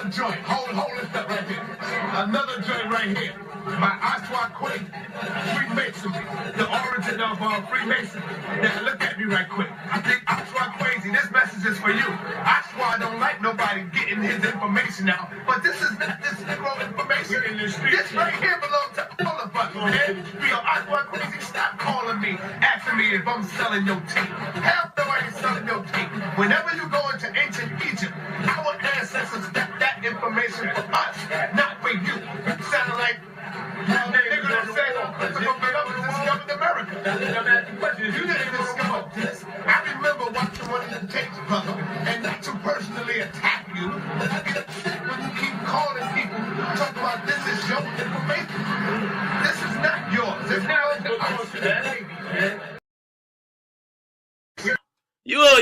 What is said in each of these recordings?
another joint. Hold this up right here. Another joint right here. My Oswald Queen, Freemasonry, the origin of Freemasonry. Now look at me right quick. I think Oswald crazy. This message is for you. Oswald don't like nobody getting his information out, but this is not this Negro information. In the street. This right here belongs to all of us, man. Yo, Oswald crazy, stop calling me, asking me if I'm selling your tape. Hell no, I ain't selling your tape. Whenever you go into ancient Egypt, our ancestors got that information for us, not for you. You sound like nigga that said Christopher Columbus discovered America. You didn't discover this. I remember watching one of the tapes, brother, and not to personally attack you, but I get upset when you keep calling people, talking about this is your information. This is not yours. It's not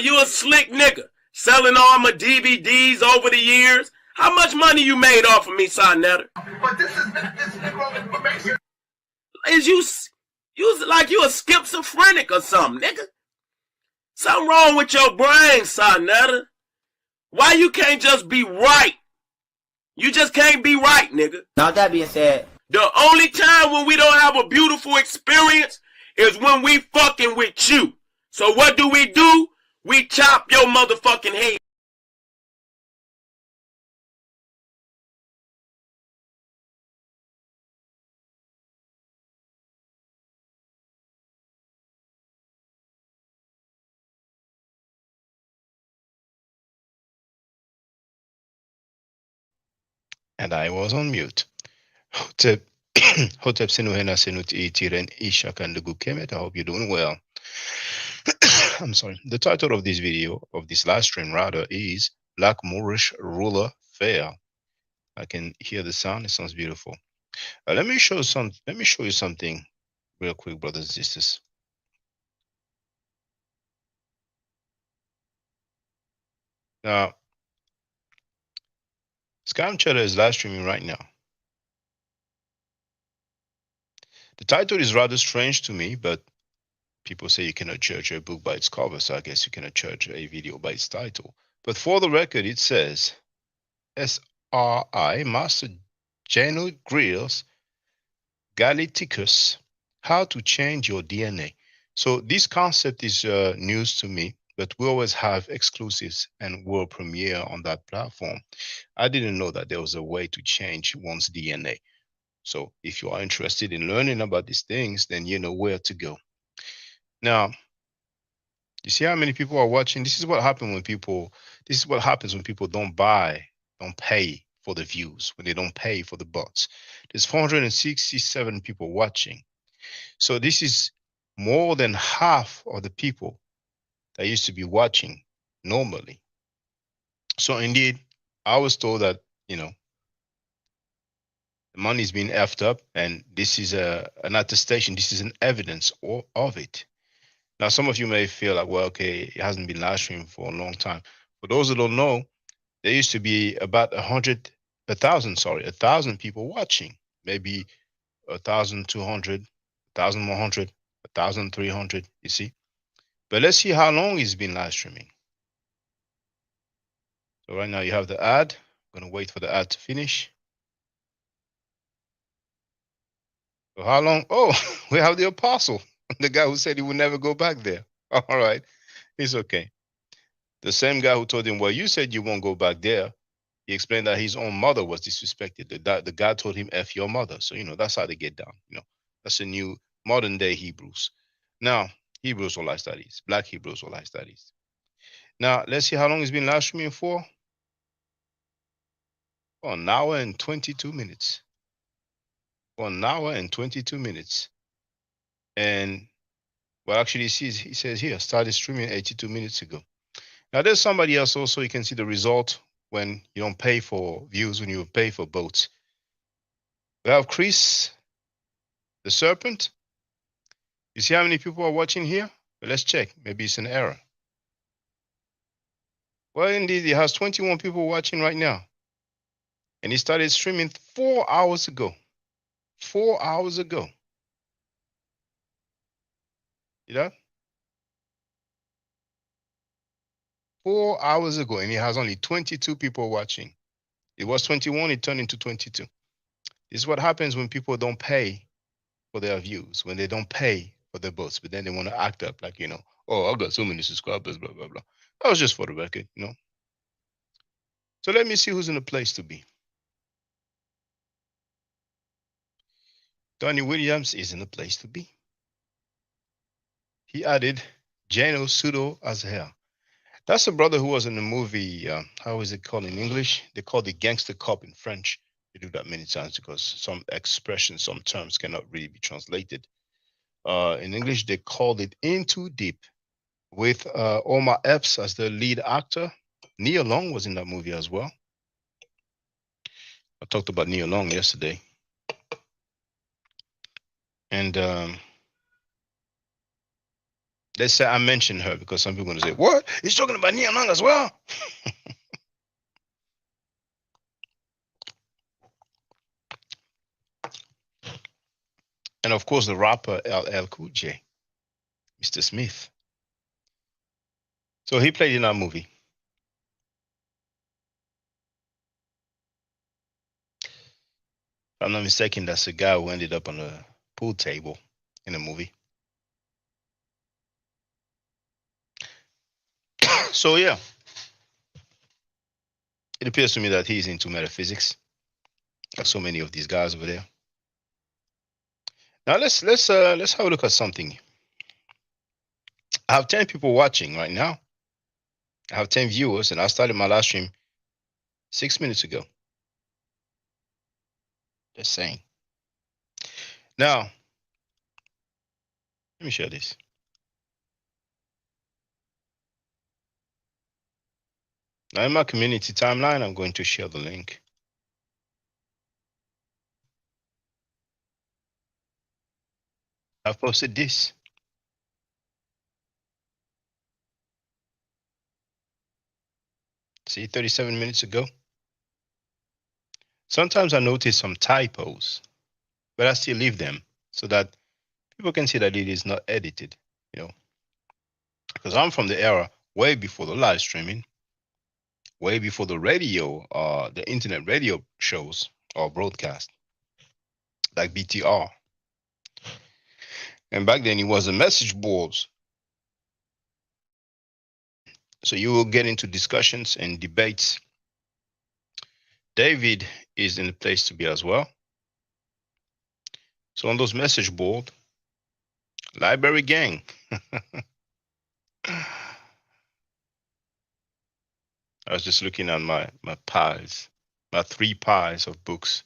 You a slick nigga, selling all my DVDs over the years. How much money you made off of me, Sonetta? But this is not this Negro information. Is you like you a schizophrenic or something, nigga? Something wrong with your brain, Sonetta. Why you can't just be right? You just can't be right, nigga. Now that being said, the only time when we don't have a beautiful experience is when we fucking with you. So what do? We chop your motherfucking head. And I was on mute. Hotep Sinuhena Senut Tiren Ishakandugu Kemet. I hope you're doing well. I'm sorry. The title of this video, of this live stream rather, is Black Moorish Ruler Fair. I can hear the sound. It sounds beautiful. Let me show you something real quick, brothers and sisters. Now, Scam Cheddar is live streaming right now. The title is rather strange to me, but people say you cannot judge a book by its cover, so I guess you cannot judge a video by its title. But for the record, it says SRI, Master General Grills Galiticus, how to change your DNA. So this concept is news to me, but we always have exclusives and world premiere on that platform. I didn't know that there was a way to change one's DNA. So if you are interested in learning about these things, then you know where to go. Now, you see how many people are watching? This is what happens when people don't pay for the views, when they don't pay for the bots. There's 467 people watching. So this is more than half of the people that used to be watching normally. So indeed, I was told that, the money is being effed up, and this is an attestation. This is an evidence of it. Now, some of you may feel like, well, okay, it hasn't been live streamed for a long time. For those who don't know, there used to be about 1,000 people watching, maybe 1,200, 1,100, 1,300, you see. But let's see how long it's been live streaming. So right now you have the ad. I'm going to wait for the ad to finish. So how long? Oh, we have the apostle, the guy who said he would never go back there. All right, it's okay. The same guy who told him, well, you said you won't go back there. He explained that his own mother was disrespected. The guy told him, F your mother. So, that's how they get down. That's a new modern day Hebrews. Now, Hebrews or life studies, Black Hebrews or life studies. Now, let's see how long it's been live streaming for. For an hour and 22 minutes. For an hour and 22 minutes. And well, actually, he says here, started streaming 82 minutes ago. Now, there's somebody else also. You can see the result when you don't pay for views, when you pay for boats. We have Chris, the serpent. You see how many people are watching here? Well, let's check. Maybe it's an error. Well, indeed, it has 21 people watching right now. And he started streaming 4 hours ago. 4 hours ago. You know? 4 hours ago, and he has only 22 people watching. It was 21, it turned into 22. This is what happens when people don't pay for their views, when they don't pay for their votes, but then they want to act up like, oh, I got so many subscribers, blah, blah, blah. That was just for the record. So let me see who's in the place to be. Donnie Williams is in the place to be. He added Jano Pseudo Azhel. That's a brother who was in the movie, how is it called in English? They call it Gangster Cop in French. They do that many times because some expressions, some terms cannot really be translated. In English, they called it In Too Deep with Omar Epps as the lead actor. Nia Long was in that movie as well. I talked about Nia Long yesterday. And they say I mentioned her because some people are going to say, what? He's talking about Nia Long as well? And of course, the rapper LL Cool J, Mr. Smith. So he played in that movie. If I'm not mistaken, that's the guy who ended up on the pool table in the movie. So yeah, it appears to me that he's into metaphysics, like so many of these guys over there. Now let's have a look at something. I have 10 people watching right now. I have 10 viewers, and I started my live stream 6 minutes ago. Just saying. Now, let me share this. Now, in my community timeline, I'm going to share the link. I've posted this. See, 37 minutes ago. Sometimes I notice some typos, but I still leave them so that people can see that it is not edited, because I'm from the era way before the live streaming, way before the radio, the internet radio shows or broadcast, like BTR. And back then it was the message boards. So you will get into discussions and debates. David is in the place to be as well. So on those message board, library gang. I was just looking at my piles, my 3 piles of books.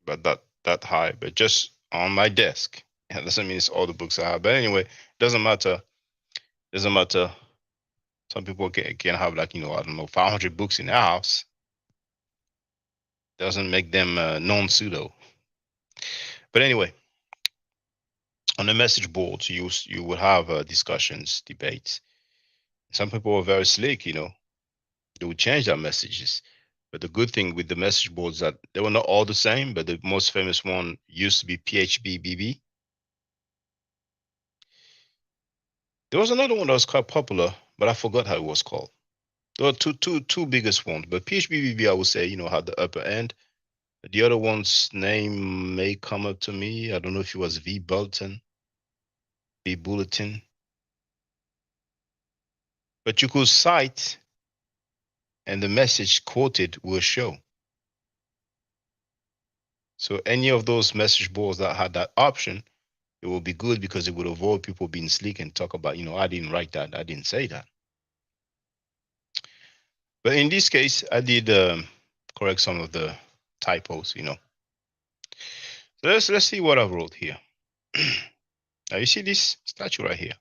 But that high, but just on my desk. That doesn't mean it's all the books I have. But anyway, doesn't matter. Doesn't matter. Some people can have like, I don't know, 500 books in their house. Doesn't make them non-pseudo. But anyway, on the message boards, you will have discussions, debates. Some people are very slick, they will change their messages. But the good thing with the message boards that they were not all the same, but the most famous one used to be PHBBB. There was another one that was quite popular, but I forgot how it was called. There were two biggest ones, but PHBBB, I would say, had the upper end. The other one's name may come up to me. I don't know if it was V Bulletin. But you could cite, and the message quoted will show. So any of those message boards that had that option, it will be good because it would avoid people being slick and talk about, I didn't write that, I didn't say that. But in this case, I did correct some of the typos, So let's see what I wrote here. Now you see this statue right here.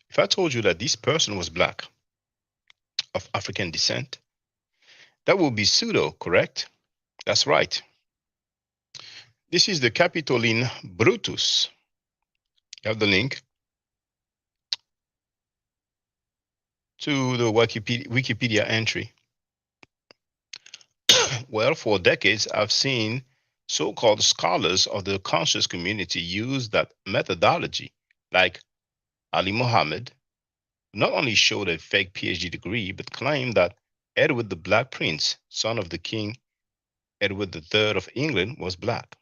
If I told you that this person was black, of African descent, that would be pseudo, correct? That's right. This is the Capitoline Brutus. You have the link to the Wikipedia entry. Well, for decades, I've seen so-called scholars of the conscious community use that methodology, like Ali Muhammad, not only showed a fake PhD degree, but claimed that Edward the Black Prince, son of the King Edward III of England, was black.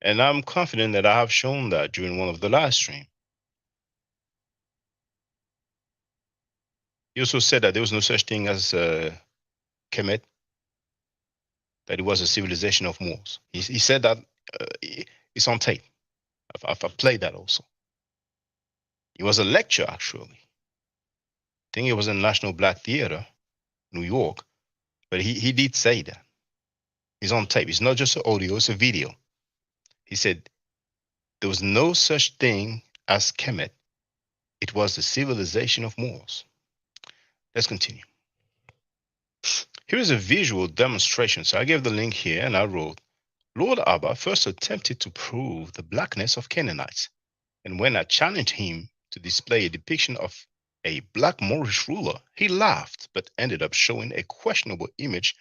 And I'm confident that I have shown that during one of the live streams. He also said that there was no such thing as Kemet, that it was a civilization of Moors. He said that it's on tape. I've played that also. It was a lecture, actually. I think it was in National Black Theater, New York, but he did say that. It's on tape. It's not just an audio, it's a video. He said there was no such thing as Kemet. It was the civilization of Moors. Let's continue. Here is a visual demonstration. So I gave the link here and I wrote, Lord Abba first attempted to prove the blackness of Canaanites. And when I challenged him to display a depiction of a black Moorish ruler, he laughed, but ended up showing a questionable image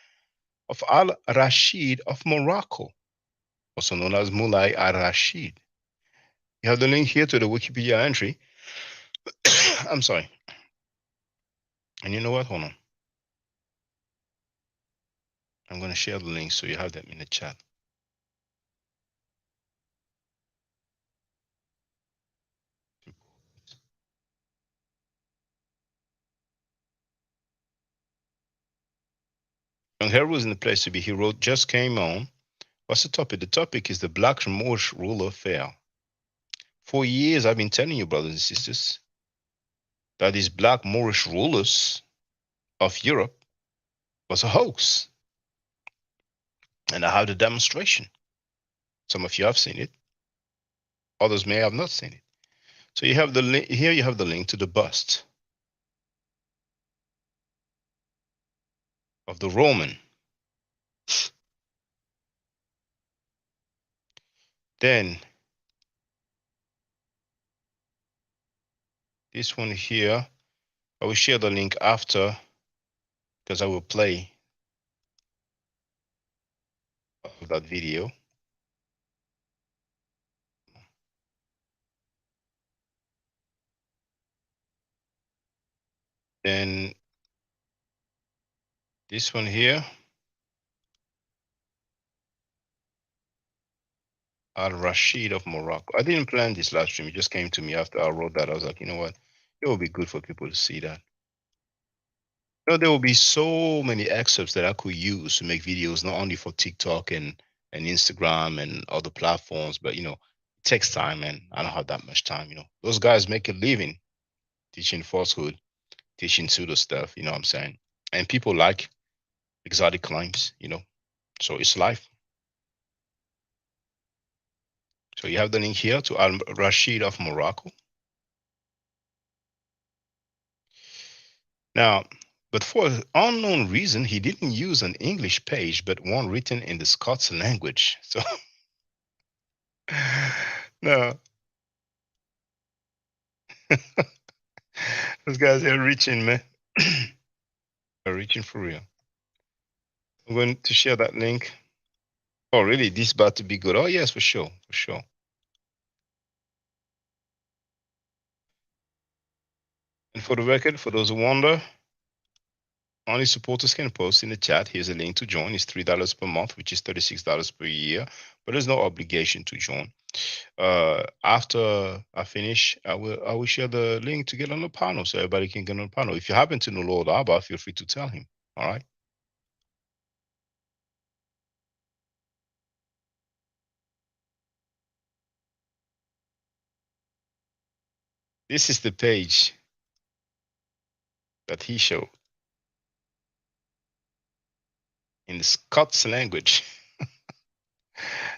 of al-Rashid of Morocco, also known as Mulai al-Rashid. You have the link here to the Wikipedia entry. I'm sorry. And you know what? Hold on. I'm going to share the link so you have them in the chat. And here was in the place to be. He wrote, just came on. What's the topic? The topic is the Black Moorish ruler fell. For years, I've been telling you, brothers and sisters, that these Black Moorish rulers of Europe was a hoax. And I have the demonstration. Some of you have seen it. Others may have not seen it. So you have the link, here you have the link to the bust of the Roman. Then this one here, I will share the link after because I will play that video. Then this one here, Al-Rashid of Morocco. I didn't plan this live stream. It just came to me after I wrote that. I was like, you know what? It will be good for people to see that. You know, there will be so many excerpts that I could use to make videos, not only for TikTok and Instagram and other platforms, but, you know, it takes time and I don't have that much time. You know, those guys make a living teaching falsehood, teaching pseudo stuff, you know what I'm saying? And people like exotic claims, you know, so it's life. So you have the link here to Al-Rashid of Morocco. Now, but for an unknown reason, he didn't use an English page, but one written in the Scots language. So, no. Those guys are reaching, man. They're reaching for real. I'm going to share that link. Oh, really? This is about to be good. Oh, yes, for sure. For sure. And for the record, for those who wonder, only supporters can post in the chat. Here's a link to join. It's $3 per month, which is $36 per year, but there's no obligation to join. After I finish, I will share the link to get on the panel so everybody can get on the panel. If you happen to know Lord Abba, feel free to tell him. All right. This is the page that he showed in the Scots language.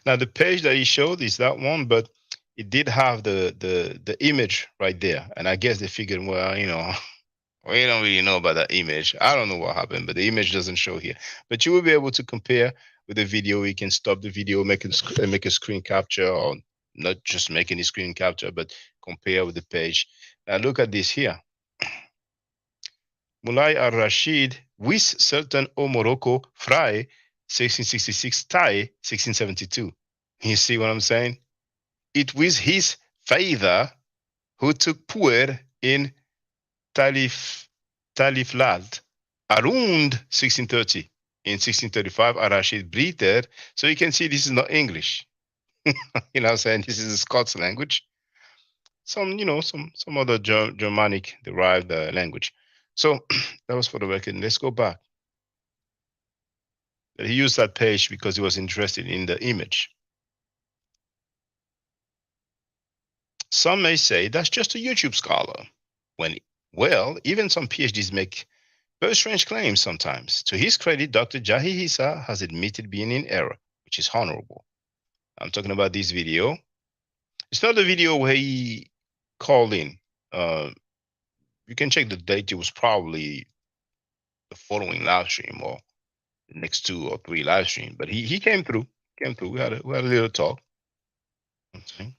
Now the page that he showed is that one, but it did have the image right there, and I guess they figured, well, you know, we don't really know about that image. I don't know what happened, but the image doesn't show here. But you will be able to compare with the video. You can stop the video, make a screen capture, or not just make any screen capture, but compare with the page. Now look at this here. Mulai al-Rashid wis Sultan o Morocco frei 1666, Thai, 1672. You see what I'm saying? It was his father who took power in Taliflad around 1630. In 1635, Arashid breathed. So you can see this is not English. You know what I'm saying? This is a Scots language. Some other Germanic derived language. So that was for the record. Let's go back. He used that page because he was interested in the image. Some may say that's just a YouTube scholar. Well, even some PhDs make very strange claims sometimes. To his credit, Dr. Jahi Issa has admitted being in error, which is honorable. I'm talking about this video. It's not the video where he called in. You can check the date. It was probably the following live stream or the next 2 or 3 live stream. But he came through. We had a little talk. Okay.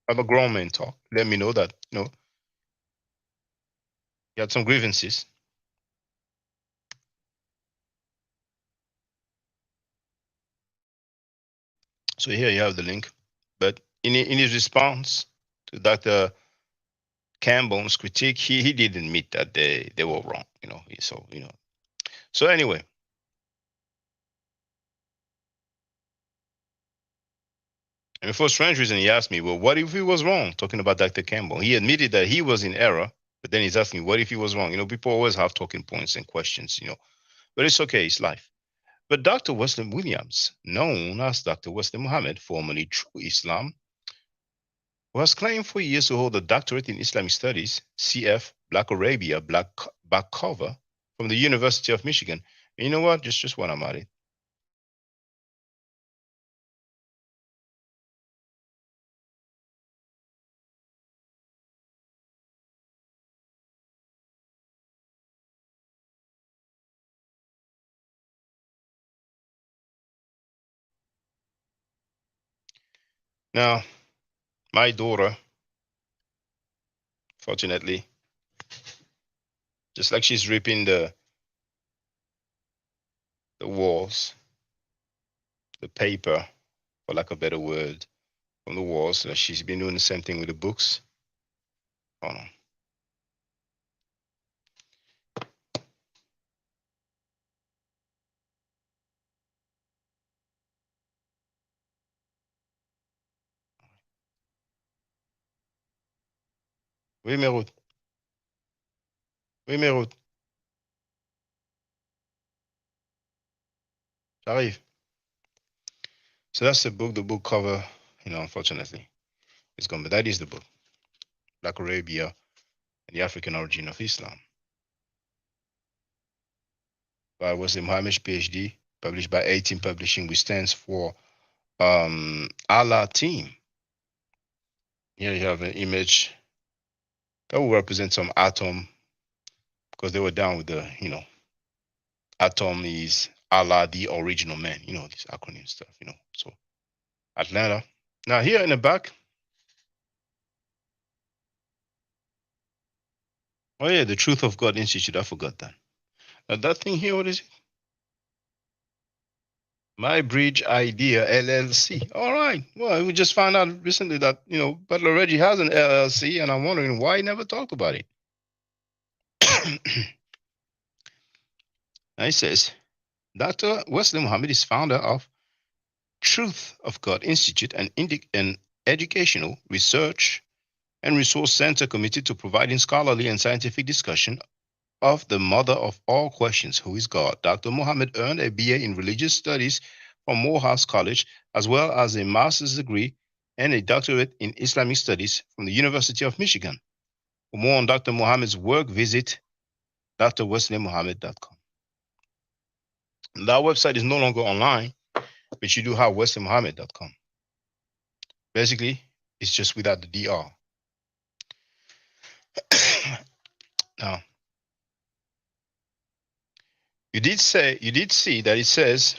Have a grown man talk. Let me know that he had some grievances. So here you have the link. But in his response to Dr. Campbell's critique, he did admit that they were wrong. So anyway. And for a strange reason, he asked me, well, what if he was wrong? Talking about Dr. Campbell. He admitted that he was in error, but then he's asking, what if he was wrong? People always have talking points and questions, but it's okay, it's life. But Dr. Wesley Williams, known as Dr. Wesley Muhammad, formerly True Islam, who has claimed for years to hold a doctorate in Islamic Studies, CF, Black Arabia, back cover, from the University of Michigan. And you know what? Just when I'm at it. Now, my daughter, fortunately, just like she's ripping the walls, the paper, for lack of a better word, from the walls, she's been doing the same thing with the books. Hold on. Oui, Meroud. Oui, Meroud. J'arrive. So that's the book cover, unfortunately. It's gone, but that is the book. Black Arabia and the African Origin of Islam. By Wesley Muhammad, PhD, published by 18 Publishing, which stands for Allah Team. Here you have an image that will represent some atom, because they were down with the, atom is Allah, the original man, this acronym stuff, So Atlanta. Now here in the back, oh yeah, the Truth of God Institute. I forgot that. Now that thing here, what is it? My Bridge Idea LLC. All right. Well, we just found out recently that Butler Reggie has an LLC, and I'm wondering why he never talked about it. Now he says, Dr. Wesley Muhammad is founder of Truth of God Institute, an educational research and resource center committed to providing scholarly and scientific discussion of the mother of all questions, who is God. Dr. Muhammad earned a BA in religious studies from Morehouse College, as well as a master's degree and a doctorate in Islamic studies from the University of Michigan. For more on Dr. Muhammad's work, visit drwesleymuhammad.com. That website is no longer online, but you do have wesleymuhammad.com. Basically, it's just without the DR. Now, you did see that it says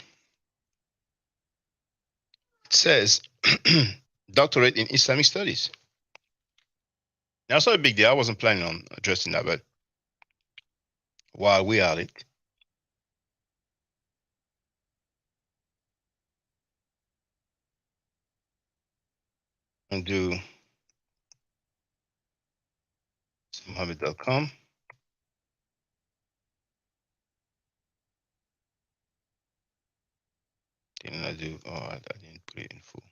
doctorate in Islamic studies. Now, it's not a big deal. I wasn't planning on addressing that, but while we are at it, and do Mohammed.com. Then I do, oh, I didn't put it in full.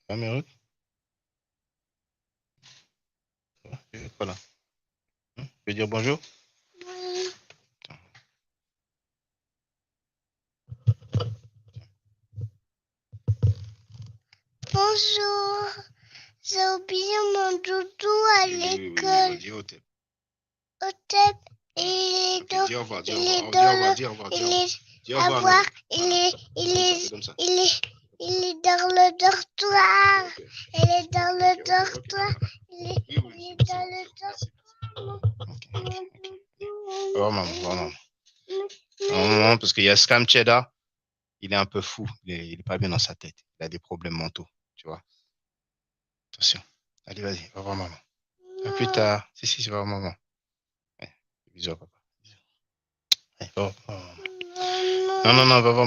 Amérique. Voilà. Tu veux dire bonjour? Bonjour, j'ai oublié mon doudou à l'école. Dis au thème. Au tête, il est Ok, dans, dis au revoir, dis au il est revoir. dans le, Dis au revoir, dis au il revoir. est, Dis au revoir, à voir, Amérique. il est, il est, Comme ça. il est dans le dortoir. Ok. Il est dans le Ok, dortoir. voilà. Il est, Oui, il est c'est dans bon, le merci. dortoir. Ok, Mon ok. doudou. Oh, maman. Non, parce qu'il y a Scam Cheddar, il est un peu fou. Il est pas bien dans sa tête. Il a des problèmes mentaux, tu vois. Attention. Allez, vas-y, va voir maman. À plus tard. Si, va voir maman. Ouais. Bisous à papa. Allez, va voir maman. Non, va voir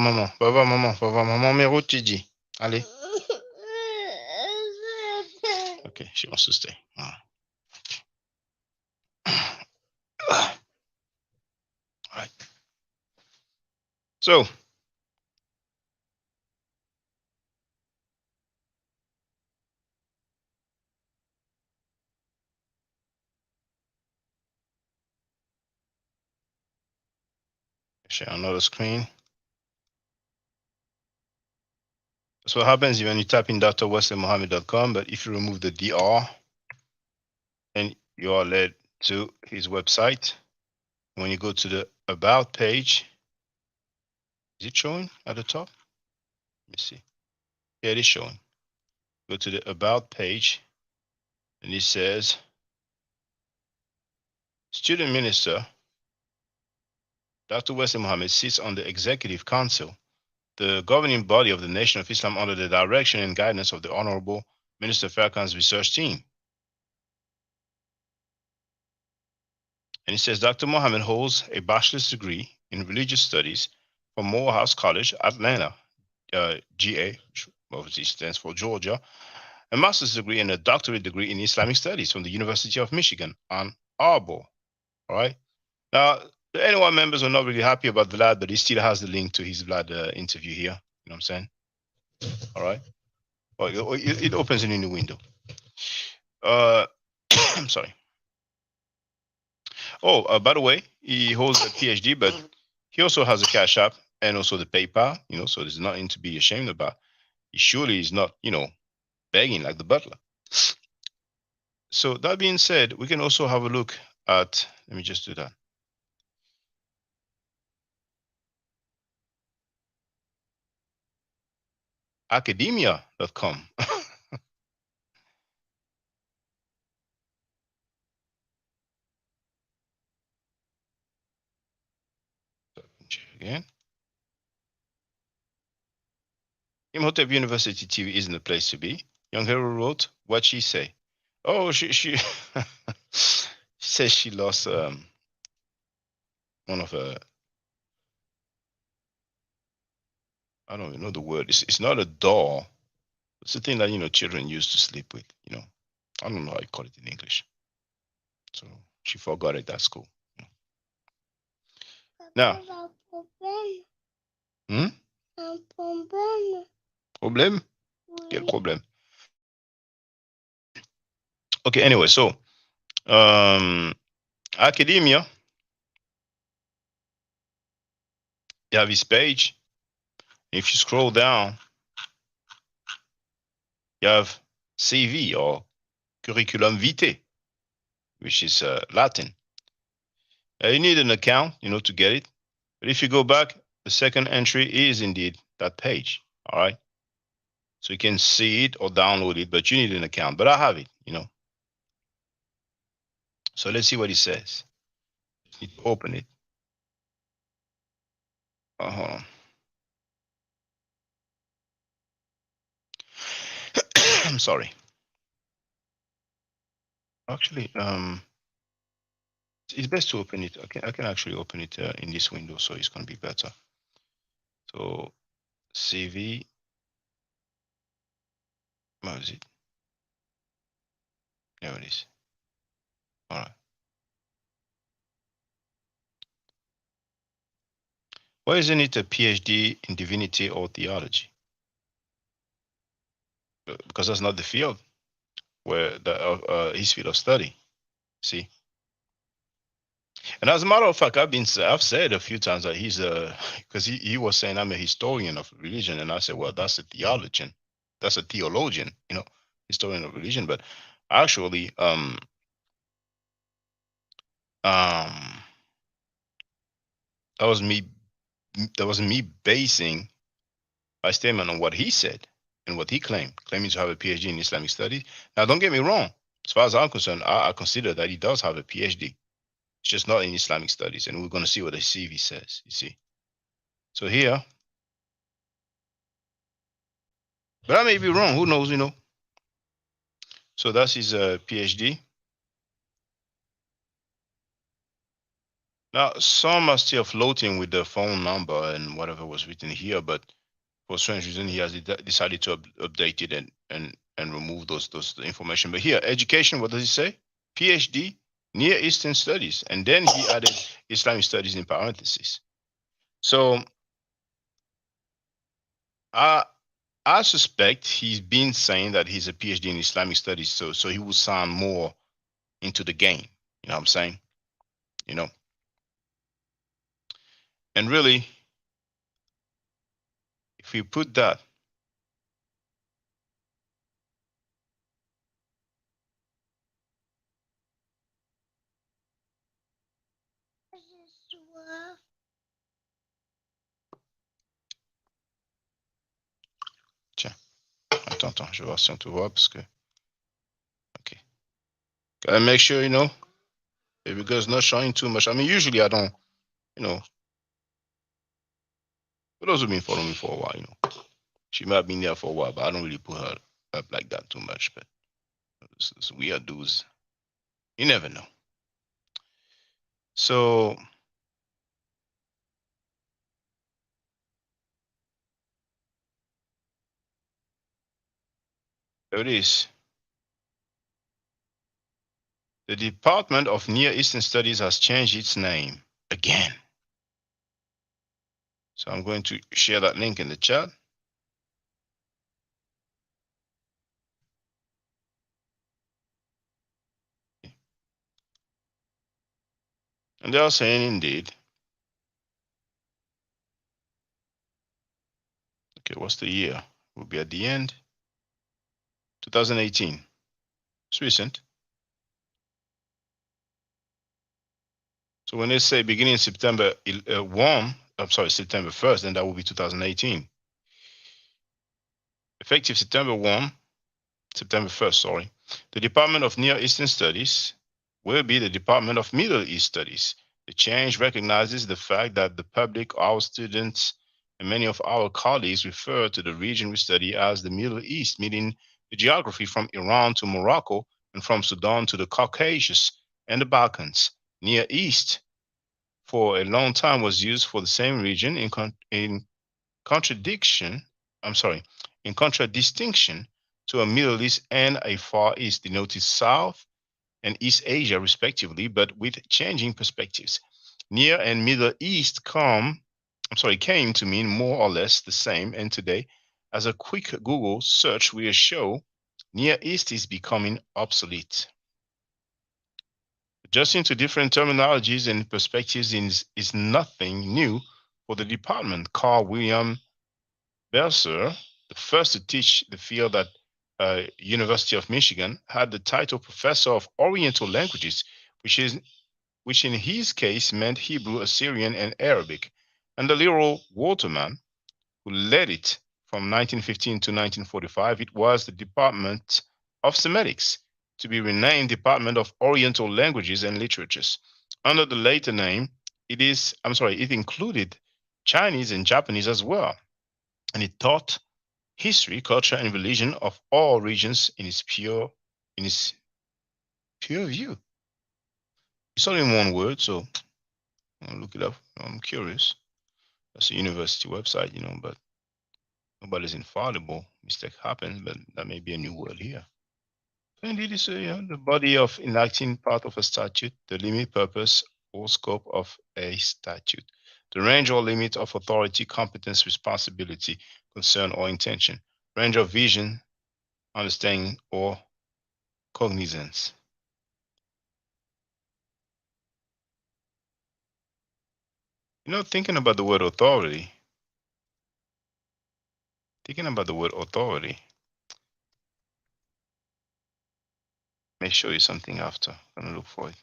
maman. Va voir maman. Mais où tu dis? Allez. Okay, she wants to stay. All right. So, share another screen. That's what happens when you type in drwesleymohammed.com, but if you remove the DR, then you are led to his website. When you go to the About page, is it showing at the top? Let me see. Yeah, it is showing. Go to the About page, and it says, Student Minister Dr. Wesley Mohammed sits on the Executive Council, the governing body of the Nation of Islam under the direction and guidance of the Honorable Minister Farrakhan's research team. And it says Dr. Mohammed holds a bachelor's degree in religious studies from Morehouse College, Atlanta, GA, which stands for Georgia, a master's degree and a doctorate degree in Islamic studies from the University of Michigan, Ann Arbor. All right. Now, the NY members are not really happy about Vlad, but he still has the link to his Vlad interview here. You know what I'm saying? All right. Well, it opens in a new window. I'm sorry. Oh, by the way, he holds a PhD, but he also has a Cash App and also the PayPal. So there's nothing to be ashamed about. He surely is not, begging like the butler. So that being said, we can also have a look at. Let me just do that. Academia.com. Again. Imhotep University TV isn't the place to be. Young Hero wrote, "What'd she say?" Oh, she she says she lost one of her. I don't even know the word. It's not a doll. It's the thing that children used to sleep with. I don't know how you call it in English. So she forgot it at school. Now, Problème? Quel problème? Okay, anyway, so academia, you have this page. If you scroll down, you have CV or curriculum vitae, which is Latin. You need an account, to get it. But if you go back, the second entry is indeed that page. All right. So you can see it or download it, but you need an account. But I have it. So let's see what it says. You need to open it. Hold on. I'm sorry. Actually, it's best to open it. I can actually open it in this window, so it's going to be better. So CV. Where is it? There it is. All right. Why isn't it a PhD in divinity or theology? Because that's not the field where his field of study. See, and as a matter of fact, I've said a few times that he's because he was saying I'm a historian of religion, and I said, well, that's a theologian, that's a theologian, historian of religion. But actually, that was me. That was me basing my statement on what he said and what he claiming to have a PhD in Islamic studies. Now, don't get me wrong. As far as I'm concerned, I consider that he does have a PhD. It's just not in Islamic studies, and we're going to see what the CV says. You see, so here, but I may be wrong. Who knows? So that's his PhD. Now, some are still floating with the phone number and whatever was written here, but for strange reason, he has decided to update it and remove those information. But here, education. What does it say? PhD, Near Eastern Studies, and then he added Islamic Studies in parentheses. So, I suspect he's been saying that he's a PhD in Islamic Studies, so he will sound more into the game. You know what I'm saying? And really, if we put that, tiens, attends, je vais voir si on te voit parce que, okay, gotta make sure if it's not showing too much. I mean, usually I don't, for those who've been following me for a while, she might have been there for a while, but I don't really put her up like that too much. But it's weird dudes. You never know. So there it is. The Department of Near Eastern Studies has changed its name again. So I'm going to share that link in the chat. And they are saying indeed. Okay, what's the year? Will be at the end. 2018. It's recent. So when they say beginning September 1st, then that will be 2018. Effective September 1st, sorry. The Department of Near Eastern Studies will be the Department of Middle East Studies. The change recognizes the fact that the public, our students, and many of our colleagues refer to the region we study as the Middle East, meaning the geography from Iran to Morocco and from Sudan to the Caucasus and the Balkans. Near East for a long time was used for the same region in contradistinction to a Middle East and a Far East, denoted South and East Asia respectively, but with changing perspectives. Near and Middle East came to mean more or less the same, and today, as a quick Google search will show, Near East is becoming obsolete. Adjusting to different terminologies and perspectives is nothing new for the department. Carl William Belser, the first to teach the field at University of Michigan, had the title Professor of Oriental Languages, which in his case meant Hebrew, Assyrian, and Arabic, and the Lero Waterman, who led it from 1915 to 1945. It was the Department of Semitics, to be renamed Department of Oriental Languages and Literatures. Under the later name, it included Chinese and Japanese as well, and it taught history, culture, and religion of all regions in its pure view. It's all in one word, so I'll look it up. I'm curious. That's a university website, but Nobody's infallible. Mistake happens, but that may be a new word here. So indeed, it's the body of enacting part of a statute, the limit, purpose, or scope of a statute, the range or limit of authority, competence, responsibility, concern, or intention, range of vision, understanding, or cognizance. Thinking about the word authority, may show you something after. I'm gonna look for it.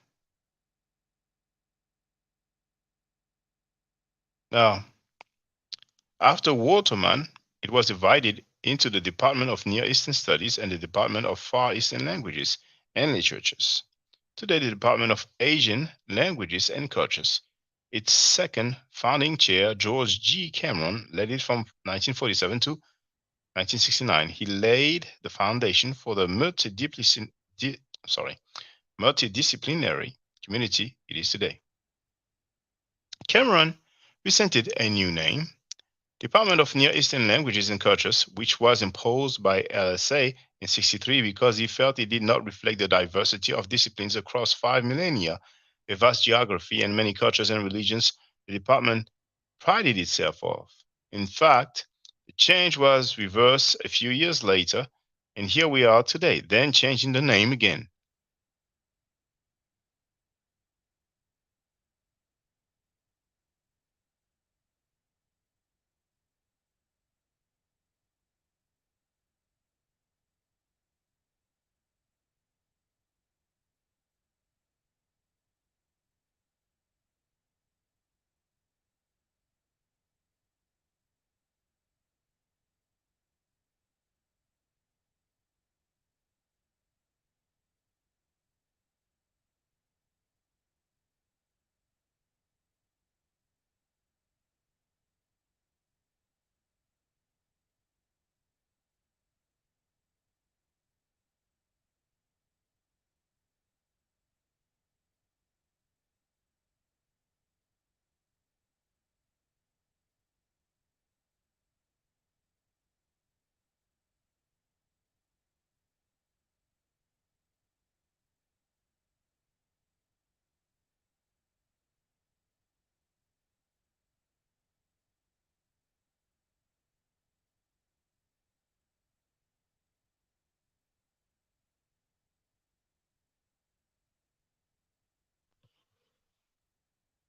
Now, after Waterman, it was divided into the Department of Near Eastern Studies and the Department of Far Eastern Languages and Literatures. Today, the Department of Asian Languages and Cultures. Its second founding chair, George G. Cameron, led it from 1947 to 1969. He laid the foundation for the multidisciplinary community it is today. Cameron presented a new name, Department of Near Eastern Languages and Cultures, which was imposed by LSA in 63 because he felt it did not reflect the diversity of disciplines across 5 millennia, a vast geography, and many cultures and religions the department prided itself on. In fact, the change was reversed a few years later, and here we are today, then changing the name again.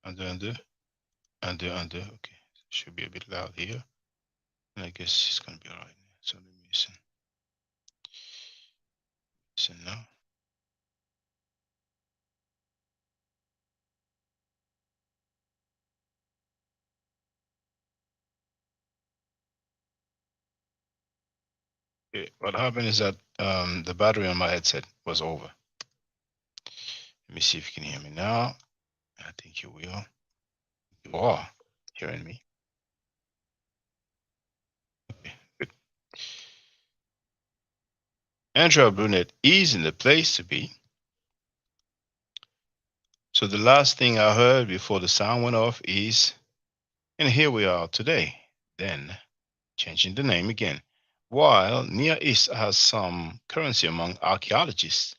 Under. Okay, should be a bit loud here. And I guess it's gonna be all right. So let me listen. Listen now. Okay, what happened is that the battery on my headset was over. Let me see if you can hear me now. I think you will. You are hearing me. Okay, good. Andrea Brunet is in the place to be. So the last thing I heard before the sound went off is, and here we are today. Then changing the name again. While Near East has some currency among archaeologists,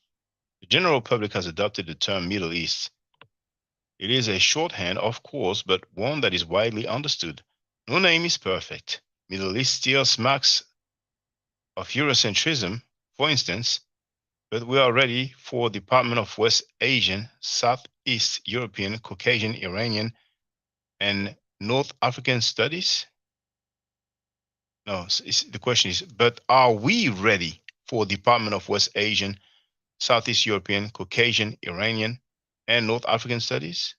the general public has adopted the term Middle East. It is a shorthand, of course, but one that is widely understood. No name is perfect. Middle East still smacks of Eurocentrism, for instance, but we are ready for Department of West Asian, Southeast European, Caucasian, Iranian, and North African Studies. No, the question is, but are we ready for Department of West Asian, Southeast European, Caucasian, Iranian, and North African Studies?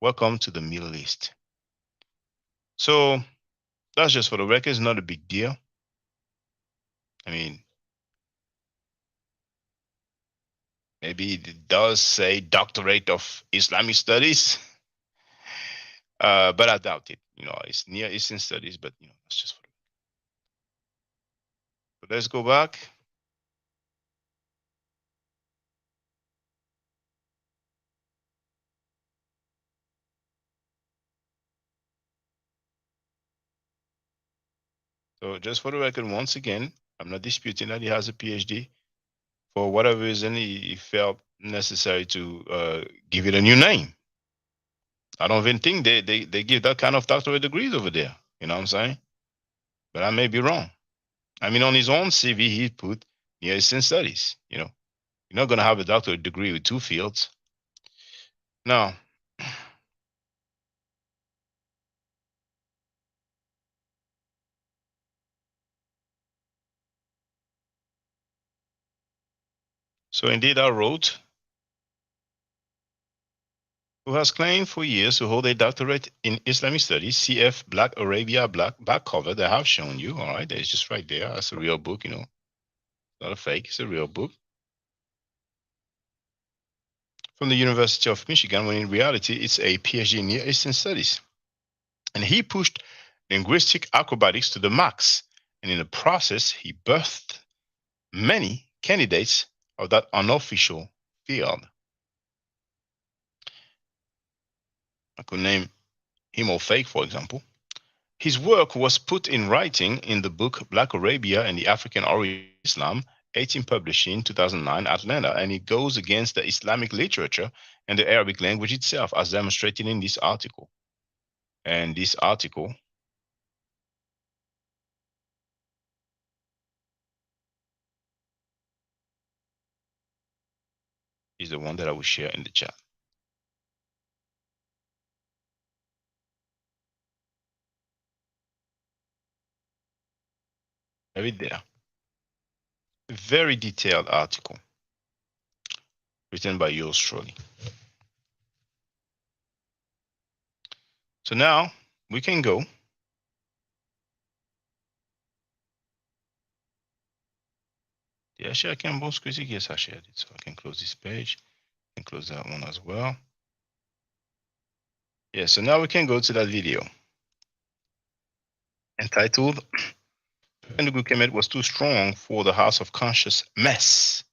Welcome to the Middle East. So that's just for the record. It's not a big deal. I mean, maybe it does say Doctorate of Islamic Studies, but I doubt it. It's Near Eastern Studies, but that's just for the record. So let's go back. So just for the record, once again, I'm not disputing that he has a PhD. For whatever reason, he felt necessary to give it a new name. I don't even think they give that kind of doctorate degrees over there. You know what I'm saying? But I may be wrong. I mean, on his own CV, he put Near Eastern Studies. You know, you're not going to have a doctorate degree with two fields. Now, so indeed, I wrote, who has claimed for years to hold a doctorate in Islamic studies, CF Black Arabia Black back cover that I have shown you. All right, it's just right there. That's a real book, you know, not a fake. It's a real book from the University of Michigan, when in reality it's a PhD in Near Eastern Studies. And he pushed linguistic acrobatics to the max, and in the process, he birthed many candidates of that unofficial field. I could name him or fake, for example. His work was put in writing in the book Black Arabia and the African Origin of Islam, 18 published in 2009, Atlanta, and it goes against the Islamic literature and the Arabic language itself, as demonstrated in this article. And this article is the one that I will share in the chat. Have it there. A very detailed article written by yours truly. So now we can go. Did I share Campbell's critique? Yes, I shared it. So I can close this page and close that one as well. Yeah, so now we can go to that video entitled "And the Glutamate was too strong for the House of Conscious Mess."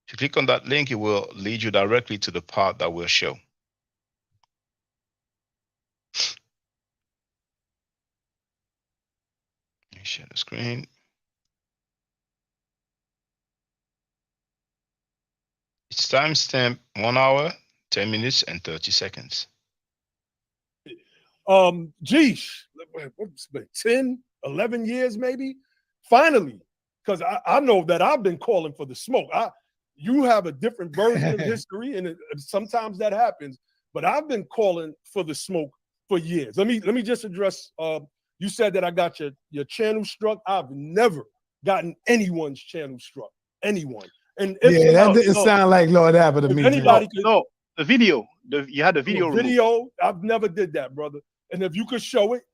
If you click on that link, it will lead you directly to the part that will show. Let me share the screen. It's timestamp 1 hour, 10 minutes, and 30 seconds. Geesh, what's been 10, 11 years maybe? Finally, because I know that I've been calling for the smoke. You have a different version of history, and sometimes that happens. But I've been calling for the smoke for years. Let me just address. You said that I got your channel struck. I've never gotten anyone's channel struck. Anyone. And yeah, that didn't sound like Lord Abba to me. Anybody could, no, the video. You had the video. Video. I've never did that, brother. And if you could show it,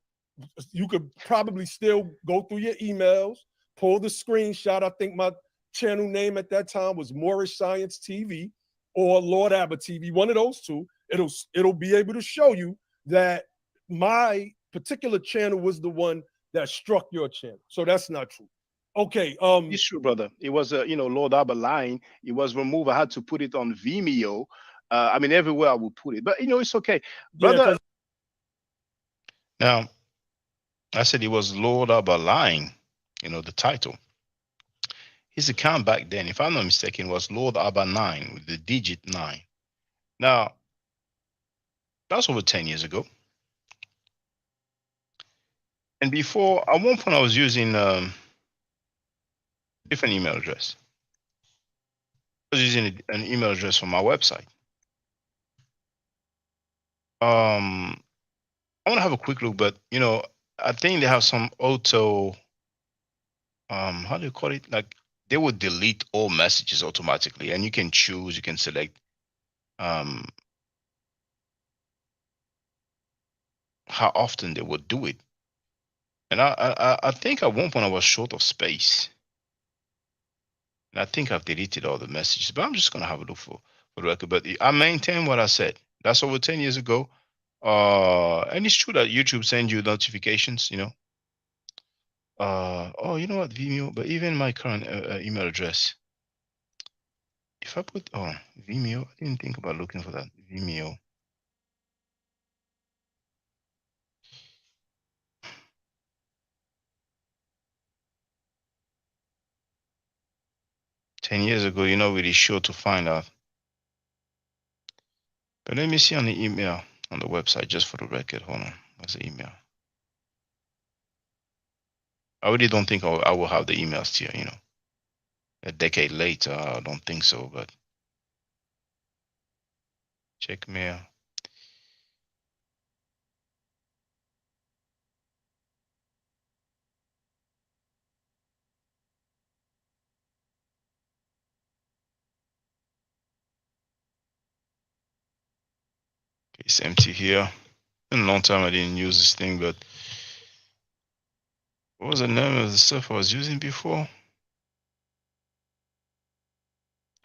you could probably still go through your emails, pull the screenshot. I think my channel name at that time was Moorish Science TV or Lord Abba TV. One of those two. It'll be able to show you that my particular channel was the one that struck your channel. So that's not true. Okay. It's true, brother. It was Lord Abba line. It was removed. I had to put it on Vimeo. I mean, everywhere I would put it, but it's okay, brother. Yeah, now, I said it was Lord Abba line, the title. His account back then, if I'm not mistaken, was Lord Abba 9 with the digit 9. Now, that's over 10 years ago. And before, at one point, I was using different email address. I was using an email address from my website. I want to have a quick look, but I think they have some auto. How do you call it? Like they will delete all messages automatically, and you can choose. You can select. How often they would do it, and I think at one point I was short of space. And I think I've deleted all the messages, but I'm just going to have a look for the record. But I maintain what I said. That's over 10 years ago. And it's true that YouTube sends you notifications, Oh, you know what, Vimeo? But even my current email address, if I put, Vimeo, I didn't think about looking for that. Vimeo. 10 years ago, you're not really sure to find out. But let me see on the email on the website just for the record. Hold on. What's the email? I really don't think I will have the emails here, you know. A decade later, I don't think so, but check mail. Okay, it's empty here. Been a long time I didn't use this thing, but what was the name of the stuff I was using before?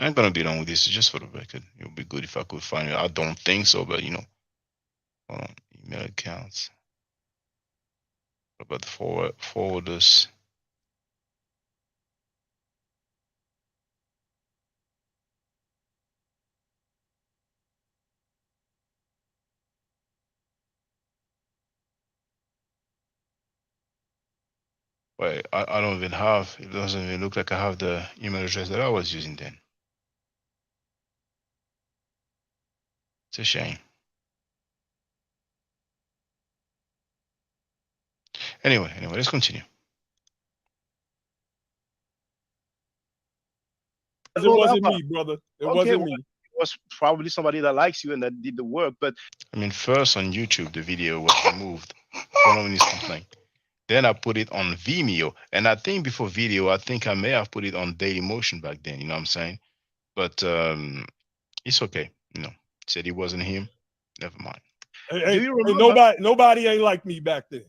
I'm gonna be done with this just for the record. It would be good if I could find it. I don't think so, but you know. Hold on. Email accounts. What about the forwarders? Wait, I don't even have, it doesn't even look like I have the email address that I was using then. It's a shame. Anyway, let's continue. It wasn't me, brother. It wasn't me. It was probably somebody that likes you and that did the work. But I mean, first on YouTube, the video was removed following his complaint. Then I put it on Vimeo. And I think before video, I think I may have put it on Daily Motion back then, you know what I'm saying? But it's okay, you know. Said it wasn't him. Never mind. Hey, nobody ain't like me back then.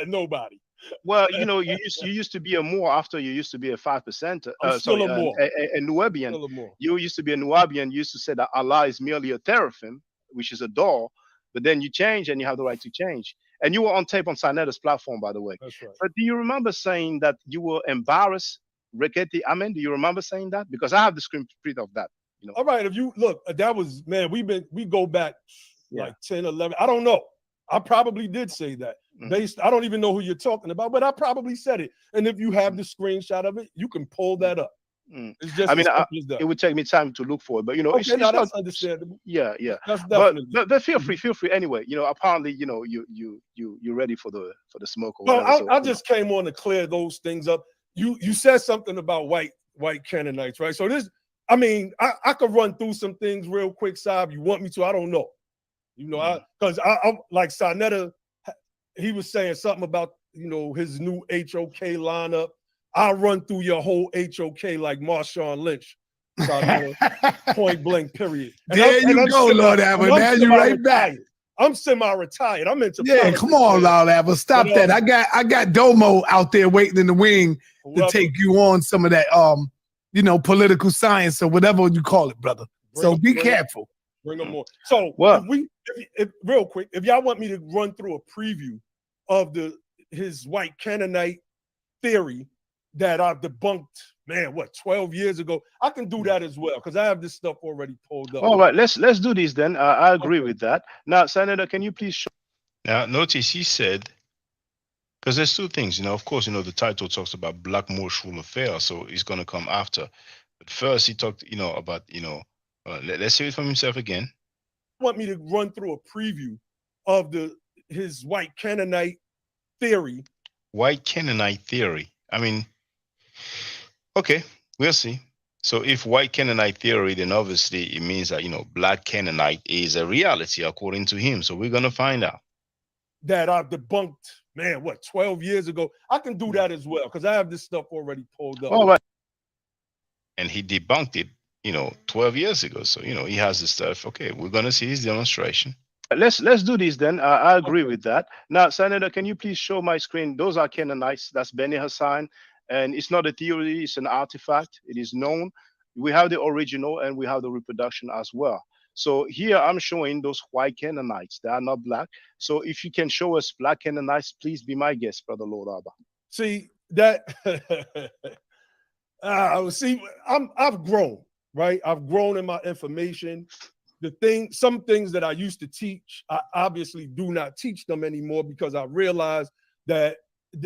Nobody. Well, you know, you used to be a Moor after you used to be a 5%. Still a Moor. A Nubian. You used to be a Nubian. You used to say that Allah is merely a teraphim, which is a door. But then you change and you have the right to change. And you were on tape on Sinetta's platform, by the way. That's right. But do you remember saying that you were embarrassed, Reketi Amen? Do you remember saying that? Because I have the screen print of that. You know. All right, if you look, that was, man, we go back like 10, 11. I don't know. I probably did say that. I don't even know who you're talking about, but I probably said it. And if you have the screenshot of it, you can pull that up. It's just, I mean, it would take me time to look for it, but you know, okay, that's understandable. Yeah. That's definitely. But feel free anyway. You know, apparently, you know, you're ready for the smoke. Or well, whatever, I just came on to clear those things up. You said something about white Canaanites, right? So this, I mean, I could run through some things real quick, Saab. You want me to? I don't know. You know, because I like Sinetta, he was saying something about, you know, his new HOK lineup. I'll run through your whole HOK like Marshawn Lynch. Point blank, period. And there you go, Lord Abba. Now you right back. I'm semi-retired. I'm into politics, come on, Lord Abba. Stop that. I got Domo out there waiting in the wing to take you on some of that you know, political science or whatever you call it, brother. So be careful. Bring them more. So if real quick, if y'all want me to run through a preview of his white Canaanite theory that I've debunked, man, 12 years ago, I can do that as well because I have this stuff already pulled up. All right, let's do this then. I agree with that. Now, Senator, can you please show? Now, notice he said, because there's two things, you know. Of course, you know, the title talks about Black Moorish rule affair, so it's going to come after. But first, he talked, you know, about, you know, let's hear it from himself again. Want me to run through a preview of his white Canaanite theory? White Canaanite theory. I mean, okay, we'll see. So if white Canaanite theory, then obviously it means that, you know, black Canaanite is a reality according to him. So we're going to find out. That I've debunked, man, 12 years ago. I can do that as well because I have this stuff already pulled up. All right. And he debunked it, you know, 12 years ago. So, you know, he has the stuff. Okay, we're going to see his demonstration. Let's do this then. I agree with that. Now, Senator, can you please show my screen? Those are Canaanites. That's Beni Hassan. And it's not a theory, it's an artifact. It is known. We have the original and we have the reproduction as well. So here I'm showing those white Canaanites. They are not black. So if you can show us black Canaanites, please be my guest, Brother Lord Abba. See, that I've grown, right? I've grown in my information. Some things that I used to teach, I obviously do not teach them anymore because I realized that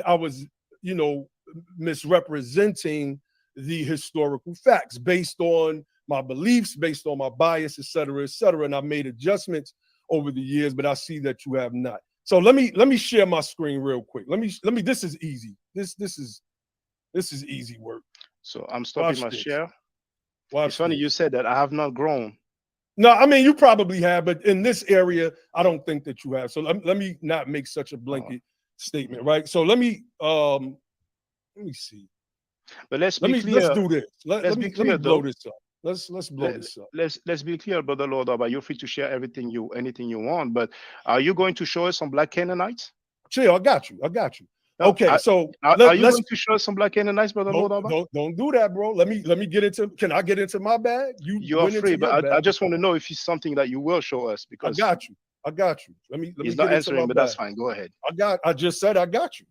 I was, you know, misrepresenting the historical facts based on my beliefs, based on my bias, et cetera, et cetera. And I've made adjustments over the years, but I see that you have not. So let me share my screen real quick. Let me. This is easy. This is easy work. So I'm stopping my this. share. Watch It's funny this. you said that. I have not grown. No, I mean you probably have, but in this area, I don't think that you have. So let me not make such a blanket statement, right? So let me see. But let's be clear. Let's do this. Let me blow this up. Let's blow this up. Let's be clear, Brother Lord Abba. You're free to share anything you want. But are you going to show us some Black Canaanites? Chill, I got you. No, Okay, so are you going to show us some Black Canaanites, Brother Lord Abba? Don't do that, bro. Let me get into. Can I get into my bag? You're free, but I just want to know if it's something that you will show us because I got you. Let me he's get not answering, into my but bag. that's fine. Go ahead. I just said I got you.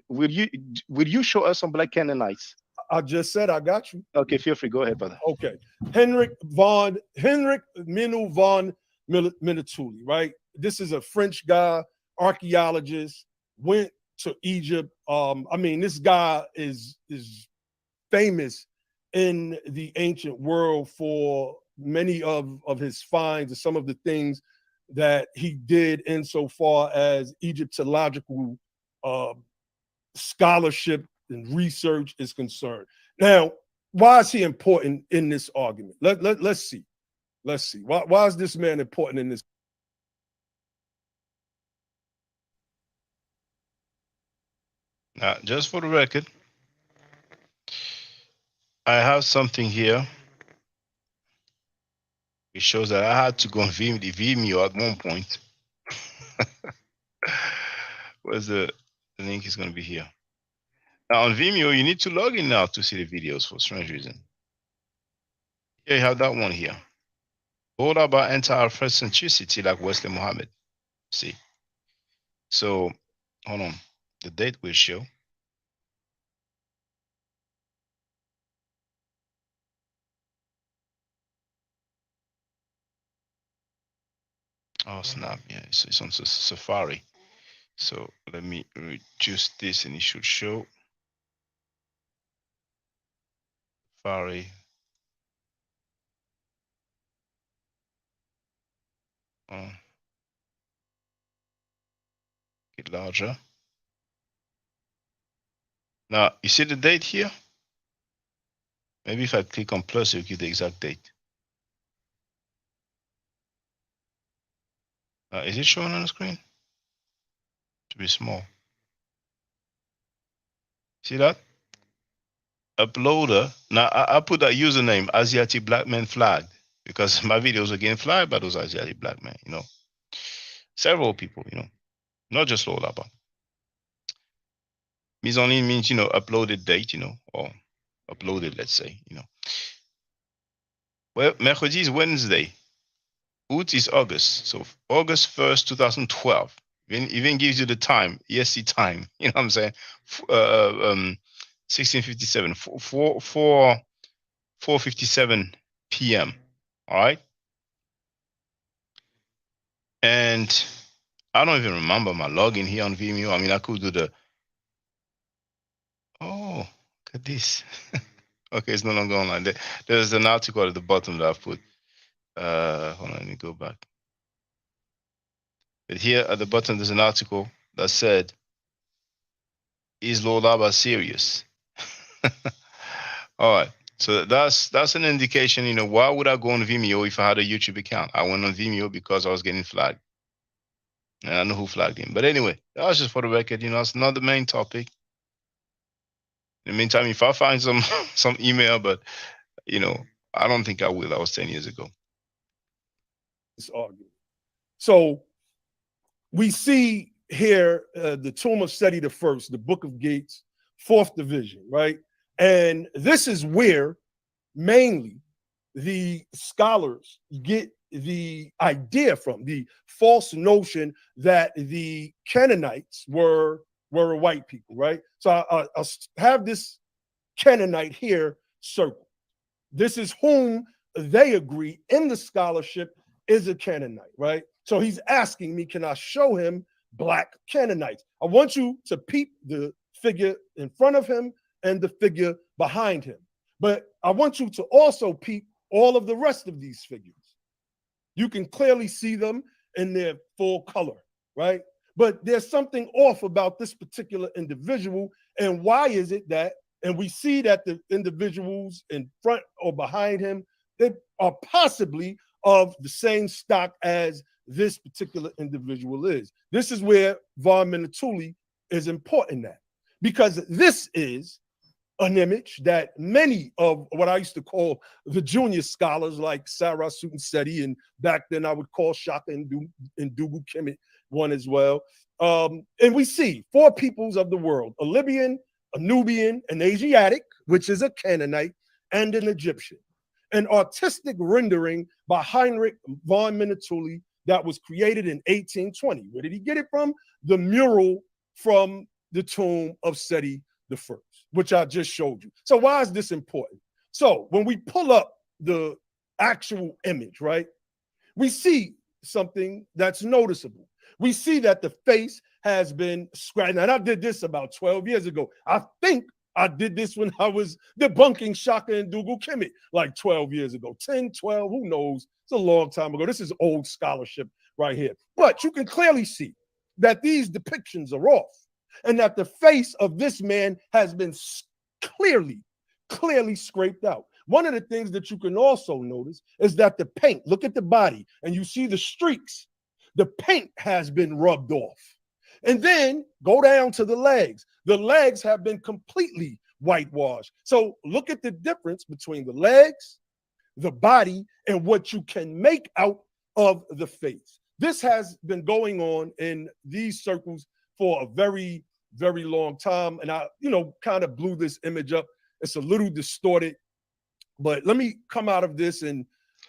Will you show us some Black Canaanites? I just said I got you. Okay, feel free. Go ahead, brother. Okay. Henrik Minu von Minatuli, right? This is a French guy, archaeologist, went to Egypt. I mean, this guy is famous in the ancient world for many of his finds and some of the things that he did insofar as Egyptological scholarship and research is concerned. Now, why is he important in this argument? Let's see. Why is this man important in this? Now, just for the record, I have something here. It shows that I had to go on Vimeo at one point. Where's the link is going to be here. Now on Vimeo, you need to log in now to see the videos for strange reason. Here you have that one here. All about anti-first centricity like Wesley Muhammad. See. So hold on. The date will show. Oh snap, yeah, it's on Safari. So let me reduce this and it should show. Safari. Get larger. Now you see the date here? Maybe if I click on plus, it'll give the exact date. Is it showing on the screen? To be small. See that? Uploader. Now I put that username Asiatic Black Man Flag because my videos are getting flagged by those Asiatic black men, you know. Several people, you know, not just Lord Abba. Mise en ligne means, you know, uploaded date, you know, or uploaded, let's say, you know. Well, mercredi is Wednesday. Août is August. So August 1st, 2012. Even gives you the time, ESC time. You know what I'm saying? 1657, 4:57 p.m. All right. And I don't even remember my login here on Vimeo. I mean, I could do the. Oh, look at this. Okay, it's no longer online. There's an article at the bottom that I've put. Hold on, let me go back. But here at the bottom, there's an article that said, "Is Lord Abba serious?" All right. So that's an indication, you know, why would I go on Vimeo if I had a YouTube account? I went on Vimeo because I was getting flagged. And I know who flagged him. But anyway, that was just for the record, you know, it's not the main topic. In the meantime, if I find some some email, but you know, I don't think I will. That was 10 years ago. This argument. So we see here the Tomb of Seti the First, the Book of Gates, 4th division, right? And this is where mainly the scholars get the idea from, the false notion that the Canaanites were white people, right? So I'll have this Canaanite here circled. This is whom they agree in the scholarship is a Canaanite, right? So he's asking me, can I show him black Canaanites? I want you to peep the figure in front of him and the figure behind him. But I want you to also peep all of the rest of these figures. You can clearly see them in their full color, right? But there's something off about this particular individual. And why is it that, and we see that the individuals in front or behind him, they are possibly of the same stock as this particular individual is. This is where Von Minatuli is important at, because this is an image that many of what I used to call the junior scholars like Sarah Sutinsetti, and back then I would call Shaka and Dugu Kemet one as well. And we see 4 peoples of the world: a Libyan, a Nubian, an Asiatic, which is a Canaanite, and an Egyptian. An artistic rendering by Heinrich von Minatuli that was created in 1820. Where did he get it from? The mural from the tomb of Seti I, which I just showed you. So why is this important? So when we pull up the actual image, right, we see something that's noticeable. We see that the face has been scratched. And I did this about 12 years ago. I think I did this when I was debunking Shaka and Dugu Kemet like 12 years ago, 10, 12, who knows? It's a long time ago. This is old scholarship right here. But you can clearly see that these depictions are off, and that the face of this man has been clearly scraped out. One of the things that you can also notice is that the paint, look at the body, and you see the streaks. The paint has been rubbed off. And then go down to the legs. The legs have been completely whitewashed. So look at the difference between the legs, the body, and what you can make out of the face. This has been going on in these circles for a very, very long time. And I, kind of blew this image up. It's a little distorted, but let me come out of this and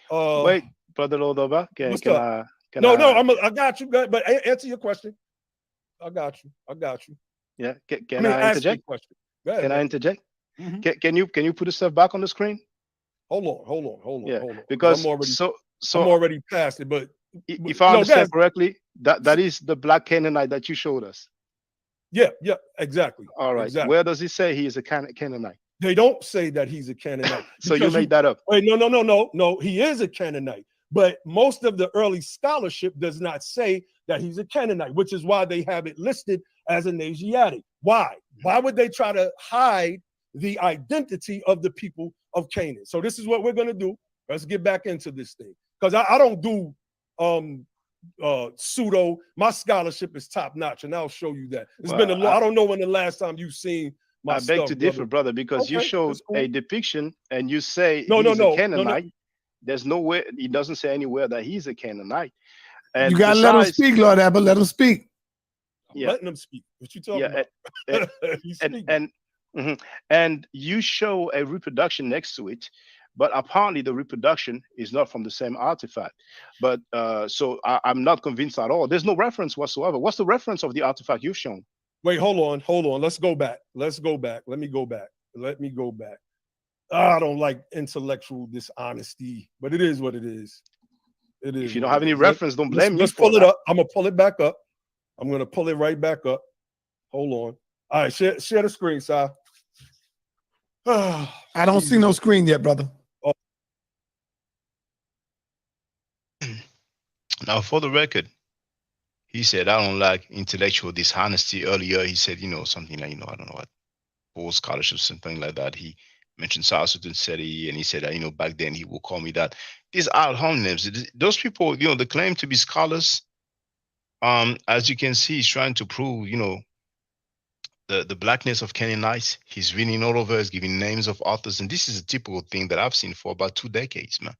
wait, Brother Lodova, I got you, but answer your question. I got you. Yeah, can I interject? Ahead, can I interject? Mm-hmm. Can you put the stuff back on the screen? Hold on. Yeah, because I'm already past it. But if I understand correctly, that is the black Canaanite that you showed us. Yeah, exactly. All right. Exactly. Where does it say he is a Canaanite? They don't say that he's a Canaanite. So you made that up. Wait, no. He is a Canaanite. But most of the early scholarship does not say that he's a Canaanite, which is why they have it listed as an Asiatic. Why? Why would they try to hide the identity of the people of Canaan? So this is what we're going to do. Let's get back into this thing, because I don't do pseudo. My scholarship is top notch, and I'll show you that. It's been a long. I don't know when the last time you've seen my stuff. I beg to differ, brother, because you showed a depiction and you say he's a Canaanite. There's nowhere, he doesn't say anywhere that he's a Canaanite. And you gotta let him speak, Lord Abba. Let him speak. I'm letting him speak. What you talking about? And you show a reproduction next to it, but apparently the reproduction is not from the same artifact. But so I'm not convinced at all. There's no reference whatsoever. What's the reference of the artifact you've shown? Wait, hold on. Let's go back. Let me go back. I don't like intellectual dishonesty, but it is what it is. It is. If you don't have any reference, don't blame me. Let's pull it up. I'm gonna pull it back up. I'm gonna pull it right back up. Hold on. All right, share the screen, Si. I don't see no screen yet, brother. Oh. Now, for the record, he said, I don't like intellectual dishonesty. Earlier, he said, something like, I don't know what, full scholarship, something like that. He mentioned Sarsutin Seti, and he said that, back then he would call me that. These are homonyms. Those people, they claim to be scholars. As you can see, he's trying to prove, the blackness of Canaanites. He's reading all over, he's giving names of authors. And this is a typical thing that I've seen for about 2 decades, man.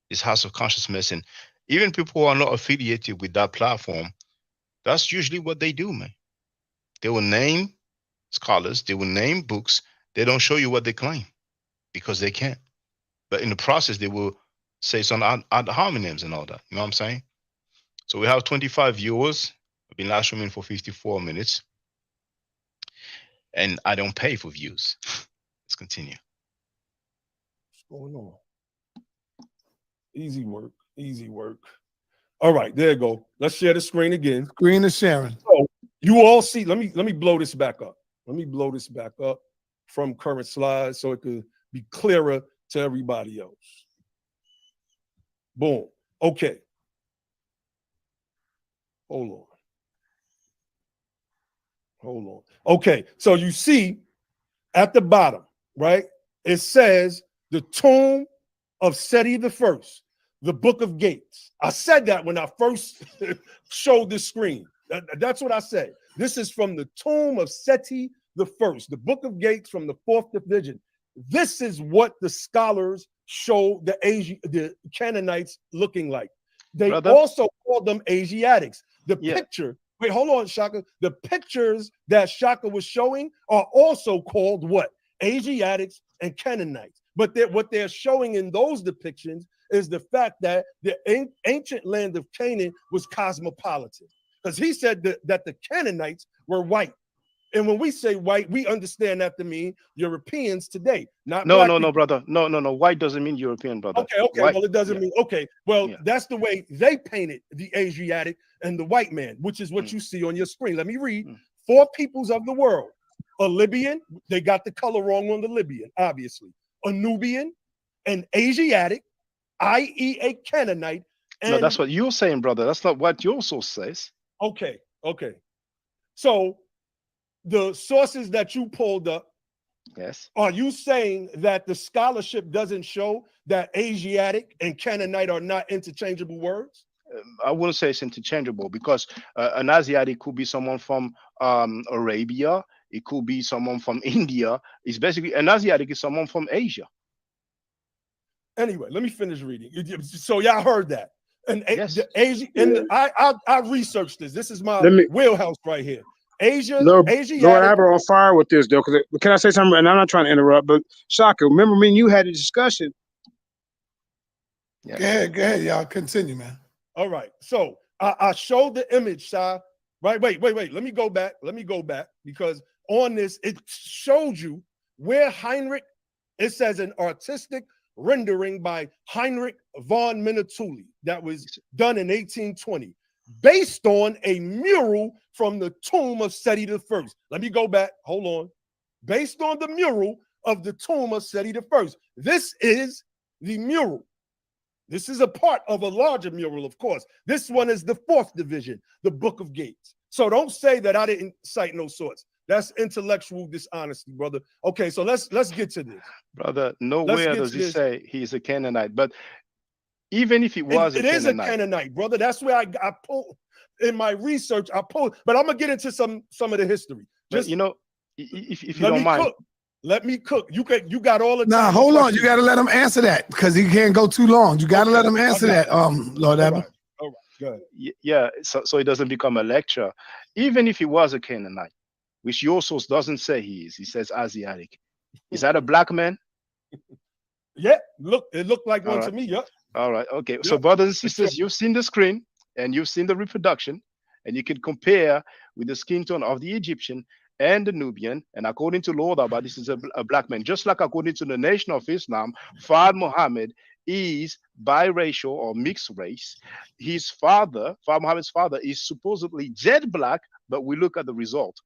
This House of Consciousness. And even people who are not affiliated with that platform, that's usually what they do, man. They will name scholars, they will name books. They don't show you what they claim because they can't. But in the process, they will say some ad hominems and all that. You know what I'm saying? So we have 25 viewers. I've been live streaming for 54 minutes. And I don't pay for views. Let's continue. What's going on? Easy work. All right, there you go. Let's share the screen again. Screen is sharing. So you all see, let me blow this back up. from current slides so it could be clearer to everybody else. Boom. Okay. Hold on. Hold on. Okay. So you see at the bottom, right? It says the tomb of Seti I, the Book of Gates. I said that when I first showed the screen. That's what I said. This is from the tomb of Seti I, the Book of Gates from the 4th division. This is what the scholars show the Canaanites looking like. They also call them Asiatics. The picture, wait, hold on, Shaka. The pictures that Shaka was showing are also called what? Asiatics and Canaanites. But what they're showing in those depictions is the fact that the ancient land of Canaan was cosmopolitan. Because he said that the Canaanites were white. And when we say white, we understand that to mean Europeans today, not no, black no, people. no, brother. No, no, no. White doesn't mean European, brother. Okay, okay. White, well, it doesn't mean okay. Well, that's the way they painted the Asiatic and the white man, which is what you see on your screen. Let me read. 4 peoples of the world: a Libyan, they got the color wrong on the Libyan, obviously. A Nubian, an Asiatic, i.e., a Canaanite. And no, that's what you're saying, brother. That's not what your source says. Okay, okay. So the sources that you pulled up, yes, are you saying that the scholarship doesn't show that Asiatic and Canaanite are not interchangeable words? I wouldn't say it's interchangeable because an Asiatic could be someone from Arabia. It could be someone from India. It's basically an Asiatic is someone from Asia. Anyway, let me finish reading. So y'all heard that. And yes. I researched this. This is my wheelhouse right here. Asia, Lord, Asiatic. Lord, I have her on fire with this though. Can I say something? And I'm not trying to interrupt, but Shaka, remember me and you had a discussion. Yeah. Go ahead, y'all. Continue, man. All right. So I showed the image, Shy. Right. Wait. Let me go back. Because on this, it showed you where Heinrich, it says an artistic rendering by Heinrich von Minutuli that was done in 1820. Based on a mural from the tomb of Seti I. Let me go back. Hold on. Based on the mural of the tomb of Seti I. This is the mural. This is a part of a larger mural, of course. This one is the 4th division, the Book of Gates. So don't say that I didn't cite no source. That's intellectual dishonesty, brother. Okay, so let's get to this. Brother, nowhere does he say he's a Canaanite, but even if he was it is a Canaanite, brother. That's where I pulled in my research. But I'm gonna get into some of the history. Just if you don't mind. Let me cook. You got all the time. Nah, hold on. You got to let him answer that because he can't go too long. You got to let him answer that, Lord Abba. All right, go ahead. Yeah, so it doesn't become a lecture. Even if he was a Canaanite, which your source doesn't say he is, he says Asiatic. Is that a black man? Yeah, it looked like one to me. Yep. All right, okay. Yep. So brothers and sisters, you've seen the screen and you've seen the reproduction, and you can compare with the skin tone of the Egyptian and the Nubian. And according to Lord Abba, this is a black man. Just like according to the Nation of Islam, Fard Muhammad is biracial or mixed race. His father, Fard Muhammad's father, is supposedly jet black, but we look at the result.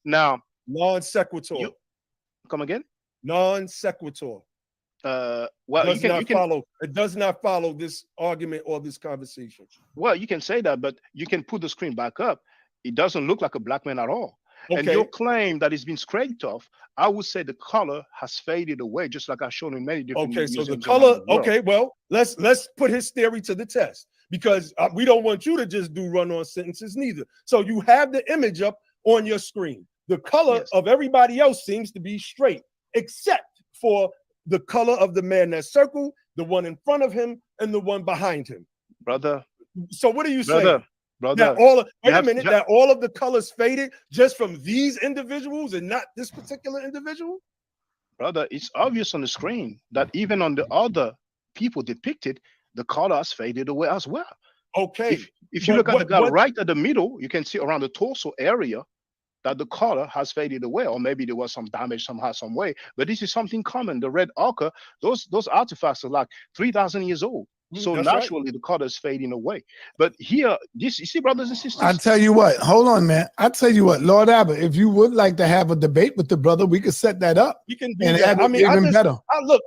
Now, non sequitur. Come again? Non sequitur. Well, it does not follow this argument or this conversation. Well, you can say that, but you can put the screen back up. It doesn't look like a black man at all. Okay. And your claim that it's been scraped off, I would say the color has faded away, just like I've shown in many different. Okay, so the color. Okay, well, let's put his theory to the test because we don't want you to just do run-on sentences neither. So you have the image up on your screen. The color of everybody else seems to be straight, except for the color of the man that circled, the one in front of him, and the one behind him. Brother. So what are you saying? Brother, that all of the colors faded just from these individuals and not this particular individual? Brother, it's obvious on the screen that even on the other people depicted, the color has faded away as well. Okay. If you look at the guy right at the middle, you can see around the torso area that the color has faded away, or maybe there was some damage somehow, some way. But this is something common. The red ochre, those artifacts are like 3,000 years old. So That's right. naturally, the color is fading away. But here, this you see, brothers and I sisters. tell you what, hold on, man. I tell you what, Lord Abbott, if you would like to have a debate with the brother, we could set that up We can do and that. have I it mean, even better.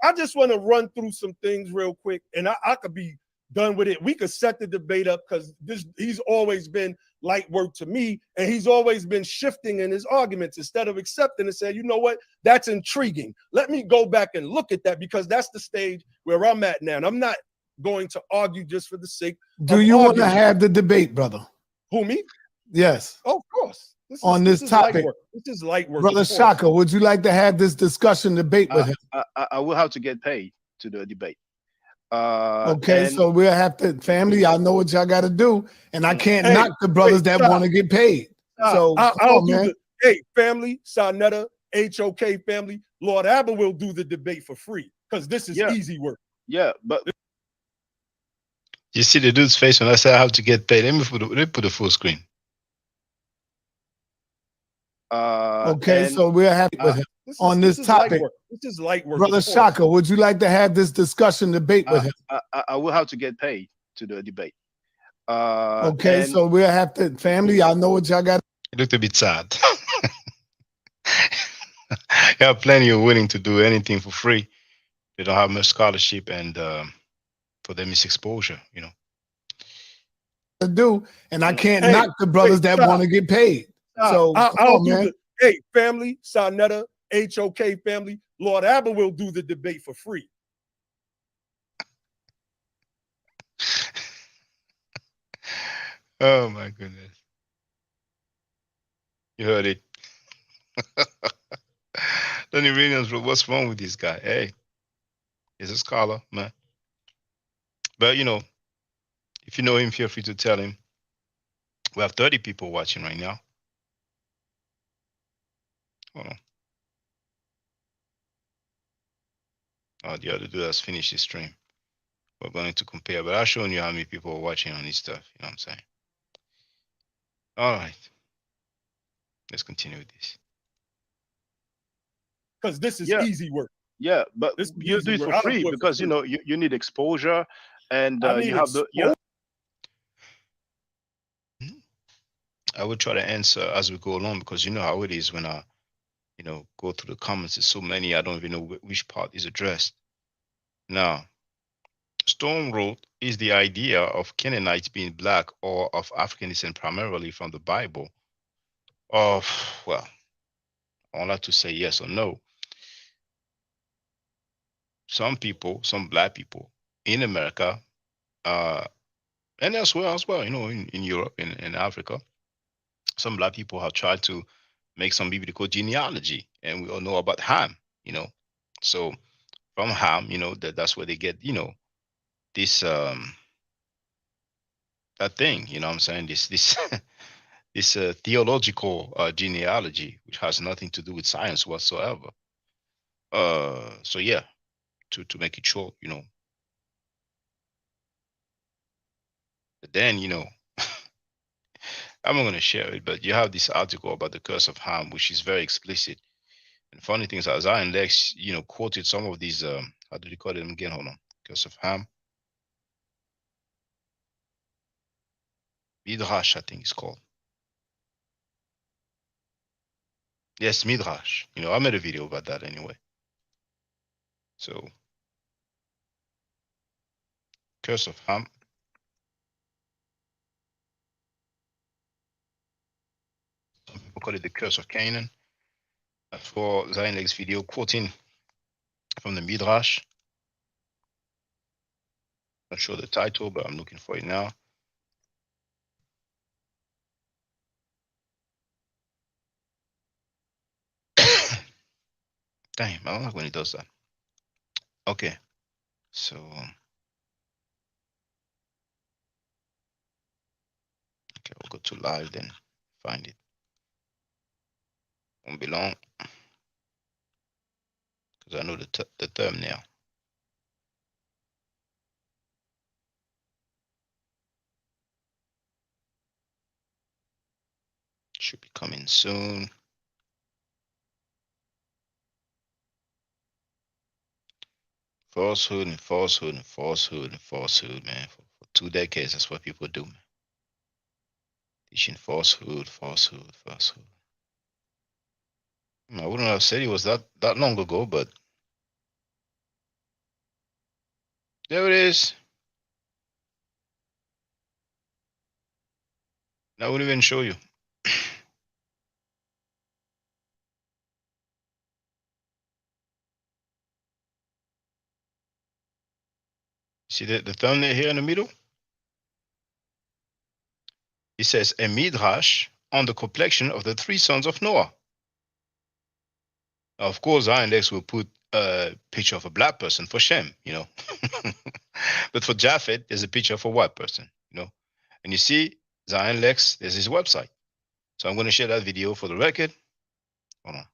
I just want to run through some things real quick, and I could be done with it. We could set the debate up because he's always been light work to me, and he's always been shifting in his arguments instead of accepting and saying, you know what, that's intriguing. Let me go back and look at that because that's the stage where I'm at now. And I'm not going to argue just for the sake Do of you want to arguing. have the debate, brother? Who, me? Yes. Oh, of course. On this is topic. light work. This is light work. Brother of course. Shaka, would you like to have this discussion debate with him? I will have to get paid to do a debate. Okay, and so we'll have to, family, y'all know what y'all got to do. And I can't knock the brothers that stop. want to get paid. So I'll on, do man. hey, family, Sarnetta, HOK family, Lord Abba will do the debate for free because this is easy work. Yeah, but You see the dude's face when I say I have to get paid. Let me put the full screen. Okay, so we're happy with him on this topic. This is light work. Brother Shaka, would you like to have this discussion debate with him? I will have to get paid to do a debate. Okay, so we'll have to, family, y'all know what y'all got. It looked a bit sad. There are plenty of willing to do anything for free. They don't have much scholarship, and for them it's exposure, you know. To do, and I can't knock the brothers that want to get paid. So I'll do man. Hey, family, Sarnetta, HOK family, Lord Abba will do the debate for free. Oh my goodness. You heard it. Then Iranians, what's wrong with this guy? Hey, he's a scholar, man. But you know, if you know him, feel free to tell him. We have 30 people watching right now. Hold on. Oh, the other dude has finished his stream. We're going to compare, but I've shown you how many people are watching on this stuff. You know what I'm saying? All right. Let's continue with this. Because this is easy work. Yeah, but you do it for free because you know you need exposure, and you have the. I will try to answer as we go along because you know how it is when I, you know, go through the comments. There's so many I don't even know which part is addressed. Now, Stone wrote, is the idea of Canaanites being black or of African descent primarily from the Bible? Of, well, I don't like to say yes or no. Some people, some black people in America, and elsewhere as well, you know, in Europe, in Africa, some black people have tried to make some biblical genealogy, and we all know about Ham, you know. So from Ham, you know, that's where they get, you know, this that thing, you know what I'm saying? This this theological genealogy, which has nothing to do with science whatsoever. So yeah, to make it short, you know. But then, you know, I'm not going to share it, but you have this article about the curse of Ham, which is very explicit. And funny things, as I and Lex, you know, quoted some of these, how do you call them again? Hold on. Curse of Ham. Midrash, I think it's called. Yes, Midrash. You know, I made a video about that anyway. So, curse of Ham. Some people call it the curse of Canaan. That's for Zainleg's video, quoting from the Midrash. Not sure the title, but I'm looking for it now. Damn, I don't like when it does that. Okay, so okay, we'll go to live then. Find it. Won't be long because I know the thumbnail. Should be coming soon. Falsehood and falsehood and falsehood and falsehood, man. For 2 decades, that's what people do, man. Teaching falsehood, falsehood, falsehood. I wouldn't have said it was that long ago, but there it is. I wouldn't even show you. See the thumbnail here in the middle? It says a midrash on the complexion of the 3 sons of Noah. Of course, our index will put a picture of a black person for Shem, you know. But for Japhet, there's a picture of a white person, you know. And you see, Zion Lex, there's his website. So I'm going to share that video for the record. Hold on.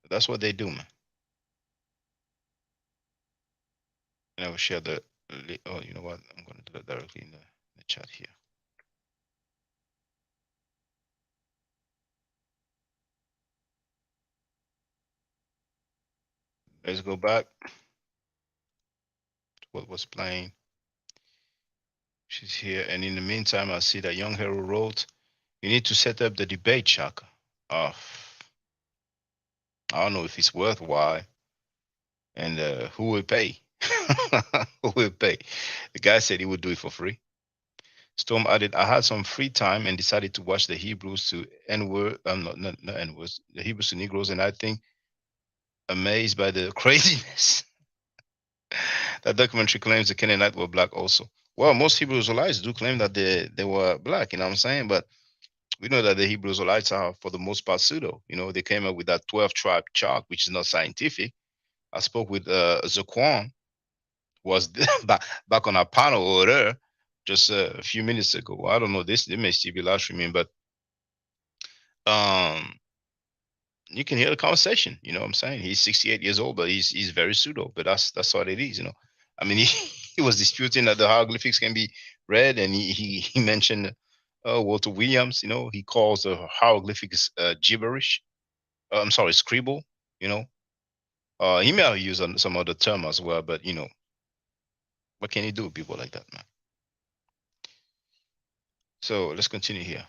That's what they do, man. And I will share the, oh, you know what? I'm going to do that directly in the chat here. Let's go back to what was playing. She's here. And in the meantime, I see that Young Hero wrote, you need to set up the debate, Chaka. Oh, I don't know if it's worthwhile. And who will pay? Who will pay? The guy said he would do it for free. Storm added, I had some free time and decided to watch the Hebrews to N-word, not N-words, the Hebrews to Negroes, and I think amazed by the craziness. That documentary claims the Canaanites were black also. Well, most Hebrew Israelites do claim that they were black, you know what I'm saying? But we know that the Hebrew Israelites are, for the most part, pseudo. You know, they came up with that 12-tribe chart, which is not scientific. I spoke with Zaquan, was back on our panel over there just a few minutes ago. Well, I don't know, this, they may still be live streaming, but you can hear the conversation, you know what I'm saying? He's 68 years old, but he's very pseudo, but that's what it is, you know. I mean, he was disputing that the hieroglyphics can be read, and he mentioned Walter Williams, you know, he calls the hieroglyphics gibberish. I'm sorry, scribble, you know. He may have used some other term as well, but you know, what can you do with people like that, man? So let's continue here.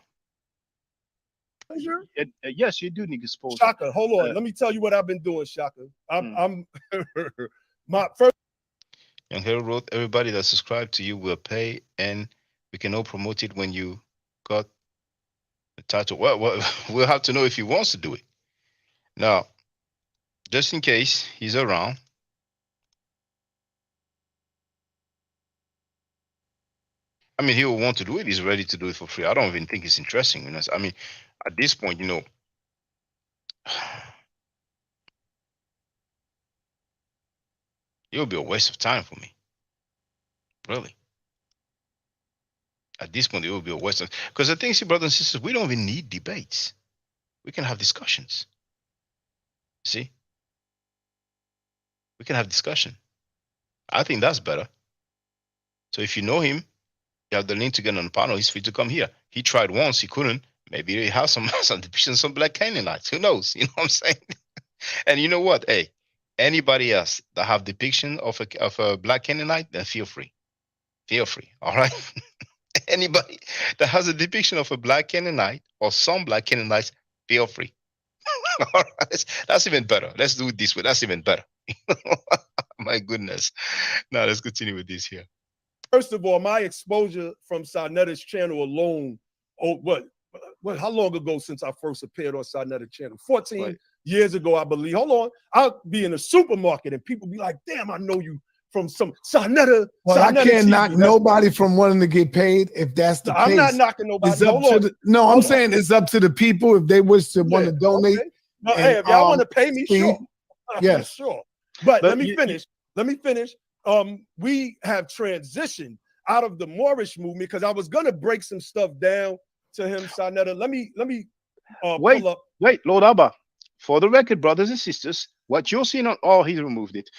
Yes, you do need exposure. Shaka, hold on. Let me tell you what I've been doing, Shaka. I'm my first. Young Hero wrote, everybody that subscribed to you will pay, and we can all promote it when you got the title. Well, we'll have to know if he wants to do it. Now, just in case he's around, I mean, he will want to do it. He's ready to do it for free. I don't even think it's interesting. You know? I mean, at this point, you know, it will be a waste of time for me. Really. At this point, it will be a waste of, because the thing is, brothers and sisters, we don't even need debates. We can have discussions. See? We can have discussion. I think that's better. So if you know him, you have the link to get on the panel, he's free to come here. He tried once, he couldn't. Maybe he has some depictions, some black Canaanites. Who knows? You know what I'm saying? And you know what? Hey, anybody else that have depiction of a black Canaanite, then feel free. Feel free. All right. Anybody that has a depiction of a black Canaanite or some black Canaanites, feel free. All right. That's even better. Let's do it this way. That's even better. My goodness. Now let's continue with this here. First of all, my exposure from Sarnetta's channel alone, how long ago since I first appeared on Sarnetta's channel? 14 years ago, I believe. Hold on. I'll be in a supermarket and people be like, damn, I know you from some Sarnetta. Well, Sarnetta I can't TV. knock nobody from wanting to get paid if that's the case. I'm not knocking nobody. It's up to the, no, I'm saying it's up to the people if they wish to want to donate. Okay. No, hey, if y'all want to pay me, sure. Yes. Sure. But let me finish. Let me finish. We have transitioned out of the Moorish movement because I was gonna break some stuff down to him, Sarnetta. Let me wait, pull up. Wait, Lord Abba. For the record, brothers and sisters, what you're seeing on he removed it.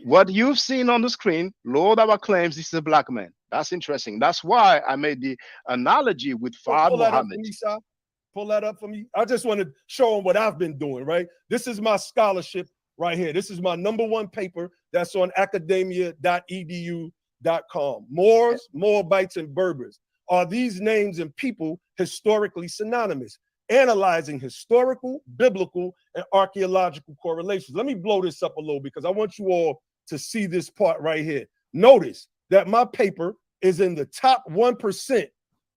What you've seen on the screen, Lord Abba claims this is a black man. That's interesting. That's why I made the analogy with Fard Muhammad. pull that up for me. I just want to show them what I've been doing, right? This is my scholarship right here. This is my #1 paper that's on academia.edu.com. Moors, Moabites, and Berbers. Are these names and people historically synonymous? Analyzing historical, biblical, and archaeological correlations. Let me blow this up a little because I want you all to see this part right here. Notice that my paper is in the top 1%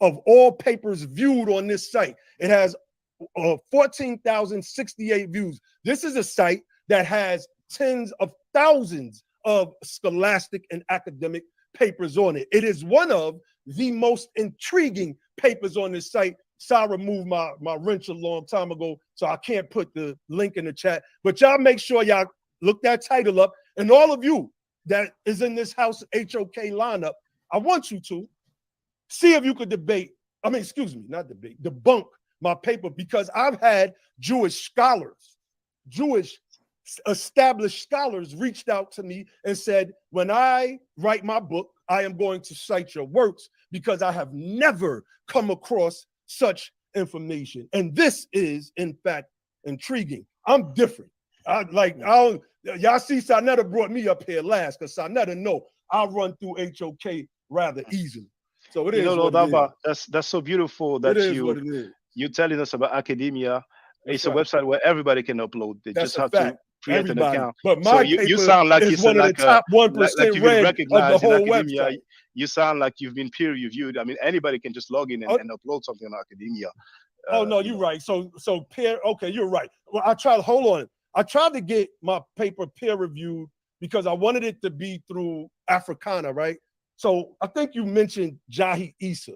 of all papers viewed on this site. It has 14,068 views. This is a site that has tens of thousands of scholastic and academic papers on it. It is one of the most intriguing papers on this site. So I removed my wrench a long time ago, so I can't put the link in the chat. But y'all make sure y'all look that title up. And all of you that is in this House HOK lineup, I want you to see if you could debunk my paper, because I've had Jewish scholars, Jewish established scholars reached out to me and said, when I write my book, I am going to cite your works because I have never come across such information. And this is, in fact, intriguing. I'm different. Y'all see Sarnetta brought me up here last because Sarnetta know I run through HOK rather easily. So it is what it is. That's so beautiful that you're telling us about academia. It's a website where everybody can upload. They just have to create an account. But my you sound like is one of the top 1% read of the whole website. You sound like you've been peer reviewed. I mean, anybody can just log in and upload something on academia. You're right. So peer. Okay, you're right. Well, I tried to get my paper peer reviewed because I wanted it to be through Africana, right? So I think you mentioned Jahi Issa.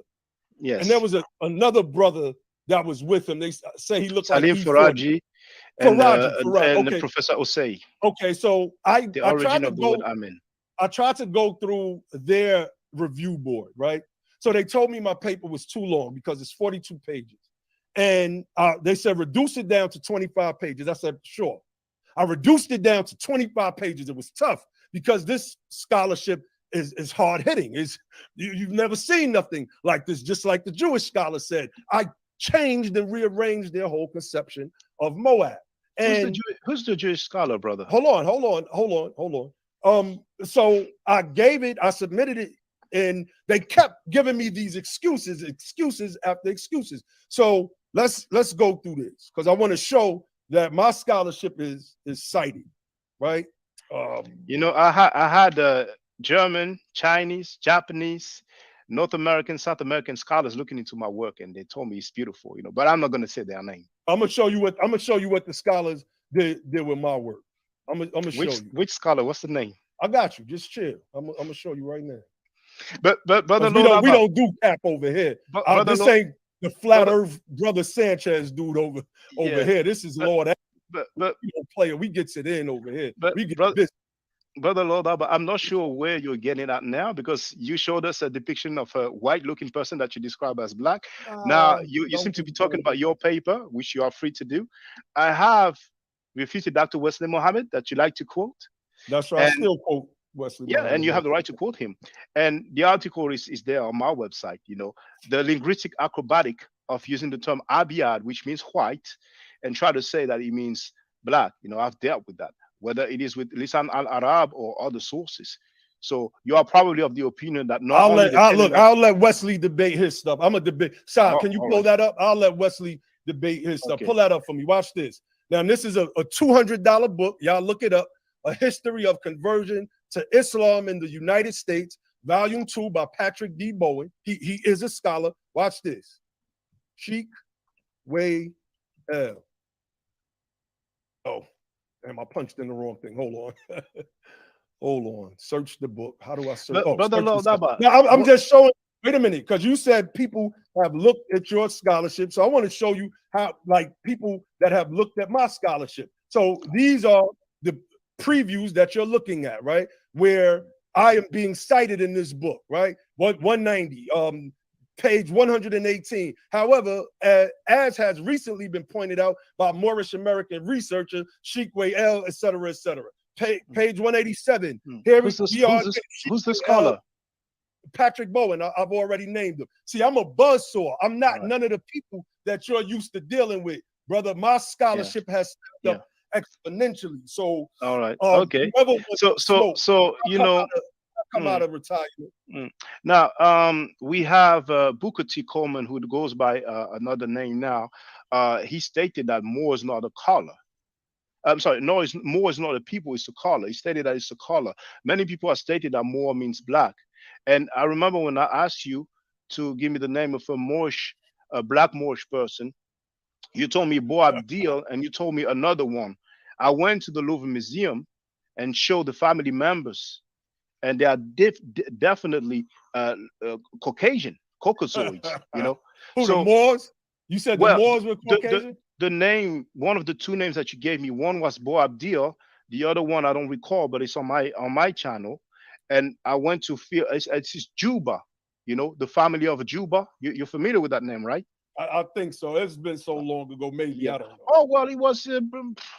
Yes. And there was another brother that was with him. They say he looked Salim like Faraji and okay. Professor Osei. Okay, so I tried to go through their review board, right? So they told me my paper was too long because it's 42 pages. And they said, reduce it down to 25 pages. I said, sure. I reduced it down to 25 pages. It was tough because this scholarship is hard hitting. You've never seen nothing like this, just like the Jewish scholar said. I changed and rearranged their whole conception of Moab. And who's the Jewish scholar, brother? Hold on. So I submitted it, and they kept giving me these excuses after excuses. So let's go through this because I want to show that my scholarship is cited, right? I had German, Chinese, Japanese, North American, South American scholars looking into my work, and they told me it's beautiful, but I'm not going to say their name. I'm gonna show you what the scholars did with my work. I'm gonna show you. Which scholar? What's the name? I got you. Just chill. I'm gonna show you right now. But brother, we don't do cap over here. This ain't the flat Earth brother Sanchez dude over here. This is Lord. But you don't play it. We gets it in over here. But we get this. Brother Lord, but I'm not sure where you're getting at now because you showed us a depiction of a white-looking person that you describe as black. Now you seem to be talking about your paper, which you are free to do. I have refuted Dr. Wesley Mohammed that you like to quote. That's right. I still quote Wesley. Yeah, and you have the right to quote him. And the article is there on my website. The linguistic acrobatic of using the term Abiyad, which means white, and try to say that it means black. I've dealt with that, whether it is with Lisan al-Arab or other sources. So you are probably of the opinion that I'll let Wesley debate his stuff. I'm a debate. Sorry, can you pull that up? I'll let Wesley debate his stuff. Pull that up for me. Watch this. Now, this is a $200 book. Y'all look it up. A History of Conversion to Islam in the United States, Volume 2 by Patrick D. Bowen. He is a scholar. Watch this. Sheikh Way L. Oh. Damn, I punched in the wrong thing. Hold on. Search the book. How do I search? I'm just showing. Wait a minute, because you said people have looked at your scholarship. So I want to show you how, people that have looked at my scholarship. So these are the previews that you're looking at, right? Where I am being cited in this book, right? 190. Page 118. However, as has recently been pointed out by Moorish American researcher Sheikh Way L, et cetera, et cetera. Page 187. Here who's the scholar? Patrick Bowen. I've already named him. See, I'm a buzzsaw. I'm not none of the people that you're used to dealing with, brother. My scholarship has stepped up exponentially. So, all right, okay. whoever wants to smoke, So you know, come out of retirement. Now, we have Booker T. Coleman, who goes by another name now. He stated that Moor is not a color. I'm sorry, no, Moor is not a people, it's a color. He stated that it's a color. Many people have stated that Moor means black. And I remember when I asked you to give me the name of a Moorish, a black Moorish person, you told me Bo Abdil, and you told me another one. I went to the Louvre Museum and showed the family members, and they are definitely Caucasian, Caucasoids, you know. Who, the Moors? You said the Moors were Caucasian? The name, one of the two names that you gave me, one was Bo Abdil, the other one I don't recall, but it's on my channel. And I went to feel it's Juba, you know, the family of Juba. You're familiar with that name, right? I think so. It's been so long ago, maybe. I don't know. Oh, well, it was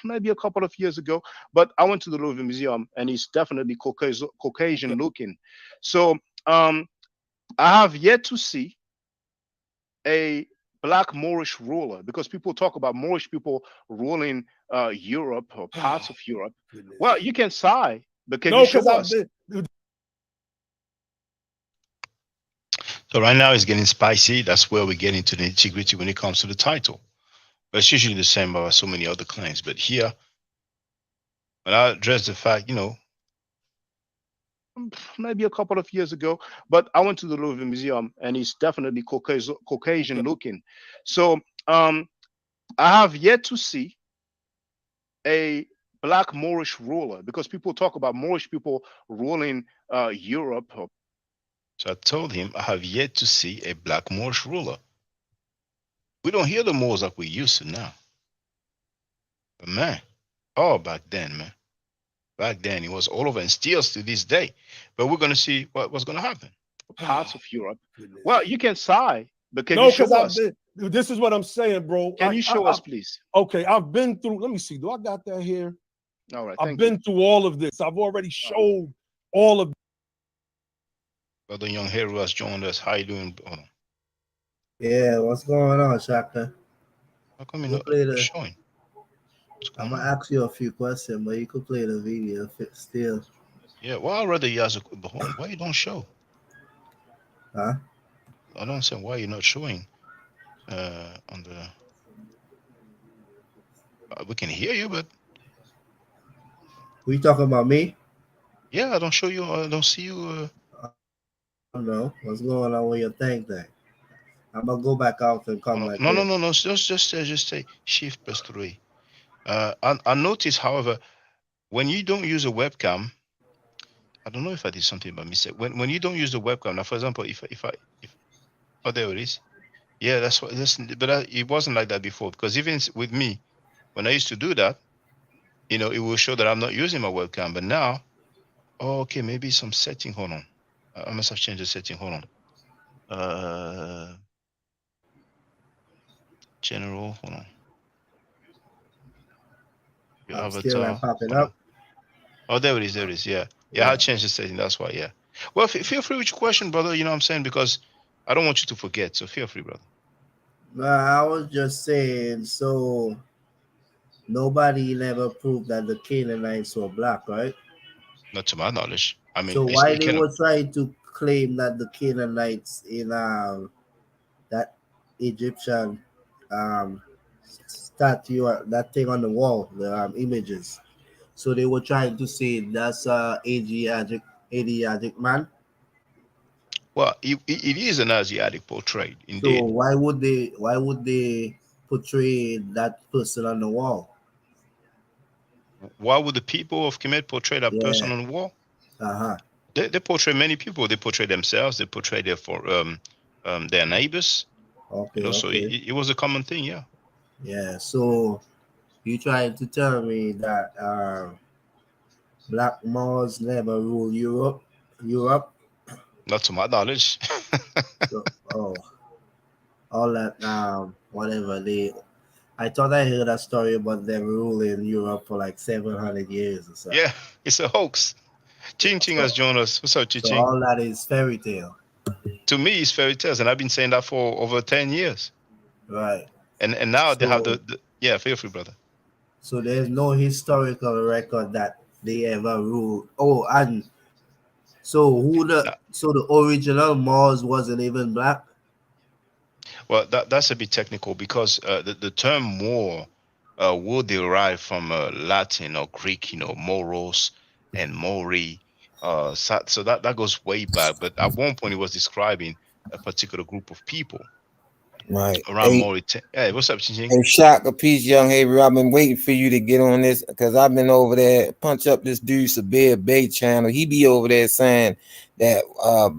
maybe a couple of years ago. But I went to the Louvre Museum, and he's definitely Caucasian looking. So I have yet to see a black Moorish ruler, because people talk about Moorish people ruling Europe or parts of Europe. Well, you can sigh, but can you show us? So right now it's getting spicy. That's where we get into the nitty-gritty when it comes to the title. But it's usually the same about so many other claims. But here, when I address the fact, you know, maybe a couple of years ago, but I went to the Louvre Museum, and he's definitely Caucasian looking. So I have yet to see a black Moorish ruler, because people talk about Moorish people ruling Europe. So I told him I have yet to see a black Moorish ruler. We don't hear the Moors like we used to now. But man, back then, man. Back then, it was all over, and still to this day. But we're going to see what's going to happen. Parts of Europe. Well, you can sigh, but can you show us? This is what I'm saying, bro. Can you show us, please? Okay, I've been through. Let me see. Do I got that here? All right. I've been through all of this. I've already showed all of. Brother Young Hero has joined us. How you doing? Yeah, what's going on, Shaka? How come you're not showing? I'm gonna ask you a few questions, but you could play the video still. Yeah, well, I'd rather you ask why you don't show? Huh? I don't understand why you're not showing on the. We can hear you, but. Were you talking about me? Yeah, I don't show you. I don't see you. I don't know what's going on with your thing. I'm gonna go back out and come back. No. Just say Shift plus 3. I noticed, however, when you don't use a webcam, I don't know if I did something by mistake. When you don't use the webcam, now, for example, if oh, there it is. Yeah, that's what. But it wasn't like that before, because even with me, when I used to do that, you know, it will show that I'm not using my webcam. But now, okay, maybe some setting. Hold on, I must have changed the setting. Hold on. General. Hold on. Your avatar. Popping up. Oh, there it is. There it is. Yeah. I changed the setting. That's why. Yeah. Well, feel free with your question, brother. You know what I'm saying? Because I don't want you to forget. So feel free, brother. I was just saying, so nobody never proved that the Canaanites were black, right? Not to my knowledge. I mean, so why they were trying to claim that the Canaanites in that Egyptian statue, that thing on the wall, the images. So they were trying to say that's Asiatic man. Well, it is an Asiatic portrait, indeed. So why would they portray that person on the wall? Why would the people of Kemet portray that person on the wall? They portray many people. They portray themselves. They portray their neighbors. Okay. You know, so it was a common thing, yeah. Yeah. So you trying to tell me that black Moors never ruled Europe? Not to my knowledge. So, all that whatever I thought I heard a story about them ruling Europe for like 700 years or so. Yeah, it's a hoax. Ching Ching has joined us. What's up, Ching Ching? So all that is fairy tale. To me, it's fairy tales, and I've been saying that for over 10 years. Right. And now they have So yeah. Feel free, brother. so there's no historical record that they ever ruled. Oh, and so Now, the original Moors wasn't even black? well, that's a bit technical because the term Moor will derive from Latin or Greek, moros and mori. So that goes way back. But at one point, it was describing a particular group of people Right. around Mauritania. Hey, what's up, Ching? Hey, Shock, a piece, young Haver. I've been waiting for you to get on this because I've been over there. Punch up this dude, Sabir Bay channel. He be over there saying that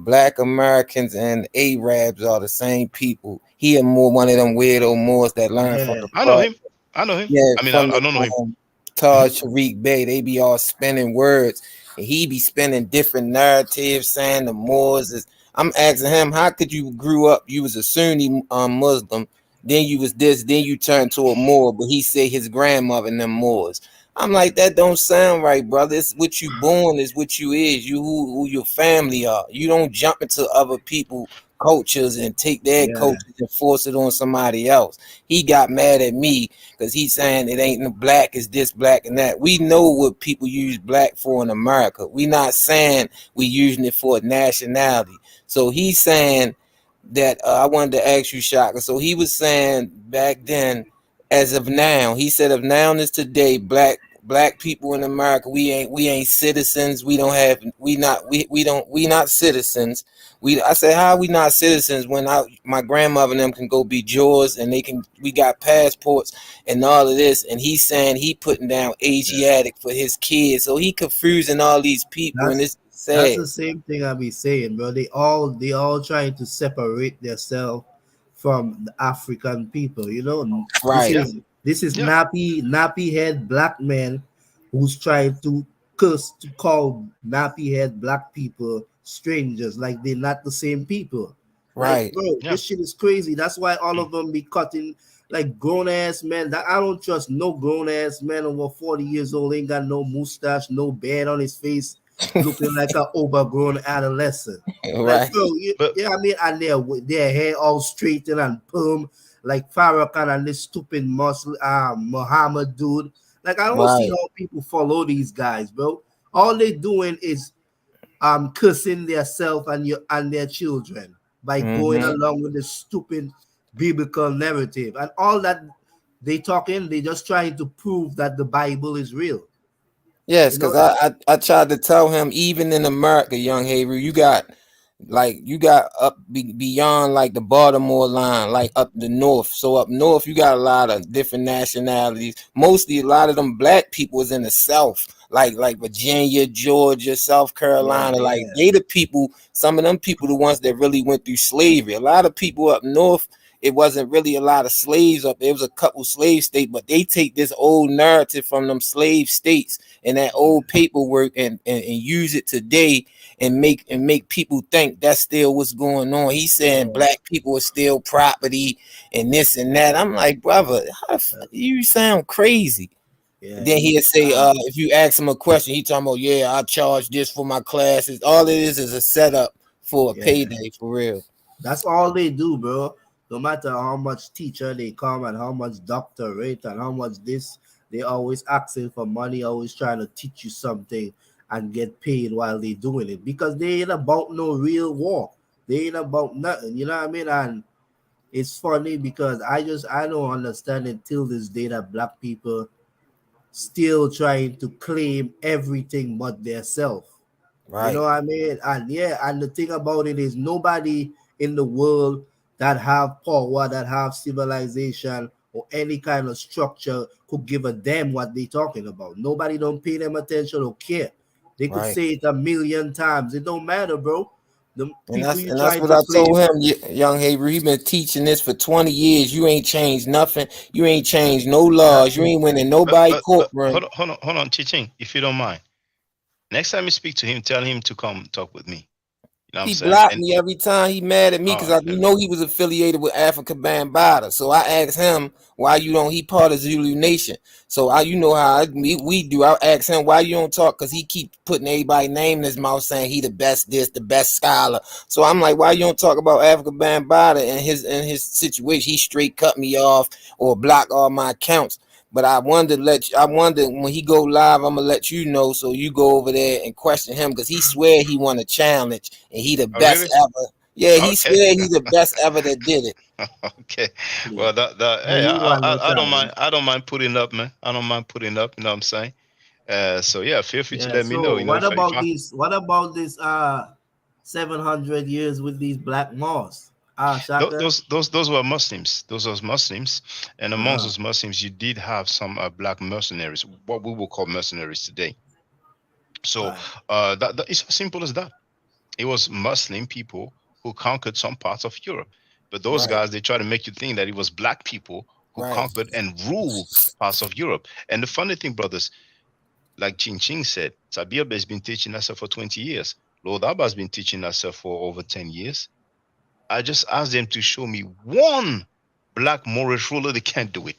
Black Americans and Arabs are the same people. He a more one of them weirdo Moors that learn from Yeah. the I know part. him. I know him. Yeah, I mean, from I the don't know him. Taj Tariq Bey. They be all spinning words, and he be spinning different narratives, saying the Moors is. I'm asking him, how could you grew up? You was a Sunni Muslim, then you was this, then you turned to a Moor, but he said his grandmother and them Moors. I'm like, that don't sound right, brother. It's what you born is what you is. You who your family are. You don't jump into other people cultures and take their Yeah. cultures and force it on somebody else. He got mad at me because he's saying it ain't no black, is this black and that. We know what people use black for in America. We not saying we using it for a nationality. So he's saying that I wanted to ask you, Shaka. So he was saying back then, as of now, he said of now is today, black people in America, we ain't citizens. We don't have we not citizens. I said, how are we not citizens when my grandmother and them can go be Jaws and we got passports and all of this, and he's saying he putting down Asiatic for his kids, so he confusing all these people, and That's it's that's sad. the same thing I be saying, bro. They all trying to separate themselves from the African people. This Right, Yeah, is this is yeah. nappy head black men who's trying to curse to call nappy head black people strangers, like they're not the same people. Like, right, bro, Yeah. this shit is crazy. That's why all of them be cutting like grown ass men. That I don't trust no grown ass man over 40 years old, ain't got no mustache, no beard on his face, looking like an overgrown adolescent. Like, right, bro, But yeah, I mean, and their hair all straightened and perm, like Farrakhan and this stupid Muslim Muhammad dude. Like, I don't see right, how people follow these guys, bro. All they doing is cursing themselves and their children by going mm-hmm. along with the stupid biblical narrative and all that they just trying to prove that the Bible is real. Yes, You know, because I tried to tell him, even in America, young Haver, you got up beyond like the Baltimore line, like up the north. So up north, you got a lot of different nationalities. Mostly, a lot of them black people is in the South, like Virginia, Georgia, South yeah, Carolina. Like yeah, they the people. Some of them people, the ones that really went through slavery. A lot of people up north. It wasn't really a lot of slaves up there. It was a couple slave states, but they take this old narrative from them slave states and that old paperwork and use it today and make people think that's still what's going on. He's saying yeah, black people are still property and this and that. I'm like, brother, you sound crazy. And yeah. then he'll say, if you ask him a question, he talking about, yeah, I charge this for my classes. All it is a setup for a Yeah. payday for real. That's all they do, bro. No matter how much teacher they come and how much doctorate and how much this, they always asking for money, always trying to teach you something and get paid while they doing it because they ain't about no real war. They ain't about nothing. You know what I mean? And it's funny because I don't understand until this day that black people still trying to claim everything but their self. You know Right, what I mean? And yeah, and the thing about it is nobody in the world that have power, that have civilization or any kind of structure could give a damn what they talking about. Nobody don't pay them attention or care. They could right. say it a million times. It don't matter, bro. The And people you that's trying what to I told claim. him, young Haver. He been teaching this for 20 years. You ain't changed nothing. You ain't changed no laws. You Nothing. ain't winning nobody but courtroom. hold on, Chiching, if you don't mind. Next time you speak to him, tell him to come talk with me. You know what I'm He saying? blocked And me every time he mad at me because I know he was affiliated with Africa Bambaataa. So I asked him why you don't. He part of Zulu Nation. So you know how we do. I asked him why you don't talk because he keep putting everybody's name in his mouth saying he the best this, the best scholar. So I'm like, why you don't talk about Africa Bambaataa and his situation? He straight cut me off or block all my accounts. But I wanted when he go live, I'm gonna let you know so you go over there and question him because he swear he won a challenge and he the oh, best really? ever. Yeah, he Okay. swear he the best ever that did it. Okay. Yeah. Well, that Yeah, hey, he won the I don't mind. challenge. I don't mind putting up, man. I don't mind putting up. You know what I'm saying? So yeah, feel free to Yeah. let me know. So You know, what if about I these? What about this? 700 years with these black moths. Shaka. those were Muslims. Those were Muslims, and amongst Uh-huh. those Muslims, you did have some black mercenaries, what we will call mercenaries today. So Right. that it's as simple as that. It was Muslim people who conquered some parts of Europe. But those Right, guys, they try to make you think that it was black people who right. conquered and ruled parts of Europe. And the funny thing, brothers, like Ching Ching said, Sabioba has been teaching us for 20 years. Lord Abba has been teaching us for over 10 years. I just asked them to show me one black Moorish ruler. They can't do it.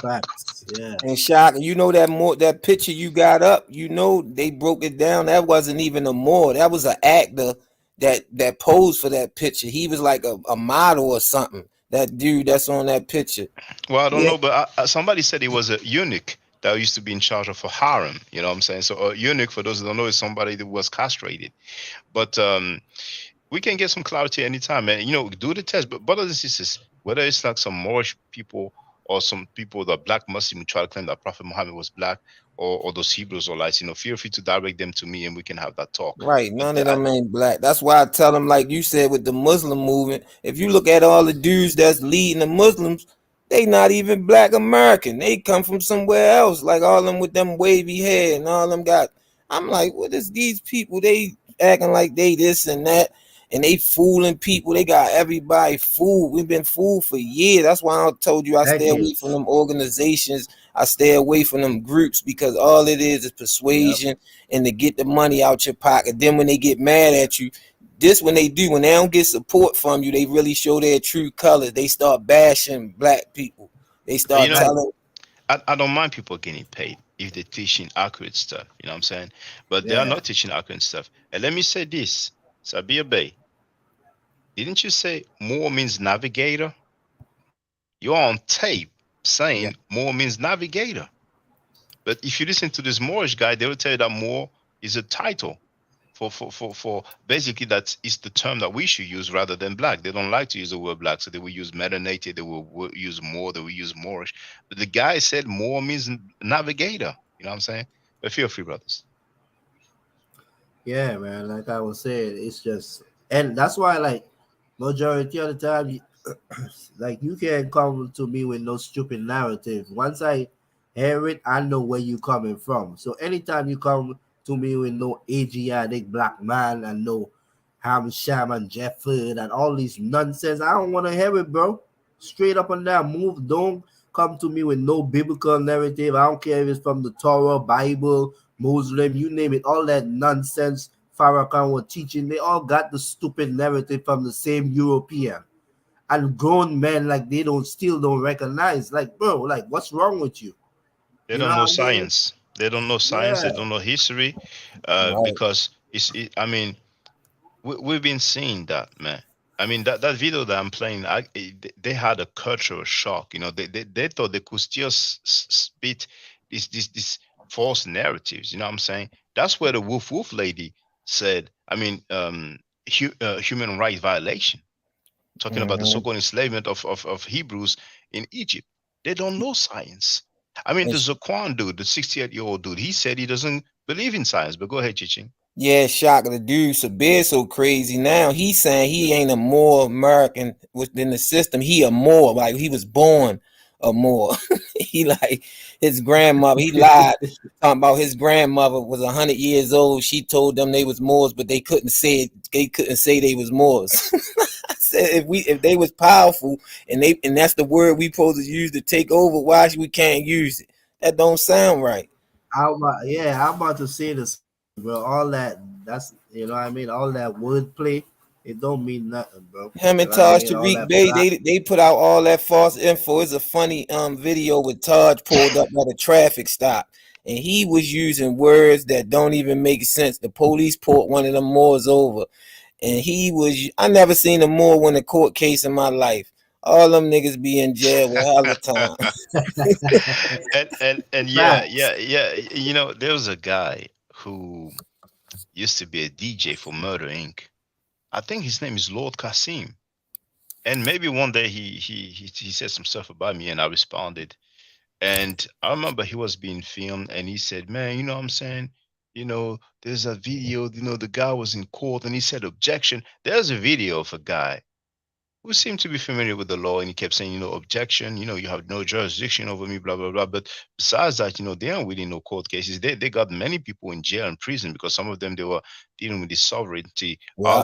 Facts. Yeah. And Shock, you know that picture you got up, you know they broke it down. That wasn't even a Moor. That was an actor that posed for that picture. He was like a model or something. That dude that's on that picture. Well, I don't Yeah, know, but somebody said he was a eunuch that used to be in charge of a harem. You know what I'm saying? So a eunuch, for those who don't know, is somebody that was castrated. But we can get some clarity anytime, man. You know, do the test. But brothers and sisters, whether it's like some Moorish people or some people that black Muslim who try to claim that Prophet Muhammad was black, or those Hebrews or lights, feel free to direct them to me and we can have that talk. right. But None of them ain't black. That's why I tell them, like you said, with the Muslim movement, if you look at all the dudes that's leading the Muslims, they not even black American. They come from somewhere else. Like all them with them wavy hair and all them got. I'm like, what is these people? They acting like they this and that, and they fooling people. They got everybody fooled. We've been fooled for years. That's why I told you I stay away from Decades. them organizations. I stay away from them groups because all it is Yep. persuasion and to get the money out your pocket. Then when they get mad at you, this when they do, when they don't get support from you, they really show their true colors. They start bashing black people. They you start know, Right. telling, I don't mind people getting paid if they're teaching accurate stuff. You know what I'm saying? But they are Yeah. not teaching accurate stuff. And let me say this, Sabir Bey, didn't you say more means navigator? You're on tape yeah, saying more means navigator. But if you listen to this Moorish guy, they will tell you that more is a title for basically that is the term that we should use rather than black. They don't like to use the word black, so they will use melanated, they will use more, they will use Moorish. But the guy said more means navigator. You know what I'm saying? But feel free, brothers. Yeah, man. Like I was saying, it's just, and that's why, like, majority of the time, like, you can't come to me with no stupid narrative. Once I hear it, I know where you coming from. So anytime you come to me with no Asiatic black man and no Ham Sham and Jefford and all these nonsense, I don't want to hear it, bro. Straight up and down. Move. Don't come to me with no biblical narrative. I don't care if it's from the Torah, Bible, Muslim, you name it. All that nonsense Farrakhan was teaching, they all got the stupid narrative from the same European and grown men, like they don't recognize, like, bro, like, what's wrong with you? They You know don't know what I mean? science. They don't know science. Yeah. They don't know history, right. because I mean, we've been seeing that, man. I mean, that video that I'm playing, they had a cultural shock. They thought they could still spit this false narratives. You know what I'm saying? That's where the woof lady said, I mean, human right violation, talking about the Mhm. so-called enslavement of Hebrews in Egypt. They don't know science. I mean, the And Zaquan dude, the 68-year-old dude, he said he doesn't believe in science. But go ahead, Chiching. yeah, shock the dude Sabir so crazy now. He's saying he ain't a more American within the system. He a Moor, like he was born a Moor. He like his grandmother. He lied talking about his grandmother was 100 years old. She told them they was Moors, but they couldn't say it. They couldn't say they was Moors. I said if they was powerful and that's the word we supposed to use to take over, why we can't use it? That don't sound right. I'm about to say this. bro. All that, that's, you know what I mean. All that wordplay, it don't mean nothing, bro. Him You and know what I Taj mean. All Tariq that Bey, black. they put out all that false info. It's a funny video with Taj pulled up at a traffic stop, and he was using words that don't even make sense. The police pulled one of them Moors over, and he was. I never seen a Moor win a court case in my life. All them niggas be in jail with hella time. And yeah, Facts. yeah, yeah. You know, there was a guy who used to be a DJ for Murder Inc. I think his name is Lord Kasim. And maybe one day he said some stuff about me, and I responded. And I remember he was being filmed, and he said, "Man, you know what I'm saying? You know, there's a video. You know, the guy was in court, and he said objection. There's a video of a guy who seemed to be familiar with the law, and he kept saying, you know, objection, you know, you have no jurisdiction over me, blah blah blah. But besides that, you know, they aren't really no court cases. They got many people in jail and prison because some of them they were dealing with the sovereignty Yeah,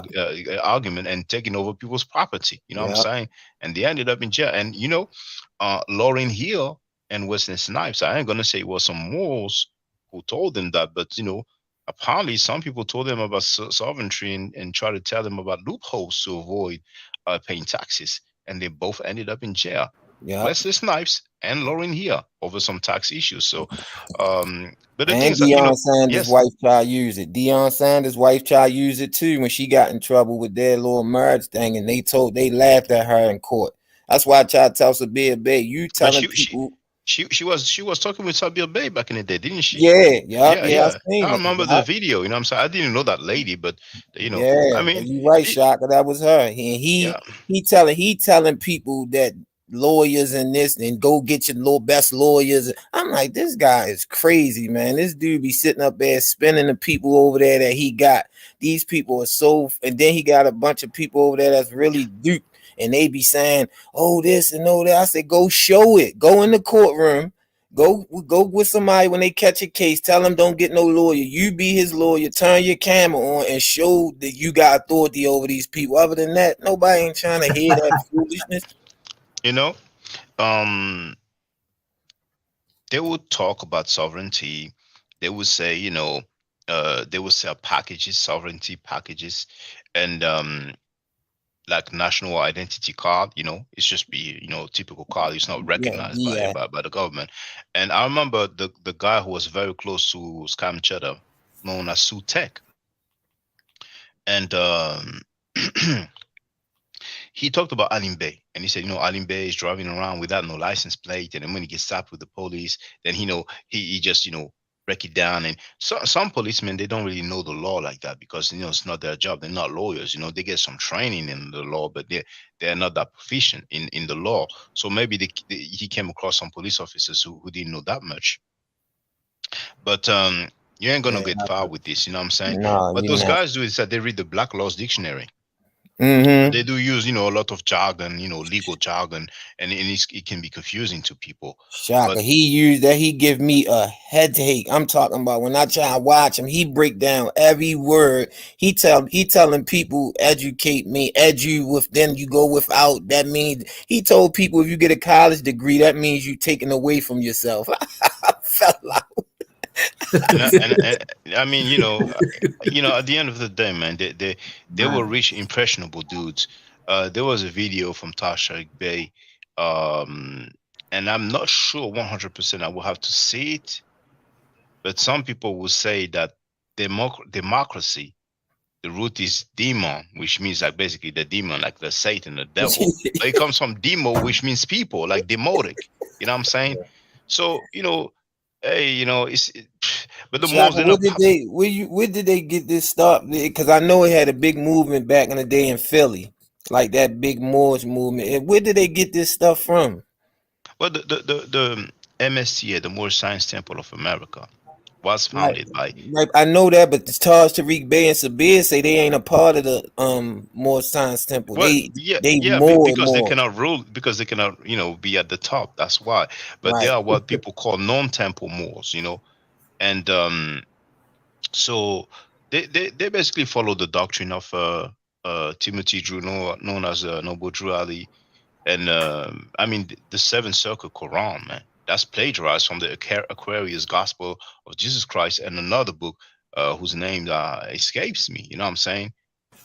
argument and taking over people's property. You know what I'm yeah, saying? And they ended up in jail. And you know, Lauryn Hill and Wesley Snipes. I ain't gonna say it was some morals who told them that, but you know, apparently some people told them about sovereignty and try to tell them about loopholes to avoid paying taxes, and they both ended up in jail. yeah. Wesley Snipes and Lauren here over some tax issues. So, but the And things that you Deion know, Sanders' yes, wife tried to use it. Deion Sanders' wife tried to use it too when she got in trouble with their little marriage thing, and they laughed at her in court. That's why I try to tell Sabir Bay, you and telling people, she was talking with Sabir Bay back in the day, didn't she? yeah, yeah, Yeah, yeah, I yeah. seen I it. remember the Yeah, video. You know, what I'm saying I didn't know that lady, but you know, I yeah, but mean, you right, it, Shaka. That was her. And yeah. he telling people that lawyers and this and go get your best lawyers. I'm like, this guy is crazy, man. This dude be sitting up there spinning the people over there that he got. These people are so, and then he got a bunch of people over there that's really duped, and they be saying, oh, this and oh that. I said, go show it. Go in the courtroom. Go with somebody when they catch a case. Tell them don't get no lawyer. You be his lawyer. Turn your camera on and show that you got authority over these people. Other than that, nobody ain't trying to hear that foolishness. You know, um, they would talk about sovereignty. They would say, you know, they would sell packages, sovereignty packages, and like national identity card. You know, it's just be typical card. It's not Yeah, recognized by yeah, by the government. And I remember the guy who was very close to Scam Cheddar, known as Sue Tech, and he talked about Alim Bey, and he said, Alim Bey is driving around without no license plate, and then when he gets stopped with the police, then he just break it down. And some policemen, they don't really know the law like that because it's not their job. They're not lawyers. They get some training in the law, but they're not that proficient in the law. So maybe he came across some police officers who didn't know that much. But you ain't gonna yeah. get far with this. You know what I'm saying? No, What you those not. guys do is that they read the Black Laws Dictionary. Mm-hmm. They do use a lot of jargon, legal jargon, and it can be confusing to people. Shaka, But he used that. He give me a headache. I'm talking about when I try to watch him. He break down every word. He telling people educate me, edu with. Then you go without. That means he told people if you get a college degree, that means you taking away from yourself. I felt like and I mean, at the end of the day, man, they were Man, rich, impressionable dudes. There was a video from Tasha Bay, um, and I'm not sure 100%. I will have to see it, but some people will say that democracy, the root is demon, which means like basically the demon, like the Satan, the devil. But it comes from demo, which means people, like demotic. You know what I'm saying? So hey, but the Shaka, Moors, they're not. where did they get this stuff? Because I know it had a big movement back in the day in Philly, like that big Moorish movement. And where did they get this stuff from? Well, the MSTA, the Moorish Science Temple of America, was Right, founded by. right. I know that, but the Taj Tariq Bey and Sabir say they ain't a part of the Moor Science Temple. Well, They yeah, they yeah, because they more. cannot rule, because they cannot, be at the top. That's why. But they Right. are what people call non-temple Moors. And so they basically follow the doctrine of Timothy Drew, known as Noble Drew Ali, and I mean the Seven Circle Quran, man. That's plagiarized from the Aquarius Gospel of Jesus Christ and another book, whose name escapes me. You know what I'm saying?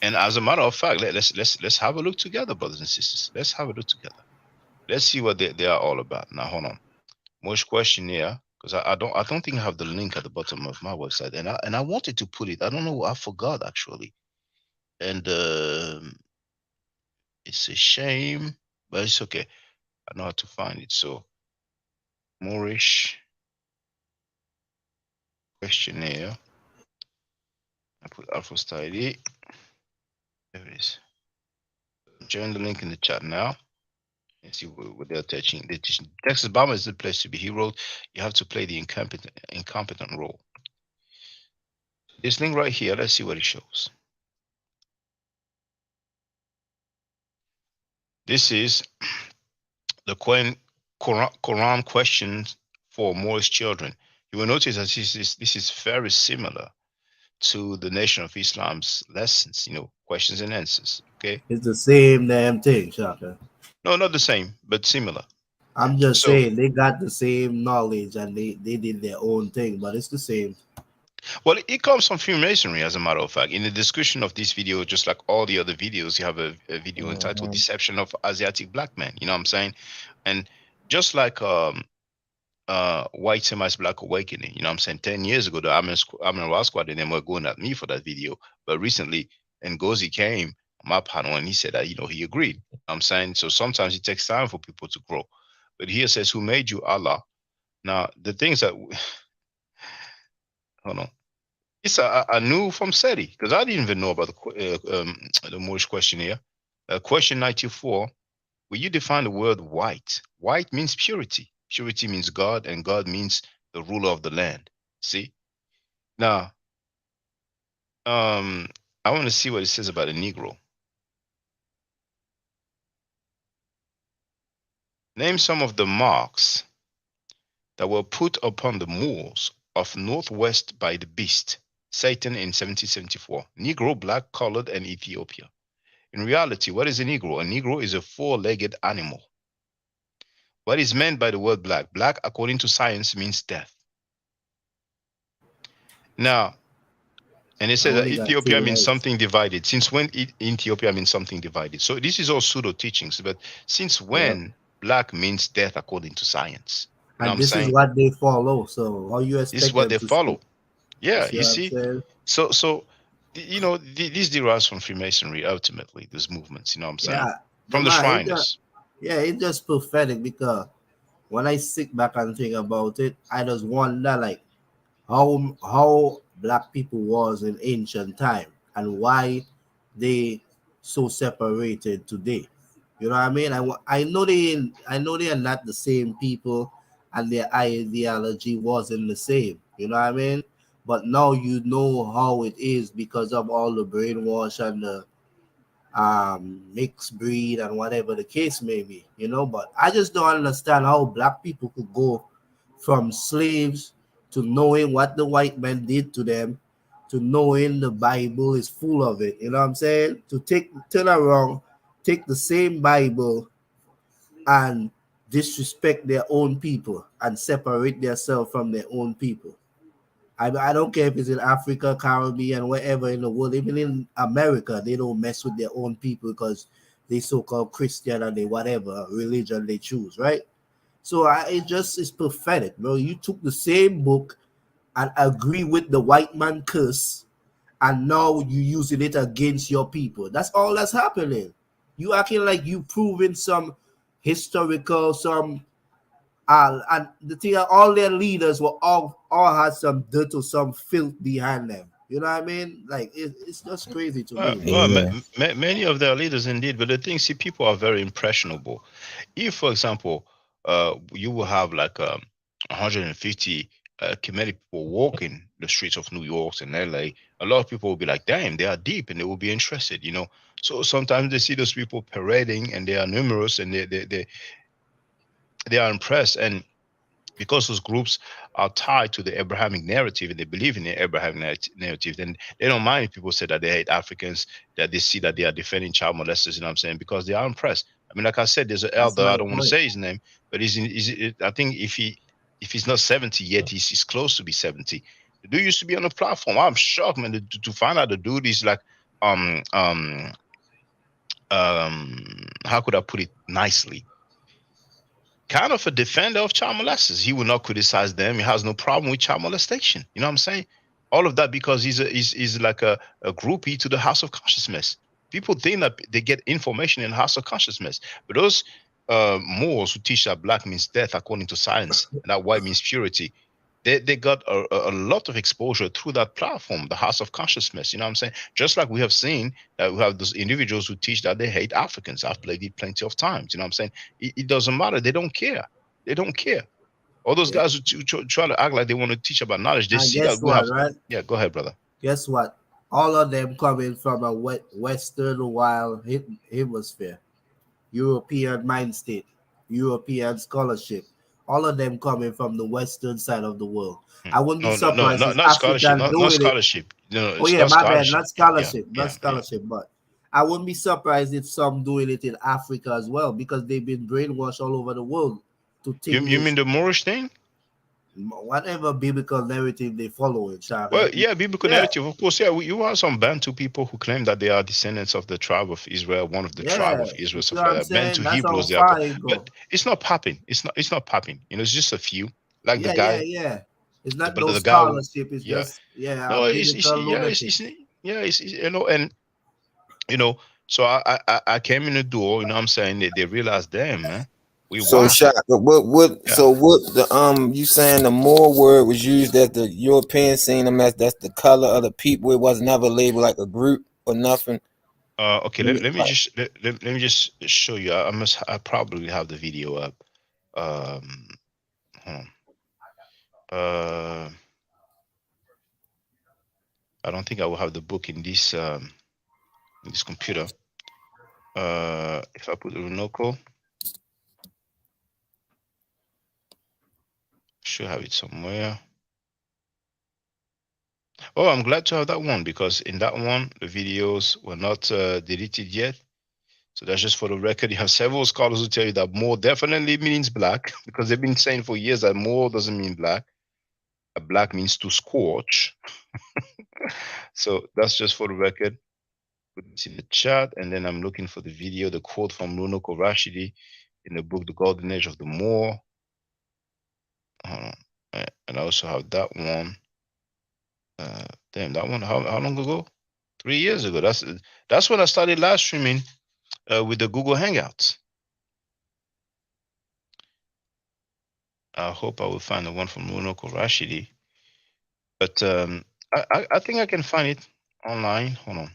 And as a matter of fact, let's have a look together, brothers and sisters. Let's have a look together. Let's see what they are all about. Now, hold on. Moorish questionnaire, because I don't think I have the link at the bottom of my website, and I wanted to put it. I don't know. I forgot actually, and it's a shame, but it's okay. I know how to find it. So, Moorish questionnaire. I put Alpha ID. There it is. Join the link in the chat now. And see what they're teaching. They're teaching Texas Obama is the place to be. He wrote, you have to play the incompetent role. This link right here, let's see what it shows. This is the Quran questions for Moorish children. You will notice that this is very similar to the Nation of Islam's lessons, you know, questions and answers. Okay. It's the same damn thing, Shaka. No, not the same, but similar. I'm just So, saying they got the same knowledge and they did their own thing, but it's the same. well, it comes from Freemasonry, as a matter of fact. In the description of this video, just like all the other videos, you have a video entitled "Deception of Asiatic Black Men." You know what I'm saying? And just like White Semites Black Awakening, you know what I'm saying? 10 years ago, the Amen Ra Squad and them were going at me for that video. But recently, Ngozi came on my panel and he said that, you know, he agreed. You know what I'm saying? So sometimes it takes time for people to grow. But here says, who made you? Allah. Now, the things that, hold on. It's I knew from SETI, because I didn't even know about the Moorish questionnaire. Question 94, will you define the word white? White means purity. Purity means God, and God means the ruler of the land. See? Now, I want to see what it says about a Negro. Name some of the marks that were put upon the Moors of Northwest by the beast, Satan, in 1774. Negro, black, colored, and Ethiopia. In reality, what is a Negro? A Negro is a four-legged animal. What is meant by the word black? Black, according to science, means death. Now, and it says that Ethiopia means something divided. Since when Ethiopia means something divided? So this is all pseudo teachings. But since when black means death according to science? You know and this is what they follow. So how you expect this is what they follow? Speak? Yeah, you see. So you know, this derives from Freemasonry ultimately. These movements, you know what I'm saying? Yeah, from the Shriners. It's just prophetic because when I sit back and think about it, I just wonder like how black people was in ancient time and why they so separated today. You know what I mean? I know they are not the same people and their ideology wasn't the same. You know what I mean? But now you know how it is because of all the brainwash and the mixed breed and whatever the case may be, you know. But I just don't understand how black people could go from slaves to knowing what the white man did to them to knowing the Bible is full of it. You know what I'm saying? To turn around, take the same Bible and disrespect their own people and separate themselves from their own people. I don't care if it's in Africa, Caribbean, wherever in the world, even in America, they don't mess with their own people because they so-called Christian and they whatever religion they choose, right? So it's pathetic, bro. You took the same book and agree with the white man curse, and now you using it against your people. That's all that's happening. You acting like you proving some historical, and the thing, all their leaders were all had some dirt or some filth behind them. You know what I mean? Like it's just crazy to me. Many of their leaders indeed, but the thing, see, people are very impressionable. If, for example, you will have like 150 Kemetic people walking the streets of New York and LA, a lot of people will be like, damn, they are deep, and they will be interested, you know. So sometimes they see those people parading and they are numerous and they are impressed. And because those groups are tied to the Abrahamic narrative and they believe in the Abrahamic narrative, then they don't mind if people say that they hate Africans, that they see that they are defending child molesters, you know what I'm saying, because they are impressed. I mean, like I said, there's an elder, I don't want to say his name, but I think if he's not 70 yet, he's close to be 70. The dude used to be on the platform. I'm shocked, man, to find out the dude is like how could I put it nicely? Kind of a defender of child molesters. He will not criticize them. He has no problem with child molestation. You know what I'm saying? All of that because he's like a groupie to the House of Consciousness. People think that they get information in the House of Consciousness, but those Moors who teach that black means death according to science and that white means purity, they got a lot of exposure through that platform, the House of Consciousness. You know what I'm saying? Just like we have seen, we have those individuals who teach that they hate Africans. I've played it plenty of times. You know what I'm saying? It doesn't matter. They don't care. They don't care. All those guys who try to act like they want to teach about knowledge, they And see guess that we what, have. right? Yeah, go ahead, brother. Guess what? All of them coming from a Western wild hemisphere, European mind state, European scholarship. All of them coming from the Western side of the world. I wouldn't be surprised if Not scholarship, Africans not doing it. scholarship. No, Oh it's yeah, not my bad, scholarship. not scholarship, Yeah, not scholarship, but I wouldn't be surprised if some doing it in Africa as well because they've been brainwashed all over the world to think You mean the Moorish thing? whatever biblical narrative they follow in China. Well, yeah, biblical narrative, of course. Yeah, you have some Bantu people who claim that they are descendants of the tribe of Israel, one of the tribe of Israel, stuff like that. Bantu Hebrews, they are, but it's not popping. It's not popping. You know, it's just a few. Like the guy, It's not no the guy who, scholarship. It's yeah, just no, it's you know. So I came in the door. You know, what I'm saying they realized, damn, man. So Shaka, so what the you saying the Moor word was used at the European seeing them as that's the color of the people. It was never labeled like a group or nothing. Okay, let me just show you. I probably have the video up. I don't think I will have the book in this computer. If I put Runoko, should have it somewhere. Oh, I'm glad to have that one because in that one the videos were not deleted yet. So that's just for the record. You have several scholars who tell you that Moor definitely means black because they've been saying for years that Moor doesn't mean black. Black means to scorch. So that's just for the record. Put this in the chat, and then I'm looking for the video, the quote from Runoko Rashidi in the book, The Golden Age of the Moor. And I also have that one. Damn, that one, how long ago? 3 years ago. That's when I started live streaming with the Google Hangouts. I hope I will find the one from Runoko Rashidi. But I think I can find it online. Hold on.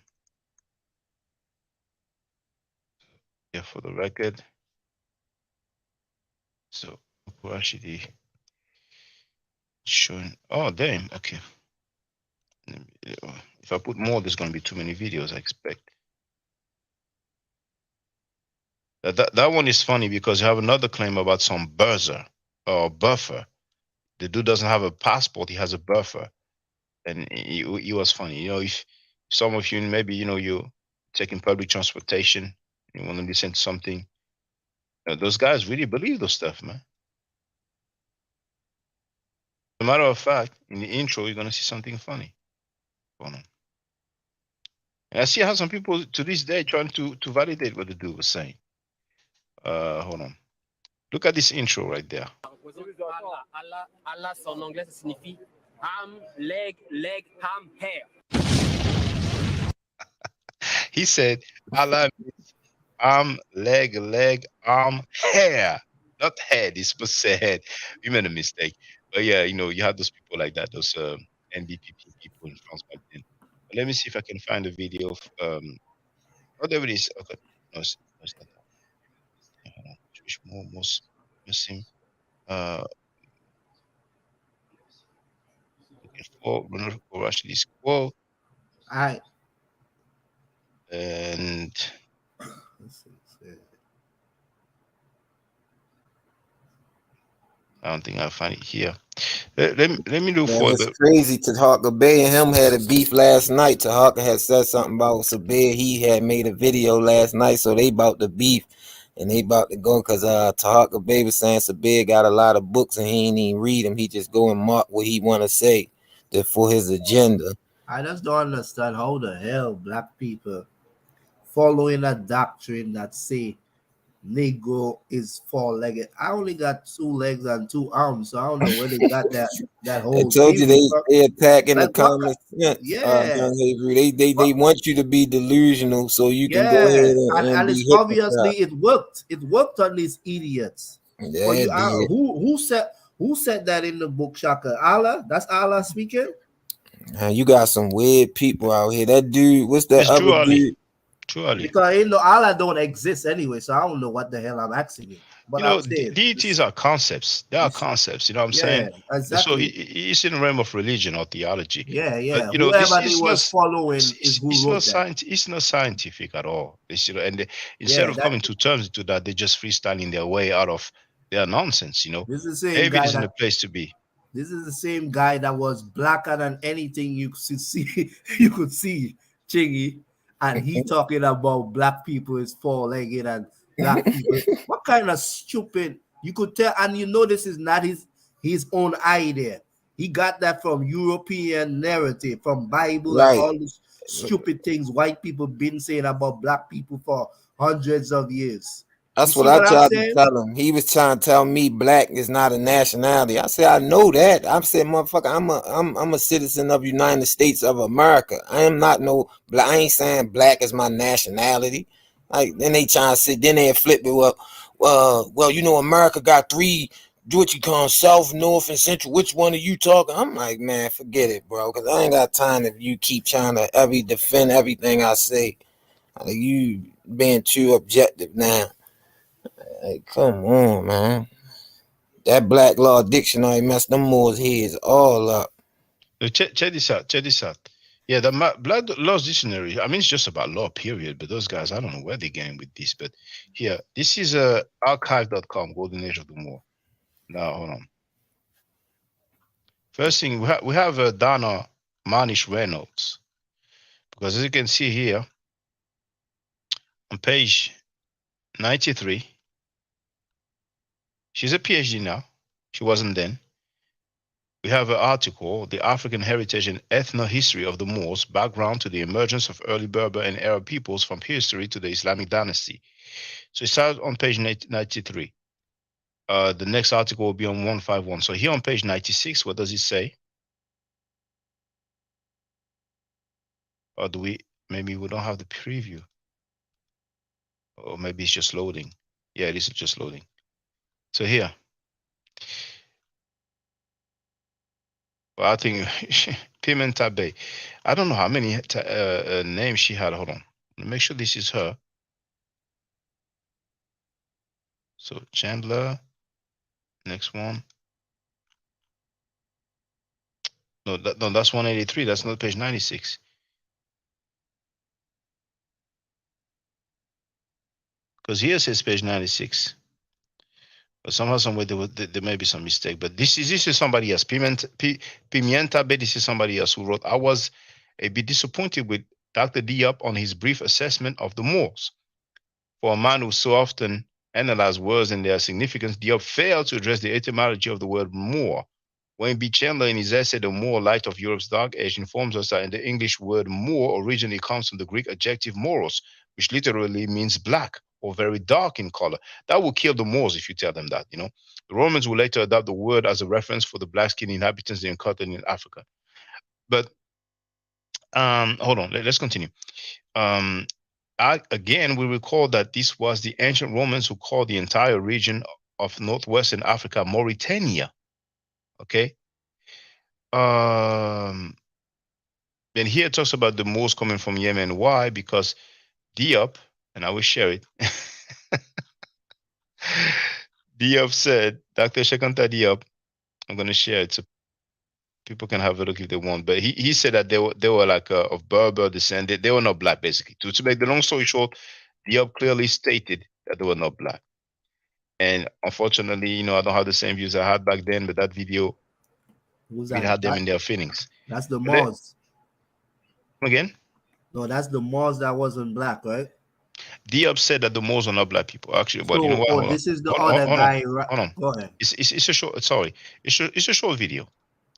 Yeah, for the record. So Rashidi showing. Oh, damn. Okay. If I put more, there's going to be too many videos, I expect. That one is funny because you have another claim about some buzzer or buffer. The dude doesn't have a passport, he has a buffer. And it was funny. You know, if some of you, maybe, you know, you're taking public transportation, you want to listen to something, those guys really believe those stuff, man. As a matter of fact, in the intro, you're going to see something funny. Hold on. And I see how some people to this day trying to validate what the dude was saying. Hold on. Look at this intro right there. Allah, son anglais, ça signifie arm, leg, arm, hair. He said Allah means arm, leg, arm, hair. Not head. He's supposed to say head. We made a mistake. But yeah, you know, you have those people like that, those NDPP people in France back then. But let me see if I can find a video of oh, there it is. Okay. No, it's not that. Jewish Muslim. Looking for Runoko Rashidi's quote. Alright. And I don't think I'll find it here. Let me look for the. It's crazy. Tahaka Bay and him had a beef last night. Tahaka had said something about Sabir. He had made a video last night, so they about to beef and they about to go because Tahaka Bay was saying Sabir got a lot of books and he ain't even read them. He just go and mark what he want to say. for his agenda. I just don't understand how the hell black people following a doctrine that say Negro is four-legged. I only got 2 legs and 2 arms, so I don't know where they got that I whole told you theory from. they attacking the Like what? common sense, Yeah, young Avery. They want you to be delusional so you can go yeah, ahead and and it's be obviously hypnotized. it worked. It worked on these idiots. But Yeah, you it are did. who said that in the book, Shaka? Allah? That's Allah speaking? You got some weird people out here. That dude, what's that It's other Drew Ali. dude? Drew Ali. Because you know Allah don't exist anyway, so I don't know what the hell I'm asking you. But You I'm know, saying deities are concepts. They are concepts. You know what I'm yeah, saying? So exactly. it's in the realm of religion or theology. Yeah, But yeah. you know, this Whoever they is was not. following is who It's not wrote that. It's not scientific at all. It's, you know, and instead Yeah, of that coming to terms to that, they're just freestyling their way out of their nonsense. You know, this is the same David guy is in a that place to be. this is the same guy that was blacker than anything you could see you could see, Chingy, and he talking about black people is four-legged and black people. What kind of stupid you could tell, and you know this is not his own idea. He got that from European narrative, from Bible and Right. all these stupid things white people been saying about black people for hundreds of years. You That's what see I what I'm tried to saying? tell him. He was trying to tell me black is not a nationality. I said, I know that. I said, motherfucker, I'm a citizen of United States of America. I am not no black. I ain't saying black is my nationality. Like then they trying to sit, then they flip it. Well, you know, America got three. Do what you call South, North, and Central. Which one are you talking? I'm like, man, forget it, bro, because I ain't got time if you keep trying to defend everything I say. Like, you being too objective now. Like, come on, man. That Black Law Dictionary messed them Moors' heads all up. Check this out. Check this out. Yeah, the Black Laws Dictionary. I mean, it's just about law, period. But those guys, I don't know where they're getting with this. But here, this is archive.com, Golden Age of the Moor. Now, hold on. First thing, we have Donna Manish Reynolds. Because as you can see here, on page 93, she's a PhD now. She wasn't then. We have an article, The African Heritage and Ethno-History of the Moors, Background to the Emergence of Early Berber and Arab Peoples from History to the Islamic Dynasty. So it starts on page 93. The next article will be on 151. So here on page 96, what does it say? Or maybe we don't have the preview. Or maybe it's just loading. Yeah, it is just loading. So here. Well, I think Pimenta Bay. I don't know how many names she had. Hold on. Make sure this is her. So Chandler. Next one. No, that's 183. That's not page 96. Because here it says page 96. But somehow, somewhere there may be some mistake. But this is somebody else. Pimienta Bay, this is somebody else who wrote, I was a bit disappointed with Dr. Diop on his brief assessment of the Moors. For a man who so often analyzed words and their significance, Diop failed to address the etymology of the word Moor. Wayne B. Chandler, in his essay, The Moor Light of Europe's Dark Age, informs us that in the English word Moor originally comes from the Greek adjective moros, which literally means black or very dark in color. That will kill the Moors if you tell them that, you know. The Romans will later adopt the word as a reference for the black-skinned inhabitants they encountered in Africa. But hold on, let's continue. Again, we recall that this was the ancient Romans who called the entire region of northwestern Africa Mauritania. Okay. And here it talks about the Moors coming from Yemen. Why? Because Diop, and I will share it. Diop said, Dr. Shekanta Diop, I'm going to share it so people can have a look if they want. But he said that they were like of Berber descent. They were not black, basically. To make the long story short, Diop clearly stated that they were not black. And unfortunately, you know, I don't have the same views I had back then, but that video, it had them in their feelings. That's the Moors. Again? No, that's the Moors that wasn't black, right? Diop said that the Moors are not black people. Actually, but so, you know what? Hold is the other guy. Hold on. Go ahead. It's a short. Sorry, it's a short video.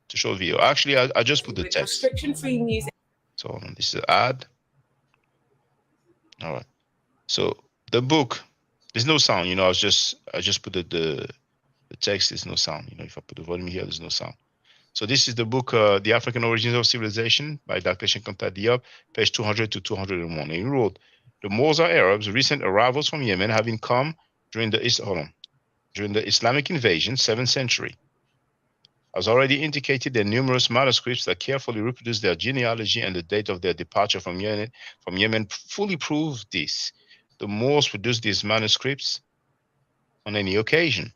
to show the video. Actually, I just put the With text. restriction-free music. So hold on, this is ad. All right. So the book, there's no sound. You know, I just put the text. There's no sound. You know, if I put the volume here, there's no sound. So this is the book, The African Origins of Civilization by Dr. Shenkonta Diop, page 200 to 201. And he wrote, the Moors are Arabs, recent arrivals from Yemen, having come during the Islamic invasion, 7th century. As already indicated, there are numerous manuscripts that carefully reproduce their genealogy, and the date of their departure from Yemen fully prove this. The Moors produced these manuscripts on any occasion.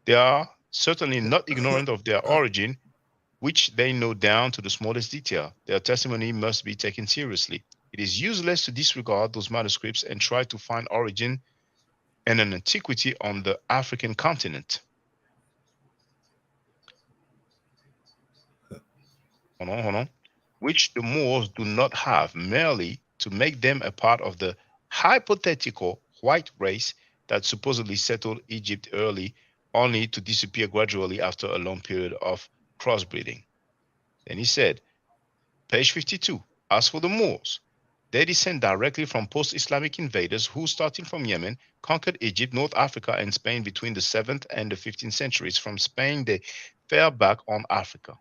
They are certainly not ignorant of their origin, which they know down to the smallest detail. Their testimony must be taken seriously. It is useless to disregard those manuscripts and try to find origin and an antiquity on the African continent. Hold on. Which the Moors do not have, merely to make them a part of the hypothetical white race that supposedly settled Egypt early, only to disappear gradually after a long period of crossbreeding. Then he said, page 52, as for the Moors, they descend directly from post-Islamic invaders who, starting from Yemen, conquered Egypt, North Africa, and Spain between the 7th and the 15th centuries. From Spain, they fell back on Africa.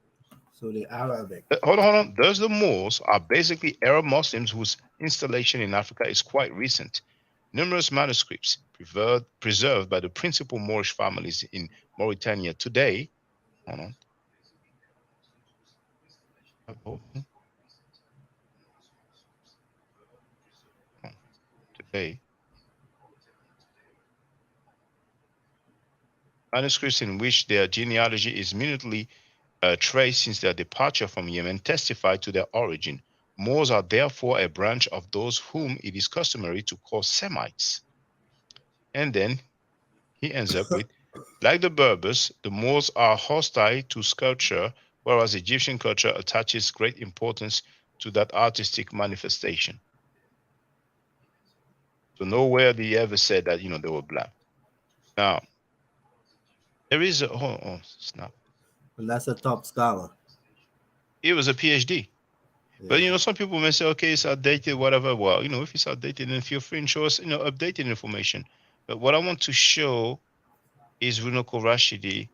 So the Arabic. Hold on. Thus, the Moors are basically Arab Muslims whose installation in Africa is quite recent. Numerous manuscripts preserved by the principal Moorish families in Mauritania today. Hold on. Today. Manuscripts in which their genealogy is minutely traced since their departure from Yemen testify to their origin. Moors are therefore a branch of those whom it is customary to call Semites. And then he ends up with, like the Berbers, the Moors are hostile to sculpture, whereas Egyptian culture attaches great importance to that artistic manifestation. So nowhere did he ever say that, you know, they were black. Now, there is a, snap. And that's a top scholar. He was a PhD. Yeah. But, you know, some people may say, okay, it's outdated, whatever. Well, you know, if it's outdated, then feel free and show us, you know, updated information. But what I want to show is Runoko Rashidi,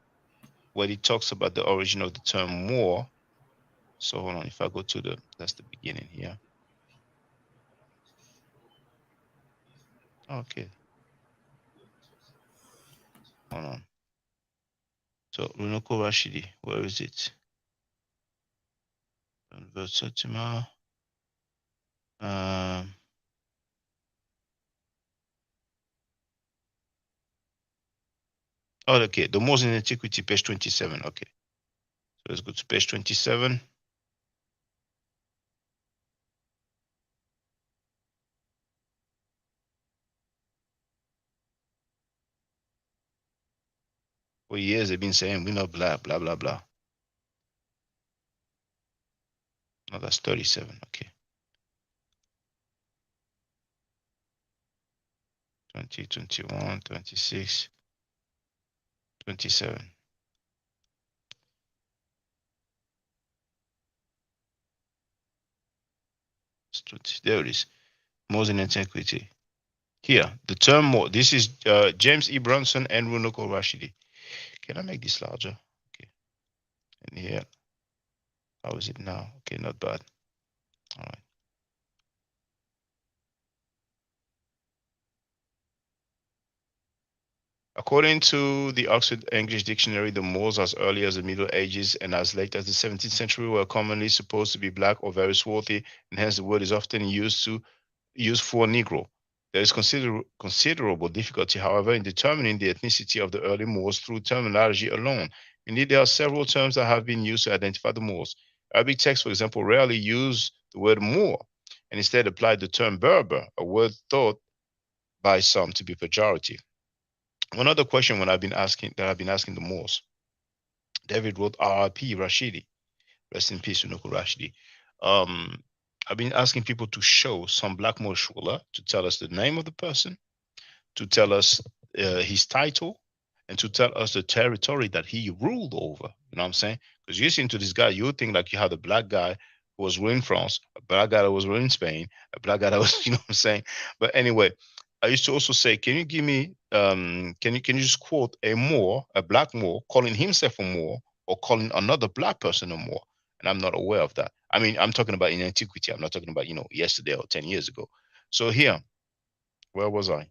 where he talks about the origin of the term Moor. So hold on, if I go to that's the beginning here. Okay. Hold on. So Runoko Rashidi, where is it? Oh, okay, the Moors in Antiquity, page 27. Okay. So let's go to page 27. For years they've been saying we're not black, blah, blah, blah. No, that's 37. Okay. 20, 21, 26, 27. There it is. Moors in Antiquity. Here, the term Moor. This is James E. Brunson and Runoko Rashidi. Can I make this larger? Okay. And here, how is it now? Okay, not bad. All right. According to the Oxford English Dictionary, the Moors as early as the Middle Ages and as late as the 17th century were commonly supposed to be black or very swarthy, and hence the word is often used for Negro. There is considerable difficulty, however, in determining the ethnicity of the early Moors through terminology alone. Indeed, there are several terms that have been used to identify the Moors. Arabic texts, for example, rarely use the word Moor and instead apply the term Berber, a word thought by some to be pejorative. One other question I've been asking the Moors. David wrote R.I.P. Rashidi. Rest in peace, Runoko Rashidi. I've been asking people to show some black Moorish ruler to tell us the name of the person, to tell us his title, and to tell us the territory that he ruled over. You know what I'm saying? Because you listen to this guy, you would think like you have the black guy who was ruling France, a black guy that was ruling Spain, a black guy that was, you know what I'm saying? But anyway, I used to also say, can you give me can you just quote a Moor, a black Moor, calling himself a Moor or calling another black person a Moor? And I'm not aware of that. I mean, I'm talking about in antiquity. I'm not talking about, yesterday or 10 years ago. So here, where was I?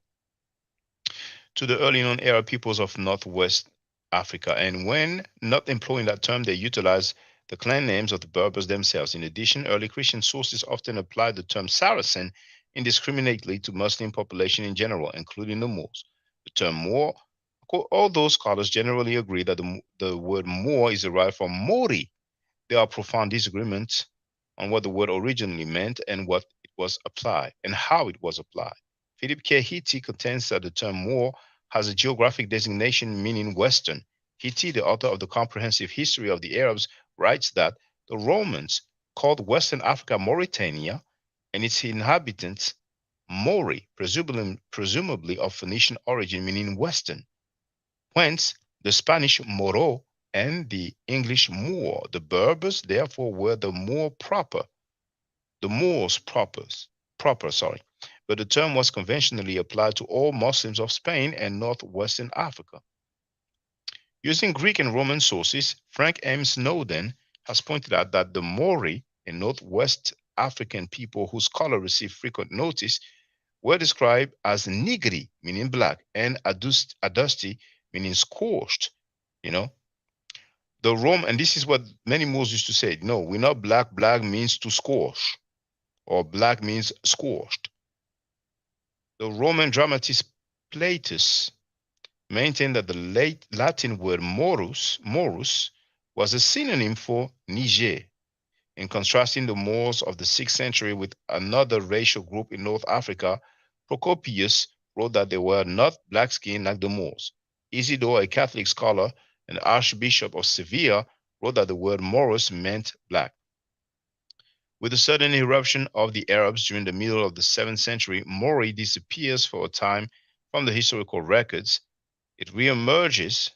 To the early known era peoples of Northwest Africa. And when not employing that term, they utilize the clan names of the Berbers themselves. In addition, early Christian sources often apply the term Saracen indiscriminately to Muslim population in general, including the Moors. The term Moor, although scholars generally agree that the word Moor is derived from Mori, there are profound disagreements on what the word originally meant and what it was applied and how it was applied. Philip K. Hitti contends that the term Moor has a geographic designation meaning Western. Hitti, the author of the Comprehensive History of the Arabs, writes that the Romans called Western Africa Mauritania and its inhabitants Mori, presumably of Phoenician origin meaning Western. Whence the Spanish Moro and the English Moor. The Berbers, therefore, were the Moor proper, the Moors proper, sorry. But the term was conventionally applied to all Muslims of Spain and northwestern Africa. Using Greek and Roman sources, Frank M. Snowden has pointed out that the Maori, a northwest African people whose color received frequent notice, were described as Nigri, meaning black, and Adusti, meaning scorched. You know, the Rome, and this is what many Moors used to say, no, we're not black. Black means to scorch, or black means scorched. The Roman dramatist Platus maintained that the late Latin word morus was a synonym for Niger. In contrasting the Moors of the 6th century with another racial group in North Africa, Procopius wrote that they were not black-skinned like the Moors. Isidore, a Catholic scholar and Archbishop of Seville, wrote that the word morus meant black. With the sudden eruption of the Arabs during the middle of the 7th century, Mori disappears for a time from the historical records. It reemerges.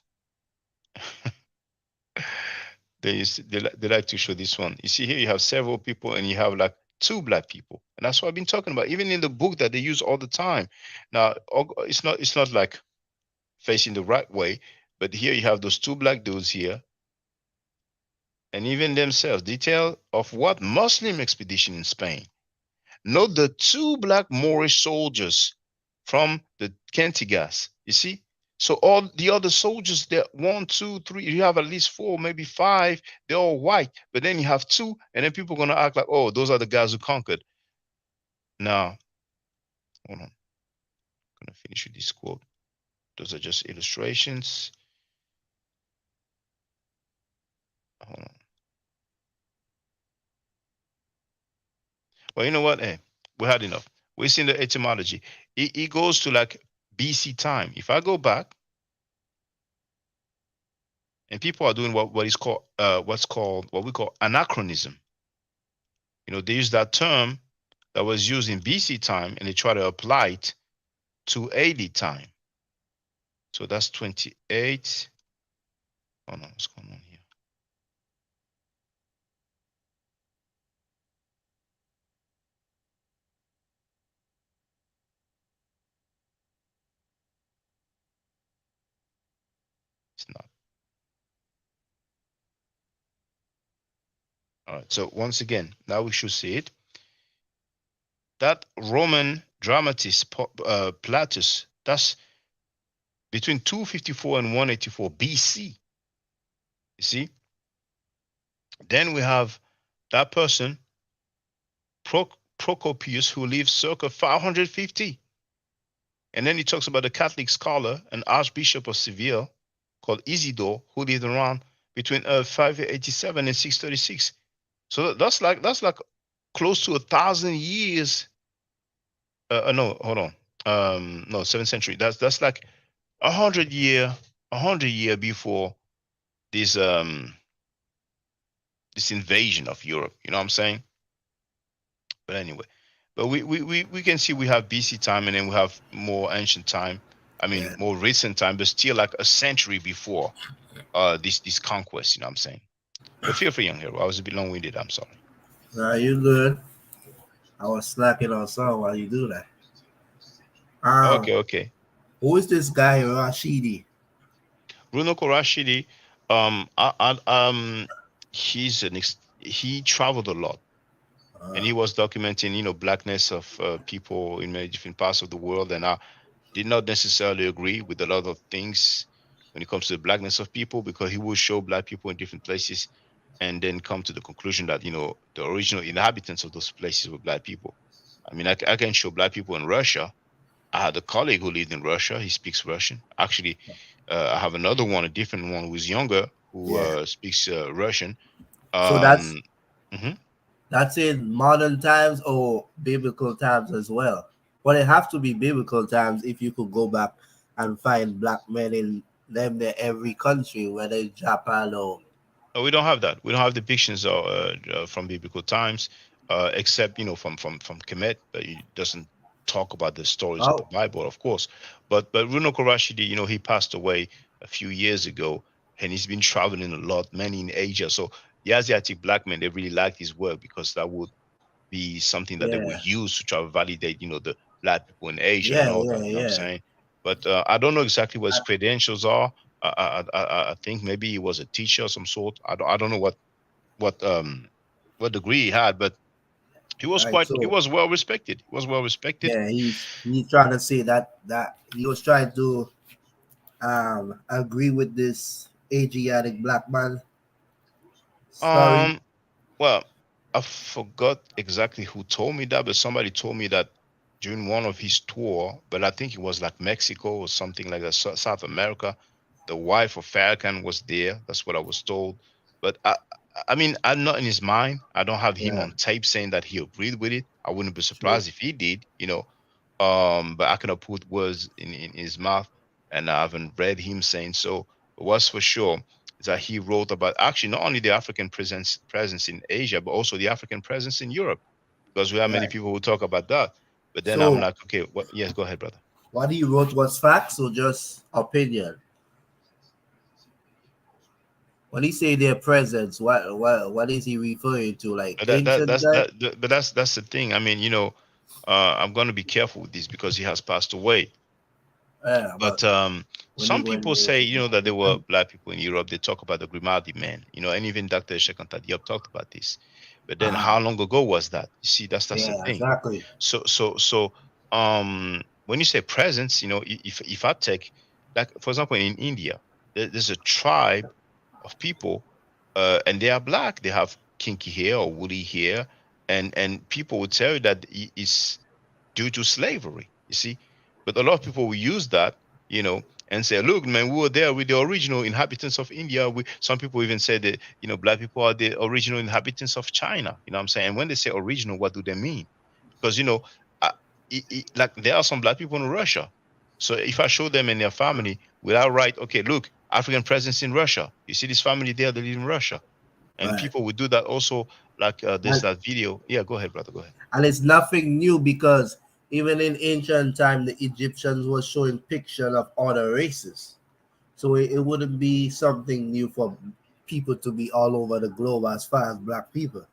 They like to show this one. You see here, you have several people and you have like 2 black people. And that's what I've been talking about, even in the book that they use all the time. Now, it's not like facing the right way, but here you have those 2 black dudes here. And even themselves, detail of what Muslim expedition in Spain. Note the 2 black Moorish soldiers from the Cantigas. You see? So all the other soldiers, there 1, 2, 3, you have at least 4, maybe 5, they're all white. But then you have 2, and then people are gonna act like, oh, those are the guys who conquered. Now, hold on. I'm gonna finish with this quote. Those are just illustrations. Hold on. Well, you know what? Hey, we had enough. We've seen the etymology. It goes to like BC time. If I go back, and people are doing what we call anachronism. You know, they use that term that was used in BC time, and they try to apply it to AD time. So that's 28. Oh no, what's going on here? It's not. All right. So once again, now we should see it. That Roman dramatist Platus, that's between 254 and 184 BC. You see? Then we have that person, Procopius, who lived circa 550. And then he talks about a Catholic scholar, an Archbishop of Seville called Isidore, who lived around between 587 and 636. So that's like close to 1,000 years. No, hold on. No, 7th century. That's like 100 year before this this invasion of Europe. You know what I'm saying? But anyway, but we can see we have BC time and then we have more ancient time I mean, more recent time, but still like a century before this conquest. You know what I'm saying? But feel free, young hero. I was a bit long-winded. I'm sorry. Nah, you good. I was slacking on some while you do that. Okay, okay. Who is this guy Rashidi? Bruno Korashidi, he's he traveled a lot, and he was documenting, blackness of people in many different parts of the world. And I did not necessarily agree with a lot of things when it comes to the blackness of people, because he would show black people in different places, and then come to the conclusion that the original inhabitants of those places were black people. I mean, I can show black people in Russia. I had a colleague who lived in Russia. He speaks Russian. Actually, I have another one, a different one, who's younger, who speaks Russian. So that's Um, mhm. that's in modern times or biblical times as well. Well, it have to be biblical times if you could go back and find black men in them there every country, whether it's Japan or No, we don't have that. We don't have depictions from biblical times, except from Kemet. But it doesn't talk about the stories of the Bible, of course. But Runo Korashidi, he passed away a few years ago, and he's been traveling a lot, many in Asia. So the Asiatic black men, they really liked his work, because that would be something that they would use to try to validate, the black people in Asia and all that. You know what I'm saying? But I don't know exactly what his credentials are. I think maybe he was a teacher of some sort. I don't know what degree he had, but he was right. he So was well respected. He was well respected. yeah, he's trying to say that he was trying to agree with this Asiatic black man story. Um, well, I forgot exactly who told me that, but somebody told me that during one of his tour, but I think it was like Mexico or something like that, South America. The wife of Farrakhan was there. That's what I was told. But I mean, I'm not in his mind. I don't have him Yeah, on tape saying that he agreed with it. I wouldn't be true. surprised if he did, but I cannot put words in his mouth, and I haven't read him saying so. But what's for sure is that he wrote about actually not only the African presence in Asia, but also the African presence in Europe, because we have many Right. people who talk about that. But then I'm So like, okay, what? Yes, go ahead, brother. what he wrote was facts or just opinion? When he say their presence, what is he referring to? Like But ancient time? but that's the thing. I mean, I'm going to be careful with this because he has passed away. Yeah, but But when he some when people he was say, that there were black people in Europe. They talk about the Grimaldi men, and even Dr. Shekanta Diop talked about this. But then, how long ago was that? You see, that's the yeah, thing. exactly. So when you say presence, if I take, like, for example, in India, there's a tribe of people, and they are black. They have kinky hair or woolly hair, and people would tell you that it's due to slavery. You see, but a lot of people will use that, and say, "Look, man, we were there with the original inhabitants of India." Some people even say that black people are the original inhabitants of China. You know what I'm saying? And when they say original, what do they mean? Because uh, like there are some black people in Russia. So if I show them and their family, will I write, okay, look, African presence in Russia. You see this family there, they live in Russia, and Right. people would do that also. Like there's And, that video. Yeah, go ahead, brother. Go ahead. and it's nothing new because even in ancient time, the Egyptians were showing picture of other races. So it wouldn't be something new for people to be all over the globe as far as black people.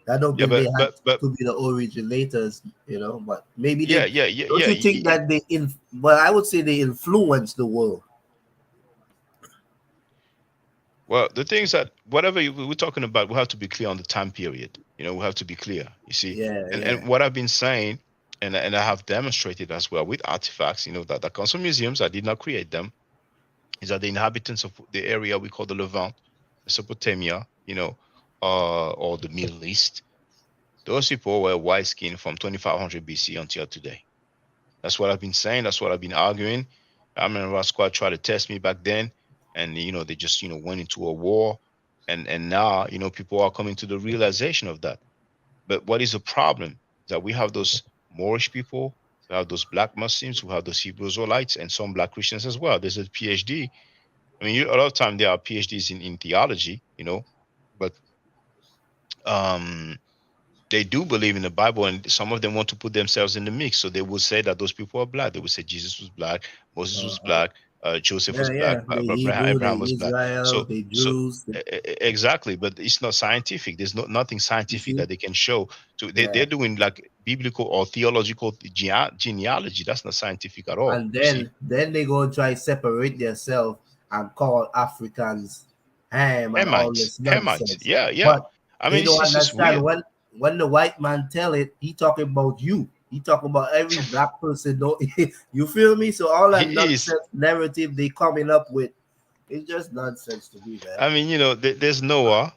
I don't Yeah, think they had but to be the originators, but maybe yeah, they. yeah, yeah, Don't yeah. you think that Well, I would say they influenced the world. Well, the things that whatever we're talking about, we have to be clear on the time period. We have to be clear. You see, Yeah, yeah. and what I've been saying, and I have demonstrated as well with artifacts, that comes from museums. I did not create them. Is that the inhabitants of the area we call the Levant, Mesopotamia, or the Middle East? Those people were white skinned from 2500 BC until today. That's what I've been saying. That's what I've been arguing. I remember Squad tried to test me back then, and they just went into a war, and now people are coming to the realization of that. But what is the problem? That we have those Moorish people, we have those black Muslims, we have those Hebrew Israelites, and some black Christians as well. There's a PhD. I mean, a lot of time there are PhDs in theology, but um, they do believe in the Bible, and some of them want to put themselves in the mix. So they will say that those people are black. They will say Jesus was black, Moses was black, Joseph was Yeah, black, yeah. The Hebrew, Abraham the was black. Israel, So, the Jews. exactly, but it's not scientific. There's nothing You scientific see? that they can show. To Yeah. they're doing like biblical or theological genealogy. That's not scientific at all. And You see, then they go try separate themselves and call Africans ham and all this Hamites. nonsense. Yeah, yeah. But I they mean, don't it's just understand weird. when the white man tell it, he talking about you. He talking about every black person. Don't you feel me? So all that He is. nonsense narrative they coming up with, it's just nonsense to me, man. I mean, there's Noah.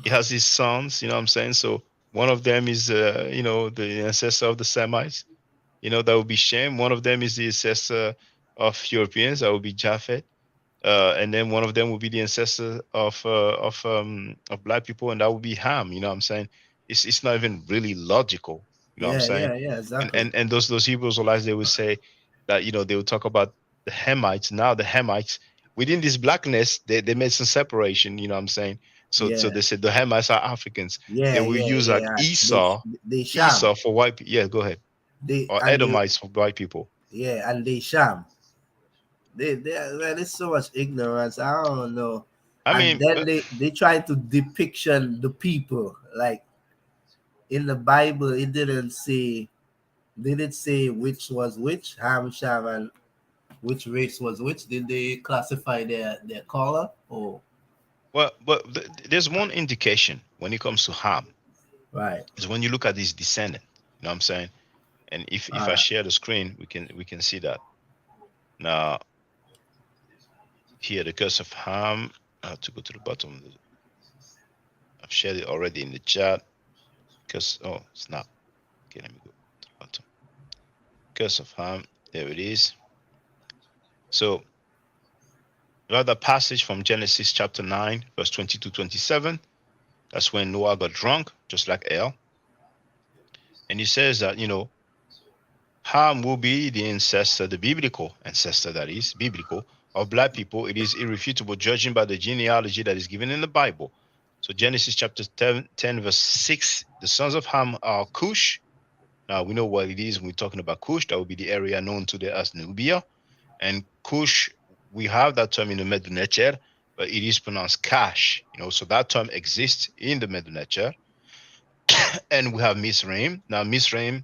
He has his sons. You know what I'm saying? So one of them is, the ancestor of the Semites. That would be Shem. One of them is the ancestor of Europeans. That would be Japhet. And then one of them will be the ancestor of black people, and that would be Ham. You know what I'm saying? It's not even really logical. You know what I'm Yeah, saying? yeah, yeah, And exactly. and and those Hebrew Israelites, they would say that they would talk about the Hamites. Now the Hamites within this blackness, they made some separation. You know what I'm saying? So Yeah, they said the Hamites are Africans. They yeah, will yeah, use like yeah. They sham. Esau for white. Yeah, go ahead. They Or and they Edomites for white people. yeah, and they sham. There's so much ignorance. I don't know. I And mean, then they try to depiction the people like in the Bible. It didn't say. Did it say which was which, Ham, Sham, and which race was which? Did they classify their color? Or well, but there's one indication when it comes to Ham right, is when you look at his descendant. You know what I'm saying? And if I right. share the screen, we can see that. Now here, the curse of Ham. I have to go to the bottom. I've shared it already in the chat. Curse. Oh, it's not. Okay, let me go to the bottom. Curse of Ham. There it is. So we have that passage from Genesis chapter 9, verse 20 to 27. That's when Noah got drunk, just like El. And he says that, Ham will be the ancestor, the biblical ancestor, that is, biblical, of black people. It is irrefutable, judging by the genealogy that is given in the Bible. So Genesis chapter 10 verse 6, the sons of Ham are Cush. Now we know what it is when we're talking about Cush. That would be the area known today as Nubia. And Cush, we have that term in the Medu Neter, but it is pronounced Kash. So that term exists in the Medu Neter. And we have Misraim. Now Misraim,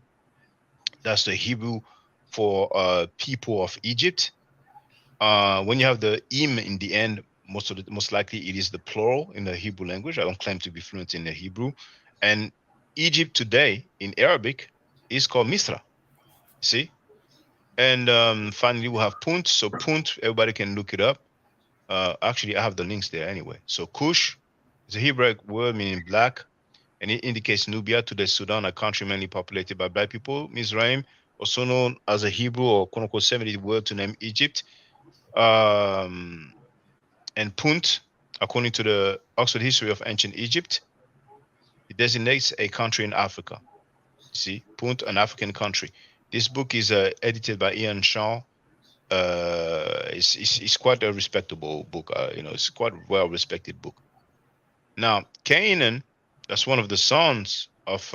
that's the Hebrew for people of Egypt. When you have the im in the end, most likely it is the plural in the Hebrew language. I don't claim to be fluent in the Hebrew. And Egypt today in Arabic is called Misra. See? And finally we have Punt. So Punt, everybody can look it up. Actually, I have the links there anyway. So Cush is a Hebrew word meaning black, and it indicates Nubia to the Sudan, a country mainly populated by black people. Mizraim, also known as a Hebrew or quote unquote Semitic word to name Egypt. And Punt, according to the Oxford History of Ancient Egypt, it designates a country in Africa. See, Punt, an African country. This book is edited by Ian Shaw. It's quite a respectable book. It's quite a well-respected book. Now, Canaan, that's one of the sons of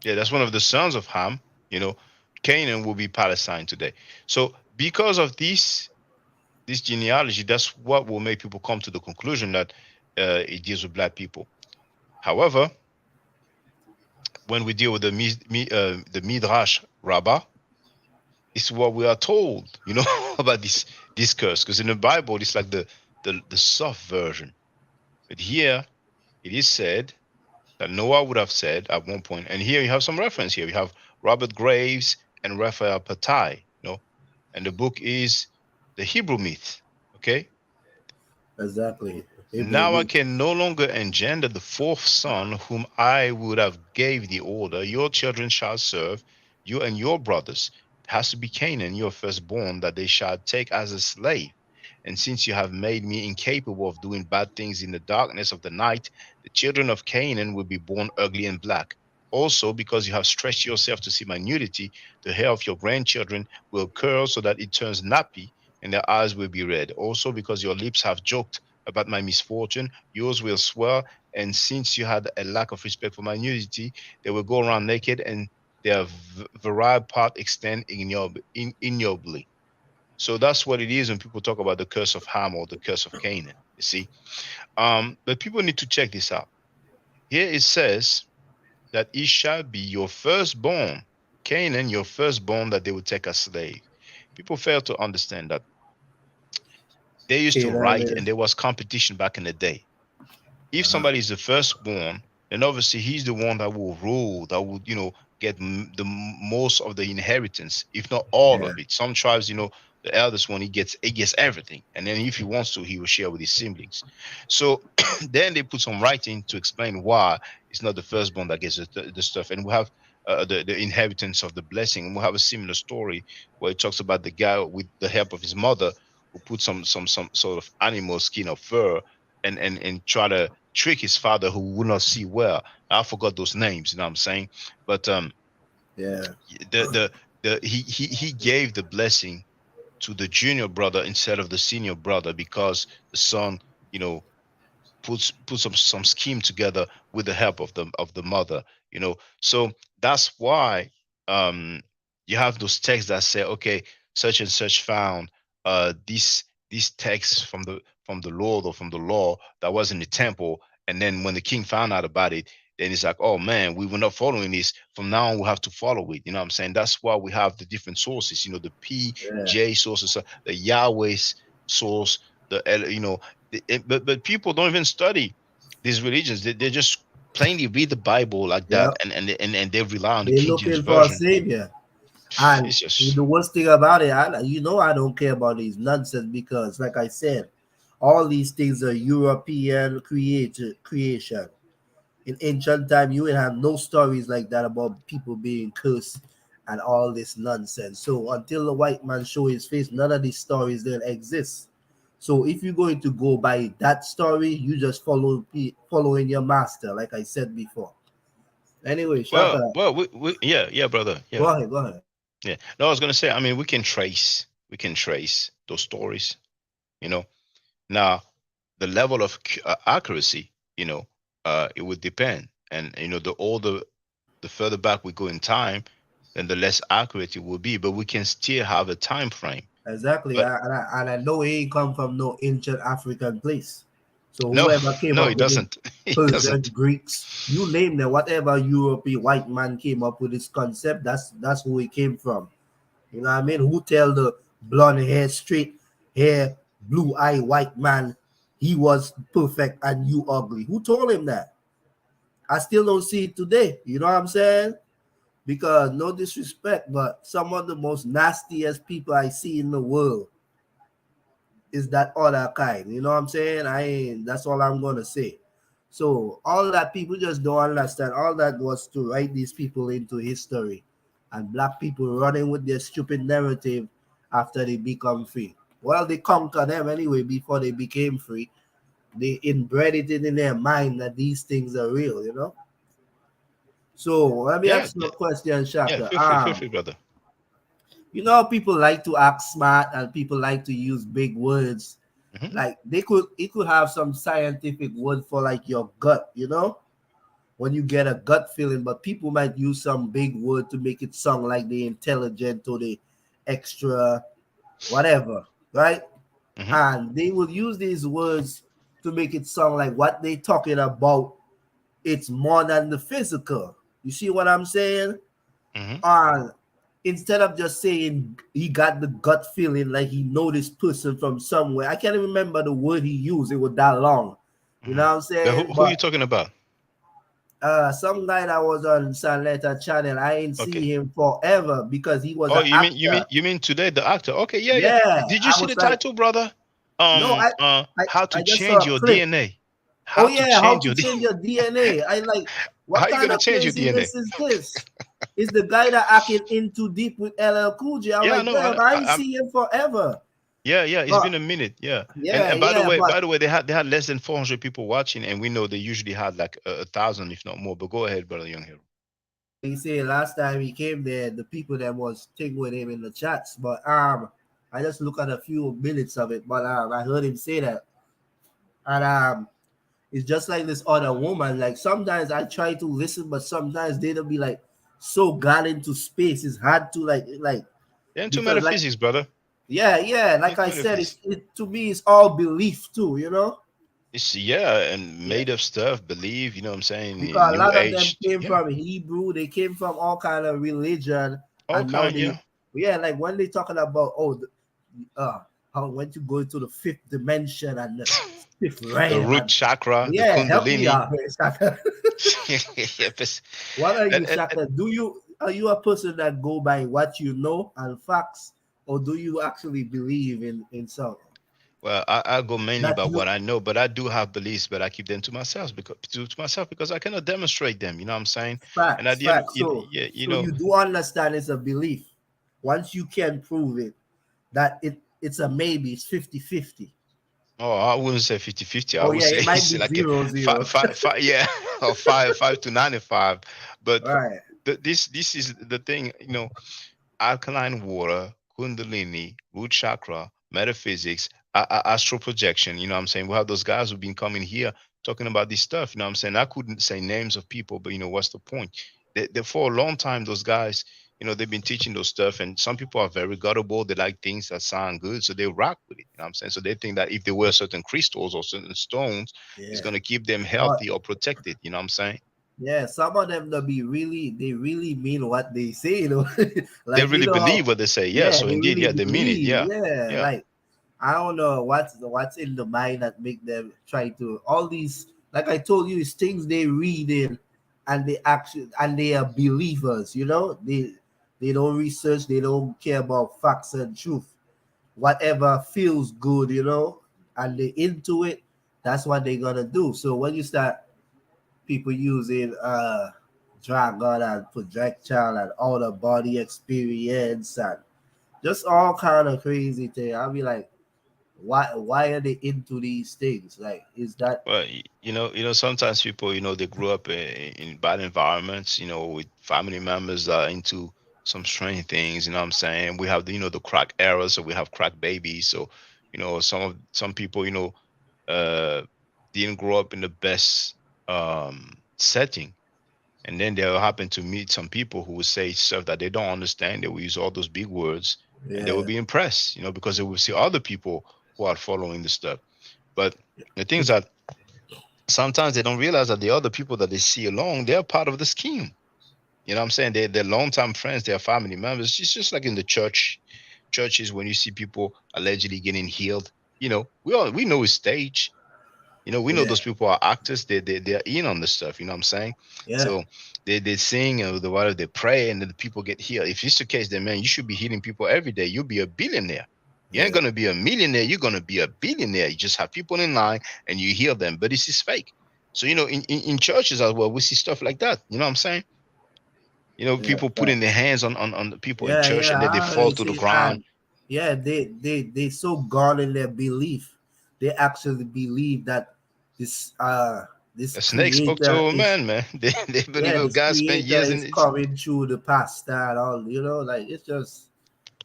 that's one of the sons of Ham. Canaan will be Palestine today. So because of this genealogy, that's what will make people come to the conclusion that it deals with black people. However, when we deal with the Midrash Rabbah, it's what we are told, about this curse. Because in the Bible, it's like the soft version. But here, it is said that Noah would have said at one point, and here you have some reference here. You have Robert Graves and Raphael Patai, and the book is the Hebrew myth. Okay. Exactly. Now I can no longer engender the fourth son whom I would have gave the order. Your children shall serve you and your brothers. It has to be Canaan, your firstborn, that they shall take as a slave. And since you have made me incapable of doing bad things in the darkness of the night, the children of Canaan will be born ugly and black. Also, because you have stretched yourself to see my nudity, the hair of your grandchildren will curl so that it turns nappy, and their eyes will be red. Also, because your lips have joked about my misfortune, yours will swell. And since you had a lack of respect for my nudity, they will go around naked, and their virile part extend ignobly. So that's what it is when people talk about the curse of Ham or the curse of Canaan. You see, but people need to check this out. Here it says that it shall be your firstborn, Canaan, your firstborn, that they will take as slave. People fail to understand that they used to Canaan write, and is there was competition back in the day. If somebody is the firstborn, then obviously he's the one that will rule, that will, get most of the inheritance, if not all yeah, of it. Some tribes, the eldest one, he gets everything, and then if he wants to, he will share with his siblings. So then they put some writing to explain why it's not the firstborn that gets the stuff, and we have the inheritance of the blessing. And we have a similar story where it talks about the guy with the help of his mother who put some sort of animal skin or fur and try to trick his father who would not see well. I forgot those names, you know what I'm saying? But yeah. he gave the blessing to the junior brother instead of the senior brother, because the son, you know, put some scheme together with the help of the mother, So that's why um you have those texts that say, okay, such and such found this text from the Lord or from the law that was in the temple, and then when the king found out about it, then it's like, oh man, we were not following this. From now on, we have to follow it. You know what I'm saying? That's why we have the different sources. The Yeah. PJ sources, the Yahweh's source, the but people don't even study these religions. They just plainly read the Bible like that, Yep. and they rely on the They're King James looking for a version. savior. And It's just the worst thing about it, I don't care about these nonsense because, like I said, all these things are European creation. In ancient time, you would have no stories like that about people being cursed and all this nonsense. So until the white man show his face, none of these stories then exist. So if you're going to go by that story, you just following your master, like I said before. Anyway, well, Shaka, well, yeah, brother, go yeah, ahead, go ahead. yeah. No, I was gonna say, I mean, we can trace those stories. You know, now the level of accuracy, it would depend, and the older, the further back we go in time, then the less accurate it will be. But we can still have a time frame. Exactly. But And I know he ain't come from no ancient African place. So no, whoever came no, up it with it, doesn't. It Persian, doesn't. Greeks, you name them, whatever European white man came up with this concept, that's who he came from. You know what I mean? Who tell the blonde hair, straight hair, blue eye white man he was perfect and you ugly? Who told him that? I still don't see it today. You know what I'm saying? Because no disrespect, but some of the most nastiest people I see in the world is that other kind. You know what I'm saying? That's all I'm gonna say. So all that people just don't understand. All that was to write these people into history, and black people running with their stupid narrative after they become free. Well, they conquer them anyway before they became free. They inbred it in their mind that these things are real. So let me Yeah, ask you a question, yeah. Shaka. Feel free, brother. People like to act smart and people like to use big words. Hmm. Like it could have some scientific word for like your gut, when you get a gut feeling, but people might use some big word to make it sound like the intelligent or the extra whatever, right? Hmm. And they will use these words to make it sound like what they talking about, it's more than the physical. You see what I'm saying? Hmm. And instead of just saying he got the gut feeling like he know this person from somewhere, I can't even remember the word he used. It was that long. You know Hmm. what I'm But saying? who But you talking about? some guy that was on Sanleta channel, I ain't Okay. see him forever because he was Oh, an you mean you mean actor. you mean today the actor? Okay, yeah, yeah. Yeah, Did you I see was the like, title, brother? no, How to I just change saw a your clip. DNA? Oh How to yeah, how change to your change DNA? your DNA. I like, How what you kind gonna of change your DNA? craziness is this? Is the guy that acting in too deep with LL Cool J? I'm Yeah, like, no, damn, I ain't see him forever. yeah, yeah. It's But been a minute. Yeah, and yeah, and by the yeah, way, but they had less than 400 people watching, and we know they usually had like 1,000, if not more. But go ahead, brother, young hero. he said last time he came there, the people that was thing with him in the chats. But I just look at a few minutes of it. But I heard him say that And it's just like this other woman. Like sometimes I try to listen, but sometimes they don't be like so got into space. It's hard to like They're into because like metaphysics, brother. yeah, like Into I said, metaphysics. it to me it's all belief too, you know. It's yeah, and Yeah. made up stuff, believe, you know what I'm saying? Because a New lot of them age. came Yeah. from Hebrew, they came from all kind of religion, All and now kind, they, yeah. yeah, like when they talking about how when you go to the fifth dimension and the fifth The realm, root and chakra, the yeah, help me kundalini. out here, Shaka. Yeah, but- What are you, and Shaka? Are you a person that go by what you know and facts, or do you actually believe in something well, I go mainly that by you what I know, but I do have beliefs, but I keep them to myself because I cannot demonstrate them. You know what I'm saying? And at facts, the end, facts? So yeah, so you do understand it's a belief. Once you can prove it, that it's a maybe, it's 50-50. oh, I wouldn't say 50-50. I Oh would yeah, say it might it's be like a 0-0. yeah, or five to 95. But Right. this is the thing, alkaline water, kundalini, root chakra, metaphysics, astral projection. You know what I'm saying? We have those guys who've been coming here talking about this stuff. You know what I'm saying? I couldn't say names of people, but what's the point? For a long time, those guys, they've been teaching those stuff, and some people are very gullible. They like things that sound good, so they rock with it. You know what I'm saying? So they think that if they wear certain crystals or certain stones, it's Yeah. going to keep them But healthy or protected. You know what I'm saying? yeah, some of them they really mean what they say, They like really how believe what they say. Yeah. yeah, So they indeed, really yeah, they mean it. believe. Yeah. Yeah, Yeah. like I don't know what's in the mind that make them try to all these, like I told you, it's things they read in and they are believers, they don't research, they don't care about facts and truth. Whatever feels good, and they into it, that's what they're gonna do. So when you start people using dragon and projectile and all the body experience and just all kind of crazy thing, I'll be like, why are they into these things? Like, is that Well, sometimes people, they grew up in bad environments, with family members that are into some strange things. You know what I'm saying? We have the crack era, so we have crack babies. So, some people, uh, didn't grow up in the best setting, and then they'll happen to meet some people who will say stuff that they don't understand. They will use all those big words, and they will yeah, be impressed, because they will see other people who are following the stuff. But the things it's that sometimes they don't realize that the other people that they see along, they're part of the scheme. You know what I'm saying? They're longtime friends, they're family members. It's just like in the churches when you see people allegedly getting healed. We know it's stage. We know yeah, those people are actors. They're in on the stuff. You know what I'm saying? yeah, So they sing and whatever they pray, and then the people get healed. If it's the case, then man, you should be healing people every day. You'll be a billionaire. You ain't yeah, gonna be a millionaire. You're gonna be a billionaire. You just have people in line and you heal them. But this is fake. So in churches as well, we see stuff like that. You know what I'm saying? yeah, People putting their facts. hands on the people in Yeah, church yeah, and then they I fall already to the see, ground. and yeah, they so gone in their belief, they actually believe that this this A snake spoke to creator a is man. They believe yeah, a this guy spent creator years in is it. coming through the past and all, like it's just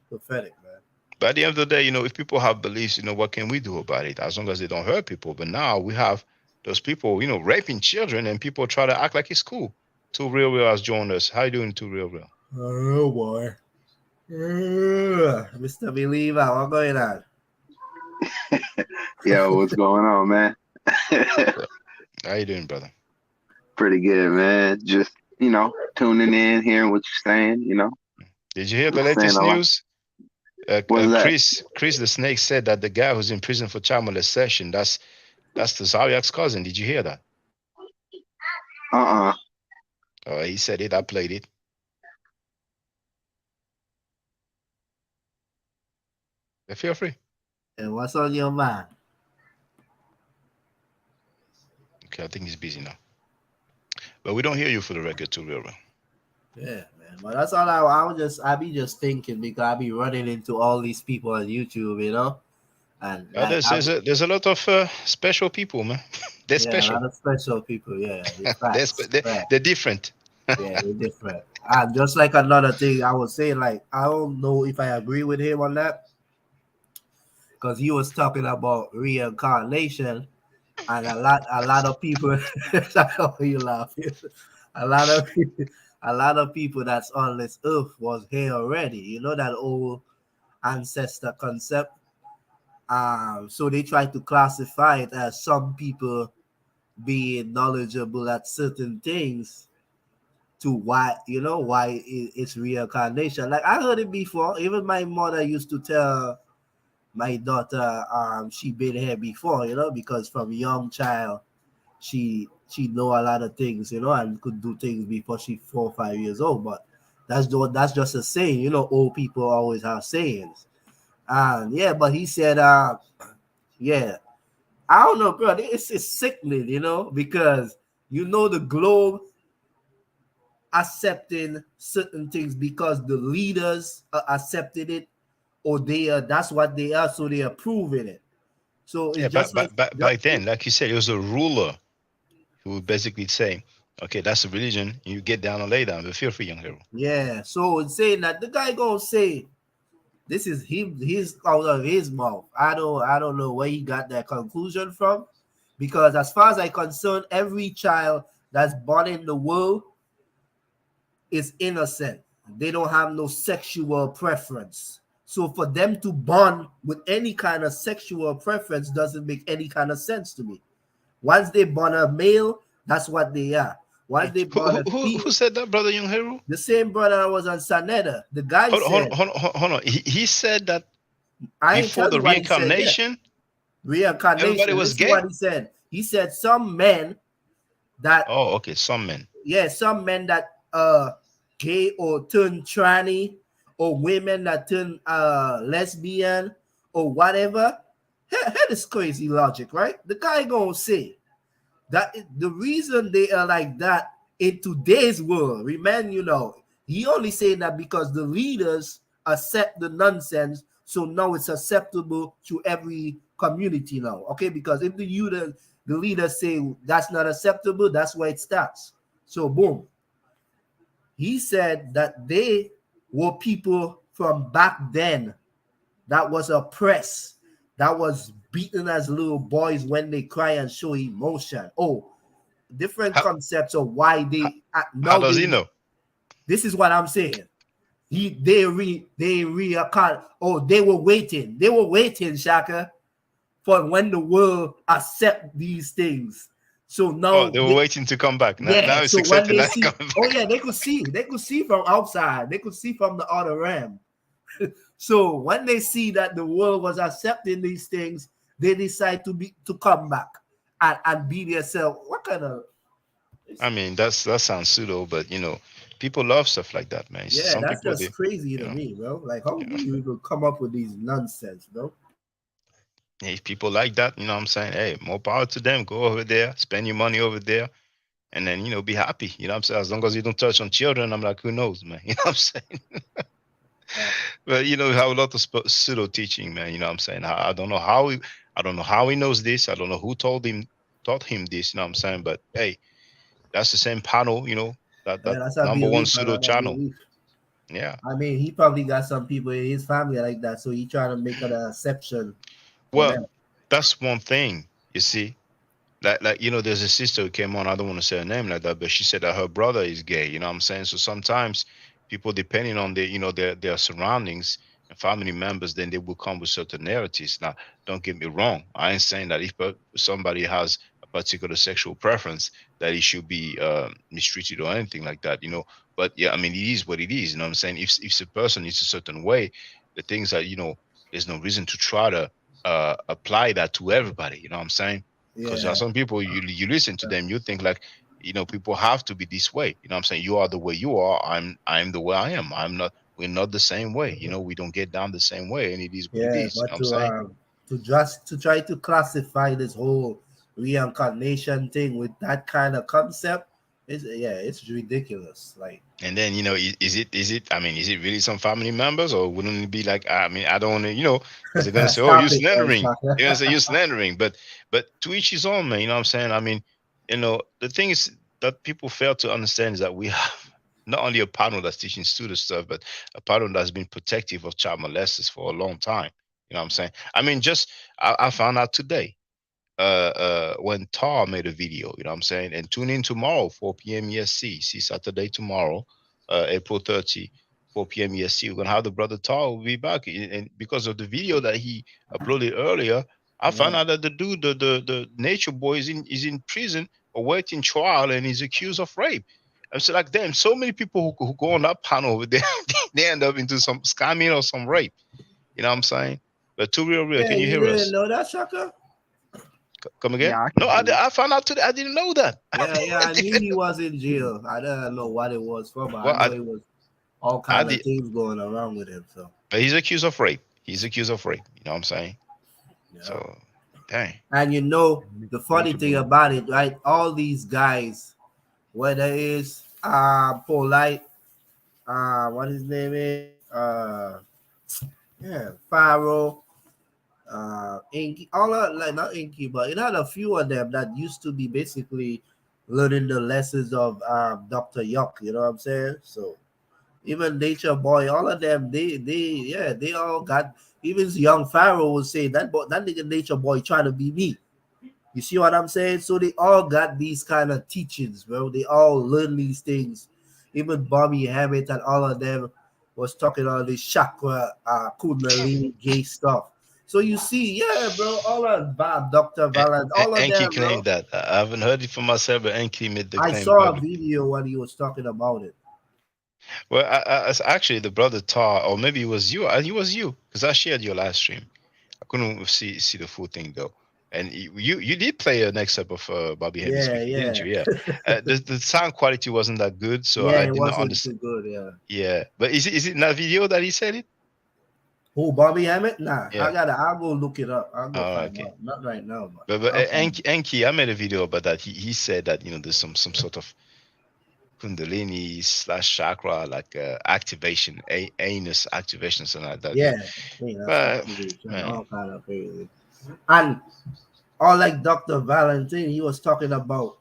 pathetic, man. But at the end of the day, if people have beliefs, what can we do about it? As long as they don't hurt people. But now we have those people, raping children, and people try to act like it's cool. Too Real Real has joined us. How you doing, Too Real Real? Oh boy. Mr. Believer, what's going on? Yo, what's going on, man? How you doing, brother? Pretty good, man. Just, tuning in, hearing what you're saying, Did you hear the just saying latest a lot. news? What's that? Chris the Snake said that the guy who's in prison for child molestation, that's the Zawiak's cousin. Did you hear that? Uh-uh. He said it. I played it. Feel free. And what's on your mind? Okay, I think he's busy now. But we don't hear you for the record, Too Real Real. Yeah, man. But that's all I be just thinking because I be running into all these people on YouTube, and like There's a lot of special people, man. They're yeah, a special. lot of special people. Yeah, it's facts. They're different. Yeah, they're different. And just like another thing I was saying, like I don't know if I agree with him on that because he was talking about reincarnation, and a lot of people. How you laughing? A lot of a lot of people that's on this earth was here already. You know that old ancestor concept. So they try to classify it as some people being knowledgeable at certain things to why it's reincarnation. Like I heard it before. Even my mother used to tell my daughter she been here before, because from young child she know a lot of things, and could do things before she 4 or 5 years old. But that's just a saying, old people always have sayings. And yeah, but he said yeah, I don't know, bro. It's sickening, because the globe accepting certain things because the leaders accepted it, or that's what they are, so they are approving it. So Yeah, it's just like but back then, like you said, it was a ruler who would basically say, okay, that's a religion. You get down and lay down, but feel free, young hero. yeah. So it's saying that the guy gonna say this is him, his out of his mouth. I don't know where he got that conclusion from, because as far as I concerned, every child that's born in the world is innocent. They don't have no sexual preference. So for them to bond with any kind of sexual preference doesn't make any kind of sense to me. Once they born a male, that's what they are. Once they born a Who female, said that, brother Young Hero? the same brother that was on Saneda, the guy said, Hold on. He said that I ain't before tell the you what he said yet. reincarnation, everybody Reincarnation. was Listen what gay. he said. He said some men that Oh, okay, some men. some men that gay or turn tranny, or women that turn lesbian or whatever. Hear this crazy logic, right? The guy gonna say that the reason they are like that in today's world, remember, he only saying that because the leaders accept the nonsense, so now it's acceptable to every community now. Okay, because if the leaders say that's not acceptable, that's where it starts. So boom. He said that they were people from back then that was oppressed, that was beaten as little boys when they cry and show emotion. Oh, different How, concepts of why how, they how now does they. he know? This is what I'm saying. They were waiting. They were waiting, Shaka, for when the world accept these things. So Oh, now they were waiting to come back. Now yeah. it's So when accepted. they Now see, coming oh back. yeah, they could see from outside. They could see from the other realm. So when they see that the world was accepting these things, they decide to come back and be themselves. What kind of I mean, that sounds pseudo, but people love stuff like that, man. yeah, Some that's people just they, crazy you to know, me, bro. Like how yeah. do you even come up with these nonsense, bro? If people like that, what I'm saying, hey, more power to them. Go over there, spend your money over there, and then be happy. You know what I'm saying? As long as you don't touch on children, I'm like, who knows, man? You know what I'm saying? But you have a lot of pseudo teaching, man. You know what I'm saying? I don't know how he knows this. I don't know who taught him this. You know what I'm saying? But hey, that's the same panel. That Yeah, that's a number one belief, pseudo another channel. belief. Yeah. I mean, he probably got some people in his family like that, so he trying to make an exception for Well, them. that's one thing. You see, like there's a sister who came on. I don't want to say her name like that, but she said that her brother is gay. You know what I'm saying? So sometimes people, depending on their surroundings and family members, then they will come with certain narratives. Now, don't get me wrong. I ain't saying that if somebody has a particular sexual preference that he should be mistreated or anything like that. But yeah, I mean, it is what it is. You know what I'm saying? If a person is a certain way, the things that there's no reason to try to apply that to everybody. You know what I'm saying? Because there are Yeah, some people, you listen to them, you think like, people have to be this way. You know what I'm saying? You are the way you are. I'm the way I am. We're not the same way. We don't get down the same way, and it is what it yeah, is. You know but what I'm saying? to try to classify this whole reincarnation thing with that kind of concept it's ridiculous. Like And then, I mean, is it really some family members, or wouldn't it be like, I mean, I don't want to, because they're gonna say, oh, you're stop it, slandering. Shaka. They're gonna say you're slandering, but to each his own, man. You know what I'm saying? I mean, the thing is that people fail to understand is that we have not only a panel that's teaching student stuff, but a panel that's been protective of child molesters for a long time. You know what I'm saying? I mean, I found out today. when Tar made a video, you know what I'm saying? And tune in tomorrow, 4 p.m. ESC. See Saturday tomorrow, April 30, 4 p.m. ESC. We're gonna have the brother Tar will be back. And because of the video that he uploaded earlier, I found out that the dude, the nature boy is in prison awaiting trial and he's accused of rape. I was like, damn, so many people who go on that panel over there, they end up into some scamming or some rape. You know what I'm saying? But to real, Yeah, can you you hear us? didn't know that, Shaka? Come again? Yeah, I No, can hear you. I found out today. I didn't know that. Yeah, I knew didn't he know. was in jail. I don't know what it was for, but I Well, know it was all I kind of did, things going around with him. So but he's accused of rape. He's accused of rape. You know what I'm saying? yeah. So, dang. And you know the funny Nature thing boy. about it, right? All these guys, whether it's Polite, what his name is, yeah, Pharaoh, Inky, all of like not Inky, but it had a few of them that used to be basically learning the lessons of Dr. Yuck, you know what I'm saying? So even Nature Boy, all of them, they all got. Even young Pharaoh would say that nigga Nature Boy trying to be me. You see what I'm saying? So they all got these kind of teachings, bro. They all learn these things. Even Bobby Hammett and all of them was talking all this chakra, kundalini, gay stuff. So you see, yeah, bro, all of Dr. Valent, all of Enki them, bro. claimed that. I haven't heard it from myself, but Enki made the I claim saw a publicly. video when he was talking about it. Well, actually the brother Tar, or maybe it was you. It was you, because I shared your live stream. I couldn't see the full thing though. And you did play an excerpt of Bobby Hemming Yeah, speaking, didn't yeah. you? Yeah. The sound quality wasn't that good, so Yeah, I it did not wasn't too understand. good, yeah. Yeah, but is it in that video that he said it? Who, Bobby Hammett? Nah, Yeah. I'll go look it up. I'll go Oh, find okay. out. Not right now, but But I'll find Enki, I made a video about that. He said that there's some sort of Kundalini slash chakra like activation, anus activation, something like that. Yeah, I mean, that's But activation, man, all kind of crazy. And all like Dr. Valentine, he was talking about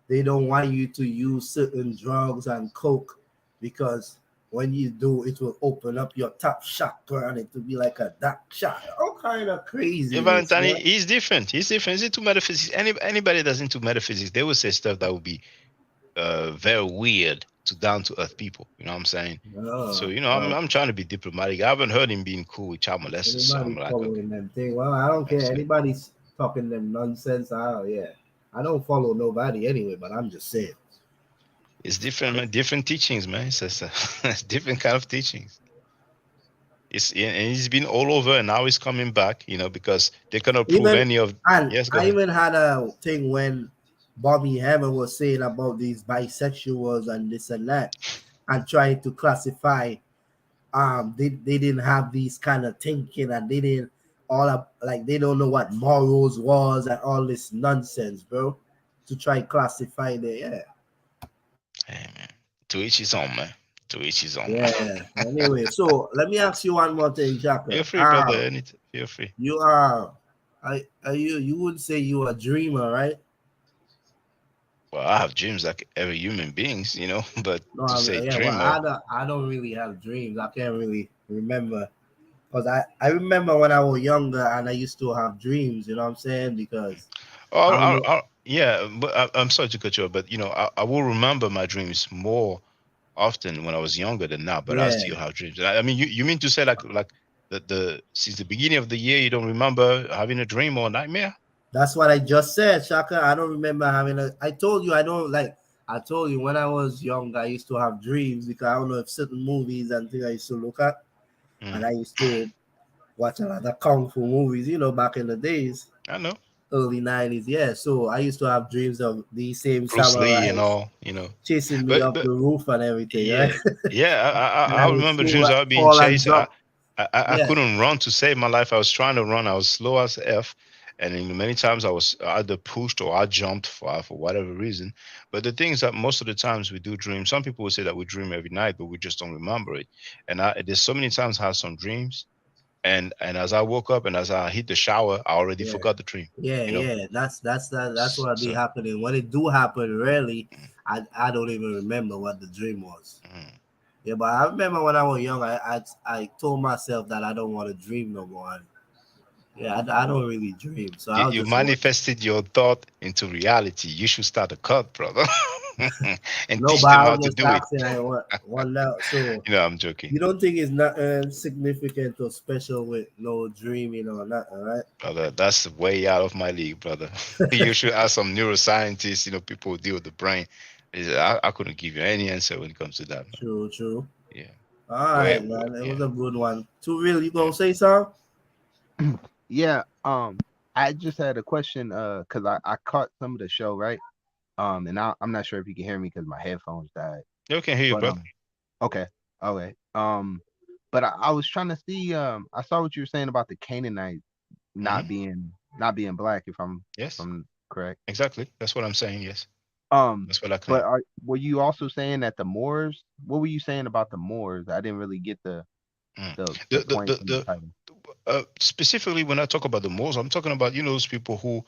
they don't want you to use certain drugs and coke because when you do, it will open up your top chakra and it will be like a dark chakra. All kind of yeah, craziness, Valentine, man. he's different. He's different. He's into metaphysics. Anybody that's into metaphysics, they will say stuff that would be very weird to down to earth people. You know what I'm saying? So Well, I'm trying to be diplomatic. I haven't heard him being cool with child molesters, so I'm anybody like, okay, following them thing, well, I don't care. that's it. Anybody's talking them nonsense, yeah. I don't follow nobody anyway, but I'm just saying. It's different, man. Different teachings, man. It's different kind of teachings. And he's been all over, and now he's coming back. Because they cannot prove Even any of. and Yes, go I ahead. even had a thing when Bobby Hammer was saying about these bisexuals and this and that, and trying to classify. They didn't have these kind of thinking, and they didn't all up like they don't know what morals was and all this nonsense, bro. To try and classify the Hey, man. To each his own, man. To each his own, man. yeah. Anyway, so let me ask you one more thing, Feel Jacka. free, brother. Feel free. You are you would say you a dreamer, right? Well, I have dreams like every human beings, but No, to I say mean, yeah, well, dreamer, I don't really have dreams. I can't really remember because I remember when I was younger and I used to have dreams. You know what I'm saying? Because I don't know. yeah, but I'm sorry to cut you off, but I will remember my dreams more often when I was younger than now, but I Yeah, still have dreams. I mean, you mean to say like the since the beginning of the year you don't remember having a dream or a nightmare? that's what I just said, Shaka. I don't remember having a. I told you I don't like. I told you when I was young, I used to have dreams because I don't know if certain movies and things I used to look at, and Mm, I used to watch a lot of kung fu movies. Back in the days. I know. Early 90s, yeah. So I used to have dreams of these same Bruce Lee and samurais all. chasing me But up the roof and everything, right? yeah, yeah. And I I would remember dreams. I was being fall and chased. drop. I Yeah, couldn't run to save my life. I was trying to run. I was slow as f, and many times I was either pushed or I jumped for whatever reason. But the thing is that most of the times we do dream. Some people will say that we dream every night, but we just don't remember it. And there's so many times I had some dreams, and as I woke up and as I hit the shower, I already yeah, forgot the dream. yeah, You know. yeah. That's what be So. happening. When it do happen, rarely, I don't even remember what the dream was. Mm. Yeah, but I remember when I was young, I told myself that I don't want to dream no more. Yeah, I don't really dream, so You, I'll you just watch. manifested your thought into reality. You should start a cult, brother, and No, teach but them I how was to just do it. asking, I want one now. So I'm joking. you don't think it's not significant or special with no dreaming or nothing, right? Brother, that's way out of my league, brother. You should ask some neuroscientists, people who deal with the brain. I couldn't give you any answer when it comes to that, man. True, true. Yeah. All Way, right, man. It was yeah, a good one. Too real. You yeah. gonna say something? Yeah, I just had a question, cause I caught some of the show, right? And I'm not sure if you can hear me because my headphones died. Yeah, we can hear you, But brother. okay, okay. But I was trying to see, I saw what you were saying about the Canaanites Hmm. not being black, if Yes, I'm correct. exactly. That's what I'm saying. Yes, Um, that's what I but claim. were you also saying that the Moors? What were you saying about the Moors? I didn't really get Mm. the The, the, point the, from the the, title. specifically, when I talk about the Moors, I'm talking about those people who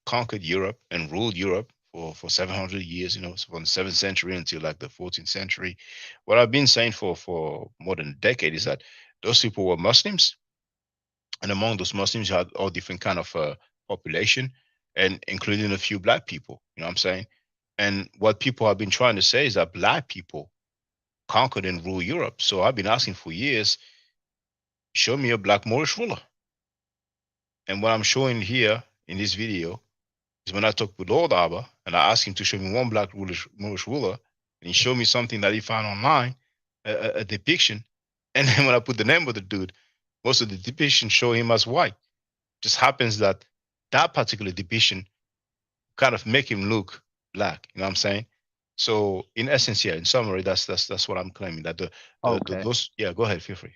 conquered Europe and ruled Europe for 700 years. From the 7th century until like the 14th century. What I've been saying for more than a decade is that those people were Muslims, and among those Muslims, you had all different kind of population, and including a few black people. You know what I'm saying? And what people have been trying to say is that black people conquered and ruled Europe. So I've been asking for years, show me a black Moorish ruler. And what I'm showing here in this video is when I talk with Lord Abba and I ask him to show me one black Moorish ruler, and he showed me something that he found online, a depiction. And then when I put the name of the dude, most of the depictions show him as white. Just happens that that particular depiction kind of make him look black. You know what I'm saying? So in essence, yeah, in summary, that's what I'm claiming. That the Okay, those yeah, go ahead, feel free.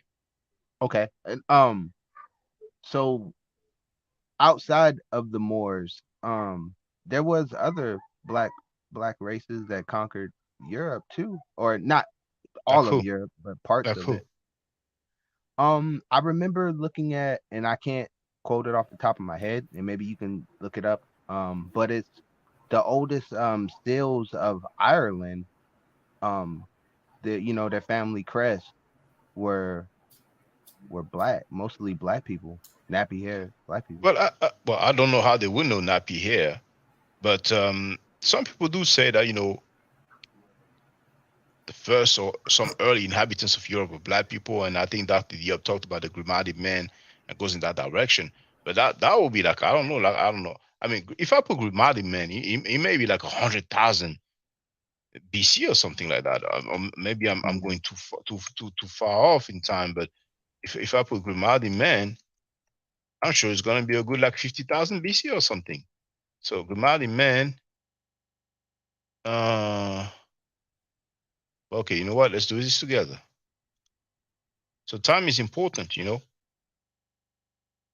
okay. And so outside of the Moors, there was other black races that conquered Europe too, or not Like all of who? Europe, but parts Like of who? it. I remember looking at, and I can't quote it off the top of my head, and maybe you can look it up. But it's the oldest stills of Ireland. Um, their family crest were black, mostly black people, nappy hair, black people. Well, I don't know how they would know nappy hair, but some people do say that the first or some early inhabitants of Europe were black people, and I think Dr. Diop talked about the Grimaldi man and goes in that direction. But that would be like I don't know, I mean, if I put Grimaldi man, he may be like 100,000 BC or something like that. Or maybe I'm Yeah. going too far off in time. But if I put Grimaldi man, I'm sure it's gonna be a good like 50,000 BC or something. So Grimaldi man, uh, okay, you know what? Let's do this together. So time is important,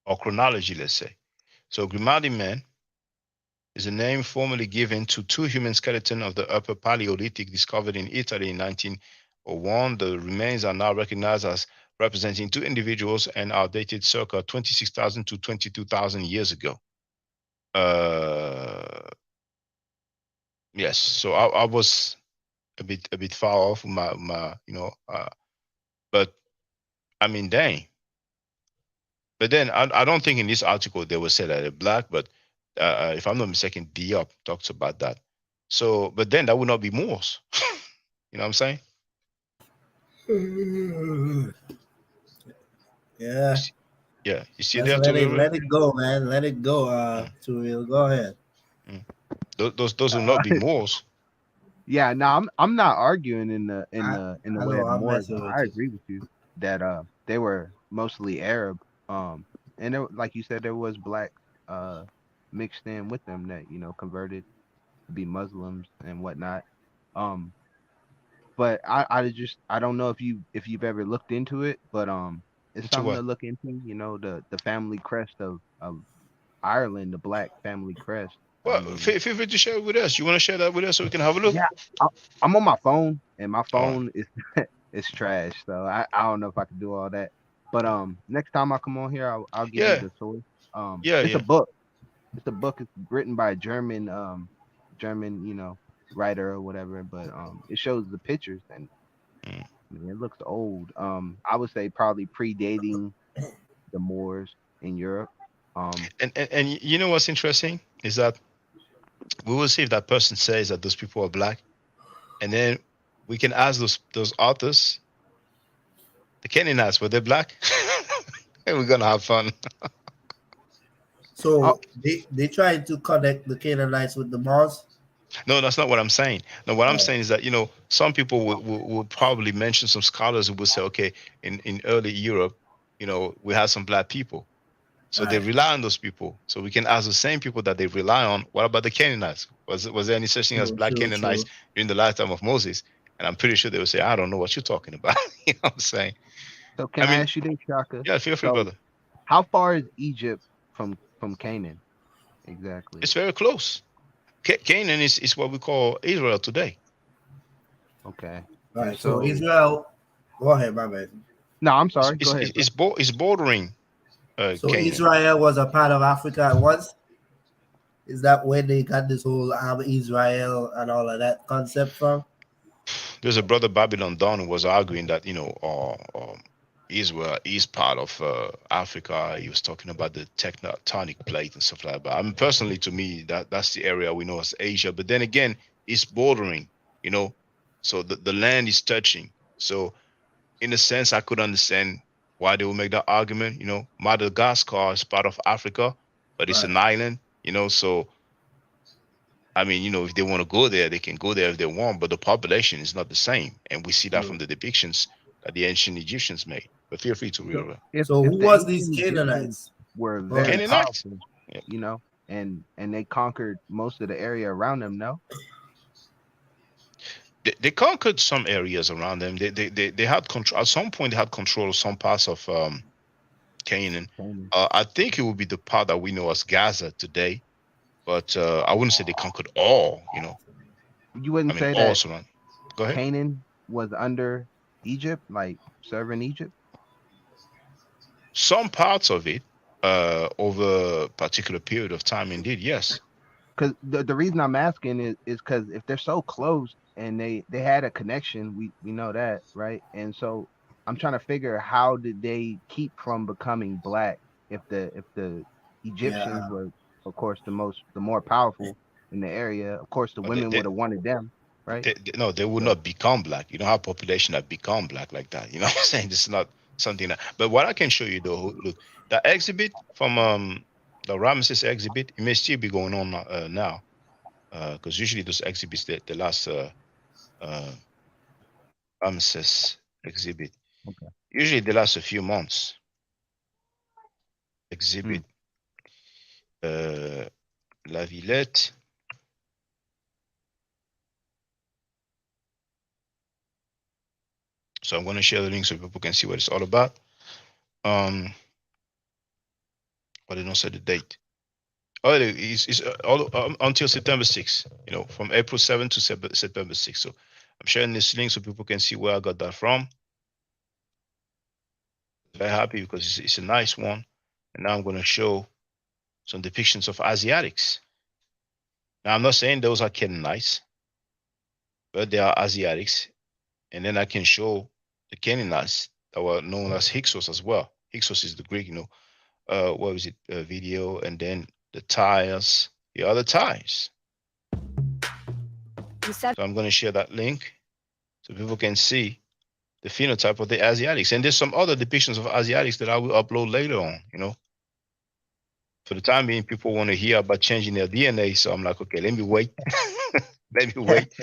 or chronology, let's say. So Grimaldi man is a name formerly given to two human skeletons of the Upper Paleolithic discovered in Italy in 1901. The remains are now recognized as representing two individuals and are dated circa 26,000 to 22,000 years ago. Uh, yes, so I was a bit far off with my but I mean, dang. But then I don't think in this article they will say that they're black, but if I'm not mistaken, Diop talks about that. So, but then that would not be Moors. You know what I'm saying? Yeah. Yeah, you see Let's there, to let it go, man. Let it go. mm, Too real. Go ahead. mm. Those will not be Moors. Yeah, no, I'm not arguing I in the I way know of the I'm Moors. messing with I you. agree with you that they were mostly Arab. And there, like you said, there was black uh mixed in with them that converted to be Muslims and whatnot. Um, but I don't know if you've ever looked into it, but it's Into something to what? look into. The family crest of Ireland, the black family crest. I Well, mean, feel free to share it with us. You want to share that with us so we can have a look? yeah, I, I'm on my phone, and my All right. phone is it's trash, so I don't know if I can do all that. But next time I come on here, I'll give you Yeah, the source. yeah, It's a yeah. book. It's a book. It's written by a German writer or whatever. But it shows the pictures, and Mm. I mean, it looks old. I would say probably predating the Moors in Europe. And you know what's interesting is that we will see if that person says that those people are black, and then we can ask those authors, the Canaanites, were they black? And we're gonna have fun. So they trying to connect the Canaanites with the Moors. No, that's not what I'm saying. No, what I'm saying is that some people will probably mention, some scholars who will say, okay, in early Europe, we had some black people, so they rely on those people. So we can ask the same people that they rely on, what about the Canaanites? Was there any such thing as black Canaanites during the lifetime of Moses? And I'm pretty sure they will say, I don't know what you're talking about. You know what I'm saying? So can I ask you this, Shaka? Yeah, feel free, So brother. how far is Egypt from Canaan? Exactly. It's very close. Canaan is what we call Israel today. Okay. Right. So Israel. Go ahead, my man. No, I'm sorry. Go ahead. It's bordering. So Canaan. Israel was a part of Africa at once. Is that where they got this whole Israel and all of that concept from? There's a brother Babylon Don who was arguing that Israel is part of Africa. He was talking about the tectonic plate and stuff like that. I mean, personally, to me, that's the area we know as Asia. But then again, it's bordering. So the land is touching. So in a sense, I could understand why they would make that argument. Madagascar is part of Africa, but it's an island. So I mean, if they want to go there, they can go there if they want, but the population is not the same. And we see that from the depictions that the ancient Egyptians made. But feel free to read it. So who was these Canaanites? Were very Canaanites. powerful, and they conquered most of the area around them, no? They conquered some areas around them. They had control. At some point, they had control of some parts of Canaan. I think it would be the part that we know as Gaza today. But I wouldn't say they conquered all, You wouldn't say all that surround. Go ahead. Canaan was under Egypt, like serving Egypt? Some parts of it, over a particular period of time, indeed, yes. Because the reason I'm asking is because if they're so close and they had a connection, we know that, right? And so I'm trying to figure how did they keep from becoming black if the Egyptians were, of course, the more powerful in the area. Of course, the women would have wanted them, right? They would not become black. You don't have population that become black like that. You know what I'm saying? This is not something that. But what I can show you though, look, the exhibit from the Ramesses exhibit, it may still be going on now, because usually those exhibits, the last Ramesses exhibit, usually they last a few months. Exhibit. La Villette. So I'm going to share the link so people can see what it's all about. But they don't say the date. Oh, it's all until September 6th, from April 7th to September 6th. So I'm sharing this link so people can see where I got that from. Very happy because it's a nice one. And now I'm going to show some depictions of Asiatics. Now, I'm not saying those are Canaanites, but they are Asiatics. And then I can show the Canaanites that were known as Hyksos as well. Hyksos is the Greek, what was it? Video, and then the tires, the other tires. So I'm going to share that link so people can see the phenotype of the Asiatics. And there's some other depictions of Asiatics that I will upload later on, For the time being, people want to hear about changing their DNA. So I'm like, okay, let me wait. Let me wait.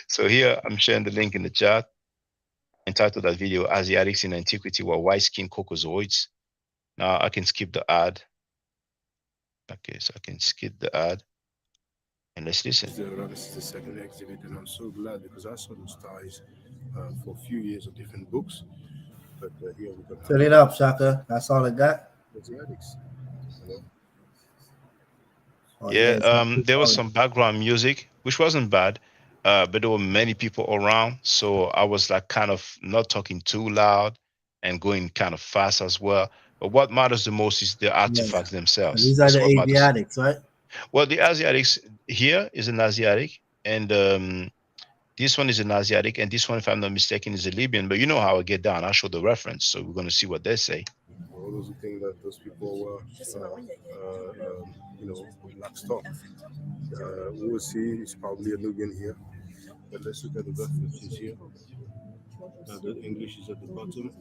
So here I'm sharing the link in the chat. Entitled that video, Asiatics in Antiquity were white-skinned Caucasoids. Now I can skip the ad. Okay, so I can skip the ad. And let's listen. This is the second exhibit, and I'm so glad because I saw those ties for a few years of different books. But here we go. Turn it up, Shaka. That's all I got. Asiatics. There was some background music, which wasn't bad, but there were many people around. So I was like kind of not talking too loud and going kind of fast as well. But what matters the most is the artifacts themselves. And these are the Asiatics, right? Well, the Asiatics here is an Asiatic, and this one is an Asiatic, and this one, if I'm not mistaken, is a Libyan. But you know how I get down. I'll show the reference, so we're going to see what they say. all those who think that those people were, black stuff. We will see. It's probably a Nubian here. But let's look at the references here. The English is at the bottom.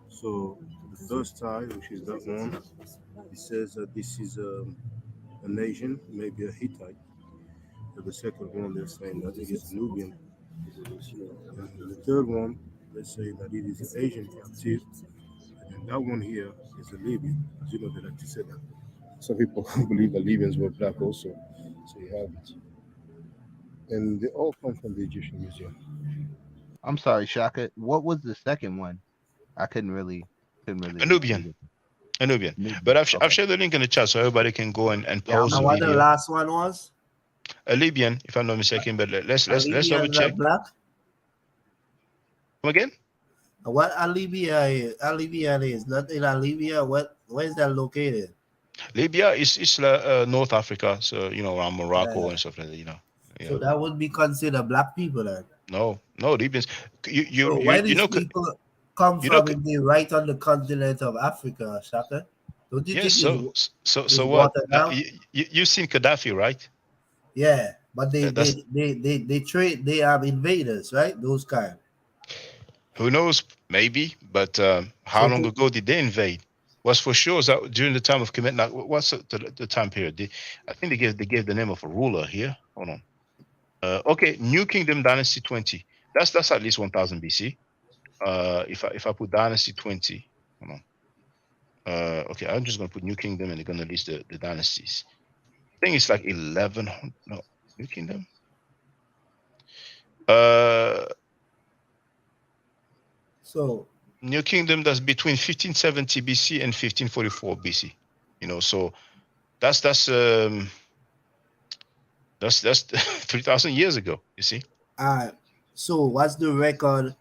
So the first tie, which is that one, it says that this is an Asian, maybe a Hittite. The second one, they're saying that it is Nubian. And the third one, they say that it is an Asian captive. And that one here is a Libyan. As you know, they like to say that. Some people believe the Libyans were black also. So you have it. And they all come from the Egyptian Museum. I'm sorry, Shaka. What was the second one? I couldn't A really Nubian. read it. A Nubian. Nubian. But I've Okay. shared the link in the chat so everybody can go and Yeah, pause And the what the video. last one was? A Libyan, if I'm not mistaken, but let's double Libyans check. are black. Come again? What Libya is? Libya is not in Libya. Where is that located? Libya is North Africa, so around Morocco and stuff like that. So that would be considered black people then. No, Libyans. So where You these know, people come you know, from if they right on the continent of Africa, Shaka? Don't you yes. think it's So what? watered down? You've seen Gaddafi, right? Yeah, but That's they trade. They are invaders, right? Those kind. who knows, maybe. But how So long ago did they invade? What's for sure is that during the time of commit. Now, what's the time period? I think they gave the name of a ruler here. Hold on. Okay, New Kingdom Dynasty 20. That's at least 1000 BC. If I put Dynasty 20, hold on. Okay, I'm just gonna put New Kingdom and they're gonna list the dynasties. I think it's like 1100. No, New Kingdom. So New Kingdom, that's between 1570 BC and 1544 BC. So that's 3,000 years ago. You see. So what's the record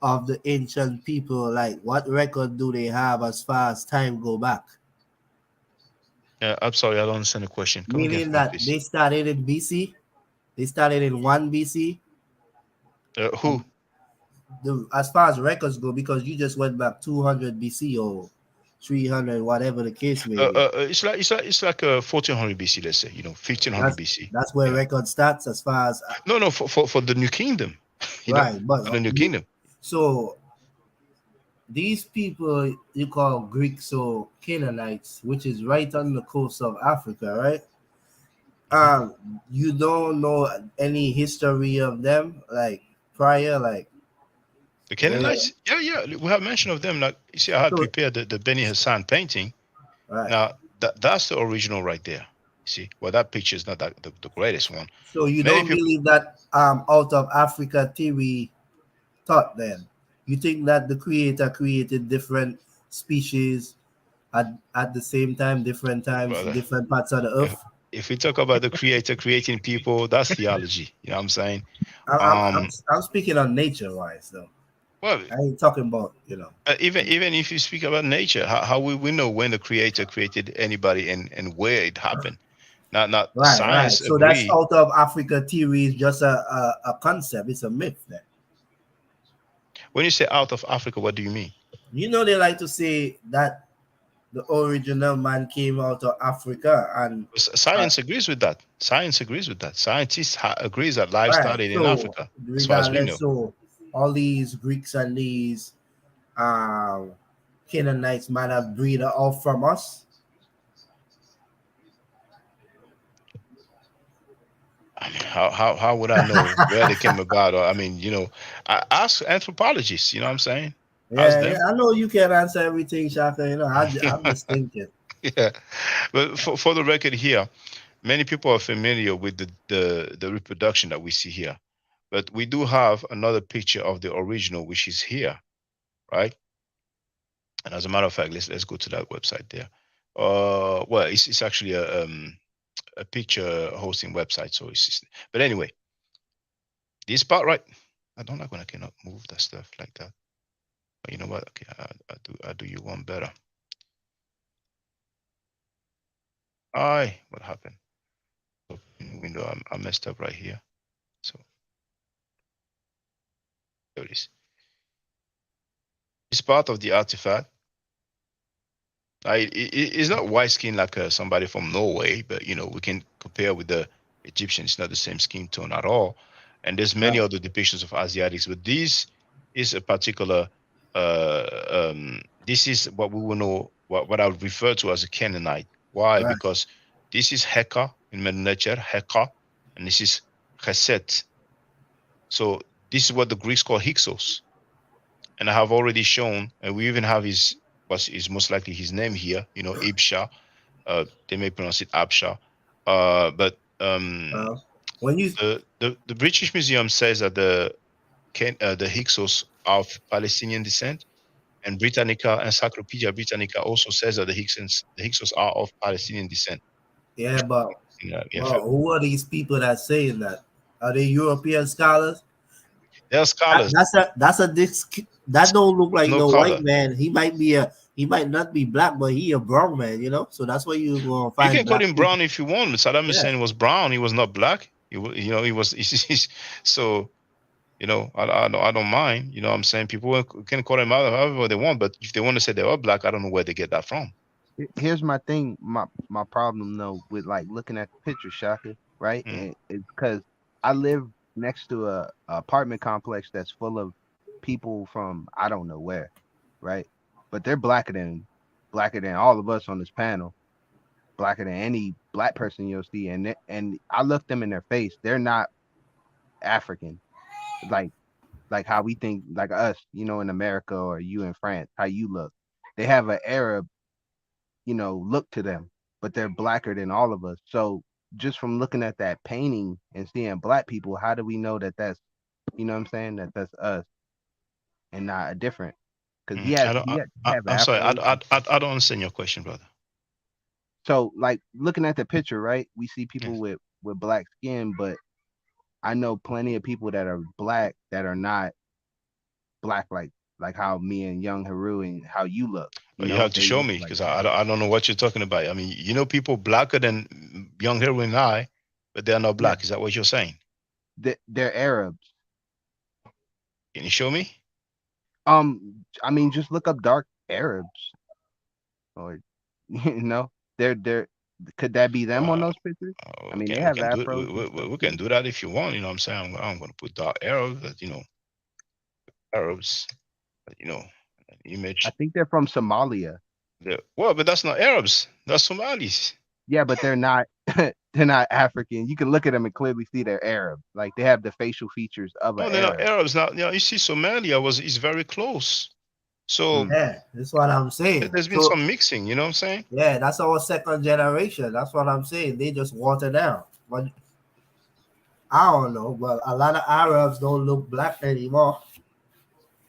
of the ancient people? Like, what record do they have as far as time go back? I'm sorry, I don't understand the question. Come Meaning again, that please. they started in BC. They started in 1 BC. Who? As far as records go, because you just went back 200 BC or 300, whatever the case may be. It's like 1400 BC, let's say. 1500 BC. That's where record starts as far as No, for the New Kingdom. Right, but for the New Kingdom. So these people you call Greeks or Canaanites, which is right on the coast of Africa, right? You don't know any history of them, like prior, like the Canaanites. Yeah, we have mention of them. Like you see, I had prepared the Beni Hassan painting. Right. Now that's the original right there. You see, well, that picture is not the greatest one. So you don't believe that out of Africa theory thought then? You think that the creator created different species at the same time, different times, different parts of the earth? If we talk about the creator creating people, that's theology. You know what I'm saying? I'm speaking on nature wise though. Well, I ain't talking about, even if you speak about nature, how we know when the creator created anybody and where it happened? Not right, science. Right. So that's out of Africa theory is just a concept. It's a myth then. When you say out of Africa, what do you mean? They like to say that the original man came out of Africa, and science agrees with that. Science agrees with that. Scientists agrees that life started in Africa. As far as we know. So all these Greeks and these Canaanites might have breed off from us. I mean, how would I know where they came about? Or I ask anthropologists. You know what I'm saying? Yeah, I know you can't answer everything, Shaka. I'm just thinking. Yeah, but for the record here, many people are familiar with the reproduction that we see here, but we do have another picture of the original, which is here, right? And as a matter of fact, let's go to that website there. Well, it's actually a picture hosting website, so but anyway, this part, right? I don't like when I cannot move that stuff like that. But you know what? Okay, I do you one better. What happened? So in the window, I messed up right here. So there it is. It's part of the artifact. It's not white skin like somebody from Norway, but we can compare with the Egyptian. It's not the same skin tone at all. And there's many Right. other depictions of Asiatics, but this is a particular. This is what we will know, what I would refer to as a Canaanite. Why? Right. Because this is Heka in Middle Nature, Heka, and this is Chesed. So this is what the Greeks call Hyksos. And I have already shown, and we even have what is most likely his name here, Ibsha. They may pronounce it Absha. But When you the British Museum says that the Hyksos are of Palestinian descent, and Britannica, Encyclopedia Britannica also says that the Hyksos are of Palestinian descent. yeah, but Yeah, well, who are these people that saying that? Are they European scholars? they're scholars. That don't look like No no color. white man. He might not be black, but he a brown man, So that's where you gonna You find can call black him people. brown if you want. Saddam Hussein was brown. He was not black. He was. So I don't mind. You know what I'm saying? People can call them out however they want, but if they want to say they are black, I don't know where they get that from. Here's my thing, my problem though with like looking at the picture, Shaka, right? And it's because I live next to a apartment complex that's full of people from I don't know where, right? But they're blacker than all of us on this panel, blacker than any black person you'll see, and I look them in their face. They're not African, like how we think, like us, in America or you in France, how you look. They have an Arab look to them, but they're blacker than all of us. So just from looking at that painting and seeing black people, how do we know that that's, what I'm saying, that that's us and not a different? Because he had have I'm sorry. afro. I don't understand your question, brother. So like looking at the picture, right? We see people with black skin, but I know plenty of people that are black that are not black like how me and Young Haru and how you look. You have to They show look me like because I don't know what you're talking about. I mean, people blacker than Young Hero and I, but they're not black. Is that what you're saying? They're Arabs. Can you show me? I mean, just look up dark Arabs, or they're could that be them on those pictures? I mean, they have afros. We can do that if you want. You know what I'm saying? I'm going to put dark Arabs, but Arabs, image. I think they're from Somalia. But that's not Arabs. That's Somalis. Yeah, but they're not. They're not African. You can look at them and clearly see they're Arab. Like they have the facial features of No, an they're Arab. not Arabs. Now, you see, Somalia is very close. So yeah, that's what I'm saying. There's been some mixing. You know what I'm saying? Yeah, that's our second generation. That's what I'm saying. They just water down. But I don't know. But a lot of Arabs don't look black anymore.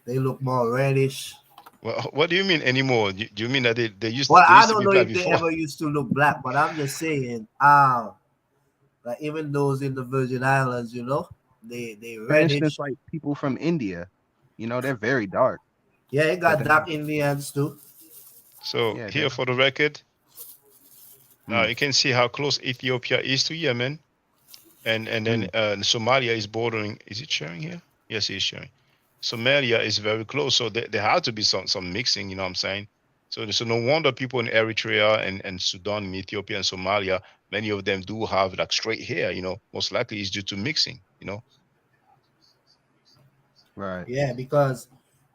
They look more reddish. Well, what do you mean anymore? Do you mean that they used? Well, they I used don't to know be black if they before? ever used to look black, but I'm just saying, like even those in the Virgin Islands, they For reddish. instance, like people from India, they're very dark. Yeah, it got dark Indians too. So here for the record, now you can see how close Ethiopia is to Yemen, and then Somalia is bordering. Is it sharing here? Yes, it is sharing. Somalia is very close, so there had to be some mixing. You know what I'm saying? So no wonder people in Eritrea and Sudan and Ethiopia and Somalia, many of them do have like straight hair. Most likely it's due to mixing. Right. Yeah, because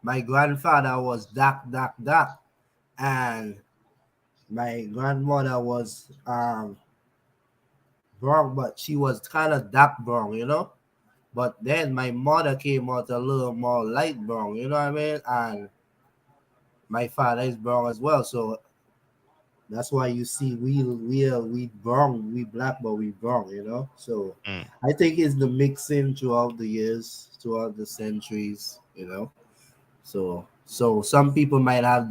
my grandfather was dark, and my grandmother was brown, but she was kind of dark brown. But then my mother came out a little more light brown, you know what I mean? And my father is brown as well, so that's why you see we brown, we black, but we brown. So I think it's the mixing throughout the years, throughout the centuries. So some people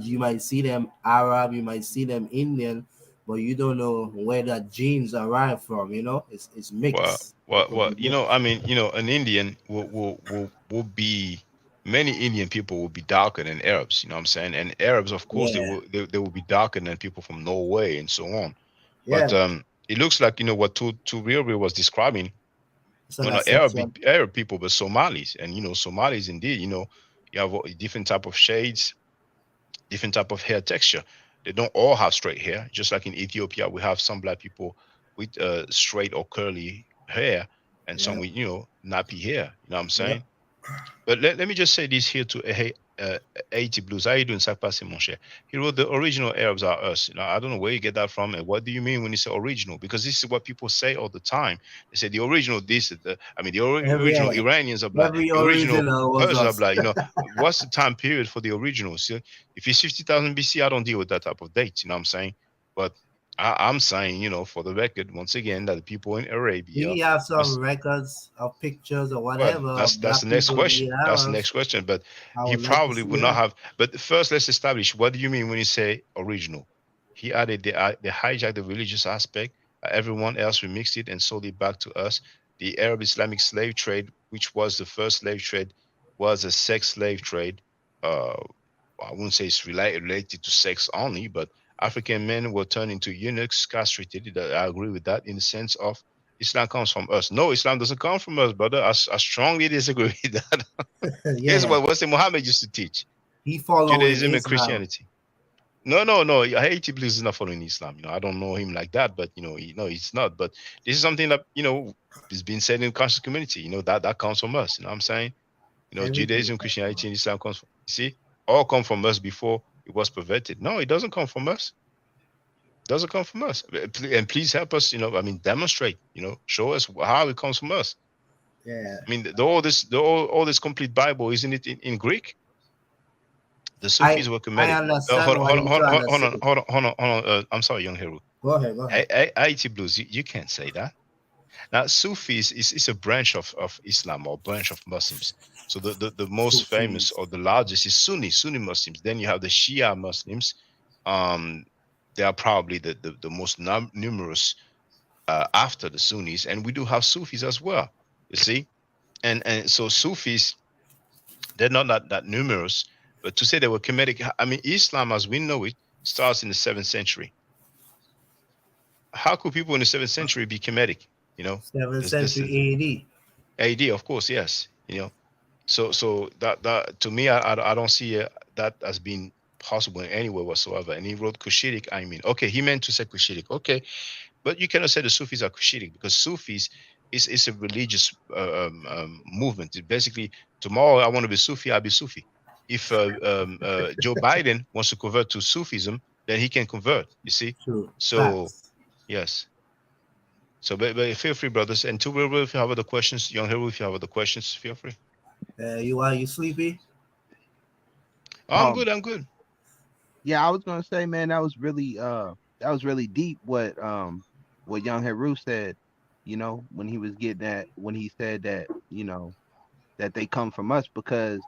you might see them Arab, you might see them Indian, but you don't know where that genes arrive from. It's mixed. Well, I mean, an Indian will be many Indian people will be darker than Arabs. You know what I'm saying? And Arabs, of course, Yeah. they will be darker than people from Norway and so on. Yeah. But it looks like what Tu Real was describing. So Not Arab people, but Somalis, and Somalis indeed. You have a different type of shades, different type of hair texture. They don't all have straight hair. Just like in Ethiopia, we have some black people with straight or curly hair, and some Yeah. with nappy hair. You know what I'm Yeah. saying? But let me just say this here to hey, 80 Blues. How you doing, Sakpasi, mon cher? He wrote the original Arabs are us. I don't know where you get that from, and what do you mean when you say original? Because this is what people say all the time. They say the original this, the Every original Iranians are black, every the original original was Persians are us. black. What's the time period for the original? See, if it's 50,000 BC, I don't deal with that type of dates. You know what I'm saying? But I'm saying, for the record, once again, that the people in Arabia We have some was records of pictures or well, whatever that's of that's black the next people being question. That's the Arabs. next question. But I he would like to probably see would not that. have. But first, let's establish what do you mean when you say original? He added they hijacked the religious aspect. Everyone else remixed it and sold it back to us. The Arab Islamic slave trade, which was the first slave trade, was a sex slave trade. Uh, I wouldn't say it's related to sex only, but African men were turned into eunuchs, castrated. I agree with that in the sense of Islam comes from us. No, Islam doesn't come from us, brother. I strongly disagree with that. Here's Yeah. what Western Muhammad used to teach: He following Judaism and Islam. Christianity. No. Haiti believes is not following Islam. I don't know him like that, but he's not. But this is something that has been said in the conscious community. That comes from us. You know what I'm saying? Everything. Judaism, Christianity, and Islam comes from. You see, all come from us before it was perverted. No, it doesn't come from us. Doesn't come from us. And please help us. Demonstrate. Show us how it comes from us. Yeah. All this complete Bible, isn't it in Greek? The I Sufis were I Kemetic. understand what you're trying to say. Hold on. I'm sorry, young Heru. Go ahead. Go ahead. Haiti Blues, you can't say that. Now, Sufis is a branch of Islam or branch of Muslims. So the most famous Sufis. or the largest is Sunni Muslims. Then you have the Shia Muslims. They are probably the most numerous after the Sunnis, and we do have Sufis as well. You see, and so Sufis, they're not that numerous, but to say they were Kemetic, Islam as we know it starts in the 7th century. How could people in the 7th century be Kemetic? 7th This is century AD, of course, yes. So that to me, I don't see that as being possible in any way whatsoever. And he wrote Cushitic. Okay, he meant to say Cushitic. Okay, but you cannot say the Sufis are Cushitic because Sufis is a religious movement. It basically, tomorrow I want to be Sufi, I'll be Sufi. If Joe Biden wants to convert to Sufism, then he can convert. You see? True. So Facts. yes. So, but feel free, brothers. And to if you have other questions, young hero, if you have other questions, feel free. You sleepy? I'm good. Yeah, I was gonna say, man, that was really deep what Young Heru said, when he was getting that when he said that, that they come from us, because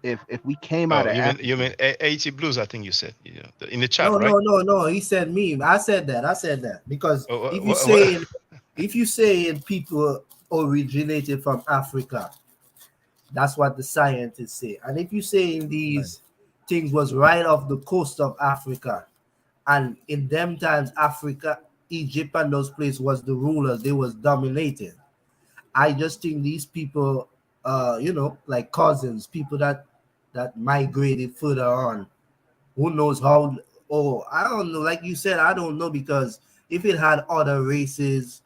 if we came out Oh, of Africa, you mean 80 Blues? I think you said in the chat, No, right? no, no, no. He said me. I said that because Oh, if you say people originated from Africa, that's what the scientists say. And if you say in these things was right off the coast of Africa, and in them times Africa, Egypt and those places was the rulers, they was dominating. I just think these people, like cousins, people that migrated further on. Who knows how? Oh, I don't know. Like you said, I don't know, because if it had other races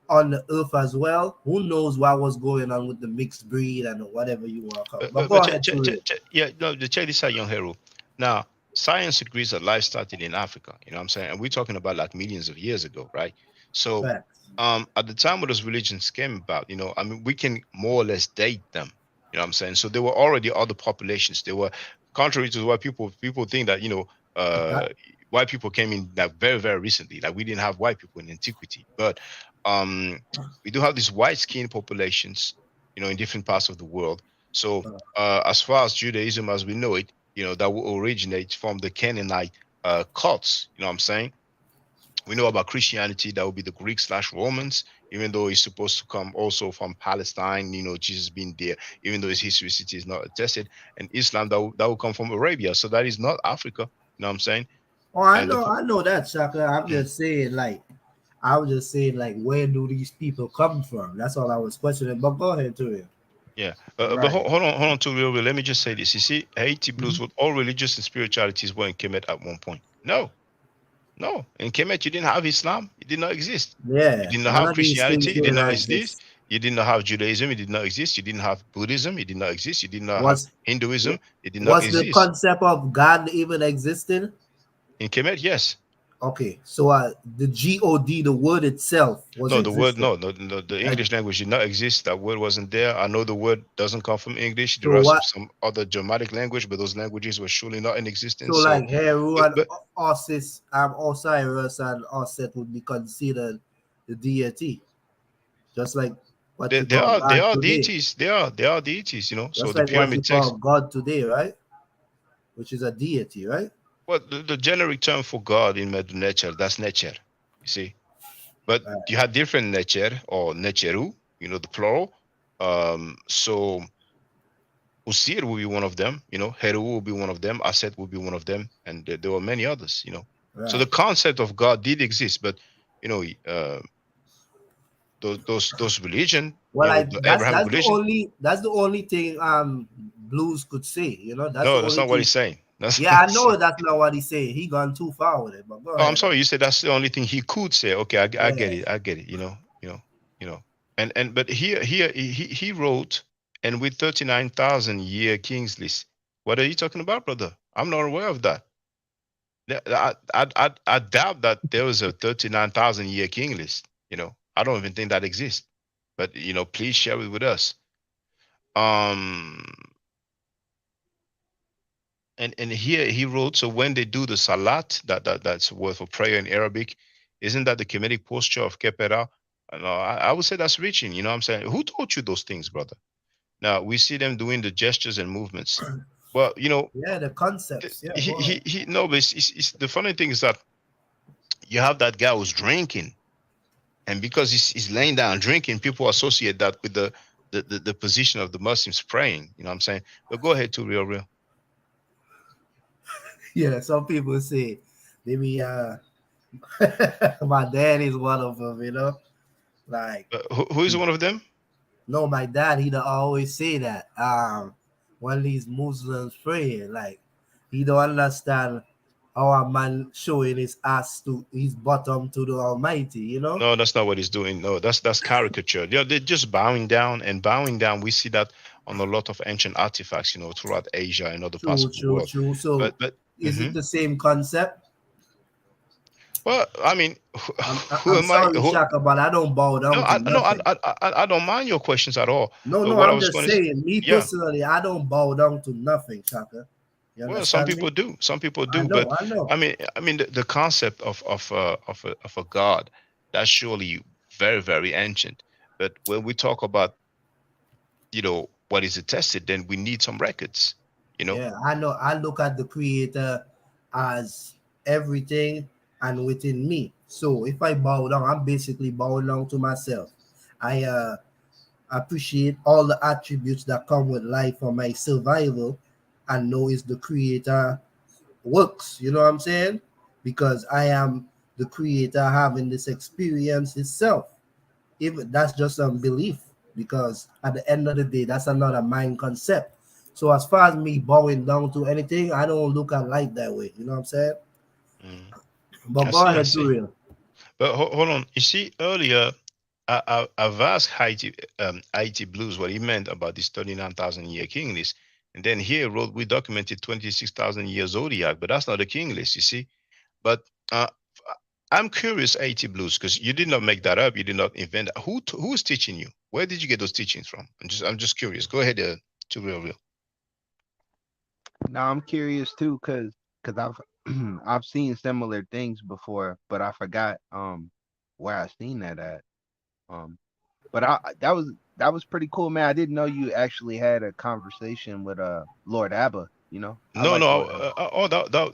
on the earth as well, who knows what was going on with the mixed breed and whatever you want to call it. But go ahead, Turi. check this out, young hero. Now, science agrees that life started in Africa. You know what I'm saying? And we're talking about like millions of years ago, right? So, Facts. at the time when those religions came about, we can more or less date them. You know what I'm saying? So there were already other populations. They were contrary to what people think that uh, white people came in like very very recently. Like we didn't have white people in antiquity, but um, we do have these white skinned populations, in different parts of the world. So as far as Judaism as we know it, that will originate from the Canaanite cults. You know what I'm saying? We know about Christianity, that would be the Greek/Romans, even though it's supposed to come also from Palestine, Jesus being there, even though his historicity is not attested. And Islam, that will come from Arabia. So that is not Africa. You know what I'm saying? Oh, I And know, I know that, Shaka. I'm Mm. just saying, I was just saying, where do these people come from? That's all I was questioning. But go ahead, Turi. Yeah, but Right. hold on to real. Let me just say this. You see, Haiti Blues with all religious and spiritualities were in Kemet at one point. No, no. In Kemet, you didn't have Islam. It did not exist. You Yeah, did not none have of these Christianity. things It did don't not exist. exist. You did not have Judaism. It did not exist. You didn't have Buddhism. It did not exist. You did not have Was Hinduism. It did not was the exist. concept of God even existing? In Kemet, yes. Okay, so the God, the word itself, was No, the word, existing. no, the Like, English language did not exist. That word wasn't there. I know the word doesn't come from English. There so are what? some other Germanic language, but those languages were surely not in So existence. So, like Heru but, and but Osiris and Osset would be considered the deity, just like what you they call are they God are today. deities. They are deities. You know. So Just the like what you pyramid call text. God today, right? Which is a deity, right? Well, the generic term for God in Medu nature, that's nature. You see. But you had different nature or necheru, you know, the plural. So Usir will be one of them, you know, Heru will be one of them, Aset will be one of them, and there were many others, you know. So the Right. concept of God did exist, but you know, those religion, Well, you know, like the that's Abrahamic that's the religion. only that's the only thing Blues could say. You know, that's the No, that's only not what thing. he's saying. That's Yeah, what I he's know saying. that's not what he's saying. He gone too far with it, but go Oh, I'm ahead. sorry. You said that's the only thing he could say. Okay, I get Yeah. it. I get it. You know. And but here he wrote, and with 39,000 year kings list. What are you talking about, brother? I'm not aware of that. I doubt that there was a 39,000 year king list. You know, I don't even think that exists. But you know, please share it with us. Um, and here he wrote, so when they do the salat, that's a word for prayer in Arabic, isn't that the Kemetic posture of kepera? No, I would say that's reaching. You know what I'm saying? Who taught you those things, brother? Now we see them doing the gestures and movements. Well, you know, Yeah, the concepts. Yeah, go ahead. he no, but it's the funny thing is that you have that guy who's drinking, and because he's laying down drinking, people associate that with the position of the Muslims praying. You know what I'm saying? But go ahead to real. Yeah, some people say maybe my dad is one of them, you know. Like Who is one of them? no, my dad he'd always say that. When these Muslims pray, like he don't understand how a man showing his ass to his bottom to the Almighty, you know? No, that's not what he's doing. No, that's caricature. Yeah, they're just bowing down and bowing down. We see that on a lot of ancient artifacts, you know, throughout Asia and other parts True, of the true, world. true. So But is it the same concept? well, I mean, who I'm am I? sorry, Shaka, but I don't bow No, down to nothing. I don't mind your questions at all. No, But no, what I I'm was just going to, saying, me yeah. personally, I don't bow down to nothing, Shaka. You Well, some understand me? people do. Some people I do. But know, I know. I mean, the concept of a god, that's surely very very ancient. But when we talk about, you know, what is attested, then we need some records. You know. Yeah, I know. I look at the creator as everything and within me. So if I bow down, I'm basically bowing down to myself. I appreciate all the attributes that come with life for my survival and know is the creator works. You know what I'm saying? Because I am the creator having this experience itself. Even that's just a belief, because at the end of the day, that's another mind concept. So as far as me bowing down to anything, I don't look at life that way. You know what I'm saying? Mm. But I go see. I ahead, to see. real. But hold on. You see, earlier, I've asked Haiti Blues what he meant about this 39,000 year king list. And then here wrote, we documented 26,000 year zodiac, but that's not a king list, you see. But uh, I'm curious, Haiti Blues, because you did not make that up. You did not invent that. Who is teaching you? Where did you get those teachings from? I'm just curious. Go ahead, to real. Now I'm curious too, cause I've I've seen similar things before, but I forgot where I seen that at. Um, but that was pretty cool, man. I didn't know you actually had a conversation with Lord Abba. You know, I No, like no. Lord Abba. Oh,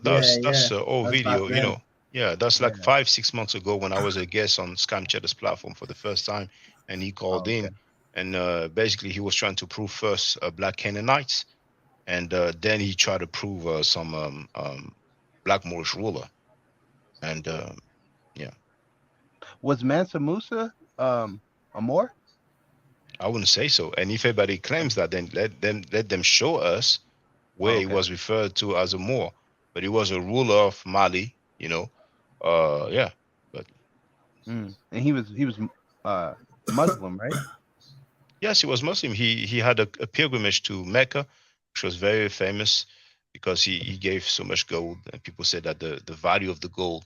Yeah, yeah. that's old That's back video. You then. know, yeah, that's like Yeah. 5 6 months ago when I was a guest on Scam Cheddar's platform for the first time, and he called Oh, in, okay. and basically he was trying to prove first black Canaanites, and then he tried to prove some black Moorish ruler, and yeah, Was Mansa Musa a Moor? I wouldn't say so. And if anybody claims that, then let them show us Oh, where he okay. was referred to as a Moor, but he was a ruler of Mali, you know. Yeah, but And he was Muslim, right? yes, he was Muslim. He had a pilgrimage to Mecca, which was very famous because he gave so much gold, and people said that the value of the gold,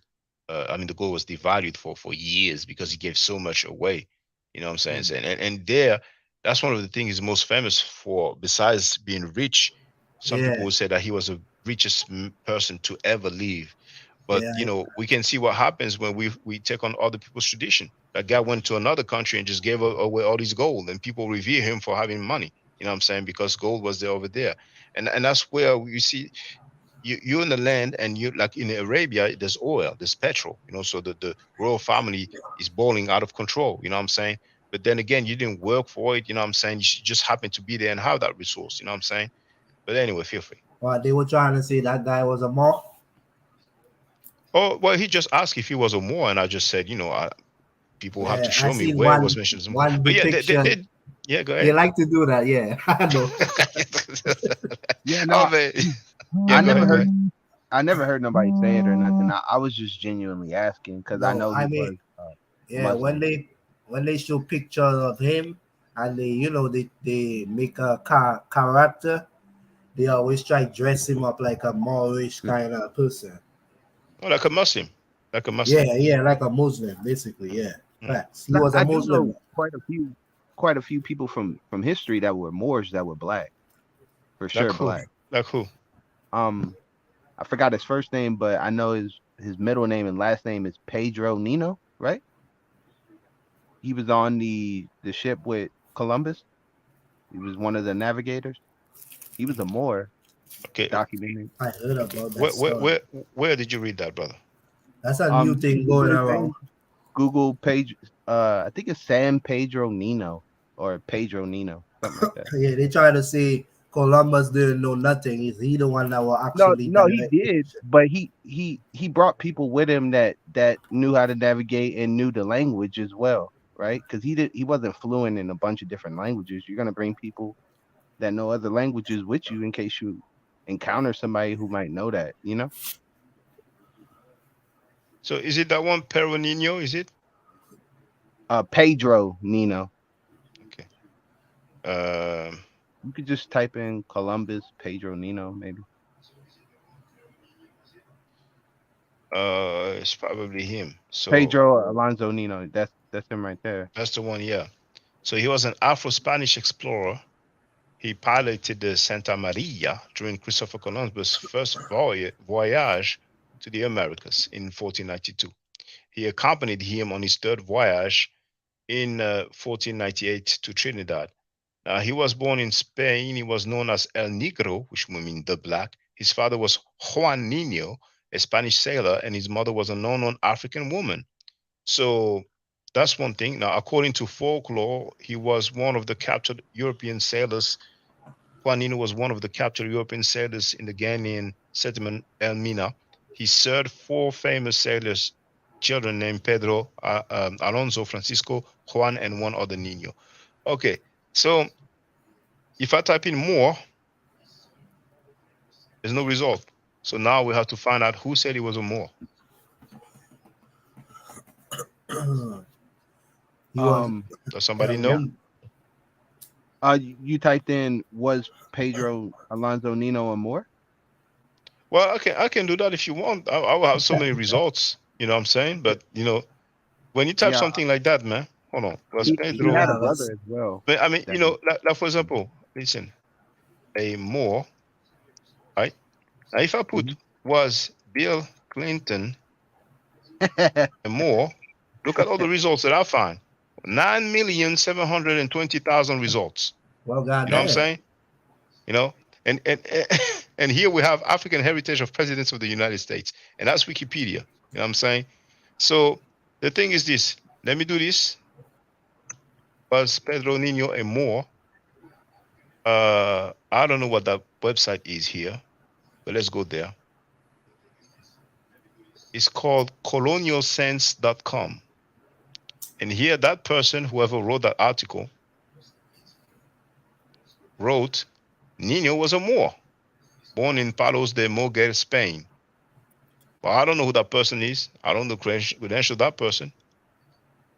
I mean, the gold was devalued for years because he gave so much away. You know what I'm saying? And there, that's one of the things he's most famous for. Besides being rich, some people Yeah, would say that he was the richest person to ever live. But yeah, you know, we can see what happens when we take on other people's tradition. That guy went to another country and just gave away all his gold, and people revere him for having money. You know what I'm saying? Because gold was there over there, and that's where you see you're in the land, and you like in Arabia, there's oil, there's petrol. You know, so the royal family is balling out of control. You know what I'm saying? But then again, you didn't work for it. You know what I'm saying? You just happen to be there and have that resource. You know what I'm saying? But anyway, feel free. but they were trying to say that guy was a moth. Oh well, he just asked if he was a Moor, and I just said, you know, people have to Yeah, I show me seen where it was mentioned. one But yeah, depiction. yeah, go They ahead. like to do that. Yeah, I know. Yeah, Oh no, man, yeah, I go never ahead, go heard ahead. I never heard nobody say it or nothing. I was just genuinely asking because I No, know I he mean, was yeah, Muslim. when they show pictures of him and they make a character, they always try dress him up like a Moorish kind of person. Oh, like a Muslim, like a Muslim. Yeah, yeah, like a Muslim, basically. Yeah, Mm. facts. He was a I do Muslim. know quite a few people from history that were Moors that were black, for Like sure who? black. Like who? Um, I forgot his first name, but I know his middle name and last name is Pedro Nino, right? He was on the ship with Columbus. He was one of the navigators. He was a Moor, Okay, documented. I heard okay. about that Where where story. where where did you read that, brother? That's a new You thing can Google going his around. name. Google page. I think it's San Pedro Nino or Pedro Nino, something like that. Yeah, they try to say Columbus didn't know nothing. Is he the one that will No, actually no, he direct? did, but he brought people with him that knew how to navigate and knew the language as well, right? Because he wasn't fluent in a bunch of different languages. You're gonna bring people that know other languages with you in case you encounter somebody who might know that, you know? So is it that one Pero Nino? Is it? Pedro Nino. Okay. Um. You could just type in Columbus Pedro Nino, maybe. It's probably him. So Pedro Alonso Nino. That's him right there. that's the one. Yeah. So he was an Afro-Spanish explorer. He piloted the Santa Maria during Christopher Columbus' first voyage to the Americas in 1492. He accompanied him on his third voyage in 1498 to Trinidad. He was born in Spain. He was known as El Negro, which would mean the black. His father was Juan Nino, a Spanish sailor, and his mother was a known African woman. So that's one thing. Now, according to folklore, he was one of the captured European sailors. Juan Nino was one of the captured European sailors in the Ghanaian settlement Elmina. He served four famous sailors' children named Pedro, Alonso, Francisco, Juan, and one other Nino. Okay, so if I type in more, there's no result. So now we have to find out who said he was a Moor. He was Does somebody Yeah. know? You typed in was Pedro Alonso Nino or more? Well, I can do that if you want. I will have so many results. You know what I'm saying? But when you type Yeah, something like that, man, hold on. Was he Pedro? had a yeah, brother as well. But I mean, That like for example, listen, a Moor, right? Now, if I put Mhm. was Bill Clinton a Moor, look at all the results that I find. 9,720,000 results. well, You know what I'm goddamn. saying? You know, and and here we have African heritage of presidents of the United States, and that's Wikipedia. You know what I'm saying? So the thing is this. Let me do this. Was Pedro Nino a Moor? I don't know what that website is here, but let's go there. It's called colonialsense.com. And here, that person, whoever wrote that article, wrote Nino was a Moor, born in Palos de Moguer, Spain. Well, I don't know who that person is. I don't know credential of that person.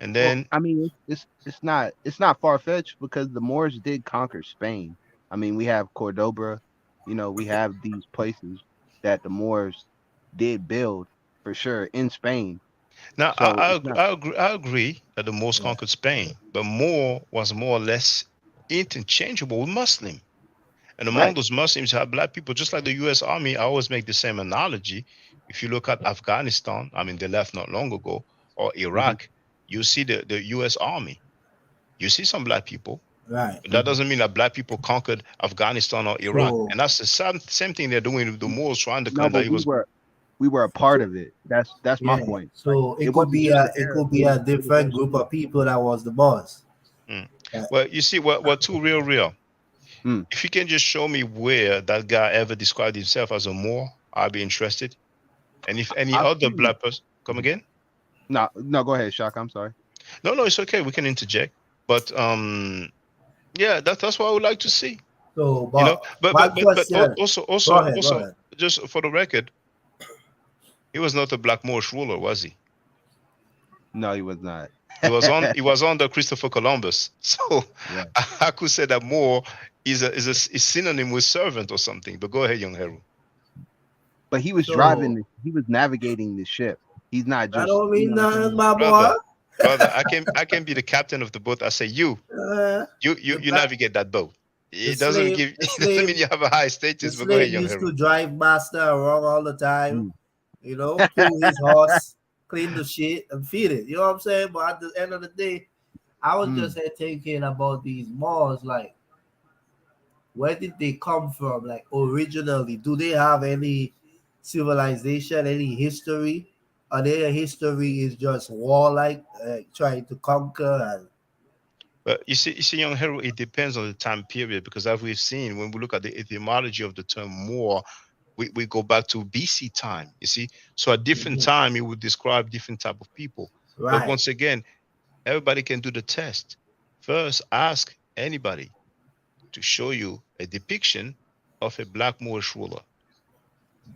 And Well, then I mean, it's not far fetched because the Moors did conquer Spain. I mean, we have Cordoba, we have these places that the Moors did build for sure in Spain. now So it's not I agree that the Moors Yeah. conquered Spain, but Moor was more or less interchangeable with Muslim. And among right. those Muslims, you have black people, just like the U.S. Army. I always make the same analogy. If you look at Afghanistan, I mean, they left not long ago, or Hmm. Iraq, you see the U.S. Army. You see some black people. Right. But that doesn't mean that black people conquered Afghanistan or Iraq. So And that's the same thing they're doing with the Moors trying to No, claim that but it we was. were we were a part of it. That's my yeah. point. Like So it it could wasn't be just a the it Arabs; could it be was a it was different also group the of people that was the boss. Mm. That- Well, you see, what too real. Hmm. If you can just show me where that guy ever described himself as a Moor, I'll be interested. And if any I've other seen. black person, come Mhm. again? No, no, go ahead, Shaka. I'm sorry. No, it's okay. We can interject. But yeah, that's what I would like to see. So, You know, but one but question. Go ahead. Go also, ahead. just for the record, he was not a black Moorish ruler, was he? No, he was not. He was under Christopher Columbus. So Right. I could say that Moor is synonym with servant or something. But go ahead, young Heru. But he was So driving. He was navigating the ship. He's not that just. don't You mean know what I'm nothing, saying? my boy. Brother, I can be the captain of the boat. I say you Uh, you the you you black, navigate that boat. the It doesn't slave, give the it doesn't slave, mean you have a high the status. But go ahead, slave young used Heru. to drive master around all the time. Mm. Pull his horse, clean the shit, and feed it. You know what I'm saying? But at the end of the day, I was Mm. just here thinking about these malls. Like, where did they come from? Like, originally, do they have any civilization, any history? Or their history is just warlike, trying to conquer and But you see, young Heru, it depends on the time period because as we've seen, when we look at the etymology of the term Moor, we go back to BC time. You see, so at different Mhm. time it would describe different type of people. But Right. once again, everybody can do the test. First, ask anybody to show you a depiction of a black Moorish ruler.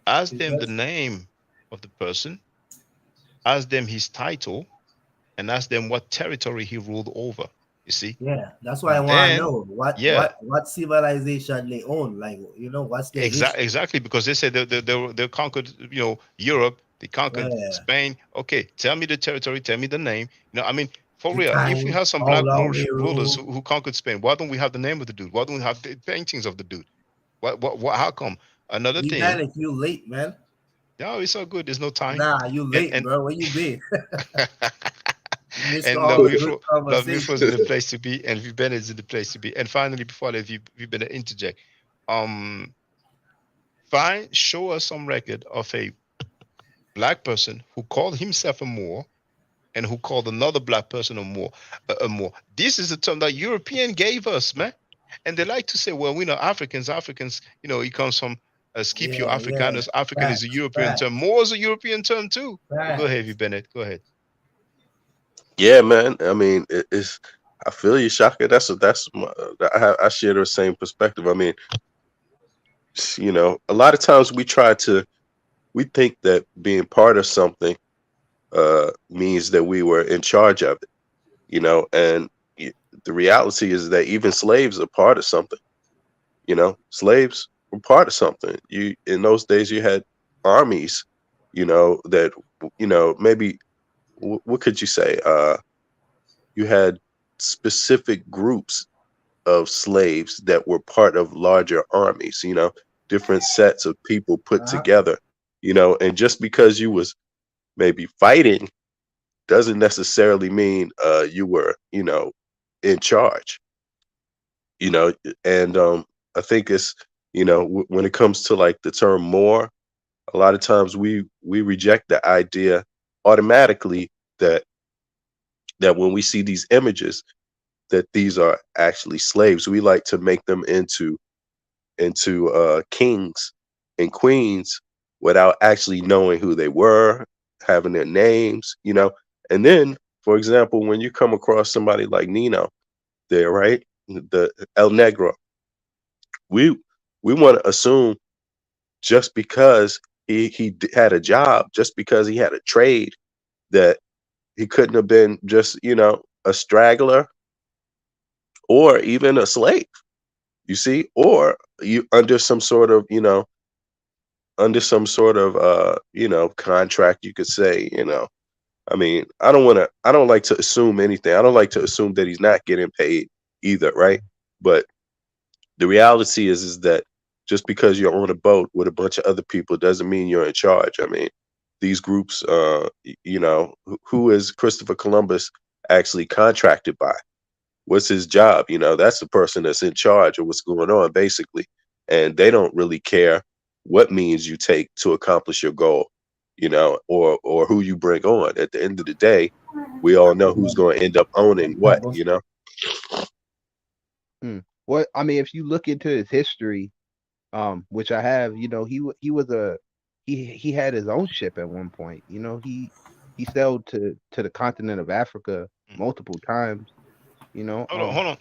Ask It's them the just name of the person, ask them his title, and ask them what territory he ruled over. You see? yeah. That's why I want to Then, know what yeah, what what civilization they own. Like, what's their history? exactly, because they said they conquered, Europe, they conquered Yeah. Spain. Okay, tell me the territory, tell me the name. I mean, for The real, if we time, have some how black long Moorish they rulers rule. who conquered Spain, why don't we have the name of the dude? Why don't we have the paintings of the dude? What how come? Another thing, Even if you late, man. no, it's all good. There's no time. Nah, you And late, and bro. Where you been? You missed and all the good Love me for conversation. the place to be, and V Bennett is the place to be. And finally, before I let V Bennett interject, um, show us some record of a black person who called himself a Moor and who called another black person a Moor. This is a term that European gave us, man. And they like to say, well, we know Africans, it comes from Scipio Yeah, yeah. Africanus. African is a Facts, European term. facts, Moor is a European term too. But go ahead, V facts. Bennett. Go ahead. Yeah, man. I mean, it's. I feel you, Shaka. That's my, I share the same perspective. I mean, a lot of times we think that being part of something means that we were in charge of it, and the reality is that even slaves are part of something. Slaves were part of something. You in those days you had armies, that maybe what could you say? You had specific groups of slaves that were part of larger armies, different sets of people put Uh-huh. together, and just because you was maybe fighting doesn't necessarily mean you were, in charge, you know, and I think it's, when it comes to like the term more, a lot of times we reject the idea automatically that when we see these images that these are actually slaves. We like to make them into kings and queens without actually knowing who they were, having their names, And then, for example, when you come across somebody like Nino there, right? The El Negro, we we want to assume just because had a job just because he had a trade, that he couldn't have been just, a straggler or even a slave, you see, or you under some sort of, contract, you could say, I mean, I don't like to assume anything. I don't like to assume that he's not getting paid either, right? But the reality is that just because you're on a boat with a bunch of other people doesn't mean you're in charge. I mean, these groups, who is Christopher Columbus actually contracted by? What's his job? That's the person that's in charge of what's going on, basically. And they don't really care what means you take to accomplish your goal, or who you bring on. At the end of the day, we all know who's going to end up owning what. Well, I mean, if you look into his history, which I have, he was he had his own ship at one point. He sailed to the continent of Africa multiple times. Hold on.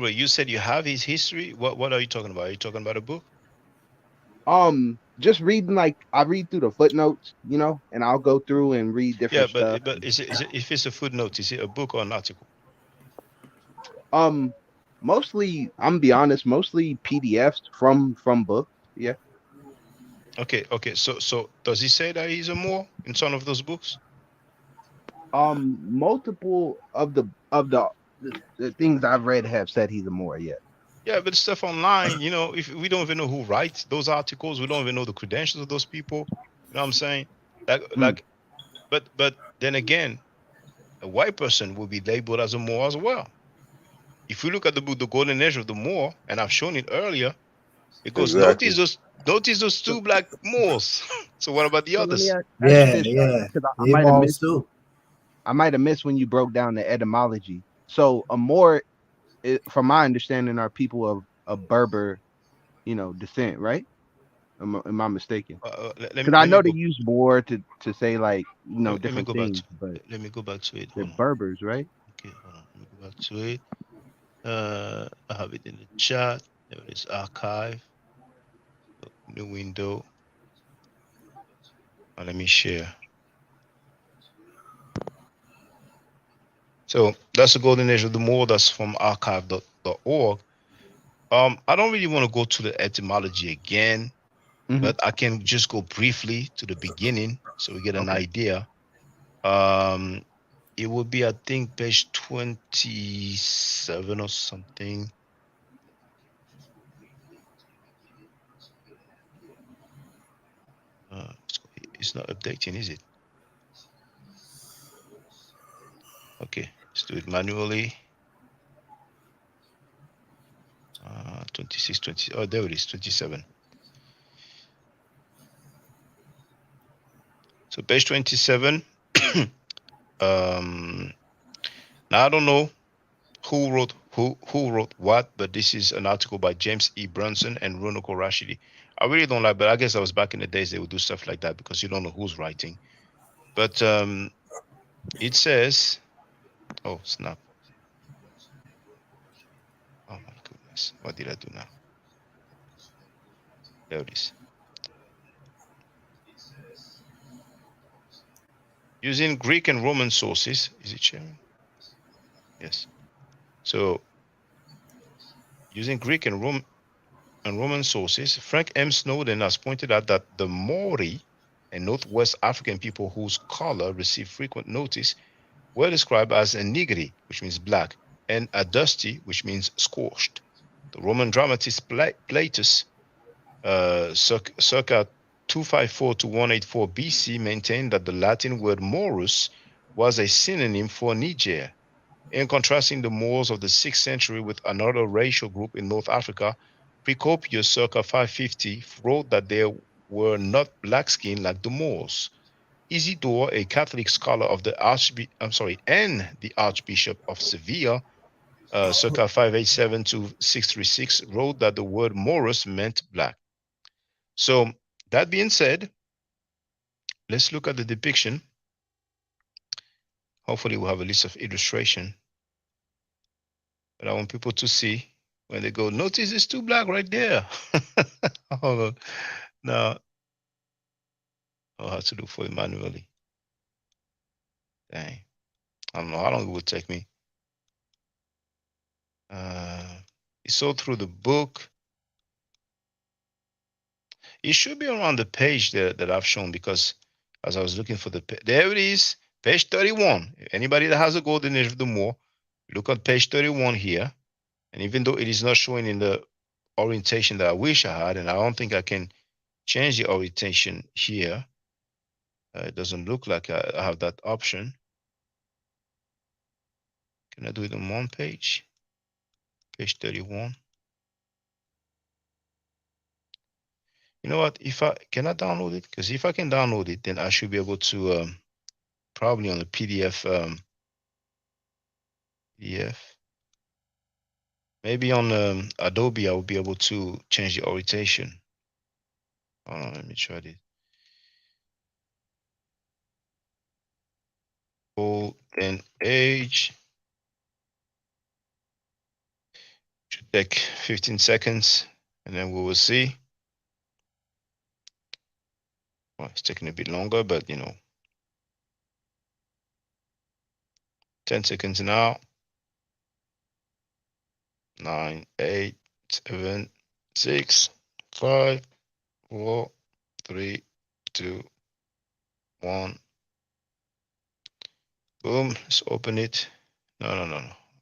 Wait. You said you have his history. What are you talking about? Are you talking about a book? Just reading, like, I read through the footnotes, and I'll go through and read Yeah, different stuff. but is it if it's a footnote, is it a book or an article? Mostly, I'm gonna be honest, mostly PDFs from books. Yeah. Okay. So does he say that he's a Moor in some of those books? Multiple of the things I've read have said he's a Moor. Yeah. Yeah, but stuff online, if we don't even know who writes those articles, we don't even know the credentials of those people. You know what I'm saying? But then again, a white person will be labeled as a Moor as well. If we look at the book, The Golden Age of the Moor, and I've shown it earlier, it goes, Exactly. notice those two black Moors. So what about the So let others? me ask you this, Yeah. 'cause I They might have balls missed. too. I might have missed when you broke down the etymology. So a Moor, from my understanding, are people of Berber, descent, right? Am I mistaken? Because I know they use war to say, like, let me different go back things, but let me go back to it. they're Hold on. Berbers, right? Okay, hold on. Let me go back to it. I have it in the chat. There it is, archive. New window. Let me share. So that's the Golden Age of the Moor. That's from archive.org. I don't really want to go to the etymology again, but I can just go briefly to the beginning so we get an idea. It would be, I think, page 27 or something. It's not updating, is it? Okay, let's do it manually. 26, 20. Oh, there it is, 27. So page 27. Now I don't know who wrote what, but this is an article by James E. Brunson and Runoko Rashidi. I really don't like, but I guess I was back in the days they would do stuff like that because you don't know who's writing. But it says, oh snap. Oh my goodness, what did I do now? There it is. Using Greek and Roman sources, is it sharing? Yes. So using Greek and Roman sources, Frank M. Snowden has pointed out that the Maori and Northwest African people whose color received frequent notice were described as a nigri, which means black, and a dusty, which means scorched. The Roman dramatist Platus, circa 254 to 184 BC, maintained that the Latin word morus was a synonym for Niger. In contrasting the Moors of the 6th century with another racial group in North Africa, Procopius, circa 550, wrote that they were not black-skinned like the Moors. Isidore, a Catholic scholar of the Archbishop of Seville, circa 587 to 636, wrote that the word Morus meant black. So that being said, let's look at the depiction. Hopefully we'll have a list of illustration. But I want people to see when they go, notice it's two black right there. Hold on. Now, I'll have to look for it manually. Dang. I don't know how long it would take me. It's all through the book. It should be around the page that I've shown, because as I was looking for there it is, page 31. Anybody that has a golden age of the Moor, look at page 31 here. And even though it is not showing in the orientation that I wish I had, and I don't think I can change the orientation here, it doesn't look like I have that option. Can I do it on one page? Page 31. You know what? If I can I download it? Because if I can download it, then I should be able to probably on the PDF. PDF. Maybe on Adobe, I will be able to change the orientation. Hold on, let me try this. Golden age. Should take 15 seconds, and then we will see. Well, it's taking a bit longer, but 10 seconds now. 9, 8, 7, 6, 5, 4, 3, 2, 1. Boom. Let's open it. No.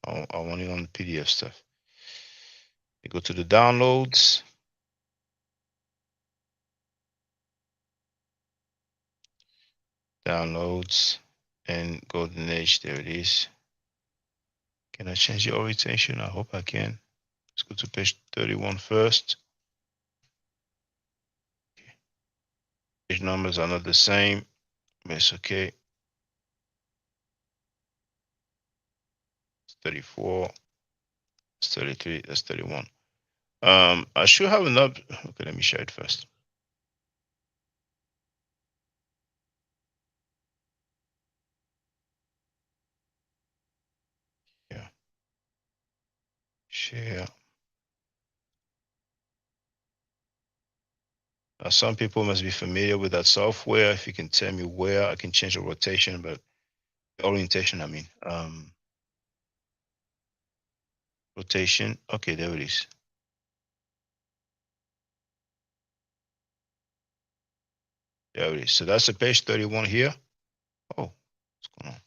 I want it on the PDF stuff. You go to the downloads. Downloads and golden age. There it is. Can I change the orientation? I hope I can. Let's go to page 31 first. Okay. Page numbers are not the same, but it's okay. It's 34. It's 33. That's 31. I should have enough. Okay, let me share it first. Yeah. Share. Some people must be familiar with that software. If you can tell me where I can change the rotation, but orientation, I mean. Rotation. Okay, there it is. There it is. So that's the page 31 here. Oh, what's going on?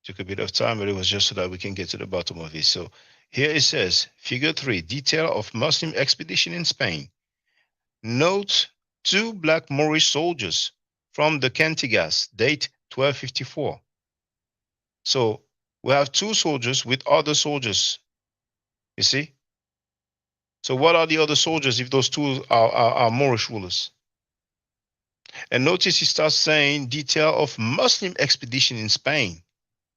Took a bit of time, but it was just so that we can get to the bottom of it. So here it says, Figure 3, detail of Muslim expedition in Spain. Note 2 black Moorish soldiers from the Cantigas, date 1254. So we have 2 soldiers with other soldiers. You see? So what are the other soldiers if those 2 are Moorish rulers? And notice he starts saying detail of Muslim expedition in Spain.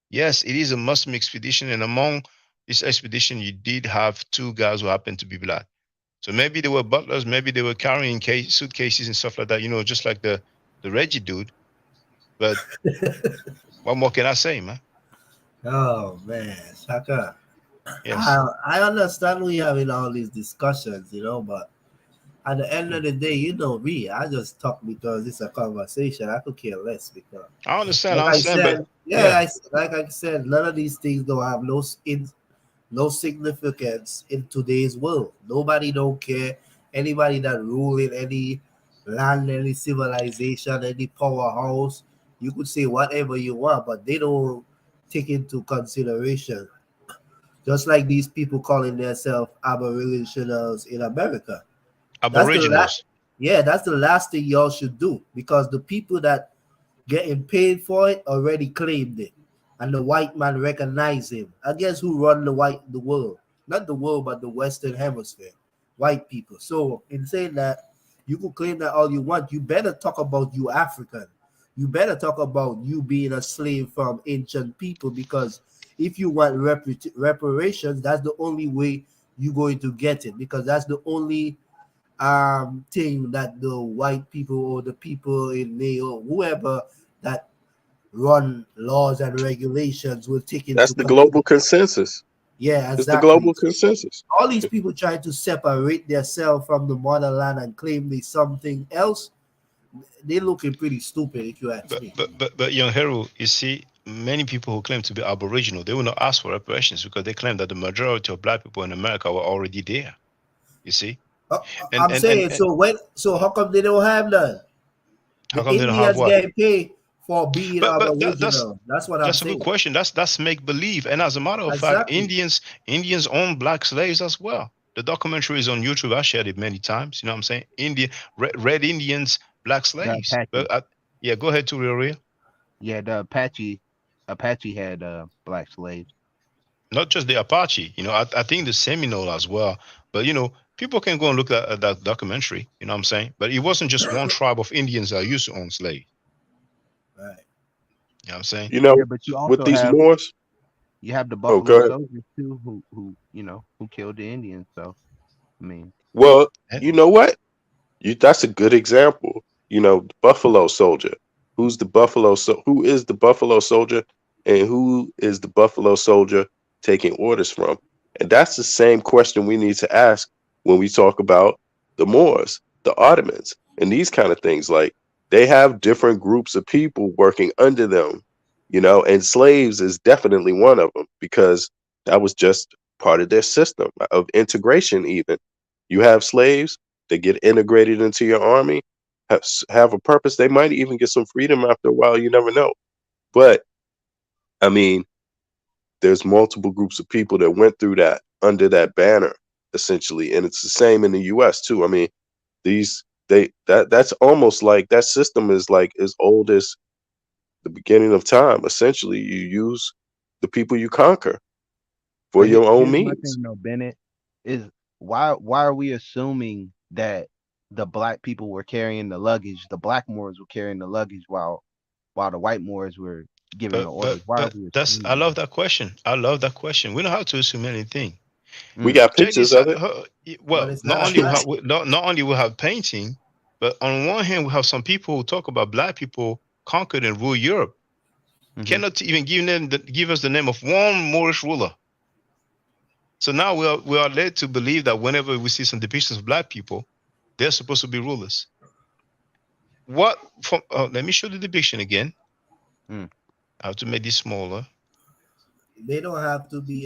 Yes, it is a Muslim expedition, and among this expedition, you did have 2 guys who happened to be black. So maybe they were butlers, maybe they were carrying suitcases and stuff like that, just like the Reggie dude. But what more can I say, man? Oh man, Shaka. Yes. I understand we having all these discussions, but at the end of the day, me, I just talk because it's a conversation. I could care less because I understand. like I said, but yeah. like I said, none of these things don't have no significance in today's world. Nobody don't care. Anybody that rule in any land, any civilization, any powerhouse, you could say whatever you want, but they don't take into consideration. Just like these people calling themselves aboriginals in America. Aboriginals. That's the last thing y'all should do, because the people that getting paid for it already claimed it, and the white man recognized him. I guess who run the world? Not the world, but the Western Hemisphere. White people. So in saying that, you can claim that all you want. You better talk about you African. You better talk about you being a slave from ancient people, because if you want reparations, that's the only way you're going to get it, because that's the only thing that the white people or the people in the or whoever that run laws and regulations will take That's into the global consensus. Yeah, It's the exactly. global consensus. All these people trying to separate themselves from the motherland and claim they something else, they looking pretty stupid if you ask me. But young hero, you see, many people who claim to be Aboriginal, they will not ask for reparations because they claim that the majority of black people in America were already there. You see, I'm saying, so how come they don't have none? how The come they don't have Indians what? getting paid for being But Aboriginal. That's what I'm that's a good saying. question. That's make believe. And as a matter of fact, Exactly. Indians own black slaves as well. The documentary is on YouTube. I shared it many times. You know what I'm saying? Red Indians, black The slaves. Apache. But yeah, go ahead to Ria. Yeah, the Apache had black slaves. Not just the Apache. You know, I think the Seminole as well. But you know, people can go and look at that documentary. You know what I'm saying? But it wasn't just one tribe of Indians that used to own slaves. Right. You know what I'm saying? You know, Yeah, but you with also these have Moors. the Oh, go Buffalo ahead. Soldiers too, who killed the Indians. So I mean, Well, you know what? That's a good example. You know, the Buffalo Soldier. Who is the Buffalo Soldier and who is the Buffalo Soldier taking orders from? And that's the same question we need to ask when we talk about the Moors, the Ottomans, and these kind of things. Like they have different groups of people working under them, you know, and slaves is definitely one of them because that was just part of their system of integration even. You have slaves, they get integrated into your army, have a purpose. They might even get some freedom after a while. You never know. But I mean, there's multiple groups of people that went through that under that banner, essentially, and it's the same in the U.S. too. I mean, that's almost like that system is like as old as the beginning of time. Essentially, you use the people you conquer for but your own here's my means. thing though, Bennett, is why are we assuming that the black people were carrying the luggage, the black Moors were carrying the luggage while the white Moors were giving the orders? Why are we That's I assuming love that question. I love that question. We don't have to assume anything. that? We got Check pictures this of out. it. But Well, it's not not a only we fact. have not only we have painting, but on one hand we have some people who talk about black people conquered and ruled Europe. Mm-hmm. Cannot even give us the name of one Moorish ruler. So now we are led to believe that whenever we see some depictions of black people, they're supposed to be rulers. What from? Let me show the depiction again. Mm. I have to make this smaller. They don't have to be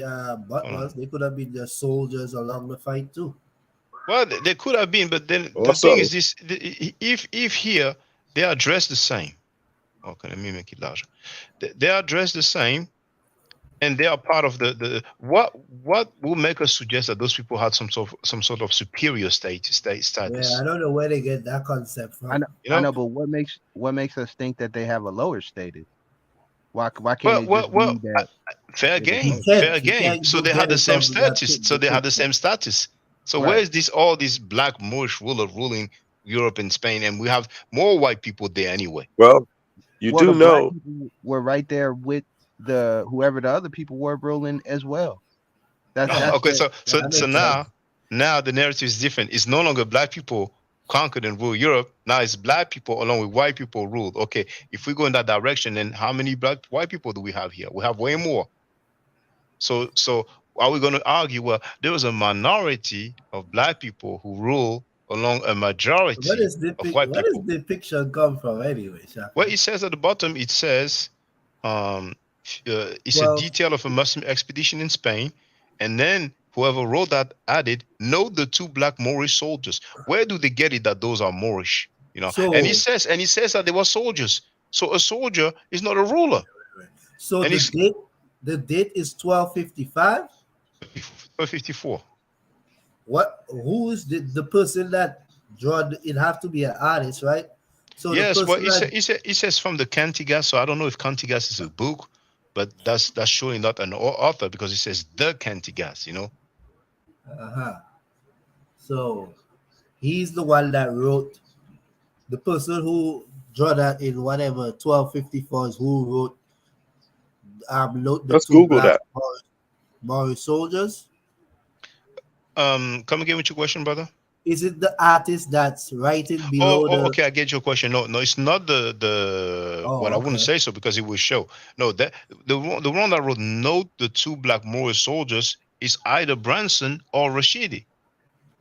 Hold on. butlers. They could have been just soldiers along the fight too. Well, they could have been, but then the thing Also, is this: if here they are dressed the same. Okay, let me make it larger. They are dressed the same, and they are part of the what will make us suggest that those people had some sort of superior Yeah, I status. don't know where they get that concept from. You I know, know, but what makes us think that they have a lower status? Why can't well, it well, just well, be that fair they're the You game, same? can't fair you game. can't So go they had get the it same from that status. So they had the depiction. same status. So where Right. is this all these black Moorish ruler ruling Europe and Spain, and we have more white people there anyway? well, you Well, do the black know. people were right there with the whoever the other people were ruling as well. Yeah, That's Okay, the so that so makes sense. now the narrative is different. It's no longer black people conquered and ruled Europe. Now it's black people along with white people ruled. Okay, if we go in that direction, then how many black white people do we have here? We have way more. So are we going to argue? Well, there was a minority of black people who rule along a majority of white Where does people. depiction come from anyway, Well, Shaka? it says at the bottom, it says um, it's a Well, detail of a Muslim expedition in Spain, and then whoever wrote that added, "Note the two black Moorish soldiers." Where do they get it that those are Moorish? You know, so and he says that they were soldiers. So a soldier is not a ruler, so and the he's date is 1255. 54. What who is the person that it have to be an artist, right? So the Yes, well, person that it says from the Cantigas, so I don't know if Cantigas is a book, but that's surely not an author because it says the Cantigas. You know, uh-huh. So he's the one that wrote the person who draw that in whatever 1254 is who wrote note the Let's two Google black that. Moorish soldiers. come again with your question, brother. Is it the artist that's writing below the? Okay, I get your question. No, it's not what Oh, I wouldn't okay. say so because it will show. No, that the one that wrote "Note the two black Moorish soldiers" is either Branson or Rashidi.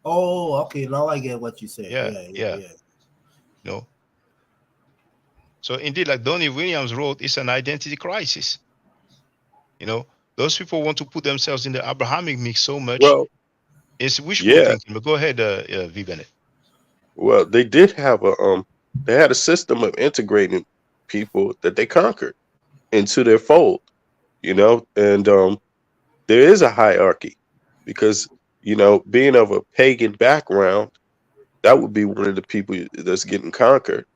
Oh, okay. Now I get what you say. Yeah, Yeah, yeah, yeah. yeah. No. So indeed, like Donnie Williams wrote, it's an identity crisis. Those people want to put themselves in the Abrahamic mix so much. Well, It's wishful yeah. thinking. But go ahead, V Bennett. Well, they did have they had a system of integrating people that they conquered into their fold, and there is a hierarchy because being of a pagan background, that would be one of the people that's getting conquered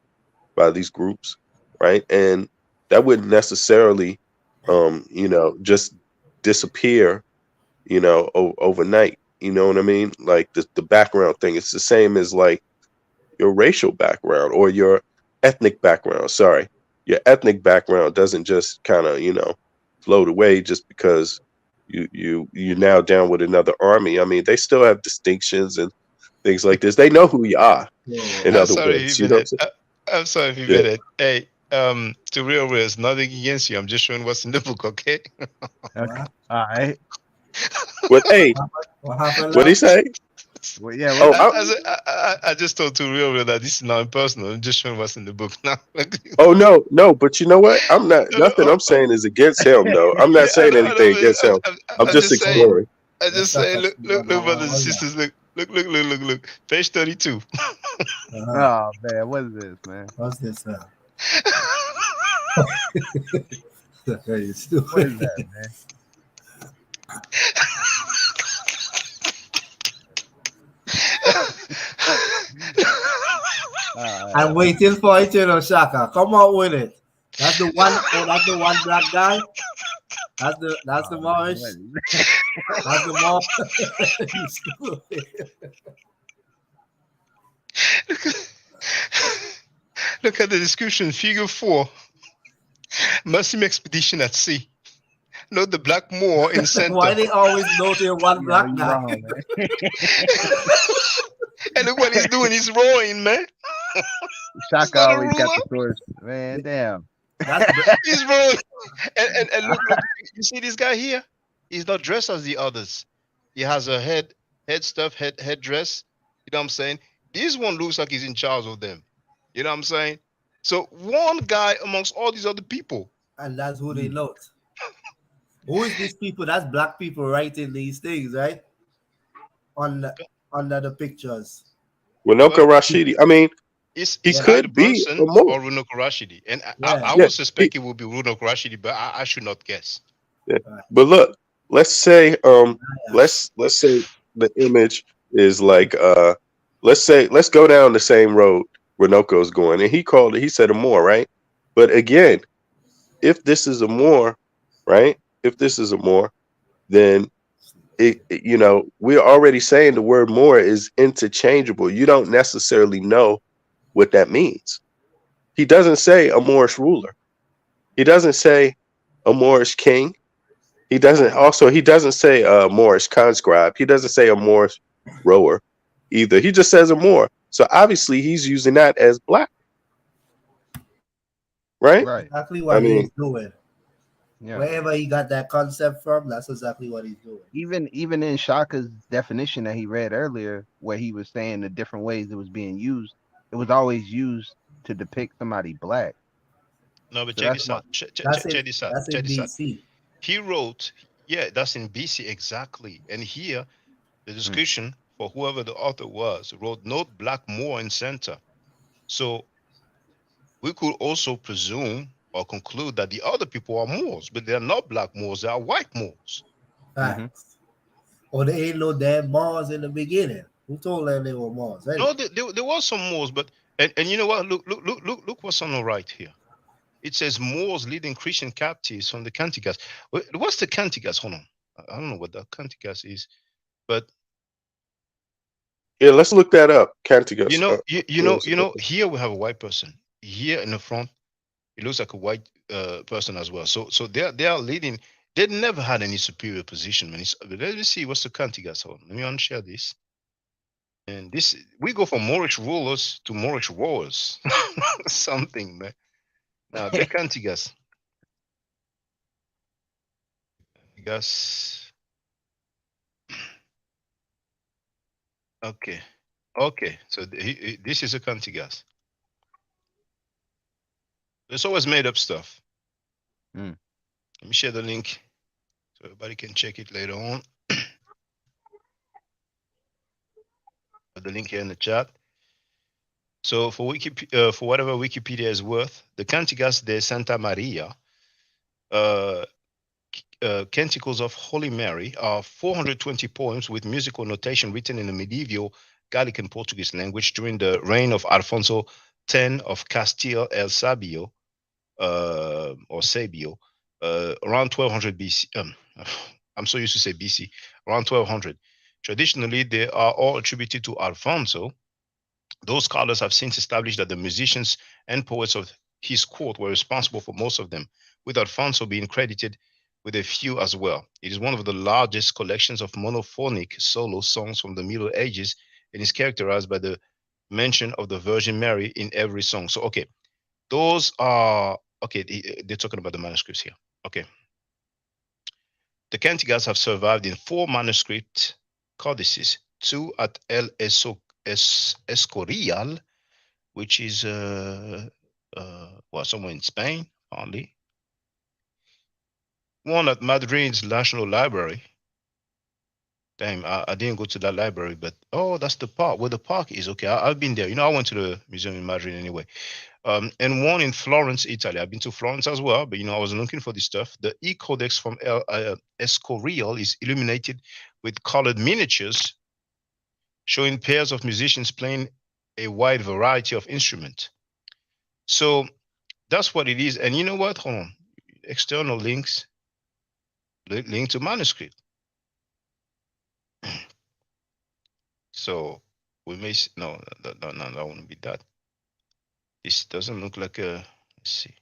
by these groups, right? And that wouldn't necessarily, just disappear, overnight. You know what I mean? Like the background thing. It's the same as like your racial background or your ethnic background. Sorry, your ethnic background doesn't just kind of float away just because you're now down with another army. I mean, they still have distinctions and things like this. They know who you are. In I'm other sorry, words, V Bennett. I'm sorry, V Yeah. Bennett. Hey, to real it's nothing against you. I'm just showing what's in the book, okay? Okay. All right. But hey, What happened? what he say? Well, yeah. Oh, I just told to real that this is not impersonal. I'm just showing what's in the book now. oh no. But you know what? I'm not. Nothing I'm saying is against him, though. I'm not Yeah, saying I know, anything against him. I'm I'm just just saying. exploring. I just say, look, brothers and What's that? sisters, look, page 32. Oh man, what is this, man? What's this? You're What is stupid. that, man? I'm waiting for it, Shaka. Come on with it. That's the one. Oh, that's the one black guy. That's the Moorish. That's the Moorish. You stupid. Look at the description, figure 4. Muslim expedition at sea. Note the black Moor in center. Why they always note here one Yo, black you guy? wrong, man. And look what he's doing. He's rowing, man. Shaka not a always got ruler. the source, man. Damn. He's rowing. And look, you see this guy here? He's not dressed as the others. He has a head stuff, headdress. You know what I'm saying? This one looks like he's in charge of them. You know what I'm saying? So one guy amongst all these other people. And that's who they note. Who is these people? That's black people writing these things, right? Under the pictures. Winoka Rashidi. I mean, He he could be Brunson a Moor. or Runok Rashidi. And Yeah. I Yeah, would suspect it would be Runok Rashidi, but I should not guess. Yeah. But look, let's say let's say the image is like let's go down the same road Renoko's going, and he said a Moor, right? But again, if this is a Moor, right? If this is a Moor, then we're already saying the word Moor is interchangeable. You don't necessarily know what that means. He doesn't say a Moorish ruler. He doesn't say a Moorish king. He doesn't say a Moorish conscribe. He doesn't say a Moorish rower either. He just says a Moor. So obviously he's using that as black. Right? Right. Exactly what he's doing. Yeah. Wherever he got that concept from, that's exactly what he's doing. Even in Shaka's definition that he read earlier, where he was saying the different ways it was being used, it was always used to depict somebody black. No, but So check that's this out. Check this out. That's in Check this out. BC. He wrote, yeah, that's in BC exactly. And here, the description for whoever the author was wrote, note black Moor in center. So we could also presume or conclude that the other people are Moors, but they're not black Moors, they are white Moors. Facts. Or they ain't no damn Mars in the beginning. Who told them they were Mars? No, there was some Moors, but and you know what? Look what's on the right here. It says Moors leading Christian captives from the Cantigas. What's the Cantigas? Hold on. I don't know what the Cantigas is, but yeah, let's look that up. Cantigas. You know, here we have a white person. Here in the front, it looks like a white person as well. So they are leading. They never had any superior position, man. Let me see what's the Cantigas. Hold on. Let me unshare this. And this we go from Moorish rulers to Moorish wars. Something, man. Now the Cantigas. Gas. Okay. Okay. So this is a Cantigas. It's always made up stuff. Mm. Let me share the link so everybody can check it later on. The link here in the chat. So for for whatever Wikipedia is worth, the Cantigas de Santa Maria, Canticles of Holy Mary, are 420 poems with musical notation written in the medieval Gallic and Portuguese language during the reign of Alfonso X of Castile el Sabio, or Sabio, around 1200 BC. I'm so used to say BC, around 1200. Traditionally, they are all attributed to Alfonso. Those scholars have since established that the musicians and poets of his court were responsible for most of them, with Alfonso being credited with a few as well. It is one of the largest collections of monophonic solo songs from the Middle Ages and is characterized by the mention of the Virgin Mary in every song. So, okay, those are, okay, they're talking about the manuscripts here. Okay. The Cantigas have survived in 4 manuscript codices, 2 at El Escorial, which is well, somewhere in Spain, only. 1 at Madrid's National Library. Damn, I didn't go to that library, but oh, that's the park where the park is. Okay, I've been there. You know, I went to the museum in Madrid anyway. And 1 in Florence, Italy. I've been to Florence as well, but you know, I was looking for this stuff. The E-Codex from El Escorial is illuminated with colored miniatures showing pairs of musicians playing a wide variety of instruments. So that's what it is. And you know what? Hold on. External links, link to manuscript. So we may no, that wouldn't be that. This doesn't look like a. Let's see.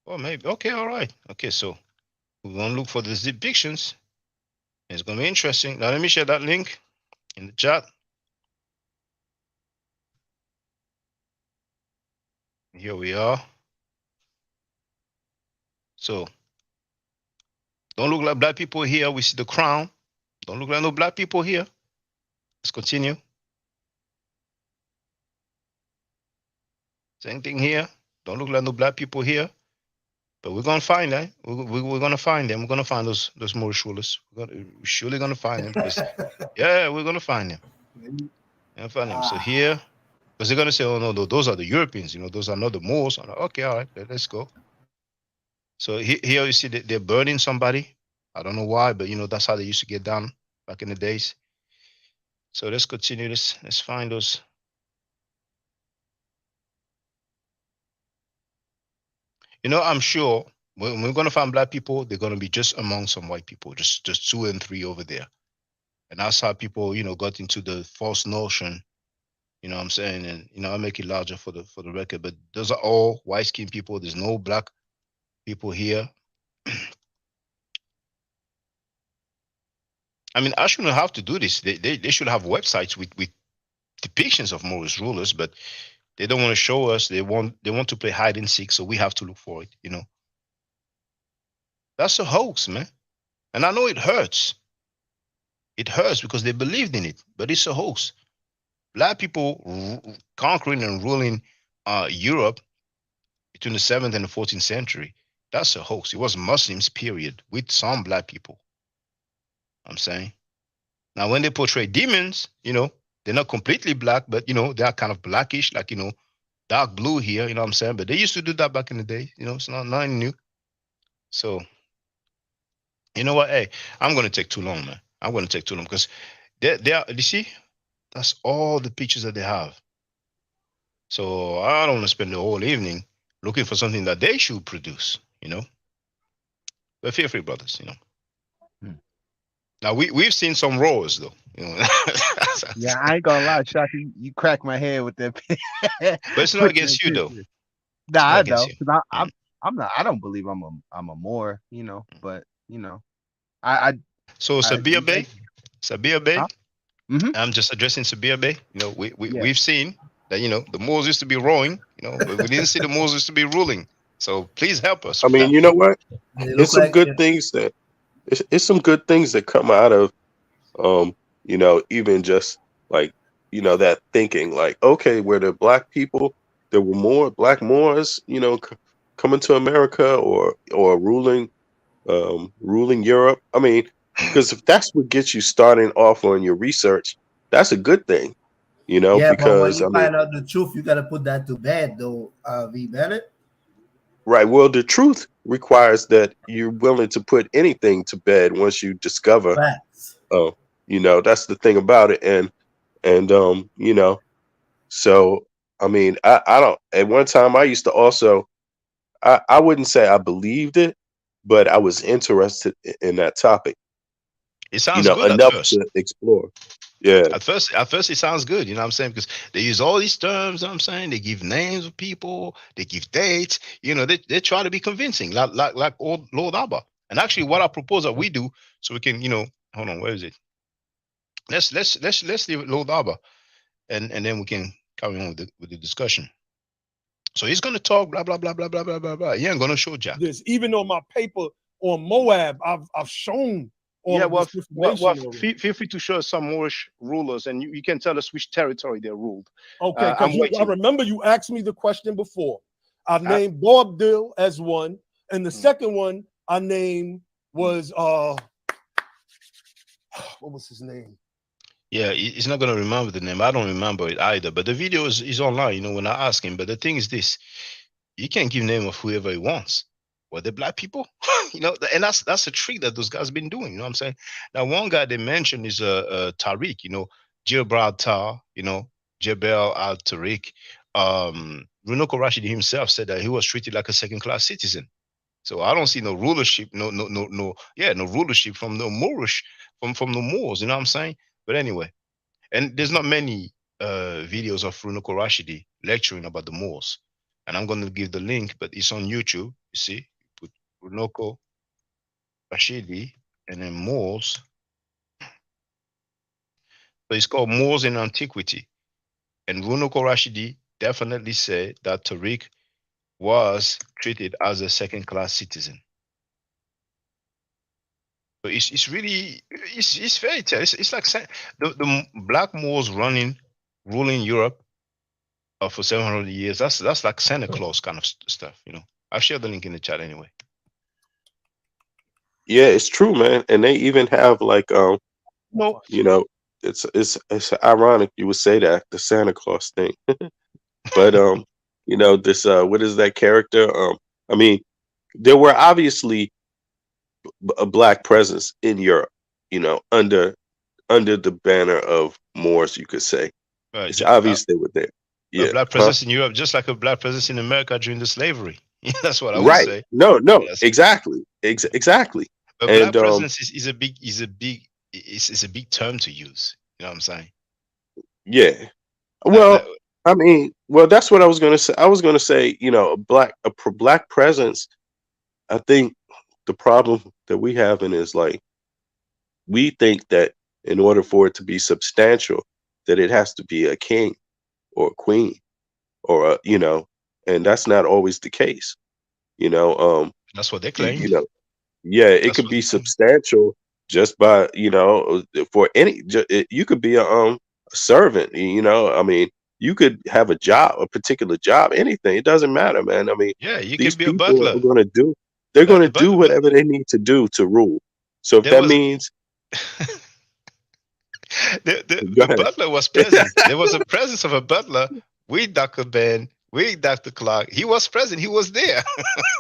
Oh, maybe. Okay, all right. Okay, so we're gonna look for these depictions. It's gonna be interesting. Now let me share that link in the chat. Here we are. So don't look like black people here. We see the crown. Don't look like no black people here. Let's continue. Same thing here. Don't look like no black people here. But we're gonna find them. We're gonna find them. We're gonna find those Moorish rulers. We're surely gonna find them because yeah, we're gonna find them. And find them. So here, because they're gonna say, oh no, those are the Europeans. You know, those are not the Moors. I'm like, okay, all right, let's go. So here you see that they're burning somebody. I don't know why, but you know that's how they used to get down back in the days. So let's continue this. Let's find those. You know, I'm sure when we're gonna find black people, they're gonna be just among some white people, just 2 and 3 over there. And that's how people, you know, got into the false notion. You know what I'm saying? And you know, I make it larger for the record, but those are all white skinned people. There's no black people here. I mean, I shouldn't have to do this. They should have websites with depictions of Moorish rulers, but they don't want to show us. They want to play hide and seek, so we have to look for it. You know, that's a hoax, man. And I know it hurts. It hurts because they believed in it, but it's a hoax. Black people conquering and ruling Europe between the 7th and the 14th century. That's a hoax. It was Muslims, period, with some black people. I'm saying. Now, when they portray demons, you know, they're not completely black, but, you know, they're kind of blackish, like, you know, dark blue here, you know what I'm saying? But they used to do that back in the day. You know, it's not nothing new. So, you know what? Hey, I'm going to take too long, man. I'm going to take too long because they are, you see, that's all the pictures that they have. So I don't want to spend the whole evening looking for something that they should produce, you know. But feel free, brothers, you know. Now we've seen some roars though, you know. Yeah, I ain't gonna lie, Shaka, you crack my head with that. But it's not against you though. Nah, I against know. you. 'Cause I'm not. I don't believe I'm a Moor, you know. But you know, I So Sabia Bay, huh? Mm-hmm. I'm just addressing Sabir Bay. You know, Yeah. we've seen that, you know, the Moors used to be rowing, you know, but we didn't see the Moors used to be ruling. So please help us I with mean, that. you know what? They It's look some like good things that it's some good things that come out of you know, even just like, you know, that thinking like, okay, were there black people, there were more black Moors, you know, coming to America or ruling Europe. I mean, because if that's what gets you starting off on your research, that's a good thing, you know, yeah, but when because you I mean, find out the truth, you gotta put that to bed, though. V Bennett. right, well, the truth requires that you're willing to put anything to bed once you discover, Facts. uh, you know, that's the thing about it. And you know, so I mean, I don't at one time I used to also I wouldn't say I believed it, but I was interested in that topic, It you sounds know, good at enough first. to explore. Yeah. At first, it sounds good. You know what I'm saying? Because they use all these terms. You know what I'm saying? They give names of people. They give dates. You know, they try to be convincing, like old Lord Abba. And actually, what I propose that we do, so we can, you know, hold on, where is it? Let's leave it Lord Abba, and then we can carry on with the discussion. So he's gonna talk blah blah blah blah blah blah blah blah. He ain't gonna show Jack. This even on my paper on Moab, I've shown all Yeah, of this information already. feel free to show us some Moorish rulers, and you can tell us which territory they ruled. Okay, I'm because I waiting. remember you asked me the question before. I I, named Bob Dill as one, and the Hmm. second one I named was what was his name? Yeah, he's not gonna remember the name. I don't remember it either. But the video is online. You know, when I ask him. But the thing is this: you can give name of whoever he wants. Were they black people? You know, and that's a trick that those guys been doing. You know what I'm saying? Now, one guy they mentioned is Tariq. You know, Gibraltar. You know, Jebel Al Tariq. Runoko Rashidi himself said that he was treated like a second class citizen. So I don't see no rulership, no rulership from the Moorish, from the Moors. You know what I'm saying? But anyway, and there's not many videos of Runoko Rashidi lecturing about the Moors. And I'm going to give the link, but it's on YouTube. You see, put Runoko Rashidi and then Moors. So it's called Moors in Antiquity. And Runoko Rashidi definitely said that Tariq was treated as a second class citizen. So it's really it's fairy tale. It's like the black Moors ruling Europe for 700 years. That's like Santa Claus kind of stuff. You know, I'll share the link in the chat anyway. Yeah, it's true, man. And they even have like No, you know, it's ironic you would say that, the Santa Claus thing. But you know, this what is that character? I mean, there were obviously a black presence in Europe, you know, under the banner of Moors, you could say. Right, It's obvious they were there. a Yeah. black Huh? presence in Europe, just like a black presence in America during the slavery. That's what I would Right. say. No, no, Yes, exactly. Exactly. but And black presence is a big term to use. You know what I'm saying? yeah. Like Well, I mean, well, that's what I was gonna say. I was gonna say, you know, black presence. I think the problem that we have in is like we think that in order for it to be substantial, that it has to be a king or a queen or a, you know, and that's not always the case. You know, that's what they you claimed. know, yeah, it That's could what be substantial just by, you know, for any you could be a servant, you know. I mean, you could have a job, a particular job, anything. It doesn't matter, man. I mean, yeah, you these can be a people butler. are going to do they're going to But do whatever they need to do to rule. So if there that was means go the ahead. butler was present. There was a presence of a butler with Dr. Ben, with Dr. Clark. He was present. He was there.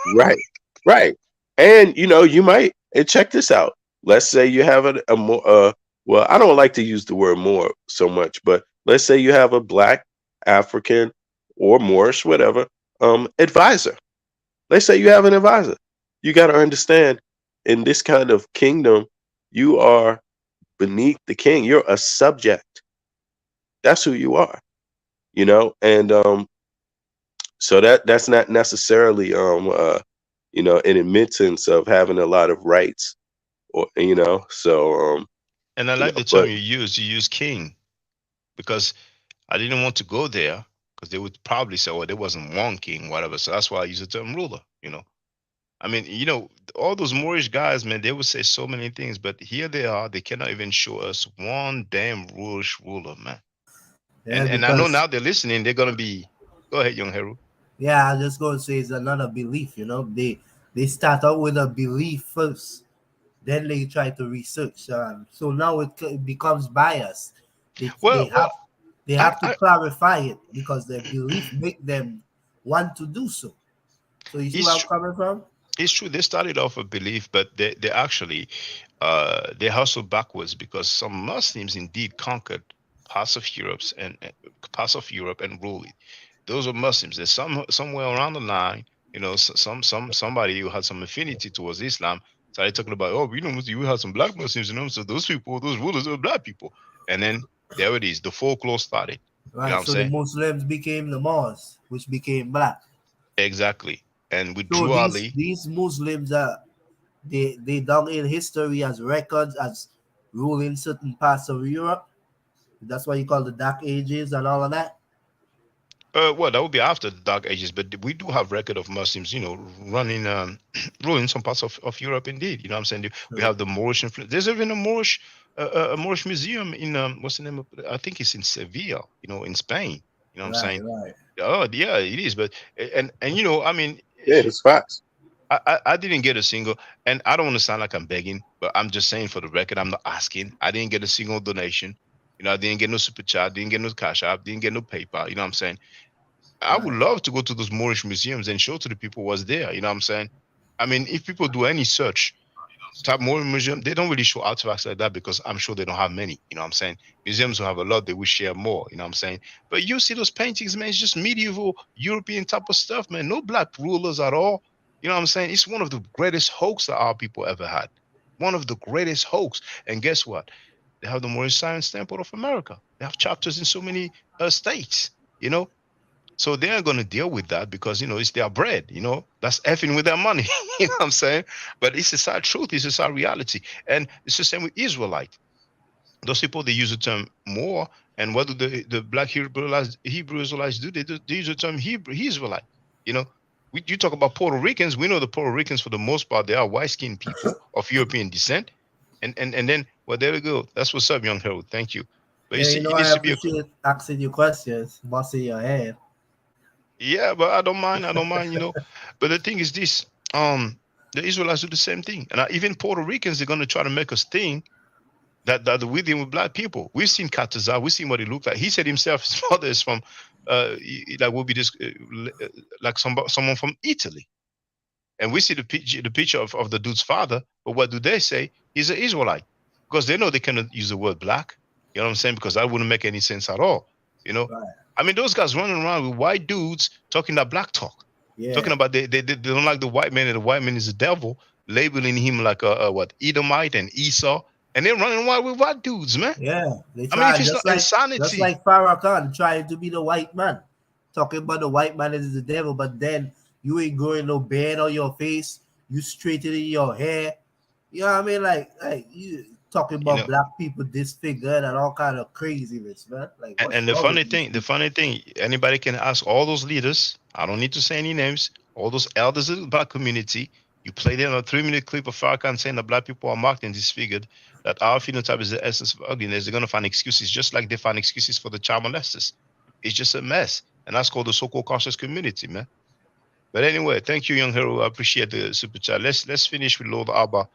Right. Right. And you know, you might and check this out. Let's say you have a more well, I don't like to use the word more so much, but let's say you have a black African or Moorish, whatever, advisor. Let's say you have an advisor. You got to understand in this kind of kingdom, you are beneath the king. You're a subject. That's who you are, you know? And so that's not necessarily you know, an admittance of having a lot of rights or you know, so And I Yeah, like the term but you use. You use king because I didn't want to go there because they would probably say, "Oh, there wasn't one king, whatever." So that's why I use the term ruler. I mean, all those Moorish guys, man, they would say so many things, but here they are. They cannot even show us one damn Moorish ruler, man. Yeah, And I know because now they're listening. They're gonna be. Go ahead, young Heru. yeah, I just gonna say it's another belief. They start out with a belief first, then they try to research. So now it becomes biased. They they Well, have they I, have to I clarify it because their belief make them want to do so. So you see where it's I'm coming from? It's true. They started off a belief, but they actually they hustled backwards because some Muslims indeed conquered parts of Europe and ruled it. Those are Muslims. There's somewhere around the line, somebody who had some affinity towards Islam started talking about, oh, you had some black Muslims, so those people, those rulers are black people, and then there it is. The folklore started. You know Right. what I'm So the saying? Muslims became the Moors, which became black. Exactly. And with So Drew these Ali, these Muslims are they done in history as records as ruling certain parts of Europe. That's why you call the Dark Ages and all of that. well, that would be after the Dark Ages, but we do have record of Muslims, running, ruling some parts of Europe. Indeed, you know what I'm saying. We True. have the Moorish influence. There's even a Moorish museum in what's the name of? I think it's in Sevilla, in Spain. You know what I'm Right, saying? right. Oh, yeah, it is. But I mean, yeah, it's facts. I didn't get a single, and I don't want to sound like I'm begging, but I'm just saying for the record, I'm not asking. I didn't get a single donation. I didn't get no super chat, didn't get no cash app, didn't get no PayPal. You know what I'm saying? I would Right. love to go to those Moorish museums and show to the people what's there. You know what I'm saying? I mean, if people do any search, type Moorish museum, they don't really show artifacts like that because I'm sure they don't have many. You know what I'm saying? Museums who have a lot, they will share more. You know what I'm saying? But you see those paintings, man, it's just medieval European type of stuff, man. No black rulers at all. You know what I'm saying? It's one of the greatest hoax that our people ever had. One of the greatest hoax. And guess what? They have the Moorish Science Temple of America. They have chapters in so many states. You know, so they're going to deal with that because, it's their bread, that's effing with their money. You know what I'm saying? But it's a sad truth. It's a sad reality. And it's the same with Israelite. Those people, they use the term more. And what do the black Hebrew Israelites do? They use the term Hebrew Israelite. You know, you talk about Puerto Ricans. We know the Puerto Ricans, for the most part, they are white-skinned people of European descent. And then, well, there we go. That's what's up, young Harold. Thank you. But you Yeah, see, it I needs to be a appreciate asking you questions, busting your head. Yeah, but I don't mind. I don't mind. But the thing is this: the Israelites do the same thing, and even Puerto Ricans, they're gonna try to make us think that we're dealing with black people. We've seen Katazar. We've seen what he looked like. He said himself, his father is from, like will be this, like someone from Italy, and we see the picture of the dude's father. But what do they say? He's an Israelite because they know they cannot use the word black. You know what I'm saying? Because that wouldn't make any sense at all. You know, Right. I mean, those guys running around with white dudes talking that black talk, talking Yeah. about they don't like the white man and the white man is the devil, labeling him like a what Edomite and Esau, and they're running around with white dudes, man. Yeah. They I mean, try if it's just not like insanity, Farrakhan trying to be the white man. Talking about the white man is the devil, but then you ain't growing no beard on your face, you straightening your hair. You know what I mean? Like you talking you about know. black people disfigured and all kind of craziness, man. Like what's And wrong with these the people? funny thing, anybody can ask all those leaders. I don't need to say any names. All those elders of the black community. You play them a 3-minute clip of Farrakhan saying that black people are marked and disfigured. That our phenotype is the essence of ugliness. They're gonna find excuses, just like they find excuses for the child molesters. It's just a mess, and that's called the so-called conscious community, man. But anyway, thank you, young hero. I appreciate the super chat. Let's finish with Lord Abba.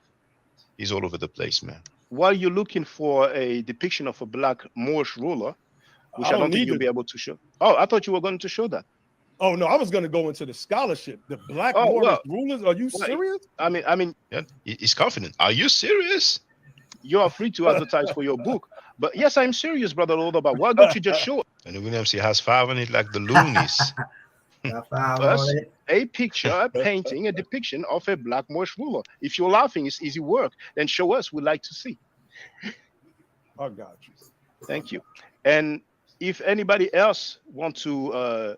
He's all over the place, man. While you're looking for a depiction of a black Moorish ruler, I which I don't don't think need you'll to. be able to show. Oh, I thought you were going to show that. Oh no, I was going to go into the scholarship. The Black Oh Moorish well, rulers. Are you well, serious? I mean, Yeah, he's confident. Are you serious? you are free to advertise for your book. But yes, I'm serious, brother Lodabar. Why don't you just show And Williams, he has 5 on it like the loonies. Got found on us it. a picture, a painting, a depiction of a black Moorish ruler? If you're laughing, it's easy work. Then show us. We'd like to see. I got you. Thank you. And if anybody else want to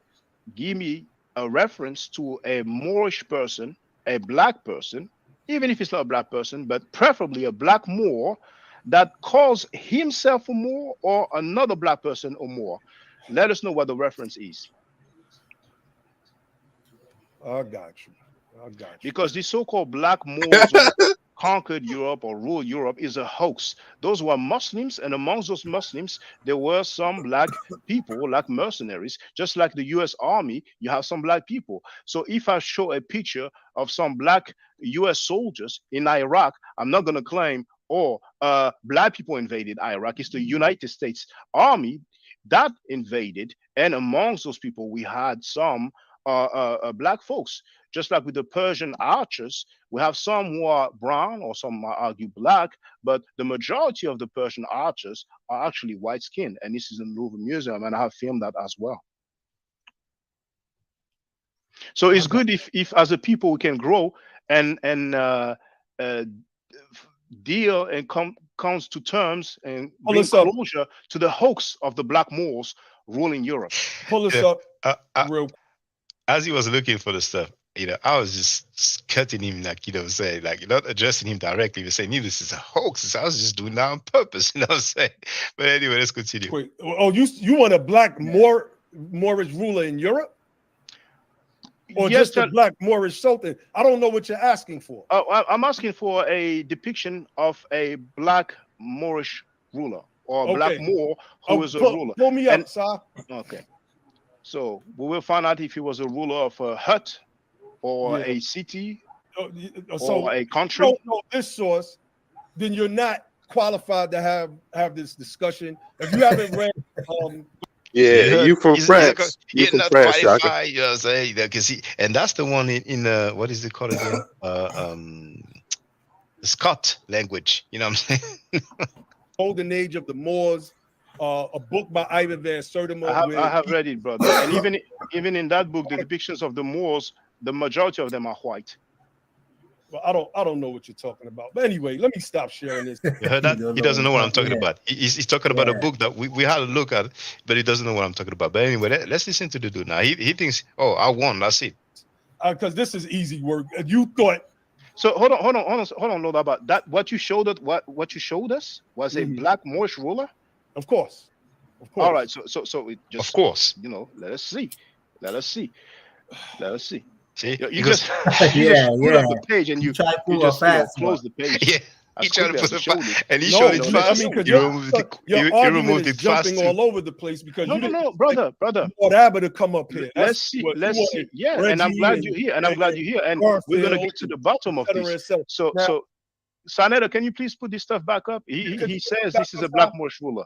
give me a reference to a Moorish person, a black person, even if it's not a black person, but preferably a black Moor that calls himself a Moor or another black person a Moor? Let us know what the reference is. I got you. Because these so-called black Moors who conquered Europe or ruled Europe is a hoax. Those were Muslims, and amongst those Muslims, there were some black people, like mercenaries, just like the U.S. Army. You have some black people. So if I show a picture of some black U.S. soldiers in Iraq, I'm not going to claim, oh, black people invaded Iraq. It's the United States Army that invaded, and amongst those people, we had some black folks. Just like with the Persian archers, we have some who are brown or some argue black, but the majority of the Persian archers are actually white skinned. And this is in the Louvre Museum, and I have filmed that as well. So it's good if as a people we can grow and deal and comes to terms and bring closure to the hoax of the black Moors ruling Europe. Pull us up real. As he was looking for the stuff, I was just cutting him, like, saying, like, not addressing him directly, but saying, this is a hoax. So I was just doing that on purpose, what I'm saying? But anyway, let's continue. Wait, oh, you want a black Moorish ruler in Europe? Or Yes, just a black Moorish sultan? I don't know what you're asking for. I'm asking for a depiction of a black Moorish ruler or a black Moor who is a ruler. Pull me up, sir. Okay. So we will find out if he was a ruler of a hut or a city or a country. If you don't know this source, then you're not qualified to have this discussion. If you haven't read, you from France. You from France, Shaka. You know what I'm saying? And that's the one in what is it called again? The Scott language. You know what I'm saying? Golden Age of the Moors. A book by Ivan Van Sertima. I have read it, brother. And even in that book, the depictions of the Moors, the majority of them are white. Well, I don't know what you're talking about. But anyway, let me stop sharing this. You heard that? He doesn't know what I'm talking about. He's talking about a book that we had a look at, but he doesn't know what I'm talking about. But anyway, let's listen to the dude now. He thinks, oh, I won. That's it. Because this is easy work. You thought. So hold on, Lord, about that. What you showed us was a black Moorish ruler. Of course. All right. So it just, of course, let us see. See, you just put up the page and you just close the page. Yeah. He tried to put it and he showed it fast. Your argument is jumping all over the place because no, brother. You want Abba to come up here. Let's see. Yeah, and I'm glad you're here. And we're gonna get to the bottom of this. So, Saneda, can you please put this stuff back up? He says this is a black Moorish ruler.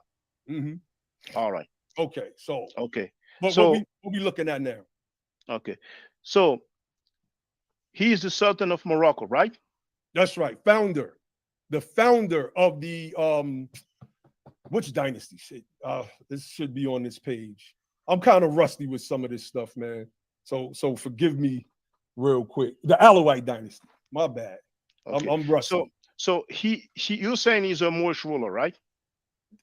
All right. Okay. So. But what we looking at now? Okay. So he is the Sultan of Morocco, right? That's right. The founder of the which dynasty shit? This should be on this page. I'm kind of rusty with some of this stuff, man. So forgive me real quick. The Alawite dynasty. My bad. Okay. I'm rusty. So you're saying he's a Moorish ruler, right?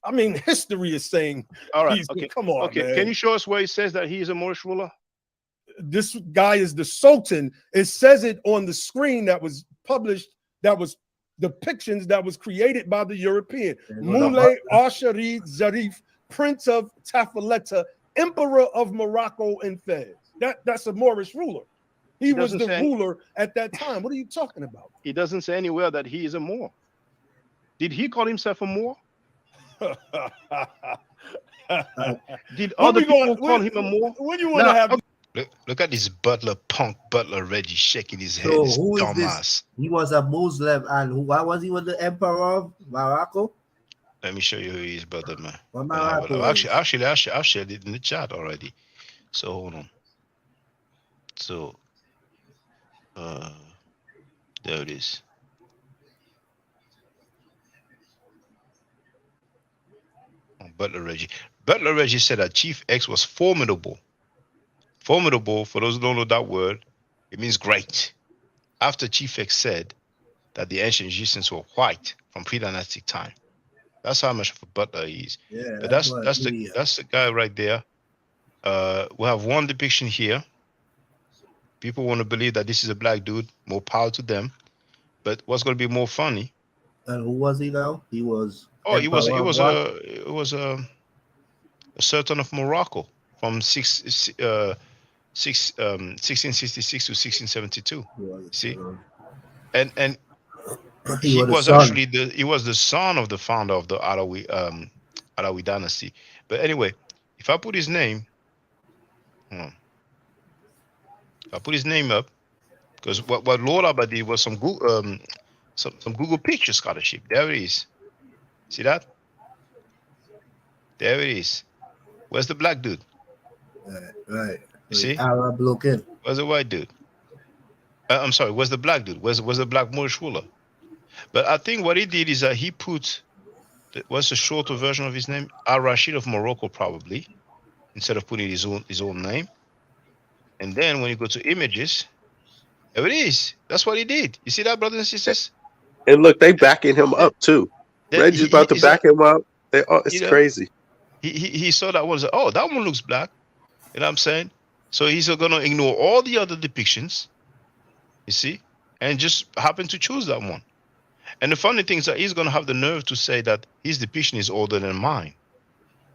I mean, history is saying. All right. Okay. Come on. Okay. Man. Can you show us where he says that he is a Moorish ruler? This guy is the Sultan. It says it on the screen that was published. That was depictions that was created by the European. Moulay Al-Sharif Zarif, Prince of Tafaleta, Emperor of Morocco and Fez. That's a Moorish ruler. He was the ruler at that time. What are you talking about? He doesn't say anywhere that he is a Moor. Did he call himself a Moor? Did other people call him a Moor? When you want to have? Look at this punk butler Reggie shaking his head. So This who is dumbass. this? He was a Muslim, and why was he with the Emperor of Morocco? Let me show you who he is, brother, man. Morocco Actually, I shared it in the chat already. So hold on. So, there it is. Butler Reggie said that Chief X was formidable. Formidable, for those who don't know that word, it means great. After Chief X said that the ancient Egyptians were white from pre-dynastic time. That's how much of a butler he is. Yeah, but that's the guy right there. We have one depiction here. People want to believe that this is a black dude. More power to them. But what's going to be more funny And who was he now? He was Oh, emperor of what? it was a sultan of Morocco from 1666 to 1672. He was, See, and he he was the was son. actually the son of the founder of the Alawi dynasty. But anyway, if I put his name, hold on. If I put his name up, because what Lord Abba did was some Google picture scholarship. There it is. See that? There it is. Where's the black dude? Right. You see? Arab looking. Where's the white dude? I'm sorry. Where's the black dude? Where's the black Moorish ruler? But I think what he did is that he put what's the shorter version of his name? Al Rashid of Morocco, probably, instead of putting his own name. And then when you go to images, there it is. That's what he did. You see that, brothers and sisters? And look, they backing him up too. Reggie's about to back him up. It's crazy. He saw that one. Oh, that one looks black. You know what I'm saying? So he's gonna ignore all the other depictions. You see, and just happen to choose that one. And the funny thing is that he's gonna have the nerve to say that his depiction is older than mine.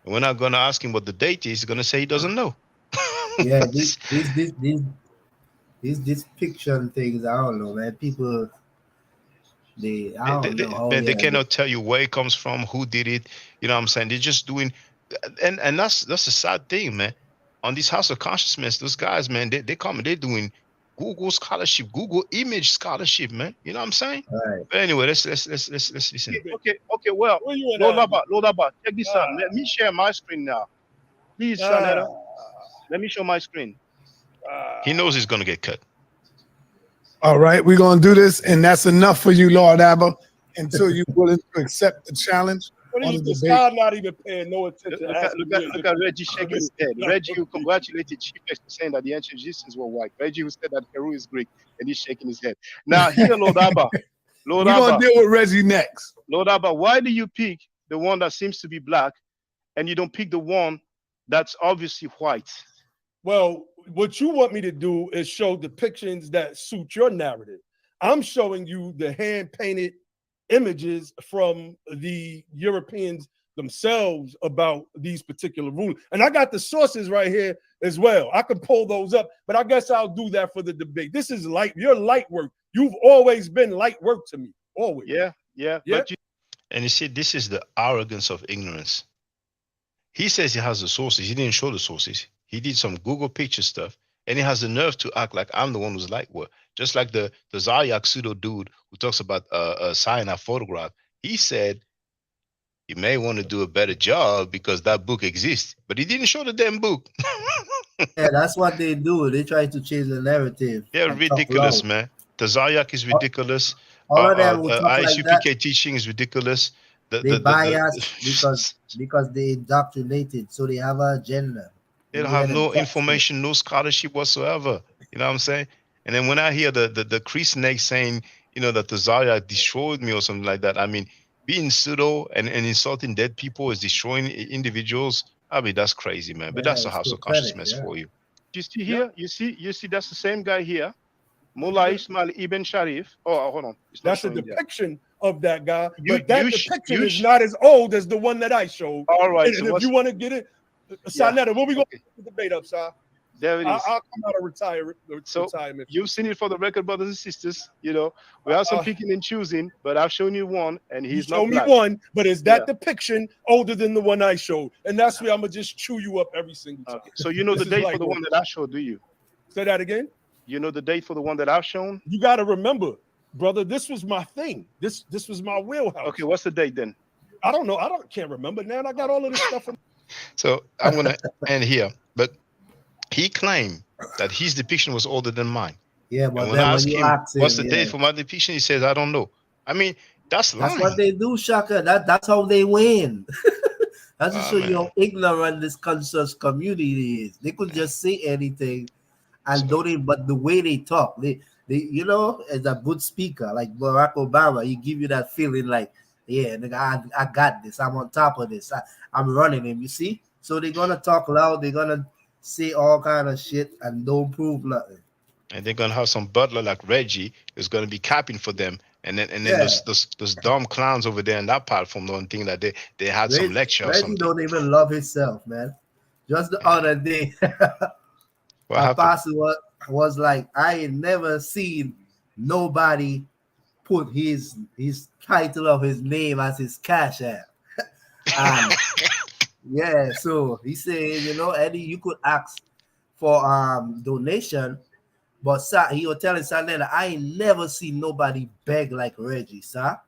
And we're not gonna ask him what the date is. He's gonna say he doesn't know. Yeah, these depiction things, I don't know, man. People, I don't know how they cannot tell you where it comes from, who did it. You know what I'm saying? They're just doing, and that's a sad thing, man. On this House of Consciousness, those guys, man, they come and they're doing Google scholarship, Google image scholarship, man. You know what I'm saying? Right. But anyway, let's listen. Okay. Well, Lord Abba, check this out. Let me share my screen now, please, Shanetta. Let me show my screen. He knows he's gonna get cut. All right, we're gonna do this, and that's enough for you, Lord Abba, until you're willing to accept the challenge. What are you, this guy not even paying no attention? Look at Reggie shaking his head. Reggie, who congratulated Chief for saying that the ancient Egyptians were white. Reggie, who said that Peru is Greek, and he's shaking his head. Now, here, Lord Abba. We're gonna deal with Reggie next. Lord Abba, why do you pick the one that seems to be black, and you don't pick the one that's obviously white? Well, what you want me to do is show depictions that suit your narrative. I'm showing you the hand-painted images from the Europeans themselves about these particular rules. And I got the sources right here as well. I can pull those up, but I guess I'll do that for the debate. This is your light work. You've always been light work to me. Always. Yeah. And you see, this is the arrogance of ignorance. He says he has the sources. He didn't show the sources. He did some Google picture stuff, and he has the nerve to act like I'm the one who's light work. Just like the Zayak pseudo dude who talks about a cyanide photograph. He said you may want to do a better job because that book exists, but he didn't show the damn book. Yeah, that's what they do. They try to change the narrative. They're ridiculous, man. The Zayak is ridiculous. All of them will talk like ISUPK that. teaching is ridiculous. They bias because they indoctrinated, so they have an agenda. They don't have no information, no scholarship whatsoever. You know what I'm saying? And then when I hear the Cree snake saying, you know, that the Zayak destroyed me or something like that, I mean, being pseudo and insulting dead people is destroying individuals. I mean, that's crazy, man. But that's a House of Consciousness for you. You see here? You see that's the same guy here. Mullah Ismail Ibn Sharif. Oh, hold on. That's a depiction of that guy. But that depiction is not as old as the one that I showed. All right. And if you want to get it, Sanetta, what we going to debate up, sir? There it is. I'll come out of retirement. You've seen it for the record, brothers and sisters. You know, we have some picking and choosing, but I've shown you one, and he's not black. Me one, but is that depiction older than the one I showed? And that's where I'm gonna just chew you up every single time. Okay. So you know the date for the one that I showed, do you? Say that again. You know the date for the one that I've shown? You got to remember, brother. This was my thing. This was my wheelhouse. Okay, what's the date then? I don't know. Can't remember now. I got all of this stuff. So I'm gonna end here, but he claimed that his depiction was older than mine. Yeah, but when I asked him what's the date for my depiction, he says I don't know. I mean, that's lying. That's what they do, Shaka. That's how they win. That's to show you how ignorant this conscious community is. They could just say anything and but the way they talk, they you know, as a good speaker like Barack Obama, he give you that feeling like, yeah, nigga, I got this. I'm on top of this. I'm running him. You see? So they're gonna talk loud. They're gonna say all kind of shit and don't prove nothing. And they're gonna have some butler like Reggie who's gonna be capping for them And then Yeah, those dumb clowns over there in that platform don't think that they had some lecture or Reggie something. don't even love himself, man. Just the other day, What happened? Apostle was like, I ain't never seen nobody put his title of his name as his cash app. And yeah, so he said, Eddie, you could ask for donation, but sir, he was telling Sanella, I ain't never seen nobody beg like Reggie, sir.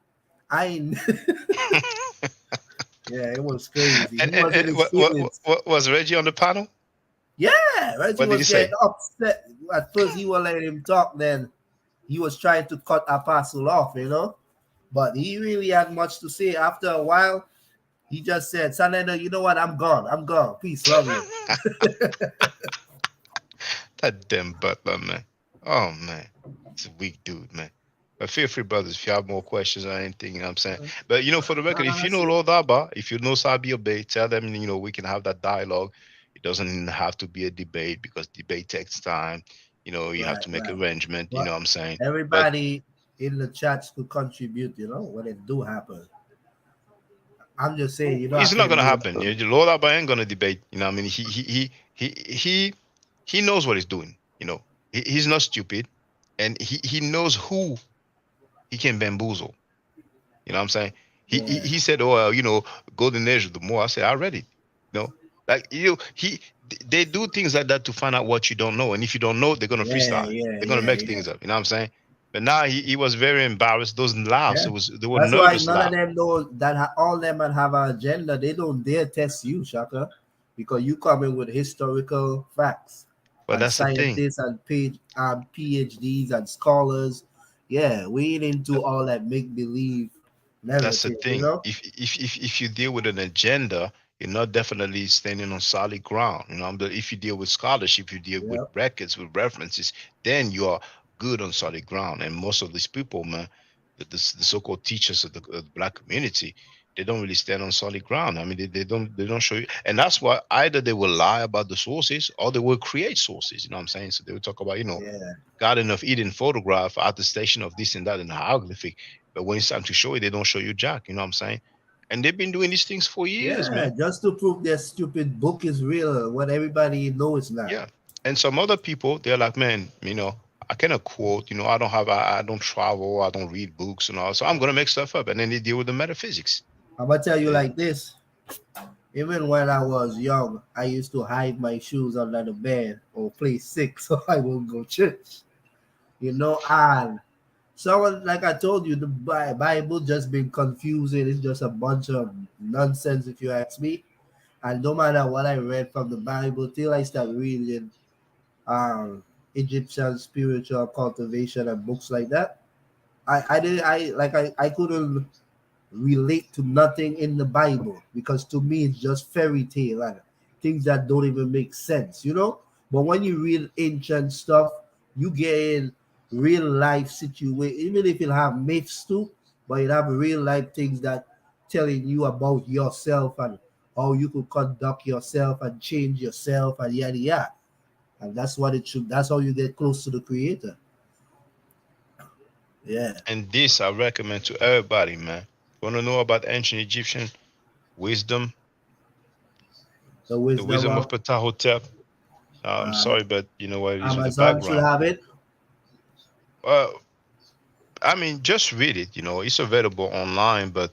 I ain't yeah, it was crazy. and, He and, was in and his what feelings. was Reggie on the panel? Yeah, Reggie What did he was getting say? upset. At first, he was letting him talk. Then he was trying to cut Apostle off. But he really had much to say. After a while, he just said, Sanendo, you know what? I'm gone. I'm gone. Peace. Love you. That damn Butler, man. Oh man, he's a weak dude, man. But feel free, brothers, if you have more questions or anything, you know what I'm saying. But for the record, if you That's know it. Lord Abba, if you know Sabi Obey, tell them, we can have that dialogue. It doesn't have to be a debate because debate takes time. You have Right, to make right. arrangement, you But know what I'm saying? But everybody in the chats could contribute, when it do happen. I'm just saying, I it's not can't gonna do happen. The Lord Abba ain't gonna debate. You know what I mean? He knows what he's doing. He's not stupid, and he knows who he can bamboozle. You know what I'm saying? Yeah, He said, "Oh, golden age of the more." I said, "I read it." Like they do things like that to find out what you don't know, and if you don't know, they're gonna yeah, freestyle it. yeah, They're gonna yeah, make yeah. things up. You know what I'm saying? But now he was very embarrassed. Those laughs, Yeah. they were That's why nervous none of laugh. them know that all them and have an agenda. They don't dare test you, Shaka, because you come in with historical facts But and that's the thing. scientists and PhDs and scholars. Yeah, we ain't into all that make believe That's the narrative, thing. If you deal with an agenda, you're not definitely standing on solid ground. But if you deal with scholarship, you deal with Yeah, records, with references, then you are good on solid ground. And most of these people, man, the so-called teachers of the black community, they don't really stand on solid ground. I mean, they don't show you, and that's why either they will lie about the sources or they will create sources. You know what I'm saying? So they will talk about, yeah, Garden of Eden photograph, attestation of this and that in hieroglyphic. But when it's time to show it, they don't show you jack. You know what I'm saying? And they've been doing these things for years, yeah. man. Just to prove their stupid book is real, when everybody knows it's not. Yeah. And some other people, they're like, man, I cannot quote. I don't travel. I don't read books and all. So I'm gonna make stuff up, and then they deal with the metaphysics. I'm gonna tell you And like this. Even when I was young, I used to hide my shoes under the bed or play sick so I won't go church. And someone, like I told you, the Bible just been confusing. It's just a bunch of nonsense, if you ask me. And no matter what I read from the Bible, till I start reading um, Egyptian spiritual cultivation and books like that, I couldn't relate to nothing in the Bible because to me it's just fairy tale and things that don't even make sense. But when you read ancient stuff, you get in real life situation, even if it have myths too, but it have real life things that telling you about yourself and how you could conduct yourself and change yourself and yada yada. And that's what it should. That's how you get close to the Creator. Yeah, and this I recommend to everybody, man. Want to know about ancient Egyptian wisdom, the the wisdom wisdom of of Ptahhotep? I'm uh, sorry, but you know what it is on the Amazon should background. have it. Well, I mean, just read it. It's available online, but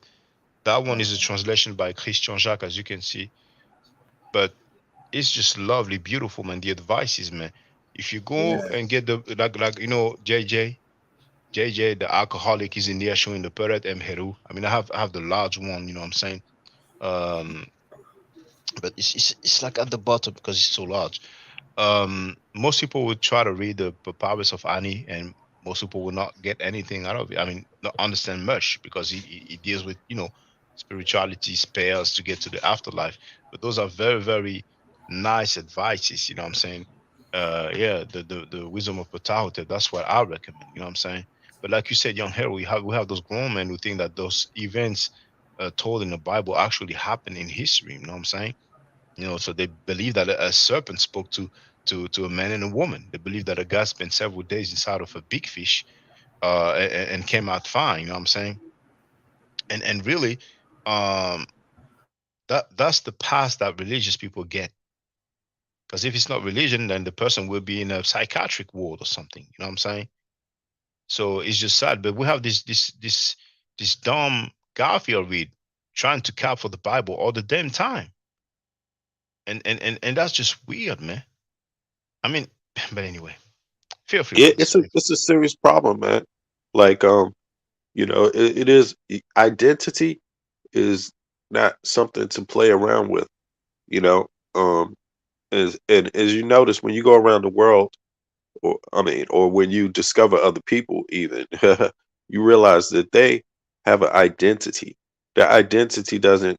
that one is a translation by Christian Jacques, as you can see. But it's just lovely, beautiful, man. The advices, man. If you go Yeah. and get the JJ, the alcoholic is in there showing the Peret M Heru. I mean, I have the large one, you know what I'm saying? Um, but it's like at the bottom because it's so large. Most people would try to read the Papyrus of Ani, and most people will not get anything out of it. I mean, not understand much because he deals with spirituality, spells to get to the afterlife. But those are very very nice advices. You know what I'm saying? Yeah, the wisdom of Ptahhotep. That's what I recommend. You know what I'm saying? But like you said, young hero, we have those grown men who think that those events told in the Bible actually happened in history. You know what I'm saying? So they believe that a serpent spoke to a man and a woman. They believe that a guy spent several days inside of a big fish, and came out fine. You know what I'm saying? And really, um, that's the path that religious people get. Because if it's not religion, then the person will be in a psychiatric ward or something. You know what I'm saying? So it's just sad. But we have this dumb Garfield read trying to cap for the Bible all the damn time. And that's just weird, man. I mean, but anyway, feel free, Yeah, brothers. it's a serious problem, man. Like it is identity is not something to play around with. You know, um, and as you notice when you go around the world, or when you discover other people, even you realize that they have an identity. Their identity doesn't.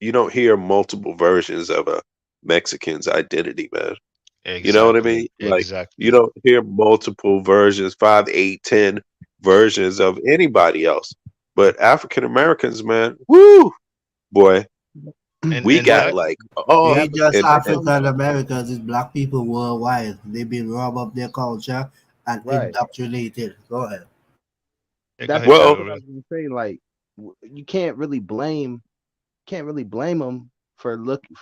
You don't hear multiple versions of a Mexican's identity, man. You know what I mean? Exactly, Like you exactly. don't hear multiple versions, 5, 8, 10 versions of anybody else. But African Americans, man, woo, boy, we And got Boy, like it oh, ain't just and African Americans, it's black people worldwide. They've been robbed of their culture and Right. indoctrinated. Go ahead. yeah, go That's ahead, that's well, what I Shaka. was gonna say. Like, you can't really blame them for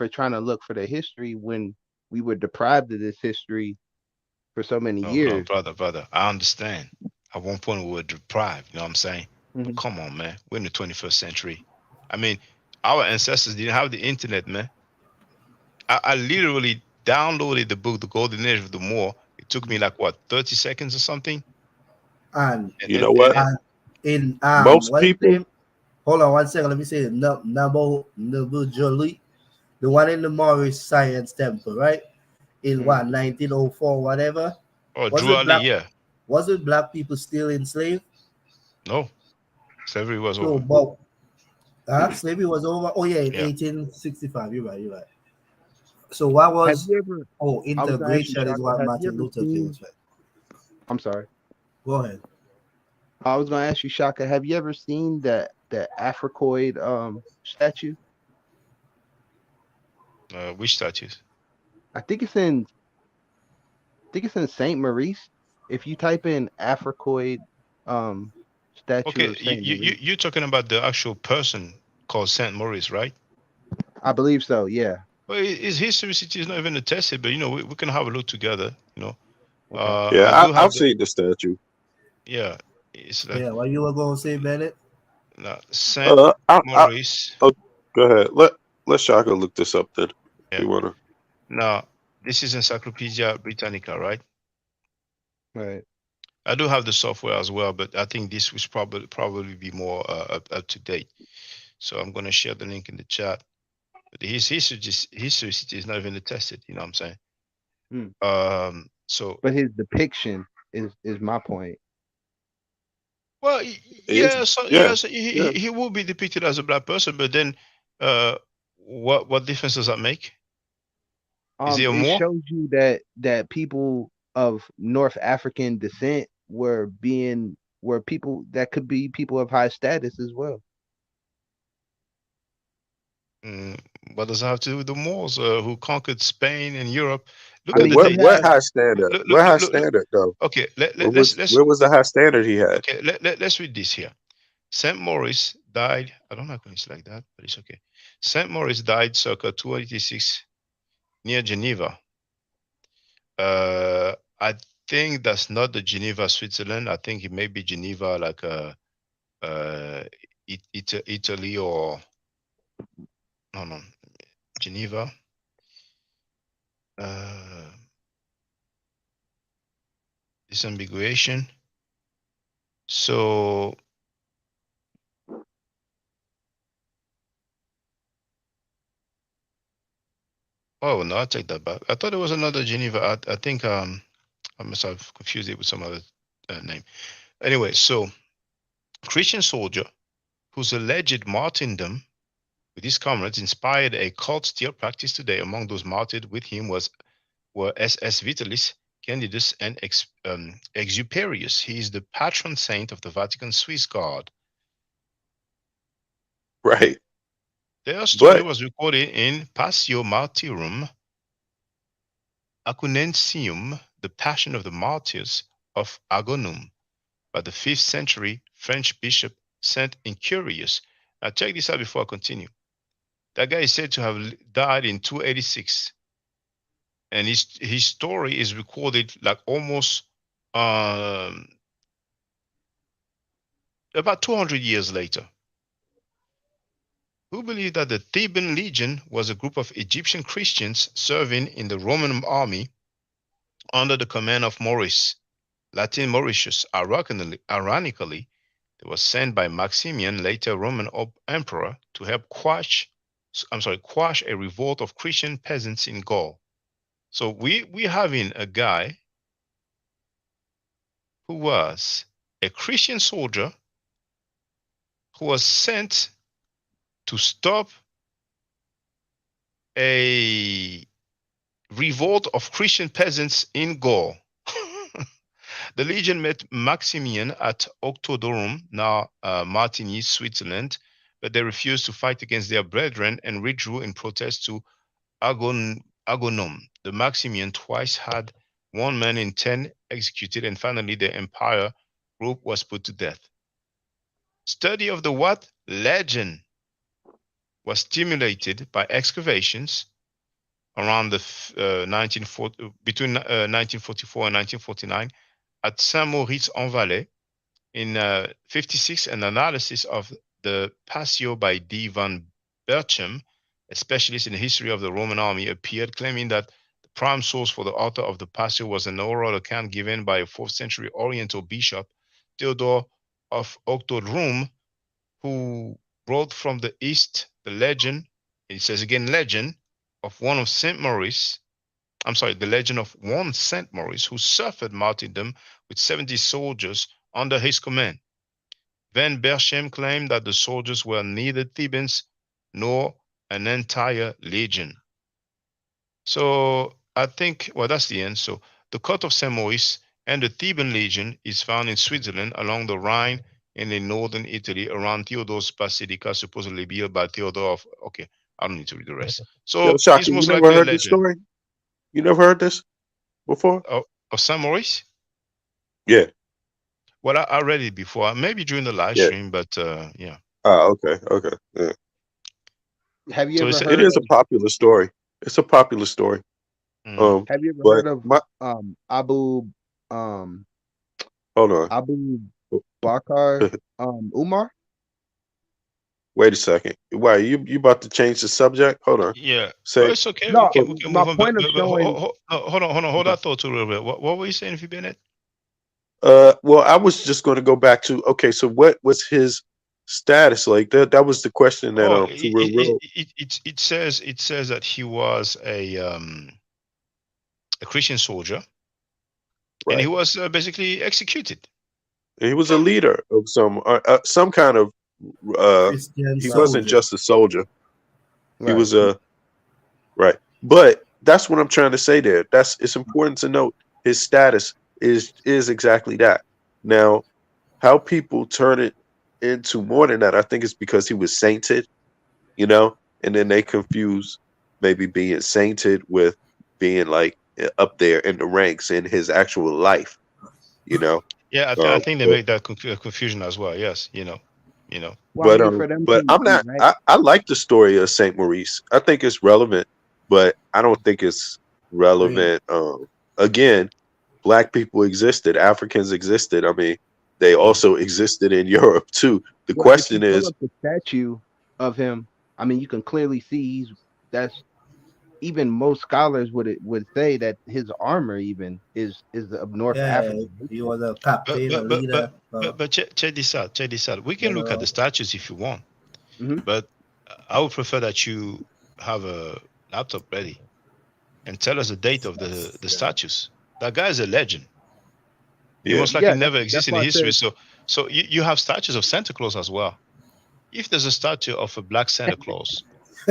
trying to look for their history when we were deprived of this history for so many No, no, years. brother, I understand. At one point we were deprived, you know what I'm saying? But Mhm. come on, man. We're in the 21st century. I mean, our ancestors didn't have the internet, man. I literally downloaded the book, The Golden Age of the Moor. It took me like what, 30 seconds or something? And And you and, know and, what? and and in Most what is his people, name? Hold on 1 second. Let me say it. Nabu Jolie, the one in the Moorish Science Temple, right? In Mm. what 1904, whatever. oh, Was Drew it Ali, black? yeah. Was it black people still enslaved? No, slavery was So, over. but slavery was over. Oh yeah, in Yeah. 1865. You're right. You're right. So what Have was? you ever? Oh, I was gonna ask you, integration is Shaka. what Have you Martin ever Luther King seen? said. I'm sorry. Go ahead. I was gonna ask you, Shaka. Have you ever seen that Africoid statue? Which statues? I think it's in Saint Maurice. If you type in Africoid um statue Okay, of Saint Maurice, you're talking about the actual person called Saint Maurice, right? I believe so. Yeah. Well, his historicity is not even attested, but we can have a look together. Okay. I yeah, do I've have the seen the statue. yeah. It's like Yeah, what you were gonna say, Bennett? Saint I Maurice. oh, go ahead. Let Shaka look this up then. Yeah. You wanna? Now this is Encyclopedia Britannica, right? Right. I do have the software as well, but I think this was probably be more up to date. So I'm gonna share the link in the chat. But his historicity is not even attested. You know what I'm saying? Hmm. So But his depiction is my point. well, It's yeah, so yeah, yeah, so yeah. he will be depicted as a black person, but then, uh, what difference does that make? Is he a It more? shows you that people of North African descent were people that could be people of high status as well. Mm, what does that have to do with the Moors who conquered Spain and Europe? Look I at mean, the What you dates. what have high standard? Look, look, What look, high look, look. standard though? Okay, Where was where was the high standard he had? okay let's read this here. Saint Maurice died. I don't know how it's like that, but it's okay. Saint Maurice died circa 286 near Geneva. I think that's not the Geneva, Switzerland. I think it may be Geneva, like uh, Italy, or no, Geneva. Uh, disambiguation. So, oh no, I take that back. I thought it was another Geneva. I think I must have confused it with some other name. Anyway, so Christian soldier whose alleged martyrdom with his comrades inspired a cult still practiced today. Among those martyred with him were SS Vitalis, Candidus, and Exuperius. He is the patron saint of the Vatican Swiss Guard. Right. Their story But was recorded in Passio Martyrum Acunensium, the Passion of the Martyrs of Agonum, by the 5th century French bishop Saint Incurius. Now check this out before I continue. That guy is said to have died in 286, and his story is recorded like almost about 200 years later. Who believed that the Theban Legion was a group of Egyptian Christians serving in the Roman army under the command of Moorish, Latin Mauritius. Ironically, they were sent by Maximian, later Roman emperor, to help quash a revolt of Christian peasants in Gaul. So we're having a guy who was a Christian soldier who was sent to stop a revolt of Christian peasants in Gaul. The legion met Maximian at Octodorum, now Martigny, Switzerland, but they refused to fight against their brethren and withdrew in protest to Agonum. The Maximian twice had 1 man in 10 executed, and finally the empire group was put to death. Study of the what? Legend was stimulated by excavations around the between 1944 and 1949 at Saint-Maurice-en-Valais. In 56, an analysis of the Passio by D. van Berchem, a specialist in the history of the Roman army, appeared, claiming that the prime source for the author of the Passio was an oral account given by a 4th century Oriental bishop, Theodore of Octodrum, who brought from the east the legend, it says again legend, of one of Saint Maurice, the legend of one Saint Maurice who suffered martyrdom with 70 soldiers under his command. Van Berchem claimed that the soldiers were neither Thebans nor an entire legion. So I think, well, that's the end. So the court of Saint Maurice and the Theban legion is found in Switzerland along the Rhine and in northern Italy around Theodore's Basilica, supposedly built by Theodore of, okay, I don't need to read the rest. So Yo, Shaka, it's you most never likely a heard this legend. story? You never heard this before? Of Saint Maurice? Yeah. Well, I read it before, maybe during the live Yeah. stream, but yeah. Oh, okay. Yeah. Have you So ever it's, It heard is a of popular story. It's a popular story. Have you ever But heard of Abu hold on. Abu Bakr Umar? Wait a second. Why you about to change the subject? Hold on. Yeah. Say Oh, it's okay. No, We can my move on. point of showing. Hold on. Hold that thought to a little bit. What were you saying, if you Bennett? well, I was just going to go back to, okay, so what was his status like? That was the question that Oh, to real it says that he was a Christian soldier, and he right. was basically executed. He was a leader of some kind of Christian he wasn't soldier. just a soldier. He Right. was a right. But that's what I'm trying to say there. It's important to note his status is exactly that. Now, how people turn it into more than that, I think it's because he was sainted, and then they confuse maybe being sainted with being like up there in the ranks in his actual life, Yeah, I think they but, make that confusion as well. Yes, Well, I but mean, for them but to I'm be not. right. I like the story of Saint Maurice. I think it's relevant, but I don't think it's relevant. Again, Black people existed, Africans existed. I mean, they also existed in Europe too. The Well, if you question pull is, up the statue of him, I mean, you can clearly see that's even most scholars would say that his armor even is of North Yeah, African. he was a captain, a leader. But check this out. Check this out. We can look at the statues if you want, but I would prefer that you have a laptop ready and tell us the date of the statues. That guy is a legend. He yeah, most likely Yeah, never that's existed in why I history. said So you have statues of Santa Claus as well. If there's a statue of a black Santa Claus,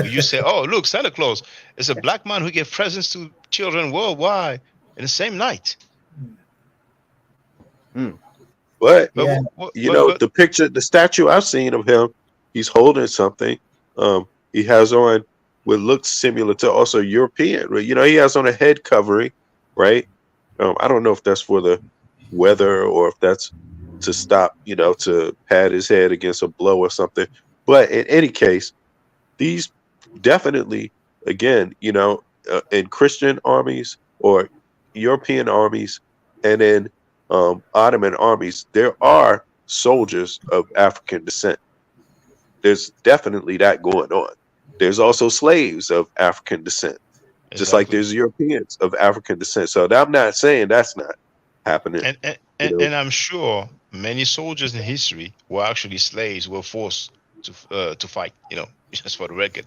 you say, "Oh, look, Santa Claus is a black man who gave presents to children worldwide in the same night." but Yeah. the picture, the statue I've seen of him, he's holding something. He has on what looks similar to also European. He has on a head covering, right? I don't know if that's for the weather or if that's to stop, to pat his head against a blow or something. But in any case, these definitely, again, in Christian armies or European armies and in Ottoman armies, there are soldiers of African descent. There's definitely that going on. There's also slaves of African descent, just like Exactly. there's Europeans of African descent. So I'm not saying that's not happening. And and, You and know, and I'm sure many soldiers in history were actually slaves, were forced to fight. Just for the record.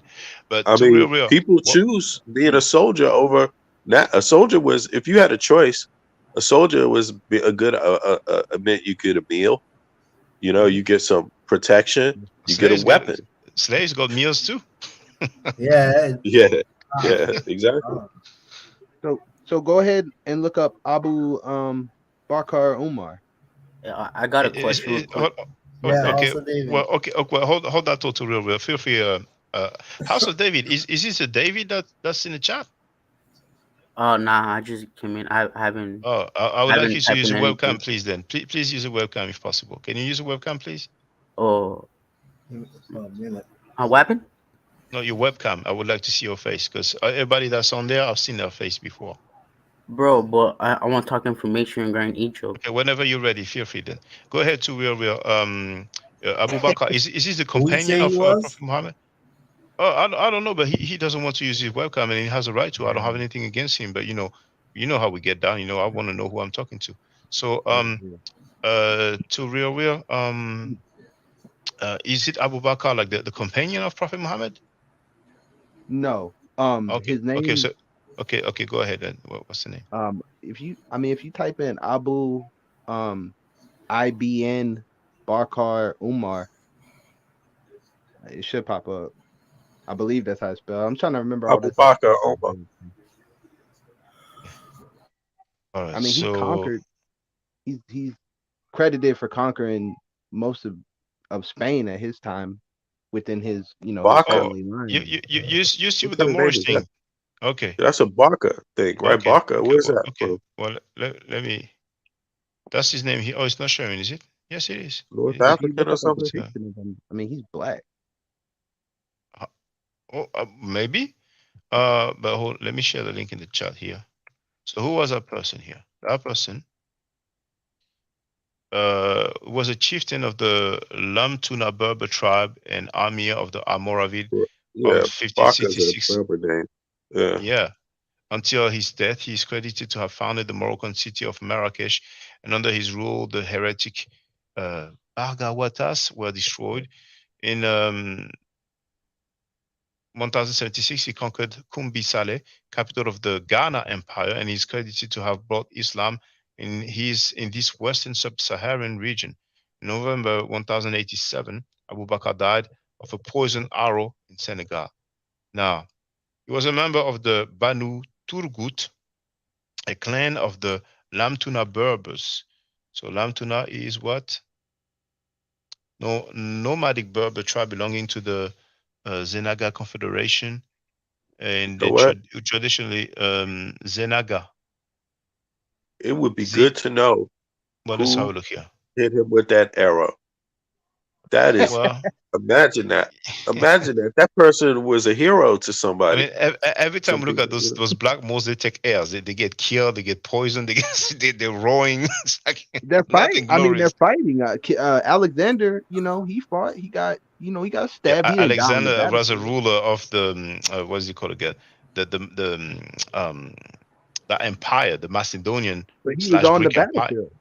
But I to mean, real, people what? choose being a soldier over not a soldier was if you had a choice, a soldier was a good meant you get a meal. You get some protection, you get a Slaves got weapon. slaves got meals too. Yeah. Yeah, yeah, exactly. So go ahead and look up Abu Bakr Umar. Yeah, I got a question real quick. Yeah, Okay. also David. Well, okay. Okay. Well, hold that thought to real. Feel free. House of David. Is this a David that's in the chat? Oh, nah, I just came in. I haven't Oh, I would like you haven't to typed use in a anything. webcam, please. Then, please use a webcam if possible. Can you use a webcam, please? Oh, minute. what happened? No, your webcam. I would like to see your face because everybody that's on there, I've seen their face before. Bro, but I want to talk information regarding Egypt. Okay, whenever you're ready, feel free. Then go ahead to real. Abu Bakr is he the companion of Prophet Muhammad? Oh, I don't know, but he doesn't want to use his webcam, and he has a right to. I don't have anything against him, but you know how we get down. I want to know who I'm talking to. So to real, is it Abu Bakr like the companion of Prophet Muhammad? No. Okay, His okay, name. so okay, go ahead then. What's the name? If you type in Abu IBN Barkar Umar, it should pop up. I believe that's how it's spelled. I'm trying to remember all Abu this. Bakr Omar. All right, I mean, he so conquered. He's credited for conquering most of Spain at his time within his his Barca. family line. you see What with the kind of name Moorish is that? thing. Okay. That's a Barca thing, right? Okay. Barca. Okay. Where's Well, that okay. from? Well, let me. That's his name. Oh, it's not showing, is it? Yes, it is. North It is. If you African look or up a something? depiction of him, I mean, he's black. Maybe. But let me share the link in the chat here. So who was that person here? That person was a chieftain of the Lamtuna Berber tribe and Amir of the Almoravid Yeah, of Barca's a 1566. Berber name. Yeah. Yeah. Until his death, he is credited to have founded the Moroccan city of Marrakesh, and under his rule, the heretic Argawatas were destroyed. In 1076, he conquered Kumbi Saleh, capital of the Ghana Empire, and is credited to have brought Islam in this western sub-Saharan region. In November 1087, Abu Bakr died of a poisoned arrow in Senegal. Now, he was a member of the Banu Turgut, a clan of the Lamtuna Berbers. So Lamtuna is what? No, nomadic Berber tribe belonging to the Zenaga Confederation, and So they what? traditionally Zenaga. It would be Z. good to know Well, let's have a who look here. hit him with that arrow. That is, Well, imagine that. Imagine that. That person was a hero to I somebody. mean, every time Some we look at people, those black moles, they take airs. They get killed. They get poisoned. They're roaring. It's like They're fighting. nothing I mean, they're glorious. fighting. Alexander, he fought. He got Yeah, stabbed. He didn't die on the Alexander was a battlefield, ruler of the what is it called again? The empire, the Macedonian but he was slash on the Greek empire. battlefield.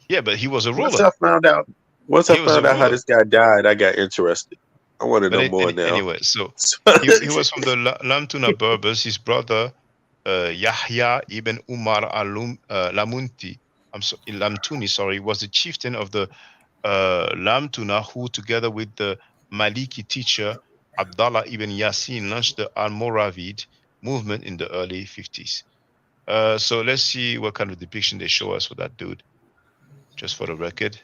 Yeah, but he was a once ruler. I found out, He was a how ruler. this guy died, I got interested. I want to But know more now. anyway, so he was from the Lamtuna Berbers. His brother Yahya ibn Umar Lamunti, Lamtuni, sorry, was the chieftain of the Lamtuna, who, together with the Maliki teacher Abdallah ibn Yassin, launched the Almoravid movement in the early 50s. So let's see what kind of depiction they show us for that dude, just for the record.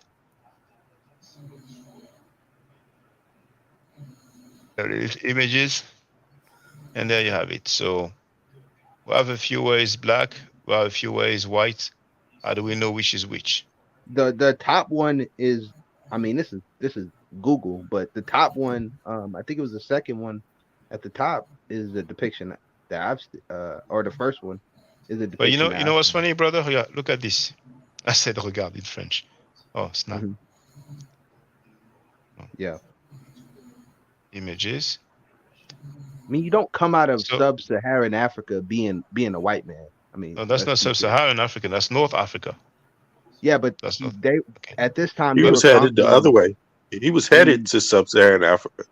There is images, and there you have it. So we have a few ways black, we have a few ways white. How do we know which is which? The top one is, I mean, this is Google, but the top one, I think it was the second one at the top is the depiction that or the first one is a But depiction that you I've know what's seen. funny, brother? Yeah, look at this. I said regarde in French. Oh, snap. Hmm. Yeah, Images. I mean, you don't come out of So, sub-Saharan Africa being a white man. I mean, no, that's let's not be clear. sub-Saharan Africa. That's North Africa. Yeah, but That's not they okay. at this time He they was were headed the other conquering. way. He was headed Mm, to sub-Saharan Africa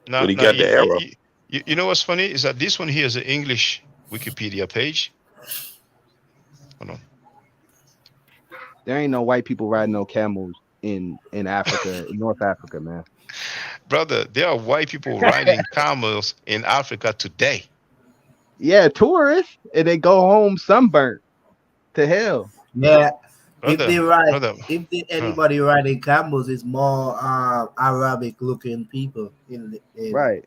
Now, when he got the arrow. you know what's funny is that this one here is an English Wikipedia page. Hold on. there ain't no white people riding no camels in Africa, in North Africa, man. Brother, there are white people riding camels in Africa today. Yeah, tourists, and they go home sunburnt to hell. Yeah, if Brother, they ride, brother. if they, Huh. anybody riding camels, it's more Arabic looking people Right.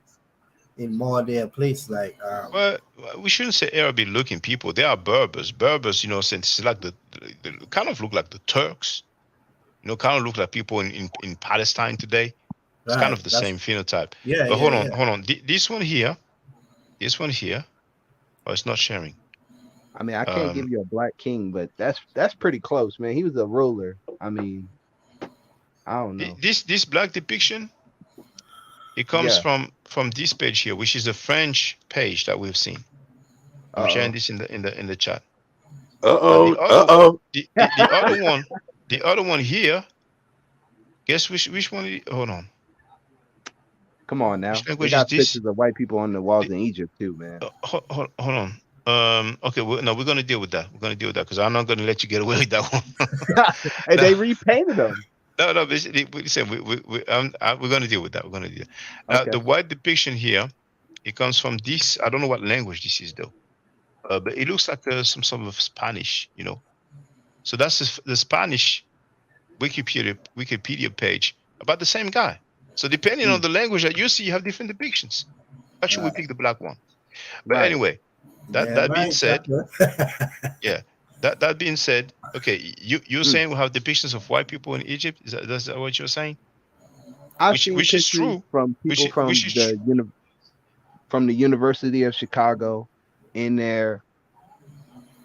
in more their place. Like Well, we shouldn't say Arabic looking people. They are Berbers. Berbers, you know, since it's like the kind of look like the Turks, you know, kind of look like people in Palestine today. It's kind right, of the that's same phenotype. yeah, But yeah, hold on, yeah. hold on. This one here, oh, it's not sharing. I mean, I can't give Um, you a black king, but that's pretty close, man. He was a ruler. I mean, I don't know. this black depiction, it comes Yeah. from this page here, which is a French page that we've seen. I'm sharing Uh-oh. this in the chat. Now Uh-oh. Uh-oh. the other one here. Guess which one? Hold on. Come on Which now. They language is got this? pictures of white people on the walls The, in Egypt too, man. hold on. Okay. No, we're gonna deal with that. We're gonna deal with that because I'm not gonna let you get away with that one. Hey, No, they repainted them. no. Basically, we said we're gonna deal with that. We're gonna deal. Now, Okay. the white depiction here, it comes from this. I don't know what language this is though, but it looks like some sort of Spanish. You know, so that's the Spanish Wikipedia page about the same guy. So depending on Mm, the language that you see, you have different depictions. Actually, we Right, picked the black one. But right. anyway, yeah, that being right, said, doctor. yeah, that being said, okay, you're Mm. saying we have depictions of white people in Egypt. That's that what you're saying? I've Which seen which is pictures true. from Which people which is true. from the University of Chicago in there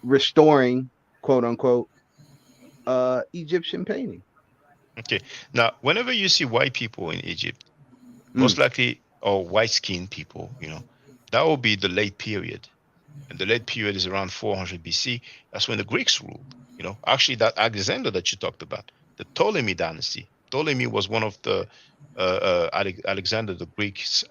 restoring, quote unquote, Egyptian painting. Okay. Now, whenever you see white people in Egypt, most Mm, likely, or white skinned people, you know, that will be the late period. And the late period is around 400 BC. That's when the Greeks ruled. You know, actually, that Alexander that you talked about, the Ptolemy dynasty. Ptolemy was one of the Alexander the Greek's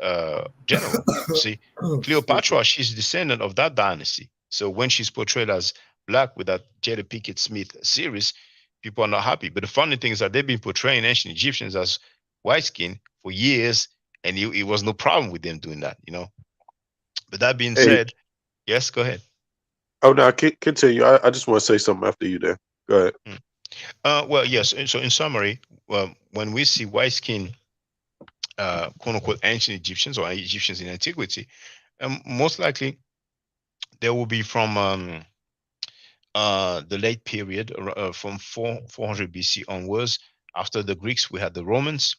general. You see, Excuse me. Cleopatra, she's a descendant of that dynasty. So when she's portrayed as black with that Jada Pinkett Smith series, people are not happy. But the funny thing is that they've been portraying ancient Egyptians as white skin for years, and it was no problem with them doing that. You know. But that being Hey, said, yes, go ahead. oh no, continue. I just want to say something after you there. Go ahead. Mm. Well, yes. So, in summary, when we see white skin, quote unquote, ancient Egyptians or Egyptians in antiquity, most likely they will be from the late period, from 400 BC onwards. After the Greeks, we had the Romans,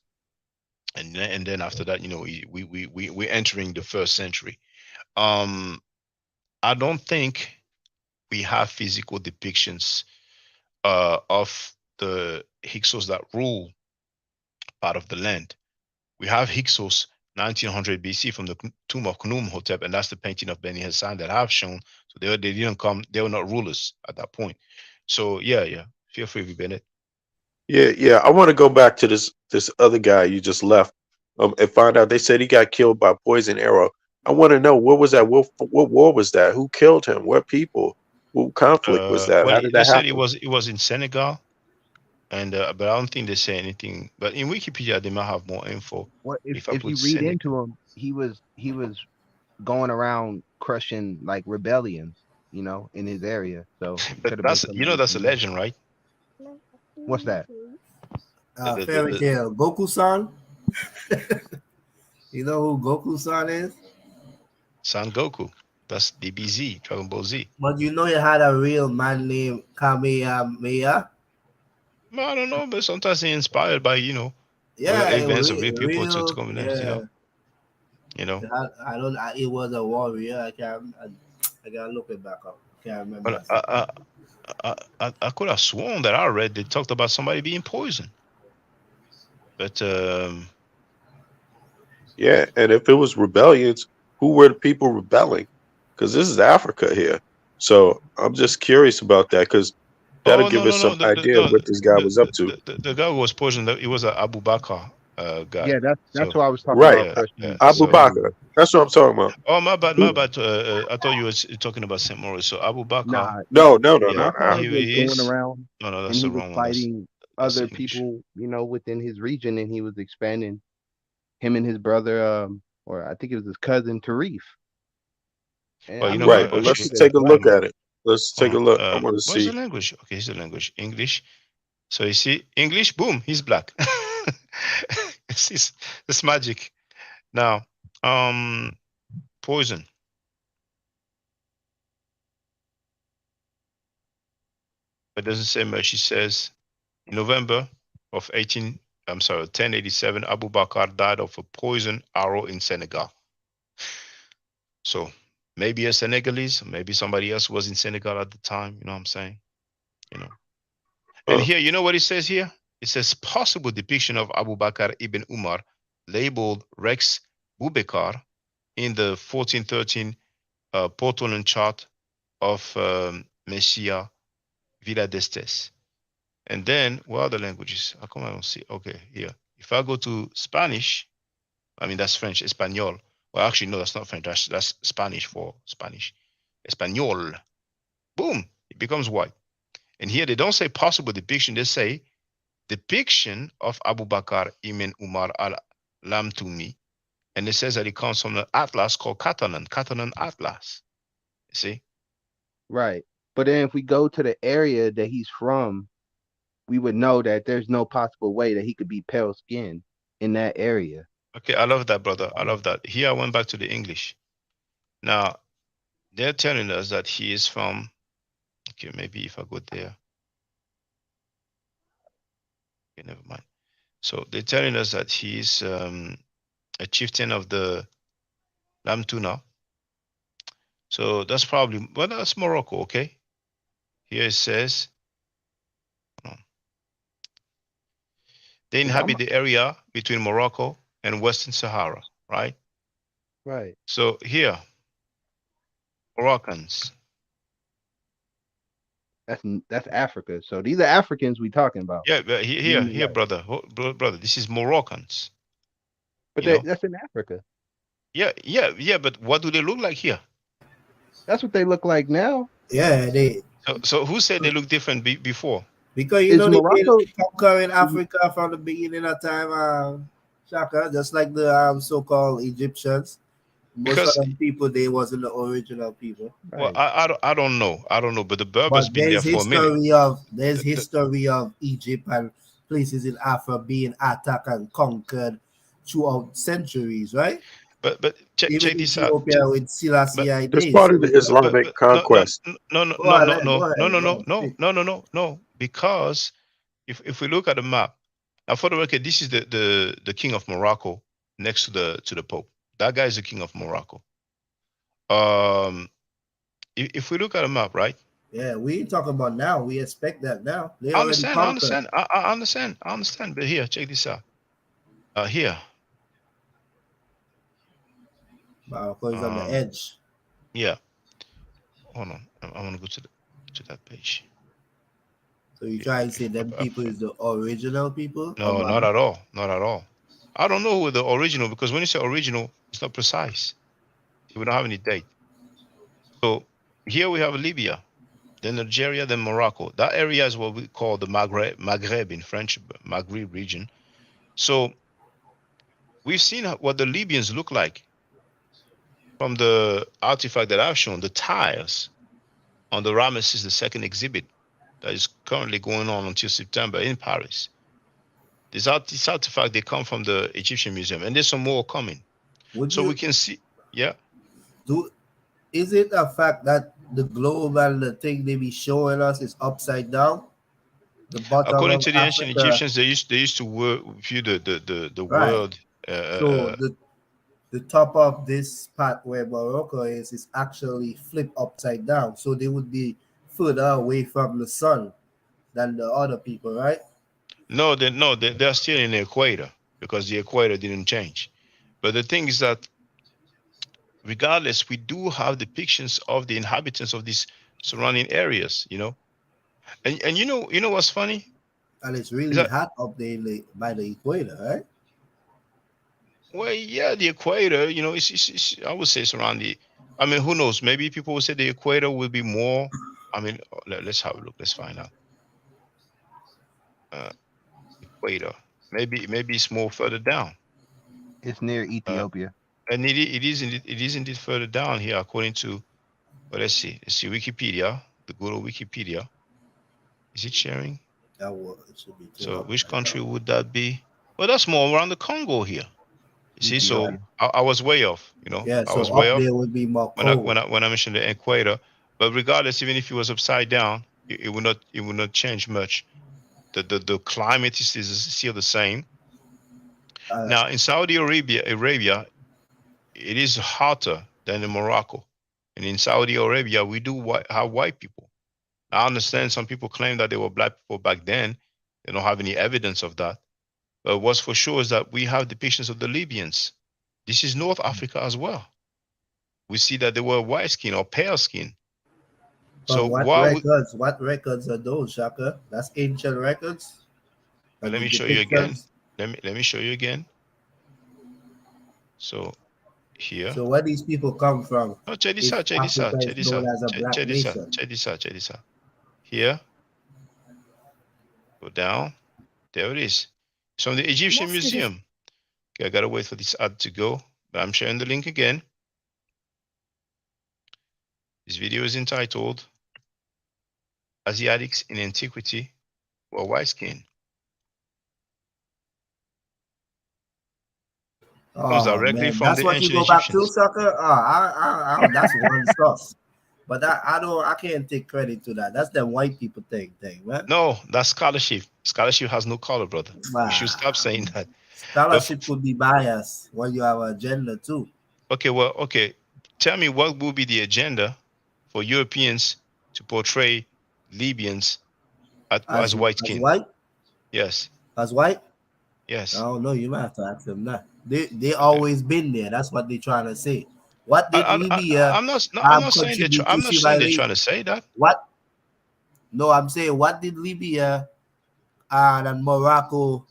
and then after that, you know, we're entering the first century. Um, I don't think we have physical depictions of the Hyksos that rule part of the land. We have Hyksos 1900 BC from the tomb of Khnum-Hotep, and that's the painting of Beni Hassan that I've shown. So they didn't come; they were not rulers at that point. So yeah. Feel free, Bennett. Yeah. I want to go back to this other guy you just left. And find out they said he got killed by poison arrow. I want to know what was that? What war was that? Who killed him? What people? What conflict was that? Well, How did they that said happen? it was in Senegal, and but I don't think they say anything. But in Wikipedia, they might have more info. what If I if put you read Senegal, into him, he was going around crushing like rebellions, in his area. So it but could have been that's something that's a from there. legend, right? What's that? Fairy The tale. Goku-san. You know who Goku-san is? Son Goku. That's DBZ, Dragon Ball Z. But you know you had a real man named Kamehameha. Well, I don't know, but sometimes they're inspired by real Yeah, events or real people to real. come in there. Yeah, You know. I don't. It was a warrior. I gotta look it back up. Can't remember. But I could have sworn that I read they talked about somebody being poisoned. But Yeah, and if it was rebellions, who were the people rebelling? Because this is Africa here. So I'm just curious about that because that'll oh give us no some the idea of no what this guy was up to. the guy who was poisoned. He was a Abu Bakr guy. Yeah, that's So what I was talking Right. about yeah, first. yeah. Abu So Bakr. That's what I'm talking about. oh my bad, my bad. I thought you was talking about Saint Maurice. So Abu Bakr. Nah, No, no, no, Yeah, no, no. Marcos here was he going is. around No, and that's he the was wrong one. fighting That's other English. people, within his region, and he was expanding him and his brother, or I think it was his cousin Tarif. And Well, I you know mean, Right. what? But they let's Actually, listed as take a black. look at it. Let's hold take a on. look. I want to What's see. the language? Okay, here's the language. English. So you see, English, boom, he's black. It's magic. Now, poison. It doesn't say much. He says in November of 1087, Abu Bakr died of a poison arrow in Senegal. So maybe a Senegalese, maybe somebody else was in Senegal at the time. You know what I'm saying? You know. And Uh, here, you know what it says here? It says possible depiction of Abu Bakr ibn Umar, labeled Rex Bubekar, in the 1413 Portolan chart of Messiah Villa d'Estes. And then, what other languages? How come I don't see? Okay, here. If I go to Spanish, I mean, that's French, Espanol. Well, actually, no, that's not French. That's Spanish for Spanish. Espanol. Boom, it becomes white. And here they don't say possible depiction, they say depiction of Abu Bakr ibn Umar al Lamtumi. And it says that it comes from an atlas called Catalan Atlas. You see? Right. But then if we go to the area that he's from, we would know that there's no possible way that he could be pale skinned in that area. Okay, I love that, brother. I love that. Here I went back to the English. Now, they're telling us that he is from, okay, maybe if I go there. Okay, never mind. So they're telling us that he's a chieftain of the Lamtuna. So that's probably, well, that's Morocco, okay? Here it says, they inhabit the area between Morocco and Western Sahara, right? Right. So here, Moroccans. That's Africa. So these are Africans we talking about. Yeah, but here, brother, brother. This is Moroccans. But that's in Africa. Yeah. But what do they look like here? That's what they look like now. Yeah, they. So who said they look different before? Because Is they've Morocco been conquering Africa from the beginning of time, Shaka, just like the so-called Egyptians. Most Because of them people they wasn't the original people. well, I don't know, but the Berbers But been there for a minute. There's history of Egypt and places in Africa being attacked and conquered throughout centuries, right? But check Even this out. Ethiopia with Selassie it's days. part of the Islamic conquest. No. Because if we look at the map, now for the record, this is the king of Morocco next to the Pope. That guy is the king of Morocco. If we look at a map, right? Yeah, we ain't talking about now. We expect that now. They I already understand. conquered. I understand. But here, check this out. Here. Morocco is on the edge. Yeah. Hold on. I want to go to that page. So you try and say them people is the original people? No, not at all. Not at all. I don't know who the original, because when you say original, it's not precise. We don't have any date. So here we have Libya, then Algeria, then Morocco. That area is what we call the Maghreb in French, Maghreb region. So we've seen what the Libyans look like from the artifact that I've shown, the tiles on the Ramesses II exhibit that is currently going on until September in Paris. This artifact, they come from the Egyptian Museum, and there's some more coming. We can see, yeah. Is it a fact that the globe and the thing they be showing us is upside down? The bottom According of to the ancient Africa, Egyptians, they used to view the right? world. So the top of this part where Morocco is actually flipped upside down. So they would be further away from the sun than the other people, right? No, they're still in the equator because the equator didn't change. But the thing is that regardless, we do have depictions of the inhabitants of these surrounding areas, and you know what's funny And it's is really that, hot up there by the equator, right? well, yeah, the equator, it's I would say it's around the. I mean, who knows? Maybe people will say the equator will be more. I mean, let's have a look. Let's find out. Uh, Equator. Maybe it's more further down. It's near Uh, Ethiopia. and it is indeed further down here according to. Well, let's see. Let's see Wikipedia. The good old Wikipedia. Is it sharing? It should be turned So up. which country would that be? Well, that's more around the Congo here. You see, so Ethiopia. I was way off. Yeah, I so was way up off there would be more when I cold. when I when I mentioned the equator. But regardless, even if it was upside down, it would not change much. The climate is still the same. Now in Saudi Arabia, it is hotter than in Morocco, and in Saudi Arabia we do have white people. I understand some people claim that they were black people back then. They don't have any evidence of that. But what's for sure is that we have depictions of the Libyans. This is North Africa as well. We see that they were white skin or pale skin. From So why would what records are those, Shaka? That's ancient records. And let the me show you again. depictions. Let me show you again. So here. So where these people come from? Oh, check this If out, check this Africa out, check is this known out, as a black check this out, nation. check this out, check this out. Here, go down. There it is. It's from the Egyptian Museum. Okay, I gotta wait for this ad to go, but I'm sharing the link again. This video is entitled Asiatics in Antiquity Were White Skin. Comes Oh directly man, from that's the what you ancient go back to, Egyptians. sucker. That's one stuff. But I can't take credit to that. That's the white people thing, man. No, that's scholarship. Scholarship has no color, brother. We should Wow. stop saying that. But Scholarship could be biased when you have an agenda too. okay. Tell me what will be the agenda for Europeans to portray Libyans as white As skin? white? Yes. As white? Yes. I don't know. You might have to ask them that. They always been there. That's what they're trying to say. What did Libya I'm not saying contribute to they're trying to civilization? say that. What? No, I'm saying what did Libya and Morocco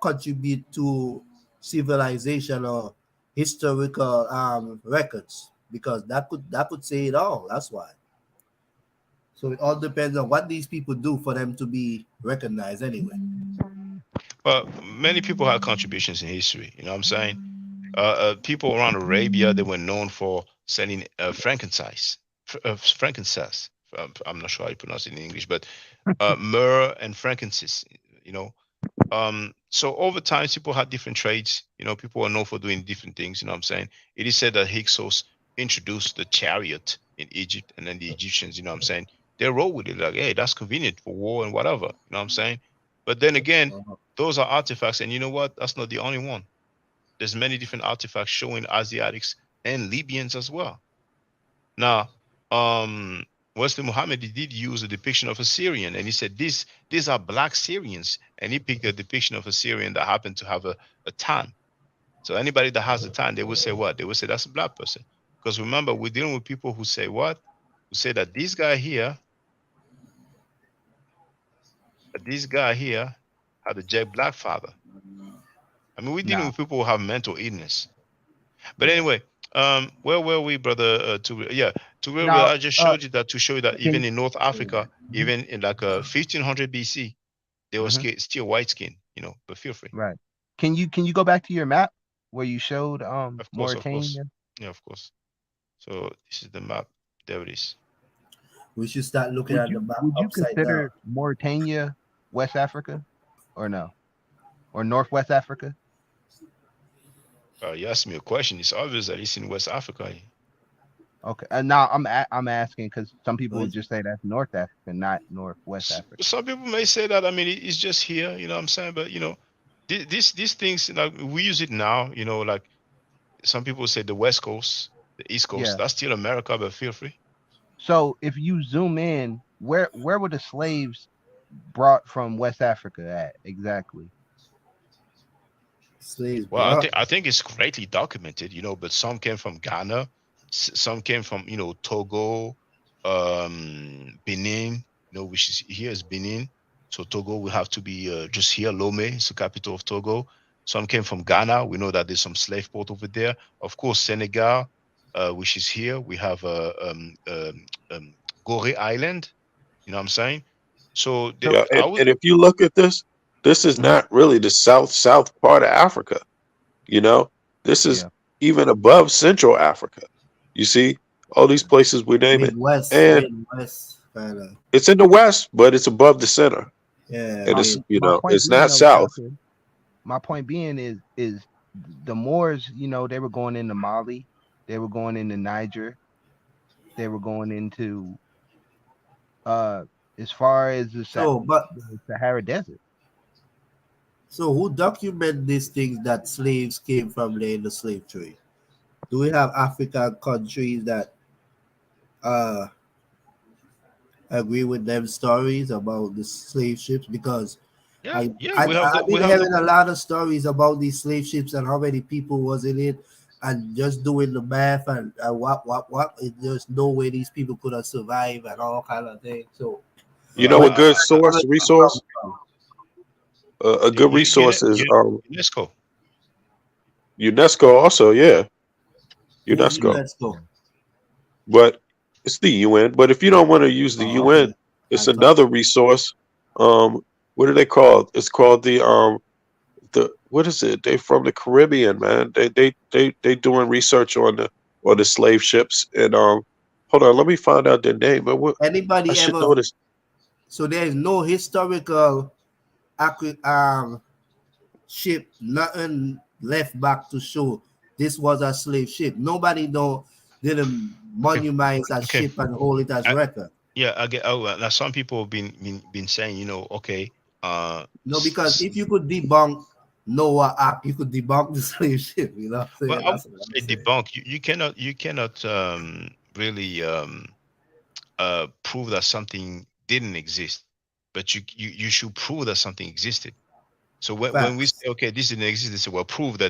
contribute to civilization or historical records? Because that could say it all. That's why. So it all depends on what these people do for them to be recognized anyway. Well, many people have contributions in history. You know what I'm saying? People around Arabia, they were known for selling frankincense. Frankincense. I'm not sure how you pronounce it in English, but myrrh and frankincense. You know, so over time, people had different trades. People were known for doing different things. You know what I'm saying? It is said that Hyksos introduced the chariot in Egypt, and then the Egyptians, you know what I'm saying, they roll with it like, hey, that's convenient for war and whatever. You know what I'm saying? But then again, those are artifacts, and you know what? That's not the only one. There's many different artifacts showing Asiatics and Libyans as well. Now, Wesley Muhammad, he did use a depiction of a Syrian, and he said these are black Syrians, and he picked a depiction of a Syrian that happened to have a tan. So anybody that has a tan, they would say what? They would say that's a black person. Because remember, we're dealing with people who say what? Who say that this guy here had a jet black father. I mean, we're dealing with people who have mental illness. But anyway, where were we, brother? I just showed you that to show you that even in North Africa, even in like 1500 BC, they were still white skin. But feel free. Right. Can you go back to your map where you showed Of course. Mauritania? Yeah, of course. So this is the map. There it is. We should start looking at the map Would you upside consider down. Mauritania West Africa, or no, or Northwest Africa? You asked me a question. It's obvious that it's in West Africa. Okay. Now I'm asking because some people So would it's just say that's North Africa, not Northwest Africa. Some people may say that. I mean, it's just here. You know what I'm saying? But these things, like we use it now. Like some people say the West Coast, the East Coast. Yeah. That's still America, but feel free. So if you zoom in, where were the slaves brought from West Africa at exactly? slaves Well, I brought. think I think it's greatly documented, but some came from Ghana, some came from Togo, Benin, which is here is Benin. So Togo will have to be just here. Lomé is the capital of Togo. Some came from Ghana. We know that there's some slave port over there. Of course, Senegal, which is here. We have Gorée Island. You know what I'm saying? So So Yeah, I and, would. and if you look at this is mhm, not really the south part of Africa. You know, this is yeah. even above Central Africa. You see, all these places we name it, Midwest, and Midwest kind of. it's in the west, but it's above the center, Yeah, and My it's mid. my point it's being not though, south. Shaka, my point being is the Moors, they were going into Mali, they were going into Niger, they were going into uh as far as So, but the Sahara Desert. so who document these things that slaves came from there in the slave trade? Do we have African countries that uh agree with them stories about the slave ships? Because Yeah, I yeah. I We have the I've we been have the. hearing a lot of stories about these slave ships and how many people was in it, and just doing the math and what there's no way these people could have survived and all kind of things. So You know, where a Uh, good does the source knowledge come resource, from? a good resource is UNESCO. UNESCO. Also, yeah, Who is UNESCO. UNESCO? But it's the UN. But if you don't want to use the Oh, UN, okay. I it's thought another resource. What are they called? It's called the what is it? They from the Caribbean, man. They doing research on the slave ships. And hold on, let me find out their name. But what I anybody should ever. know this. So there is no historical ship, nothing left back to show this was a slave ship. Nobody know didn't Okay, monument a okay. ship and hold it as I, record. yeah, I get. Oh, now some people have been saying, okay, No, because if you could debunk Noah Ark, you could debunk the slave ship. You know what I'm well, saying? I would That's what I'm say saying. debunk. You cannot really prove that something didn't exist, but you should prove that something existed. So when we Facts. say, okay, this didn't exist, they say, well, uh,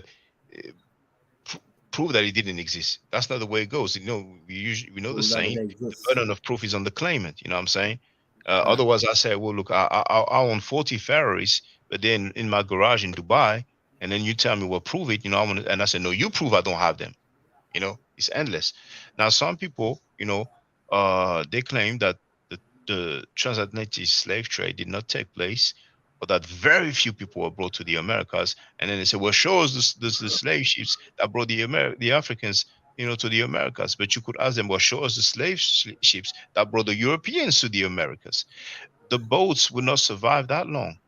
pr- prove that it didn't exist. That's not the way it goes. We know the Prove that it saying: the exists. burden of proof is on the claimant. You know what I'm saying? Right. Otherwise, I say, well, look, I own 40 Ferraris, but then in my garage in Dubai, and then you tell me, well, prove it. And I say, no, you prove I don't have them. It's endless. Now some people, they claim that the transatlantic slave trade did not take place, or that very few people were brought to the Americas. And then they say, well, show us the slave ships that brought the Africans, to the Americas. But you could ask them, well, show us the ships that brought the Europeans to the Americas. The boats would not survive that long,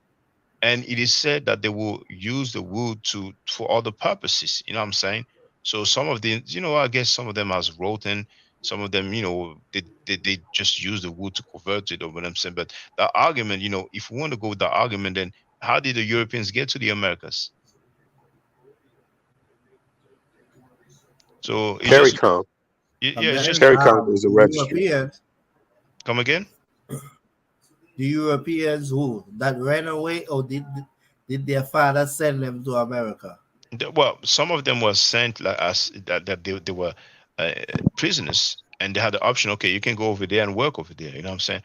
and it is said that they will use the wood for other purposes. You know what I'm saying? So some of the, I guess some of them has rotten, some of them, they just use the wood to convert it, or what I'm saying. But the argument, if we want to go with the argument, then how did the Europeans get to the Americas? So it's Carry just, com. And yeah, it's then just Carry com is a the registry. Europeans, come again. who that ran away, or did their father send them to America? Well, some of them were sent like as that they were uh, prisoners, and they had the option. Okay, you can go over there and work over there. You know what I'm saying?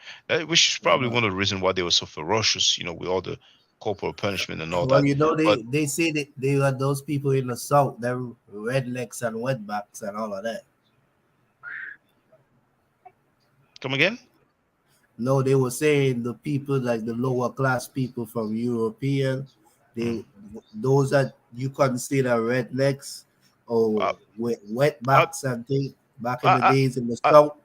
Which is probably Uh-huh. one of the reasons why they were so ferocious. With all the corporal punishment and all Well, that. But they say that they were those people in the south, them rednecks and wetbacks and all of that. come again? No, they were saying the people like the lower class people from European, Mm. they those that you consider rednecks or Uh, with I, wetbacks and things back in the I, days in the I, south.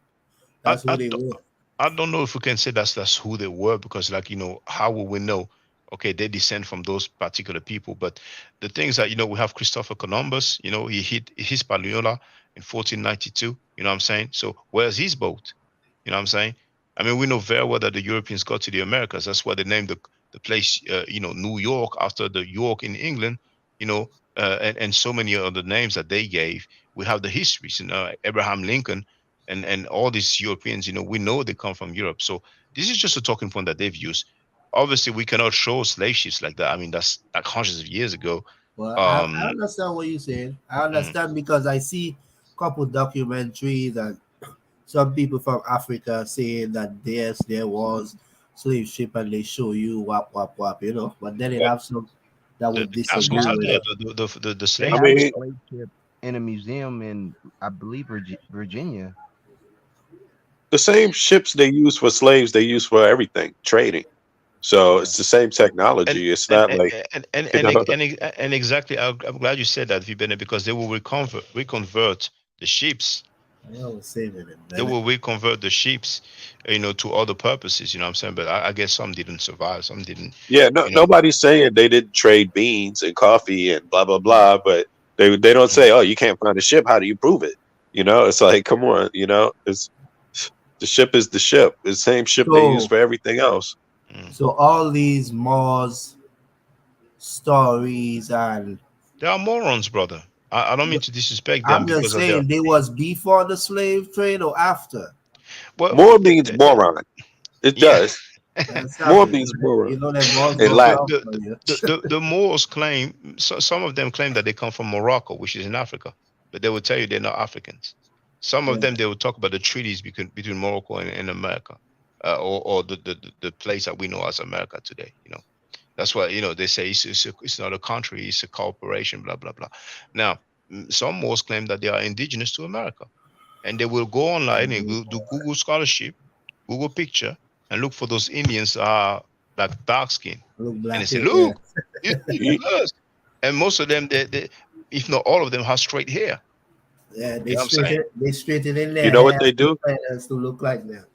I, That's who I, they were. I don't know if we can say that's who they were, because like how will we know? Okay, they descend from those particular people. But the things that we have Christopher Columbus. He hit Hispaniola, in 1492. You know what I'm saying? So where's his boat? You know what I'm saying? I mean, we know very well that the Europeans got to the Americas. That's why they named the place, New York after the York in England. You know, and so many other names that they gave. We have the histories, Abraham Lincoln and all these Europeans. We know they come from Europe. So this is just a talking point that they've used. Obviously, we cannot show slave ships like that. I mean, that's like hundreds of years ago. Well, I understand what you're saying. I understand because I see a couple documentaries and some people from Africa saying that yes, there was slave ship and they show you whap whap whap, But then it Well, have some that the would assholes disagree are with there. it. The They slave I have a mean, ships. slave ship in a museum in, I believe, Virginia. the same ships they use for slaves, they use for everything, trading. So Yeah. it's the same and technology. It's and not like, and and you and, know, and exactly. I'm glad you said that, Vibene, because they will reconvert the ships. I was saving it, They man. will reconvert the ships, to other purposes. You know what I'm saying? But I guess some didn't survive. Some didn't. yeah, no, You know. nobody's saying they didn't trade beans and coffee and blah blah blah, but they don't Mm, say, oh, you can't find a ship. How do you prove it? It's like, come on, it's the ship is the ship. It's the same ship they use So for everything else. mm. so all these Moors stories and They are morons, brother. I don't mean to disrespect them I'm just because of their. saying they was before the slave trade or after. Well, More means moron. It yeah. does. Stop More it. means moron Them Moors in the, go the, Latin. wrong the, for you. the Moors claim, some of them claim that they come from Morocco, which is in Africa, but they will tell you they're not Africans. Some of Yeah. them, they will talk about the treaties between Morocco and America, or the place that we know as America today. That's why, they say it's not a country, it's a corporation, blah, blah, blah. Now, some Moors claim that they are indigenous to America, and they will go online and do Google scholarship, Google picture, and look for those Indians like dark skin, Look and they black say, hair, yeah. "Look, this is us." And most of them, they, if not all of them, have straight hair. Yeah, You know what I'm saying? they straighten in You their know what hair they do? to look like them.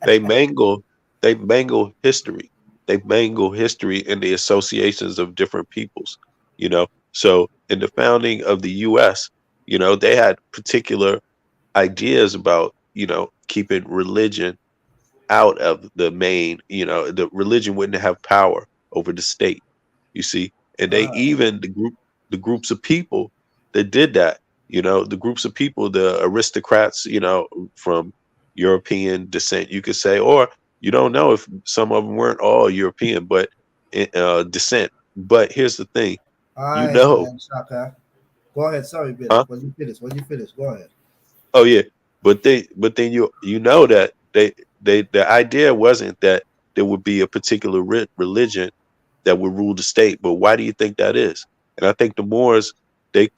They mangle they mangle history. They mangle history and the associations of different peoples. So in the founding of the US, they had particular ideas about, keeping religion out of the main, the religion wouldn't have power over the state, you see. And they Ah, even the groups of people that did that, the groups of people, the aristocrats, from European descent, you could say, or you don't know if some of them weren't all European, but descent. But here's the thing, all you right, know, man, Shaka. Go ahead. Sorry, Billy. huh? When you finish, go ahead. Oh yeah, but then you know that the idea wasn't that there would be a particular religion that would rule the state. But why do you think that is? And I think the Moors they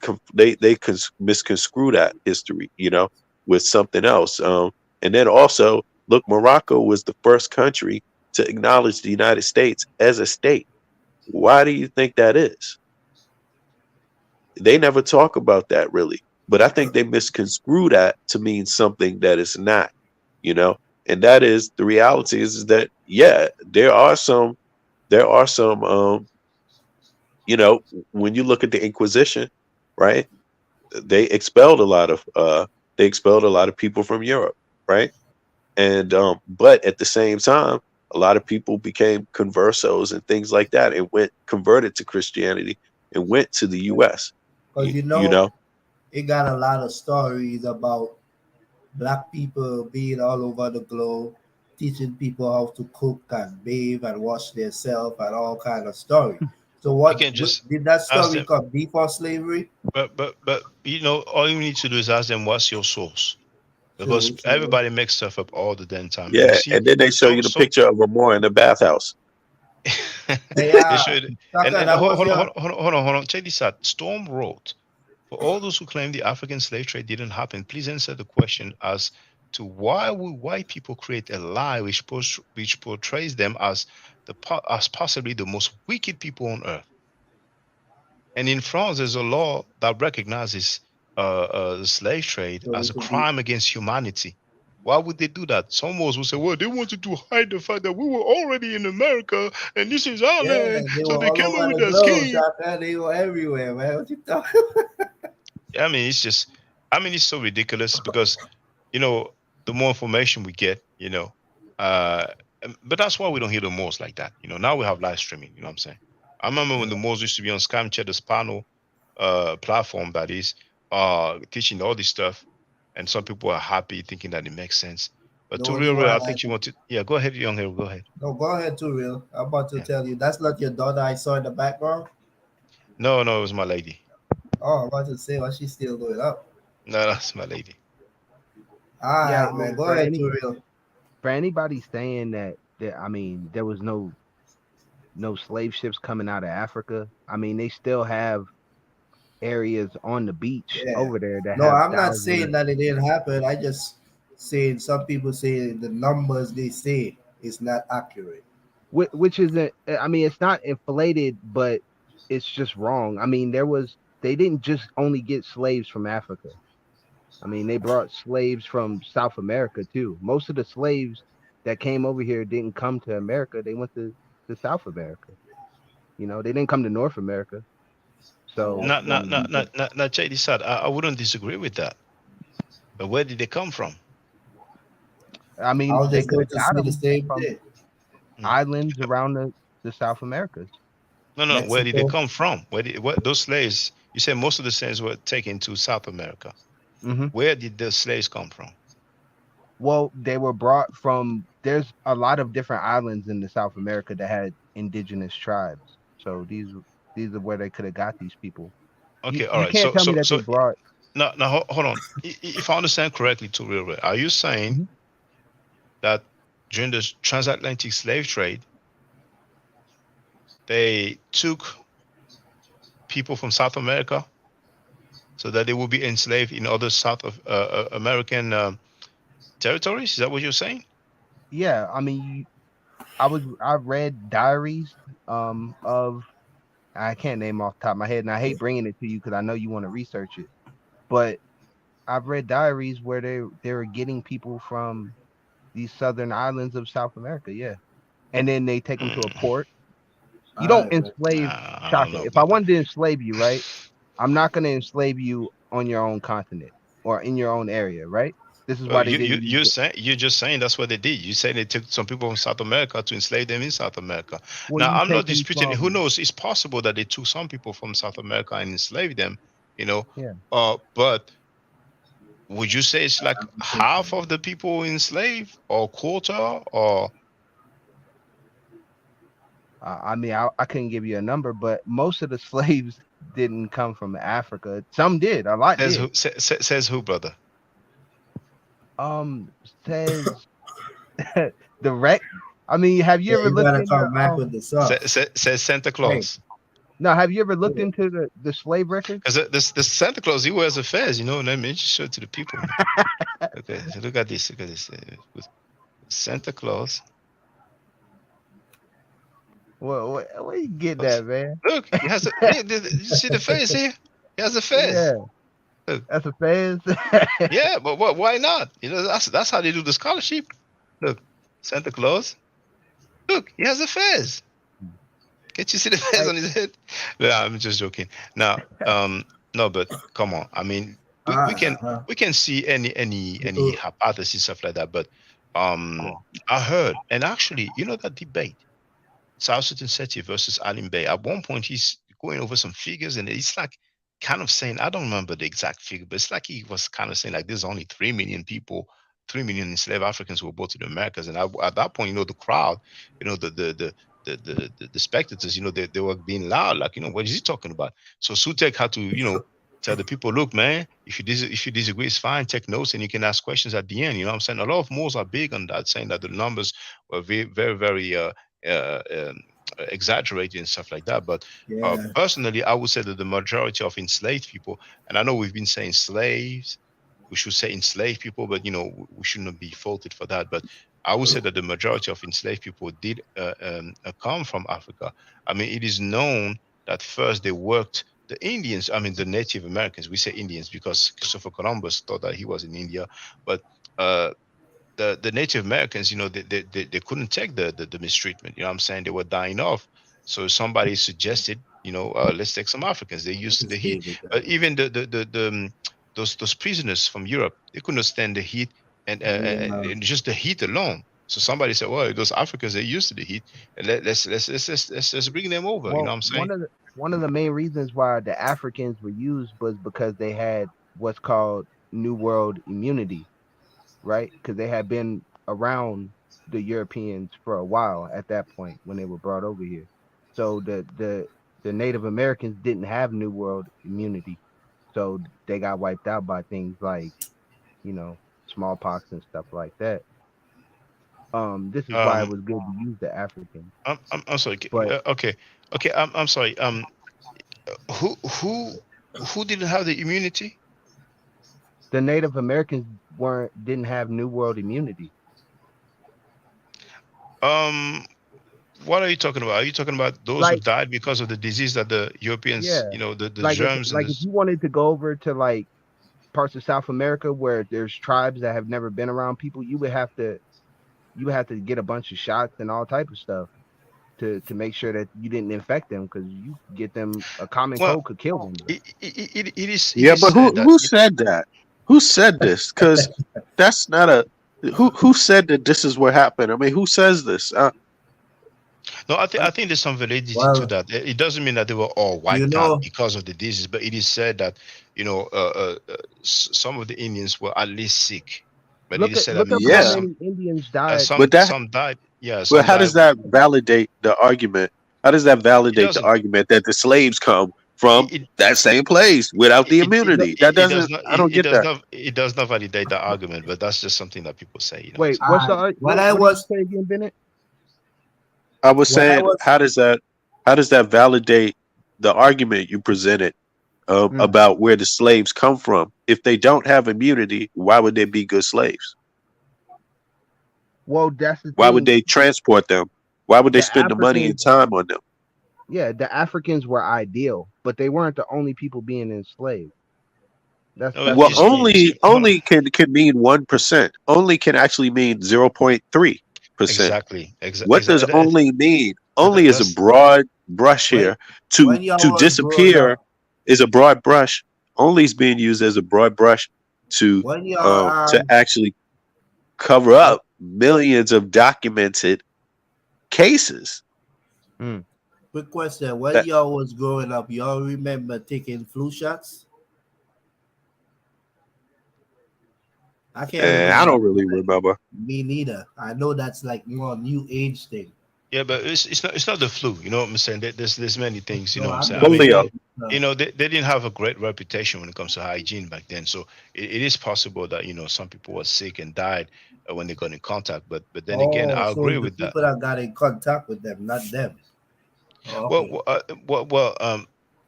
misconstrue that history, with something else. And then also look, Morocco was the first country to acknowledge the United States as a state. Why do you think that is? They never talk about that really, but I think they misconstrue that to mean something that it's not, you know. And that is the reality is that yeah, there are some you know, when you look at the Inquisition, right? They expelled a lot of people from Europe, right? And but at the same time, a lot of people became conversos and things like that and went converted to Christianity and went to the US. Because You know, it got a lot of stories about black people being all over the globe, teaching people how to cook and bathe and wash themselves and all kind of story. So You can just did that ask story them, come before slavery? but all you need to do is ask them what's your source, because True. So everybody makes stuff up all the damn time. And you yeah, see, and then they show so you the so picture of Ramon in the bathhouse. hey, they show you, Shaka, and that was your hold on. Check this out. Storm wrote, for all those who claim the African slave trade didn't happen, please answer the question as to why would white people create a lie which portrays them as as possibly the most wicked people on earth. And in France, there's a law that recognizes the slave trade so as it a could be crime against humanity. Why would they do that? Some Moors will say, well, they wanted to hide the fact that we were already in America and this is our yeah, land. they So were they all came up over with the their globe, scheme. Shaka. They were everywhere, man. What you talking? I mean, it's just, I mean, it's so ridiculous because, the more information we get, uh, but that's why we don't hear the Moors like that. Now we have live streaming. You know what I'm saying? I remember when the Moors used to be on Scamchat, the Spano platform, that is, teaching all this stuff, and some people are happy thinking that it makes sense. But The to only real, one I I think you want to. Yeah, go ahead, young hero. Go ahead. no, go ahead, too real. I'm about to Yeah. tell you. That's not your daughter I saw in the background. No, no, it was my lady. Oh, I'm about to say, why she's still going up? No, that's my lady. All Yeah, right, man. Go for ahead, too real. anybody saying that I mean there was no slave ships coming out of Africa. I mean they still have areas on the beach Yeah. over there that No, have I'm not saying thousands, that it didn't happen. I just saying some people say the numbers they say is not accurate. which isn't. I mean it's not inflated, but it's just wrong. I mean they didn't just only get slaves from Africa. I mean they brought slaves from South America too. Most of the slaves that came over here didn't come to America. They went to South America. They didn't come to North America. So Not, not, not, not, not, not. Check this out. I wouldn't disagree with that. But where did they come from? I I mean, was they just could going have to got say the them same from thing. islands around the South Americas. No, no. Where did they Mexico. come from? What those slaves? You said most of the slaves were taken to South America. Hmm. Where did the slaves come from? Well, they were brought from. There's a lot of different islands in the South America that had indigenous tribes. So these are where they could have got these people. You Okay, all you right. can't So, tell me so, that they so, brought. no, no. Hold on. If I understand correctly, to real, are you saying Mhm. that during the transatlantic slave trade, they took people from South America so that they will be enslaved in other South of American territories? Is that what you're saying? Yeah, I mean, I read diaries of I can't name off the top of my head, and I hate bringing it to you because I know you want to research it, but I've read diaries where they were getting people from these southern islands of South America, yeah. And then they take them to a port. You All don't right, man. enslave I don't Shaka. know If I about that. wanted to enslave you, right? I'm not gonna enslave you on your own continent or in your own area, right? This is why they You you didn't use you it. say you're just saying that's what they did. You say they took some people from South America to enslave them in South America. Well, Now you I'm not take them disputing. Who from knows? It's possible that they took some people from South America and enslaved them. You know, yeah. but would you say it's like half of the people enslaved, or quarter, or I mean, I couldn't give you a number, but most of the slaves didn't come from Africa. Some did, a lot says did. who? Says who, brother? Um, says the wreck. I mean, have you Yeah, ever you looked gotta into come back with the stuff. Says Santa hey, Claus. no, have you ever looked into the slave records? Because the Santa Claus, he wears a fez, and then just show it to the people, man. Okay, so look at this. Look at this. With Santa Claus. Well, where you get that, man? Look, he has a. You see the face here? He has a Yeah, fez. Look. that's a phase. Yeah, but what? Why not? That's how they do the scholarship. Look, Santa Claus. Look, he has a fez. Can't you see the fez on his head? Yeah, I'm just joking. Now, no, but come on. I mean, we can see any hypothesis stuff like that. But I heard, and actually, that debate, South Sudan Seti versus Alim Bey. At one point, he's going over some figures, and it's like kind of saying, I don't remember the exact figure, but it's like he was kind of saying like there's only 3 million people, 3 million enslaved Africans who were brought to the Americas. And at that point, the crowd, the spectators, they were being loud, like, what is he talking about? So Sutek had to, tell the people, look, man, if you disagree, it's fine. Take notes, and you can ask questions at the end. You know what I'm saying? A lot of Moors are big on that, saying that the numbers were very, very, very exaggerated and stuff like that. But Yeah. personally, I would say that the majority of enslaved people, and I know we've been saying slaves, we should say enslaved people, but we shouldn't be faulted for that. But I would say that the majority of enslaved people did come from Africa. I mean, it is known that first they worked the Indians. I mean, the Native Americans. We say Indians because Christopher Columbus thought that he was in India, but the Native Americans, they couldn't take the mistreatment. You know what I'm saying? They were dying off. So somebody suggested, let's take some Africans. They used to the heat. But even those prisoners from Europe, they could not stand the heat, and just the heat alone. So somebody said, "Well, those Africans, they're used to the heat, and let's bring them over." You know what Well, I'm saying? one of the main reasons why the Africans were used was because they had what's called New World immunity, right? Because they had been around the Europeans for a while at that point when they were brought over here. So the Native Americans didn't have New World immunity, so they got wiped out by things like, you know, smallpox and stuff like that. This is why it Um, was good to use the Africans. I'm sorry. But Okay. I'm sorry. Who who who didn't have the immunity? the Native Americans didn't have New World immunity. Um, what are you talking about? Are you talking about those who Like, died because of the disease that the Europeans, yeah, the germs and like if this? you wanted to go over to like parts of South America where there's tribes that have never been around people, you would have to get a bunch of shots and all type of stuff to make sure that you didn't infect them, because you get them a common Well, cold could kill them. it Yeah, is but said that who said that? Who said this? Because that's not a who said that this is what happened. I mean, who says this? no, I think there's some validity to Well, that. It doesn't mean that they were all you wiped out know, because of the disease, but it is said that some of the Indians were at least sick. But it is said that Look up how Yeah, many Indians died. some but that some died. Yeah, but some how died. does that validate the argument? How does that It validate the doesn't. argument that the slaves come from It, that same place without the it, immunity? That it does doesn't. not I don't get that. it does not validate the argument, but that's just something that people say. You know what I'm Wait, saying? when I what did you was say again, Bennett? I was when I saying, was how does that validate the argument you presented Mm. about where the slaves come from? If they don't have immunity, why would they be good slaves? Well, that's the Why would thing. they transport them? Why would they The spend the money and Africans, time on them? yeah, the Africans were ideal, but they weren't the only people being enslaved. No, That's Well, the thing. only can mean 1%. Only can actually mean 0.3%. exactly, What does exactly. only mean? Only is a That's broad brush when here. To when y'all to was growing disappear up, is a broad brush. Only is being used as a broad brush when y'all to actually cover when, up millions of documented cases. Mm. quick question, when That y'all was growing up, y'all remember taking flu shots? I can't and I remember. don't really remember. Me neither. I know that's like more new age thing. yeah, but it's not the flu. You know what I'm saying? There's many things. You know No, what I'm I'm saying? I just mean, Polio. saying. they didn't have a great reputation when it comes to hygiene back then. So it is possible that some people were sick and died when they got in contact. But then again, Oh, I so agree the with that. people that got in contact with them, not them. Oh, Well, okay.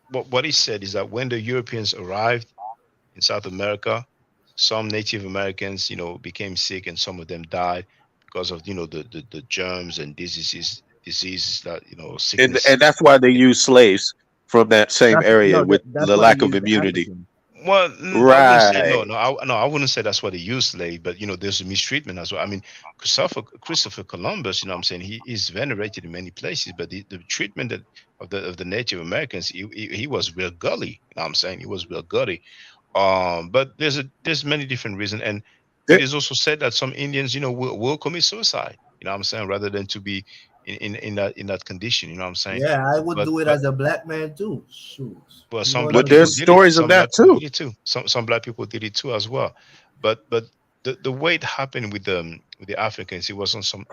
what he said is that when the Europeans arrived in South America, some Native Americans, became sick, and some of them died because of the germs and diseases that And sickness. that's why they use slaves from that same That's area no, with that's the why they lack of use the immunity. Africans. Well, I wouldn't say no, Right. no, no. I wouldn't say that's what they use slave, but there's a mistreatment as well. I mean, Christopher Columbus, what I'm saying, he is venerated in many places, but the treatment of the Native Americans, he was real gully. What I'm saying, he was real gully. But there's many different reasons, and it It- is also said that some Indians, will commit suicide. What I'm saying, rather than to be in that condition. What I'm saying, Yeah, I would but do it but as a black man too. Shoot. well, some Lord black but have people there's mercy. did it. stories of Some that black people too. did it too. Some black people did it too as well. But the way it happened with the Africans, it was on some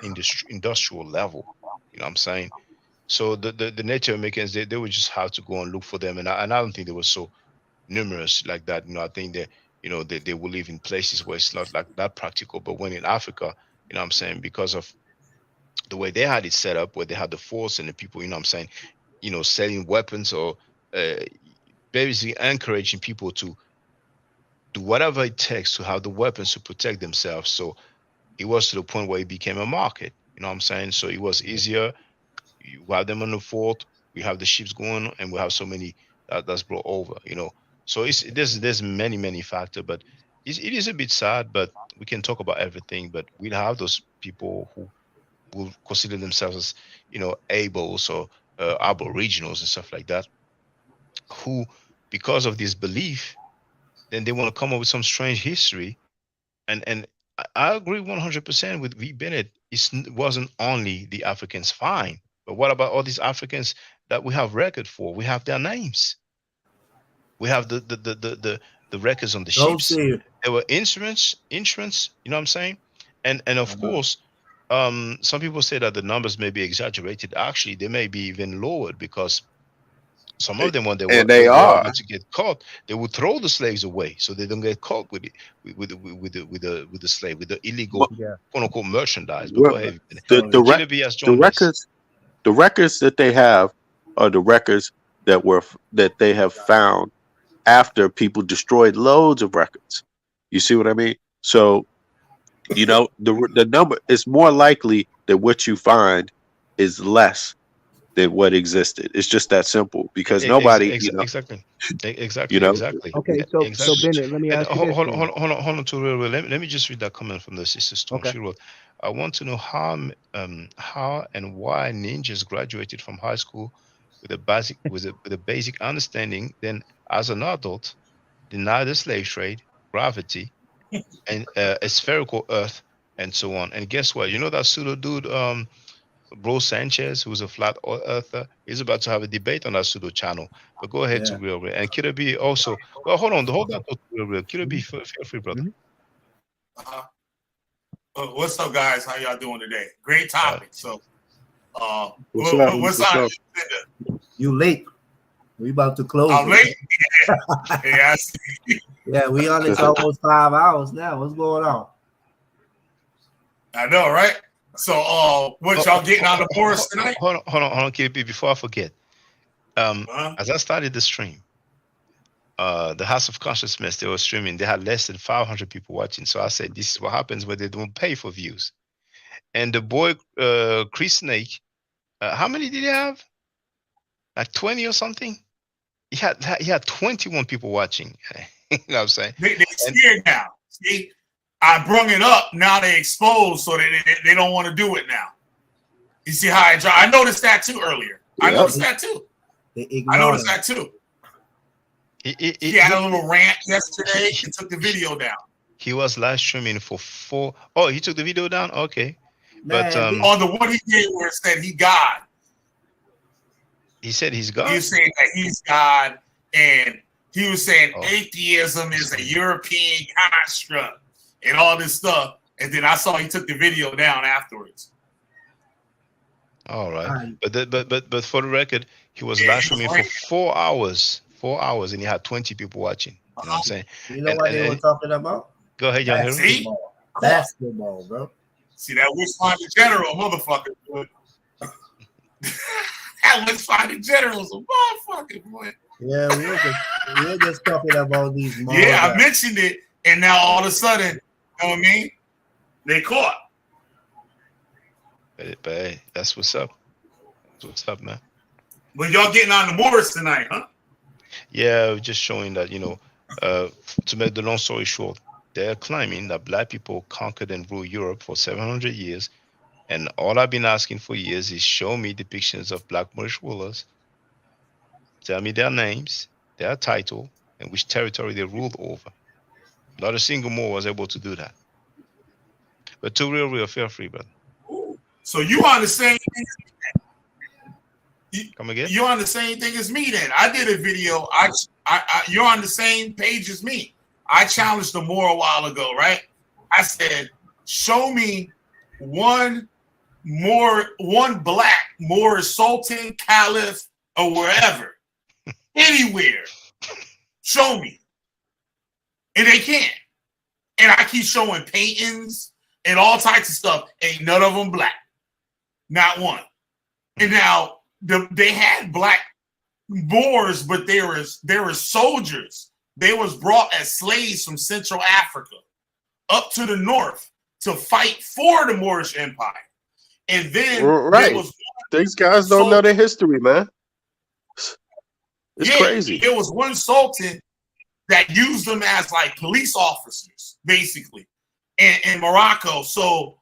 industrial level. What I'm saying. So the Native Americans, they would just have to go and look for them, and I don't think they were so numerous like that. I think that they will live in places where it's not like that practical. But when in Africa, what I'm saying, because of the way they had it set up, where they had the force and the people, what I'm saying, selling weapons or uh, basically encouraging people to do whatever it takes to have the weapons to protect themselves. So it was to the point where it became a market. You know what I'm saying? So it was easier. You have them on the fort. We have the ships going, and we have so many that's brought over. So there's many factors, but it is a bit sad. But we can talk about everything. But we'll have those people who will consider themselves as ables or aboriginals and stuff like that, who, because of this belief, then they want to come up with some strange history. And I agree 100% with V. Bennett. It wasn't only the Africans, fine, but what about all these Africans that we have record for? We have their names. We have the records on the Don't ships. say it. There were insurance. You know what I'm saying? And of course, some people say that the numbers may be exaggerated. Actually, they may be even lowered because some of them, when they were And they are. about to get caught, they would throw the slaves away so they don't get caught with it, with the slave, with the illegal Yeah. quote unquote merchandise. But Well, go ahead. the Killer has joined us. records that they have are the records that they have found after people destroyed loads of records. You see what I mean? So, you know, the number is more likely that what you find is less than what existed. It's just that simple because nobody, you know, Exactly. you Exactly. know, Exactly. Okay, so Exactly. Bennett, let me And ask you this. hold on to real. Let me just read that comment from the sister Storm. Okay. She wrote, "I want to know how and why ninjas graduated from high school with a basic understanding, then as an adult deny the slave trade, gravity, and a spherical Earth, and so on. And guess what? You know that pseudo dude, Bro Sanchez, who's a flat earther, is about to have a debate on that pseudo channel. But go ahead to Yeah. Real. And Killer B also. Well, hold on to Real. Killer B, feel free, brother. What's up, guys? How y'all doing today? Great topic. So, What's up? what's on? You late. We about to close. I'm it. late. Yeah, I see. Yeah, we on this almost 5 hours now. What's going on? I know, right? So, what y'all getting on the Moorish tonight? Hold on, Killer B. Before I forget, as I started the stream, the House of Consciousness, they were streaming. They had less than 500 people watching. So I said, this is what happens when they don't pay for views. And the boy, Chris Snake, how many did he have? Like 20 or something? He had 21 people watching. You know what I'm saying? They scared now. See, I brung it up. Now they exposed, so they don't want to do it now. You see how I noticed that too earlier. I noticed that too. I noticed that too. He had a little rant yesterday and took the video down. He was live streaming for 4. Oh, he took the video down? Okay. Man, but on the one he did where it said he God. He said he's God. He was saying that he's God, and he was saying atheism is a European construct and all this stuff. And then I saw he took the video down afterwards. All right. But for the record, he was live streaming for 4 hours. 4 hours, and he had 20 people watching. You know what I'm saying? You know what they were talking about? Go ahead, Young Henry. Basketball, bro. See that Wishfinder General, motherfucker. That Wishfinder General is a motherfucker, boy. Yeah, we're just talking about these. Yeah, I mentioned it, and now all of a sudden, you know what I mean? They caught. But hey, that's what's up. That's what's up, man. But y'all getting on the Moorish tonight, huh? Yeah, just showing that, to make the long story short, they're claiming that black people conquered and ruled Europe for 700 years. And all I've been asking for years is show me depictions of black Moorish rulers. Tell me their names, their title, and which territory they ruled over. Not a single Moor was able to do that. But to real, feel free, brother. So you on the same thing? Come again? You're on the same thing as me then. I did a video. You're on the same page as me. I challenged the Moor a while ago, right? I said, show me one black Moorish sultan, caliph, or wherever. Anywhere. Show me. And they can't. And I keep showing paintings and all types of stuff. Ain't none of them black. Not one. And now they had black Moors, but they were soldiers. They was brought as slaves from Central Africa up to the north to fight for the Moorish Empire. And then right. These guys don't know their history, man. It's crazy. There was one sultan that used them as like police officers, basically, in Morocco. So,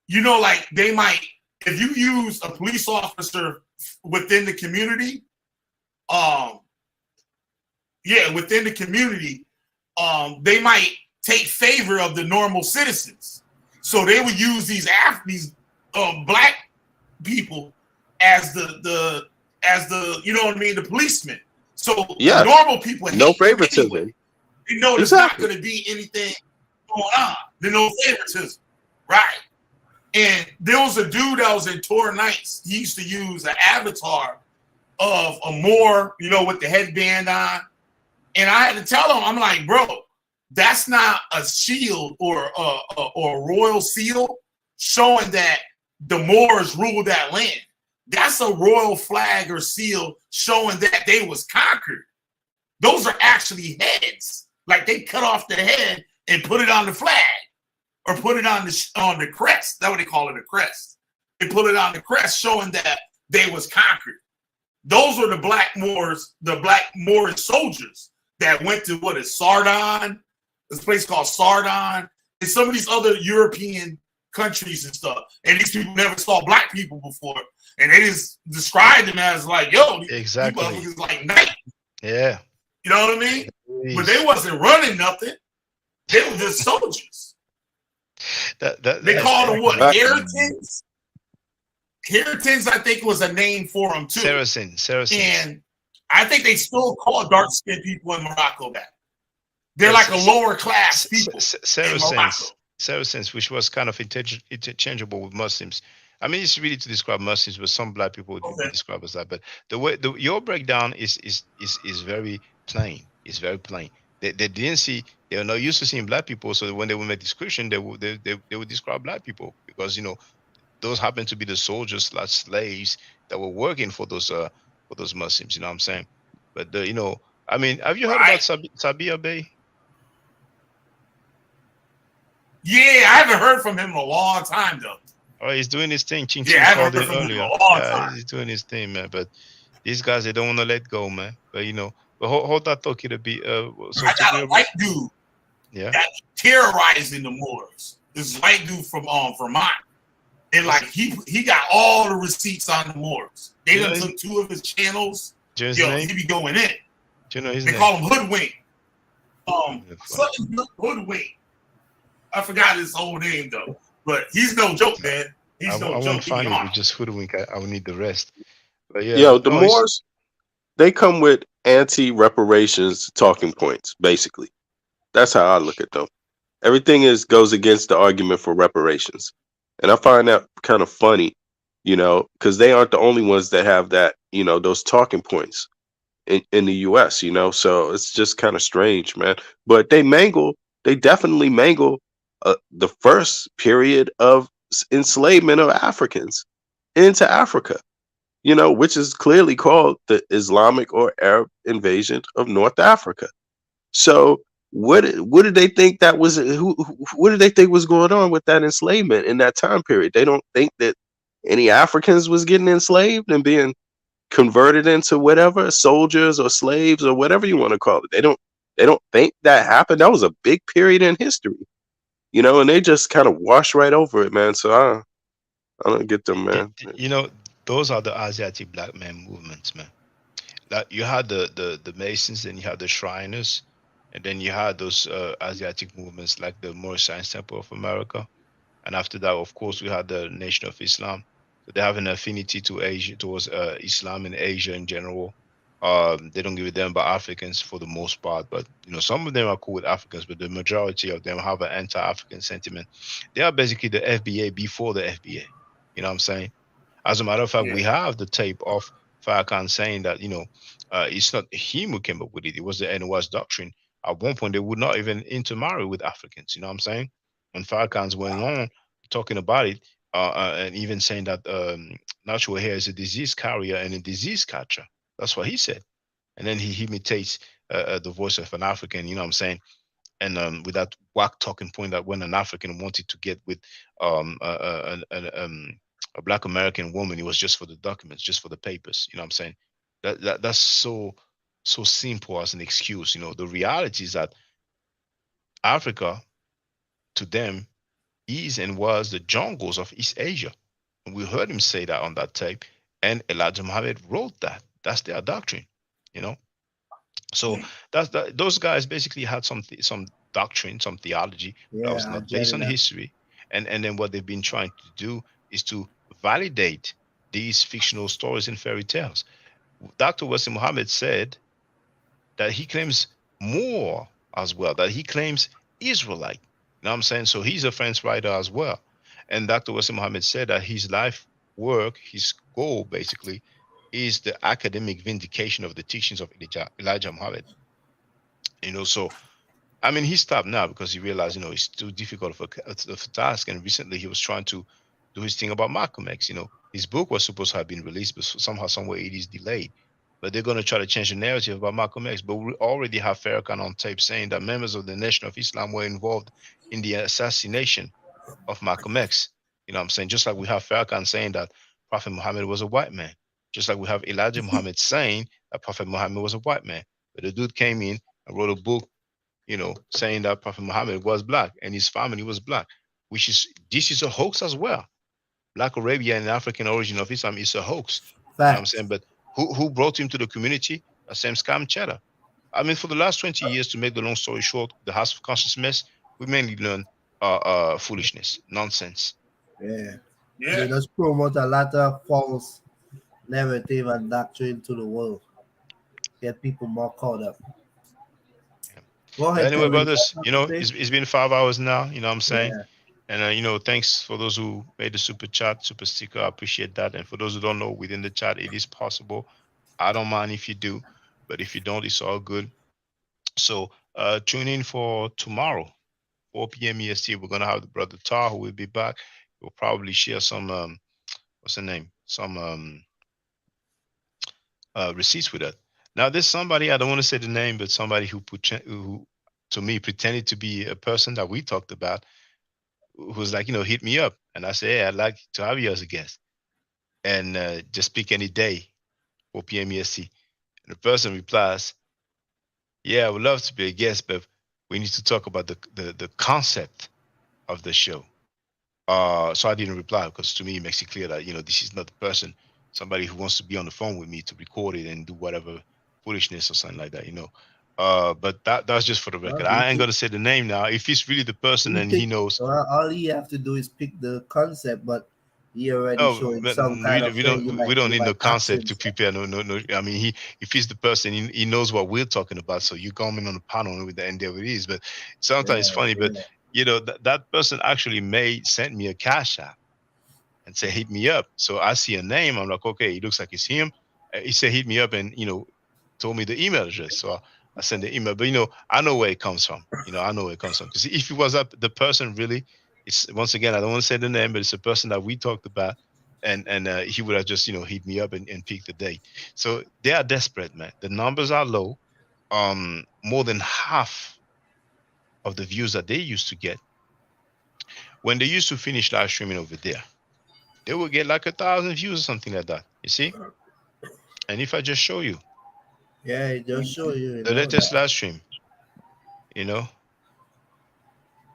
like they might, if you use a police officer within the community, within the community, they might take favor of the normal citizens. So they would use these black people as the you know what I mean, the policemen. So the normal people hate no them favoritism. anyway. You know there's not going to be anything going on. There's no favoritism, right? And there was a dude that was in Tour Nights. He used to use an avatar of a Moor, you know, with the headband on. And I had to tell him, I'm like, bro, that's not a shield or a royal seal showing that the Moors ruled that land. That's a royal flag or seal showing that they was conquered. Those are actually heads. Like they cut off the head and put it on the flag or put it on the crest. That's what they call it, a crest. They put it on the crest showing that they was conquered. Those were the black Moors, the black Moorish soldiers that went to what is Sardin, this place called Sardin, and some of these other European countries and stuff. And these people never saw black people before. And they just described them as like, yo, exactly, people like night. Yeah. You know what I mean? But they wasn't running nothing. They were just soldiers. They called them what? Heritans? Heritans, I think, was a name for them too. Saracens. And I think they still call dark-skinned people in Morocco that. They're like a lower class people. Saracens, which was kind of interchangeable with Muslims. I mean, it's really to describe Muslims, but some black people would describe as that. But the way your breakdown is very plain. It's very plain. They didn't see. They were not used to seeing black people, so when they would make description, they would describe black people because those happen to be the soldiers / slaves that were working for those Muslims. You know what I'm saying? But I mean, have you heard about Sabia Bey? Yeah, I haven't heard from him in a long time though. Oh, he's doing his thing. Ching I haven't called heard it from him in earlier. a long time. He's doing his thing, man. But these guys, they don't want to let go, man. But but hold that talk to be. So I got a white dude. Yeah. That's terrorizing the Moors. This white dude from Vermont, and like he got all the receipts on the Moors. They done took 2 of his channels. Yo, he be going in. Do you know his name? They call him Hoodwink. Something Hoodwink. I forgot his whole name though, but he's no joke, man. He's no joke. I won't find it with just Hoodwink. I will need the rest. But yeah, Yo, the Moors, they come with anti-reparations talking points, basically. That's how I look at them. Everything goes against the argument for reparations. And I find that kind of funny, because they aren't the only ones that have that, those talking points in the US, so it's just kind of strange, man. But they definitely mangle the first period of enslavement of Africans into Africa, which is clearly called the Islamic or Arab invasion of North Africa. So what did they think that was? What did they think was going on with that enslavement in that time period? They don't think that any Africans was getting enslaved and being converted into whatever, soldiers or slaves or whatever you want to call it. They don't think that happened. That was a big period in history, and they just kind of wash right over it, man. So I don't get them, man. Those are the Asiatic black man movements, man. Like you had the Masons, then you had the Shriners, and then you had those Asiatic movements like the Moorish Science Temple of America. And after that, of course, we had the Nation of Islam. So they have an affinity to Asia, towards Islam and Asia in general. They don't give a damn about Africans for the most part, but some of them are cool with Africans, but the majority of them have an anti-African sentiment. They are basically the FBA before the FBA. You know what I'm saying? As a matter of fact, we have the tape of Farrakhan saying that it's not him who came up with it. It was the NOS doctrine. At one point, they would not even intermarry with Africans. You know what I'm saying? And Farrakhan's went on talking about it, and even saying that natural hair is a disease carrier and a disease catcher. That's what he said. And then he imitates the voice of an African, you know what I'm saying? And with that whack talking point that when an African wanted to get with a Black American woman, it was just for the documents, just for the papers. You know what I'm saying? That's so simple as an excuse. The reality is that Africa, to them, is and was the jungles of East Asia. And we heard him say that on that tape. And Elijah Muhammad wrote that. That's their doctrine, So those guys basically had some doctrine, some theology that was Yeah, not based on agenda. history, and then what they've been trying to do is to validate these fictional stories and fairy tales. Dr. Wesley Muhammad said that he claims more as well, that he claims Israelite. You know what I'm saying? So he's a French writer as well. And Dr. Wesley Muhammad said that his life work, his goal basically, is the academic vindication of the teachings of Elijah Muhammad. So I mean, he stopped now because he realized, it's too difficult of a task. And recently, he was trying to do his thing about Malcolm X. His book was supposed to have been released, but somehow, somewhere, it is delayed. But they're going to try to change the narrative about Malcolm X. But we already have Farrakhan on tape saying that members of the Nation of Islam were involved in the assassination of Malcolm X. You know what I'm saying? Just like we have Farrakhan saying that Prophet Muhammad was a white man. Just like we have Elijah Muhammad saying that Prophet Muhammad was a white man. But the dude came in and wrote a book, saying that Prophet Muhammad was black and his family was black, this is a hoax as well. Black Arabia and the African origin of Islam is a hoax. You know what I'm saying? But who brought him to the community? The same scam cheddar. I mean, for the last 20 years, to make the long story short, the House of Consciousness, we mainly learn foolishness, nonsense. Yeah. They just promote a lot of false narrative and doctrine to the world. Get people more caught up. Go ahead, Anyway, Kevin. brothers, it's been 5 hours now, you know what I'm saying? Yeah. And, thanks for those who made the super chat, super sticker. I appreciate that. And for those who don't know, within the chat, it is possible. I don't mind if you do, but if you don't, it's all good. So tune in for tomorrow, 4 p.m. EST. We're going to have the brother Tar, who will be back. We'll probably share some, what's the name? Some receipts with us. Now, there's somebody, I don't want to say the name, but somebody who to me pretended to be a person that we talked about, who's like, hit me up. And I say, hey, I'd like to have you as a guest. And just speak any day, 4 p.m. EST. And the person replies, yeah, I would love to be a guest, but we need to talk about the concept of the show. So I didn't reply because to me, it makes it clear that, this is not the person, somebody who wants to be on the phone with me to record it and do whatever foolishness or something like that, But that's just for the record. I ain't going to say the name now. If he's really the person and he knows. All he have to do is pick the concept, but he already showing some kind of we don't need no concept to prepare. No. I mean, if he's the person, he knows what we're talking about. So you come in on the panel with the and there it is. But sometimes it's funny, but that person actually sent me a cash app and say, hit me up. So I see a name. I'm like, okay, it looks like it's him. He said, hit me up and, told me the email address. So I sent the email, but I know where it comes from. I know where it comes from. Because if it was the person really, it's once again, I don't want to say the name, but it's a person that we talked about. And he would have just, hit me up and pick the date. So they are desperate, man. The numbers are low. More than half of the views that they used to get when they used to finish live streaming over there, they would get like 1,000 views or something like that. You see? And if I just show you, it just show you the latest live stream, Now,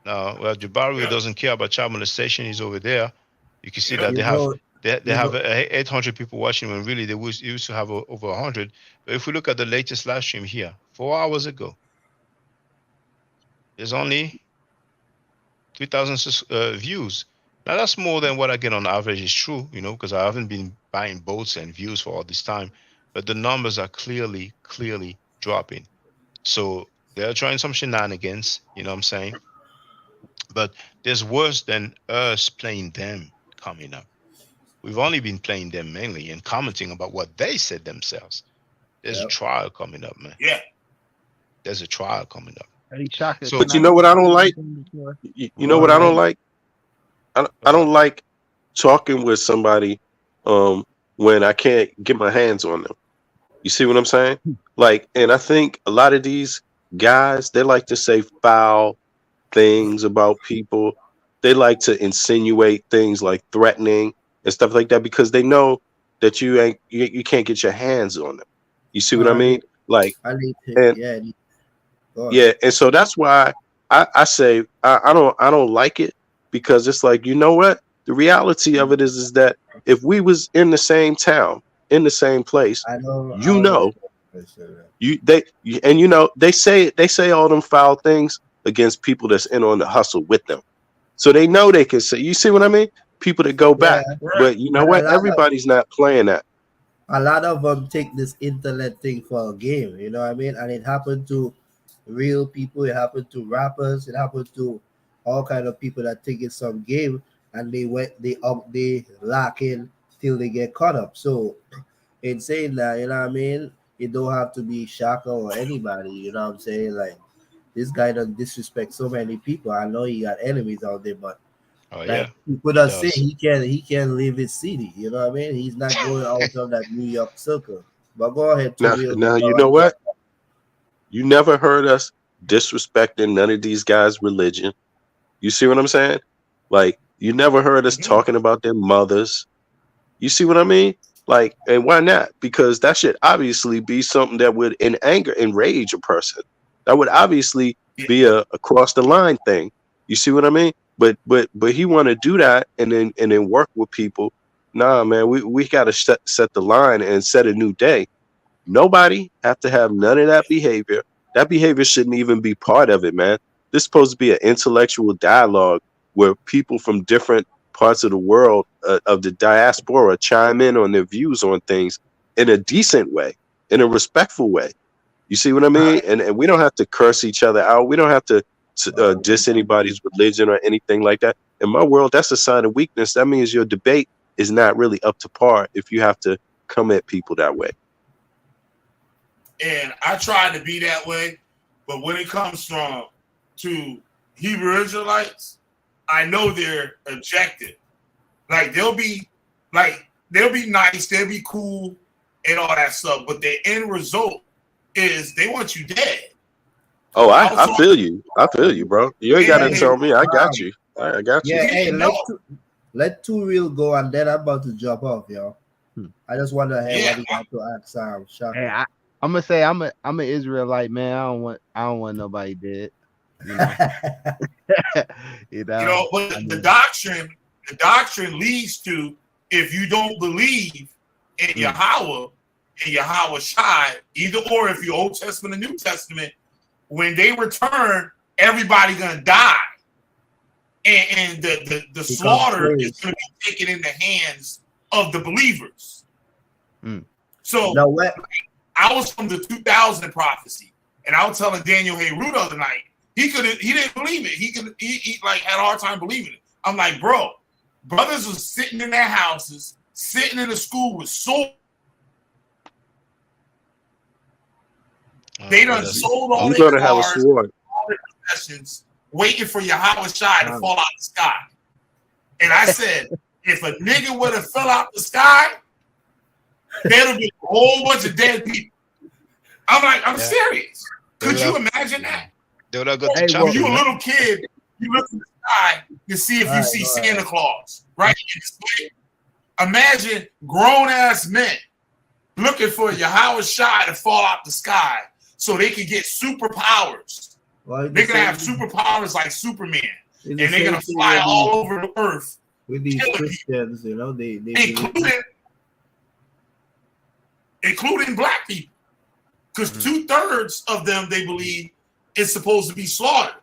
well, Jabari doesn't care about child molestation. He's over there. You can see that they have 800 people watching when really they used to have over 100. But if we look at the latest live stream here, 4 hours ago, there's only 3,000 views. Now that's more than what I get on average. It's true, because I haven't been buying boats and views for all this time. But the numbers are clearly dropping. So they're trying some shenanigans, you know what I'm saying? But there's worse than us playing them coming up. We've only been playing them mainly and commenting about what they said themselves. There's a trial coming up, man. Yeah. There's a trial coming up. Hey, Shaka, But you know what I don't like? You know what I don't like? I don't like talking with somebody when I can't get my hands on them. You see what I'm saying? And I think a lot of these guys, they like to say foul things about people. They like to insinuate things like threatening and stuff like that because they know that you can't get your hands on them. You see what I mean? And so that's why I say I don't like it, because it's like, you know what? The reality of it is that if we was in the same town, in the same place, And you know they say all them foul things against people that's in on the hustle with them, so they know they can say. You see what I mean? People that go Yeah, back, but you know and what? Everybody's not playing that. a lot of them take this internet thing for a game. You know what I mean? And it happened to real people. It happened to rappers. It happened to all kind of people that think it's some game, and they lock in till they get caught up. So in saying that, you know what I mean? It don't have to be Shaka or anybody. You know what I'm saying? Like this guy doesn't disrespect so many people. I know he got enemies out there, but Oh like yeah, people he that say does. he can leave his city. You know what I mean? He's not going out of that New York circle. But go ahead to real Now you know what? You never heard us disrespecting none of these guys' religion. You see what I'm saying? Like you never heard us talking about their mothers. You see what I mean? Like, and why not? Because that should obviously be something that would enrage a person. That would obviously be a across the line thing. You see what I mean? But he want to do that and then work with people. Nah, man, we got to set the line and set a new day. Nobody have to have none of that behavior. That behavior shouldn't even be part of it, man. This is supposed to be an intellectual dialogue where people from different parts of the world of the diaspora chime in on their views on things in a decent way, in a respectful way. You see what I mean? And we don't have to curse each other out. We don't have to diss anybody's religion or anything like that. In my world, that's a sign of weakness. That means your debate is not really up to par if you have to come at people that way. And I try to be that way, but when it comes to Hebrew Israelites, I know they're objective. Like they'll be nice, they'll be cool and all that stuff, but the end result is they want you dead. Oh, I feel you. I feel you, bro. You ain't got to tell me. I got you. I got you. Yeah, hey, let two real go, and then I'm about to drop off, yo. I just wonder what you got to ask Shaka. Hey, I'm gonna say I'm an Israelite, man. I don't want nobody dead. You know, but the doctrine leads to, if you don't believe in Yahweh and Yahweh Shai, either or, if you're Old Testament and New Testament, when they return, everybody gonna die, and the slaughter is gonna be taken in the hands of the believers. So I was from the 2000 prophecy, and I was telling Daniel Hayru the other night, he didn't believe it. He like had a hard time believing it. I'm like, bro, brothers was sitting in their houses, sitting in the school with swords. They done sold all their cars, all their possessions, waiting for Yahweh Shai to fall out the sky. And I said, if a nigga would have fell out the sky, there'd have been a whole bunch of dead people. I'm like, I'm serious. Could you imagine that? They would have got When you a little kid, you look in the sky to see if you see Santa Claus, right? Imagine grown-ass men looking for Yahweh Shai to fall out the sky so they can get superpowers. They're going to have superpowers like Superman. And they're going to fly all over the earth. With these Christians, you know, they including black people. Because 2/3 of them, they believe, is supposed to be slaughtered.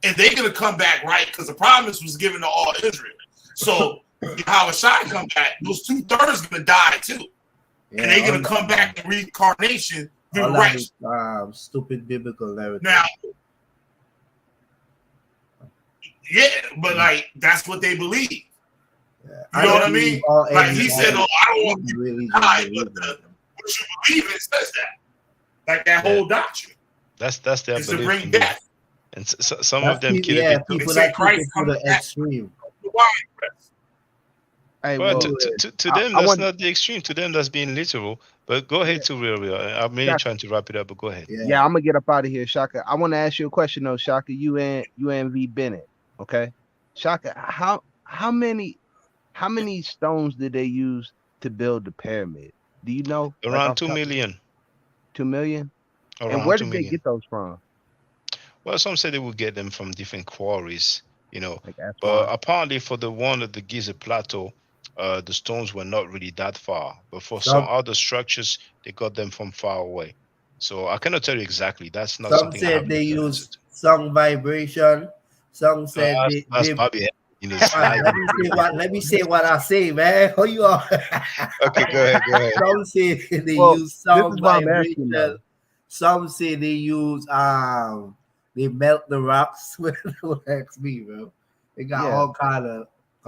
And they're going to come back, right? Because the promise was given to all Israel. So Yahweh Shai come back, those 2/3 going to die too. And they're going to come back in reincarnation through righteousness. Stupid biblical narrative. Now, yeah, but like, that's what they believe. You know what I mean? Like he said, I don't want people to die, but what you believe in says that. Like that whole doctrine. That's their is to belief. bring death. And some of them kill it. People that Christ to the extreme. Hey, well, to them, that's not the extreme. To them, that's being literal. But go ahead to real. I'm really trying to wrap it up, but go ahead. Yeah, I'm gonna get up out of here, Shaka. I want to ask you a question though, Shaka. You and V Bennett, okay? Shaka, how many stones did they use to build the pyramid? Do you know? Around 2 million. 2 million. Around and where 2 did million. they get those from? Well, some say they would get them from different quarries, you know. Like but apparently, for the one at the Giza Plateau, the stones were not really that far. But for some other structures, they got them from far away. So I cannot tell you exactly. That's not Some something I have said any they answer use to. song vibration. Some said That's they Bobby, you know, man, slide. let me say what I say, man. Who you are? Okay, go ahead, go ahead. Some say they Well, use this sound is why I'm asking vibration. though. Some say they use they melt the rocks. Don't ask me, bro. They got Yeah. all kind of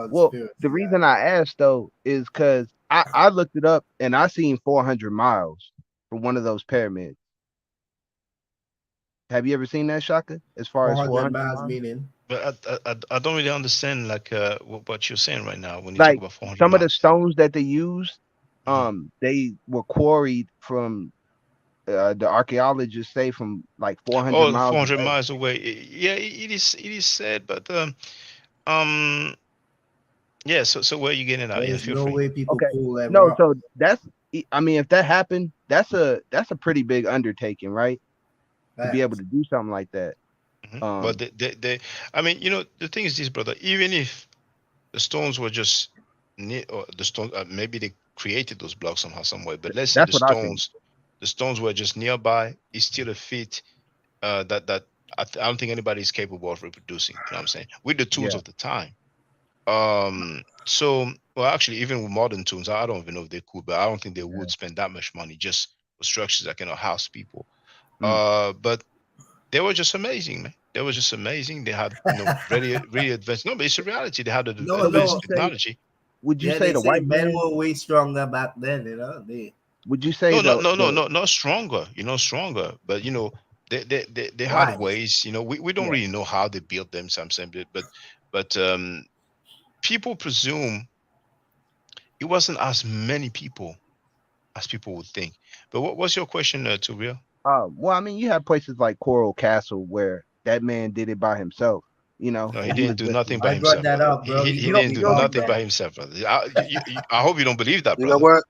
Well, conspiracy. the reason I asked though is because I looked it up and I seen 400 miles for one of those pyramids. Have you ever seen that, Shaka? As far as 400 400 miles miles? meaning. But I don't really understand like what you're saying right now when you talk Like about 400 some of the miles. stones that they used, Mhm. they were quarried from the archaeologists say from like 400 Oh, miles 400 away. miles away. Yeah, it is said, but um yeah. So where are you getting it at? Yeah, There's feel no free. way people Okay. pull them No, rock. so I mean, if that happened, that's a pretty big undertaking, right? To be able Facts. to do something like that. But Um, I mean, you know, the thing is this, brother. Even if the stones were just near, or the stone, maybe they created those blocks somehow, some way. But let's say that's what I think. the stones were just nearby. It's still a feat that I don't think anybody is capable of reproducing. You know what I'm saying? With the tools Yeah. of the time. So well, actually, even with modern tools, I don't even know if they could, but I don't think they Yeah. would spend that much money just for structures that cannot house people. Mm. But they were just amazing, man. They were just amazing. They had, you know, really advanced. No, but it's a reality. They had No, So would advanced you no. say technology. would you Yeah, say they the say white men man? were way stronger back then, you know. They Would you say No, no, the no, no, the no, not stronger. You know, stronger. But you know, they had why? ways. You know, we don't yeah. really know how they built them. Some saying, but people presume it wasn't as many people as people would think. But what's your question, to real? Well, I mean, you have places like Coral Castle where that man did it by himself, you know, No, he and he didn't was do with nothing by I brought himself, that brother. up, bro. He He you did don't didn't the you do don't dog nothing man. by himself, brother. I hope you don't believe that, You know brother. what?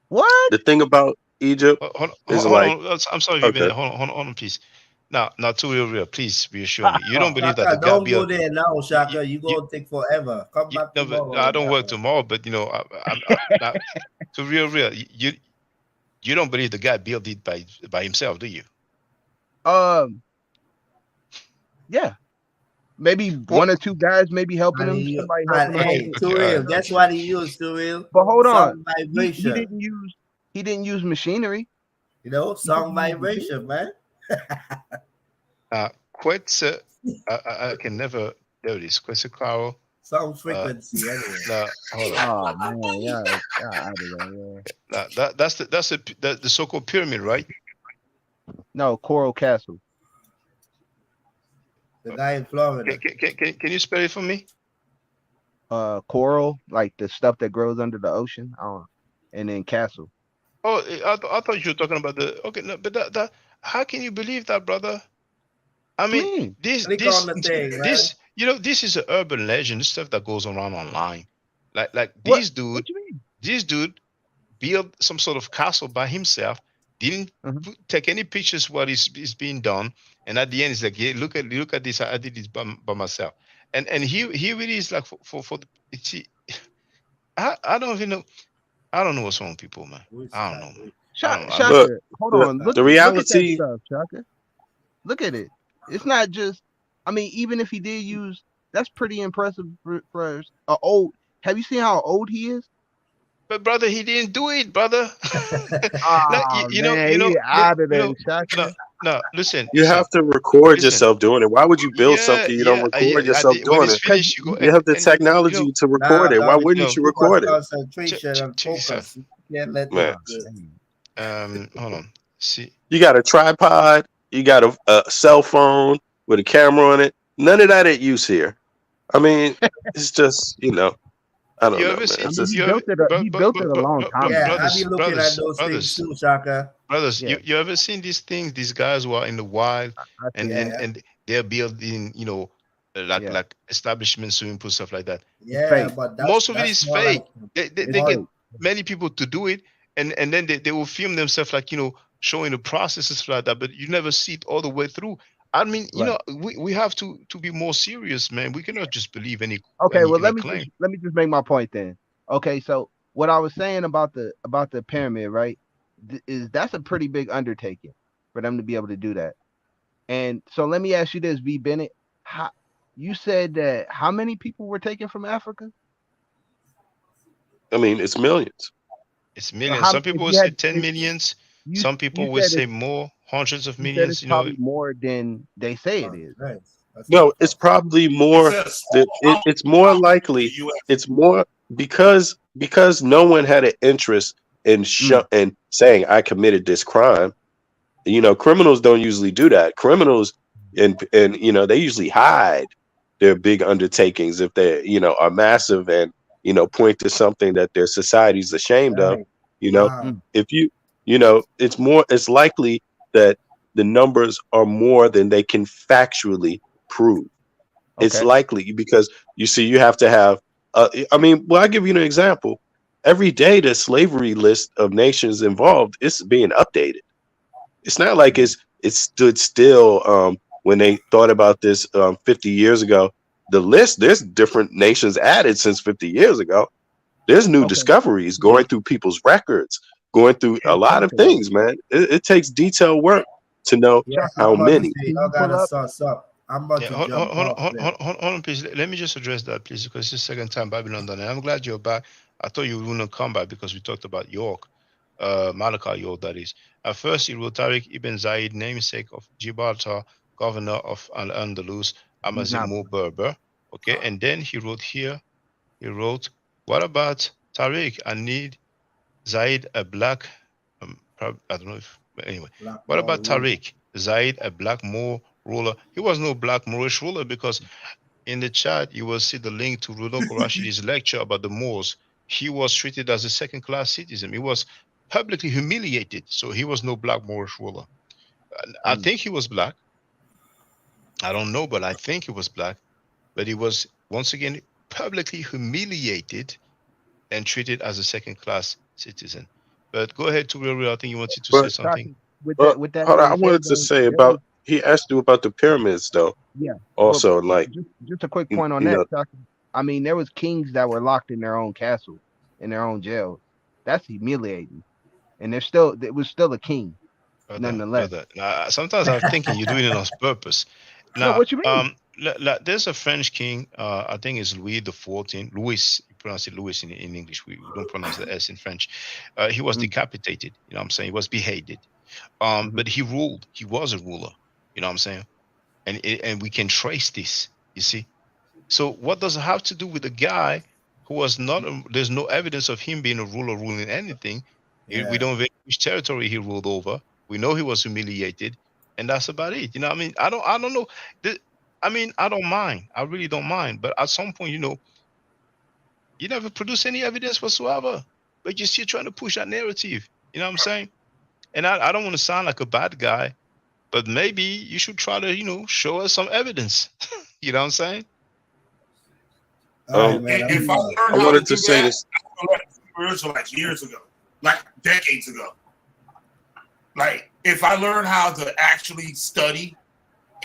what? The thing about Egypt is Hold like, on. I'm sorry, you've been okay, here. Hold on, please. Now, to real, please reassure me. You don't believe that Shaka, the God don't go built. there now, You, Shaka. You you, gonna take forever. Come back no, but tomorrow I with don't that work one. tomorrow. But you know, now, to real, you don't believe the guy built it by himself, do you? Um, yeah, maybe What? one or two guys maybe helping And him, he somebody and helping him Okay, hold hey, it. okay, too all real. right, Guess okay. what he used, too real? But hold on, Sound he vibration. didn't use machinery. You know, He didn't sound use machinery. vibration, man. Quite. I can never. There it is. Quite claro. Sound Uh, frequency, anyway. now hold on. Oh man, yeah, out of there, yeah. Now that's the so-called pyramid, right? No, Coral Castle. The guy in Florida. Can you spell it for me? Coral, like the stuff that grows under the ocean. And then castle. Oh, I thought you were talking about the. Okay, no, but that how can you believe that, brother? I What you mean, mean? Click on the thing, man. this you know this is an urban legend. This stuff that goes around online. Like What what you mean? this dude built some sort of castle by himself. Didn't Uh-huh. take any pictures what is being done, and at the end it's like, yeah, look at this. I did this by myself, and he really is like for the. See, I don't even know. I don't know what's wrong with people, man. I don't know, man. I don't. look, Shaka, hold the, on. the Look at that reality, stuff, Shaka. Look at it. It's not just. I mean, even if he did use, that's pretty impressive for a old. Have you seen how old he is? But brother, he didn't do it, brother. Like Oh man, he out of there, no, Shaka. no. Listen, you have to record listen. yourself doing it. Why would you build Yeah, something you don't yeah, record I yourself did. When doing it's it? Cause finished, you go You have the you know, technology to Nah, record it. Why dog, it's wouldn't no. you too much record it? concentration and Check this out, focus. You can't let Man, it. oh, dang. hold on. See, you got a tripod, you got a cell phone with a camera on it. None of that at use here. I mean, it's just, I don't you know, ever man. see I It's mean, he just you ever built it. He built it a long time Yeah, ago. I be looking at those things too, Shaka. Yeah, you ever seen these things? These guys who are in the wild I see it. Yeah, and they're building, you know, Yeah, like establishments, swimming pools, stuff like that. it's yeah, fake. but Most of it that's is more like fake. They It's more. get fake. many people to do it, and then they will film themselves, like, you know, showing the processes like that, but you never see it all the way through. I mean, you Right. know, we have to be more serious, man. We cannot just believe Okay. Well, any claim. let me just make my point then. Okay. So what I was saying about the pyramid, right? Is that's a pretty big undertaking. for them to be able to do that. And so let me ask you this, V. Bennett. How, you said that how many people were taken from Africa? I mean, it's millions. It's So millions. how Some if people will you say had 10 if millions. you Some you people will said say it's more, hundreds of you said millions. it's You know, probably more than they say it Oh, is. nice. That's No, not it's tough. probably It more. says It's more the likely. U.S. It's more because no one had an interest in Mm, in saying I committed this crime. You know, criminals don't usually do that. Criminals and you know they usually hide their big undertakings if they are massive and point to something that their society's ashamed of. Right. You know, Wow. mm, if it's likely that the numbers are more than they can factually prove. It's okay. likely because you see, you have to have. I mean, well, I'll give you an example. Every day, the slavery list of nations involved is being updated. It's not like it stood still when they thought about this 50 years ago. The list, there's different nations added since 50 years ago. There's new Okay. discoveries going through people's records, going through Hey, a lot of Shaka, things, man. It takes detailed work to know Yeah, Shaka, how I'm about to many. say can y'all you pull gotta up? sauce up. I'm about yeah. to jump off there. Hold on, please. Let me just address that, please, because it's the second time Babylon done it. I'm glad you're back. I thought you wouldn't come back because we talked about York, Malacca York, that is. At first, he wrote Tariq ibn Zaid, namesake of Gibraltar, governor of Al Andalus, He's not. Amazimu Berber. Okay, and then he wrote here. He wrote, "What about Tariq? I need Zaid, a black, I don't know if, but anyway, Black what ball about rule. Tariq? Zaid, a black Moor ruler. He was no black Moorish ruler because in the chat you will see the link to Rudoko Rashidi's lecture about the Moors. He was treated as a second class citizen. He was publicly humiliated. So he was no black Moorish ruler. I Mm, think he was black. I don't know, but I think he was black. But he was, once again, publicly humiliated and treated as a second class citizen. But go ahead, Real. I think you wanted to say But something. Shaka, with that hold on, being I said, wanted to though, say there was about he asked you about the pyramids though. yeah. Well, Also, like just a quick point on you that, know, Shaka. I mean, there was kings that were locked in their own castle, in their own jails. That's humiliating, and it was still a king, nonetheless. Brother. Sometimes I'm thinking you're doing it on purpose. No, Now, what you mean? there's a French king. I think it's Louis the 14th. Louis, you pronounce it Louis in English. We don't pronounce the S in French. He was Mm, decapitated. You know what I'm saying? He was beheaded. hmm But he ruled. He was a ruler. You know what I'm saying? And we can trace this. You see. So what does it have to do with a guy who was not? There's no evidence of him being a ruler ruling anything. We Yeah. don't know which territory he ruled over. We know he was humiliated, and that's about it. You know, what I mean, I don't know. I mean, I don't mind. I really don't mind. But at some point, you never produce any evidence whatsoever. But you're still trying to push that narrative. You know what I'm saying? And I don't want to sound like a bad guy, but maybe you should try to, show us some evidence. You know what I'm saying? All right, man. If I learned I how to wanted to do say that, this. I would have learned Israelites years ago, like decades ago. Like if I learned how to actually study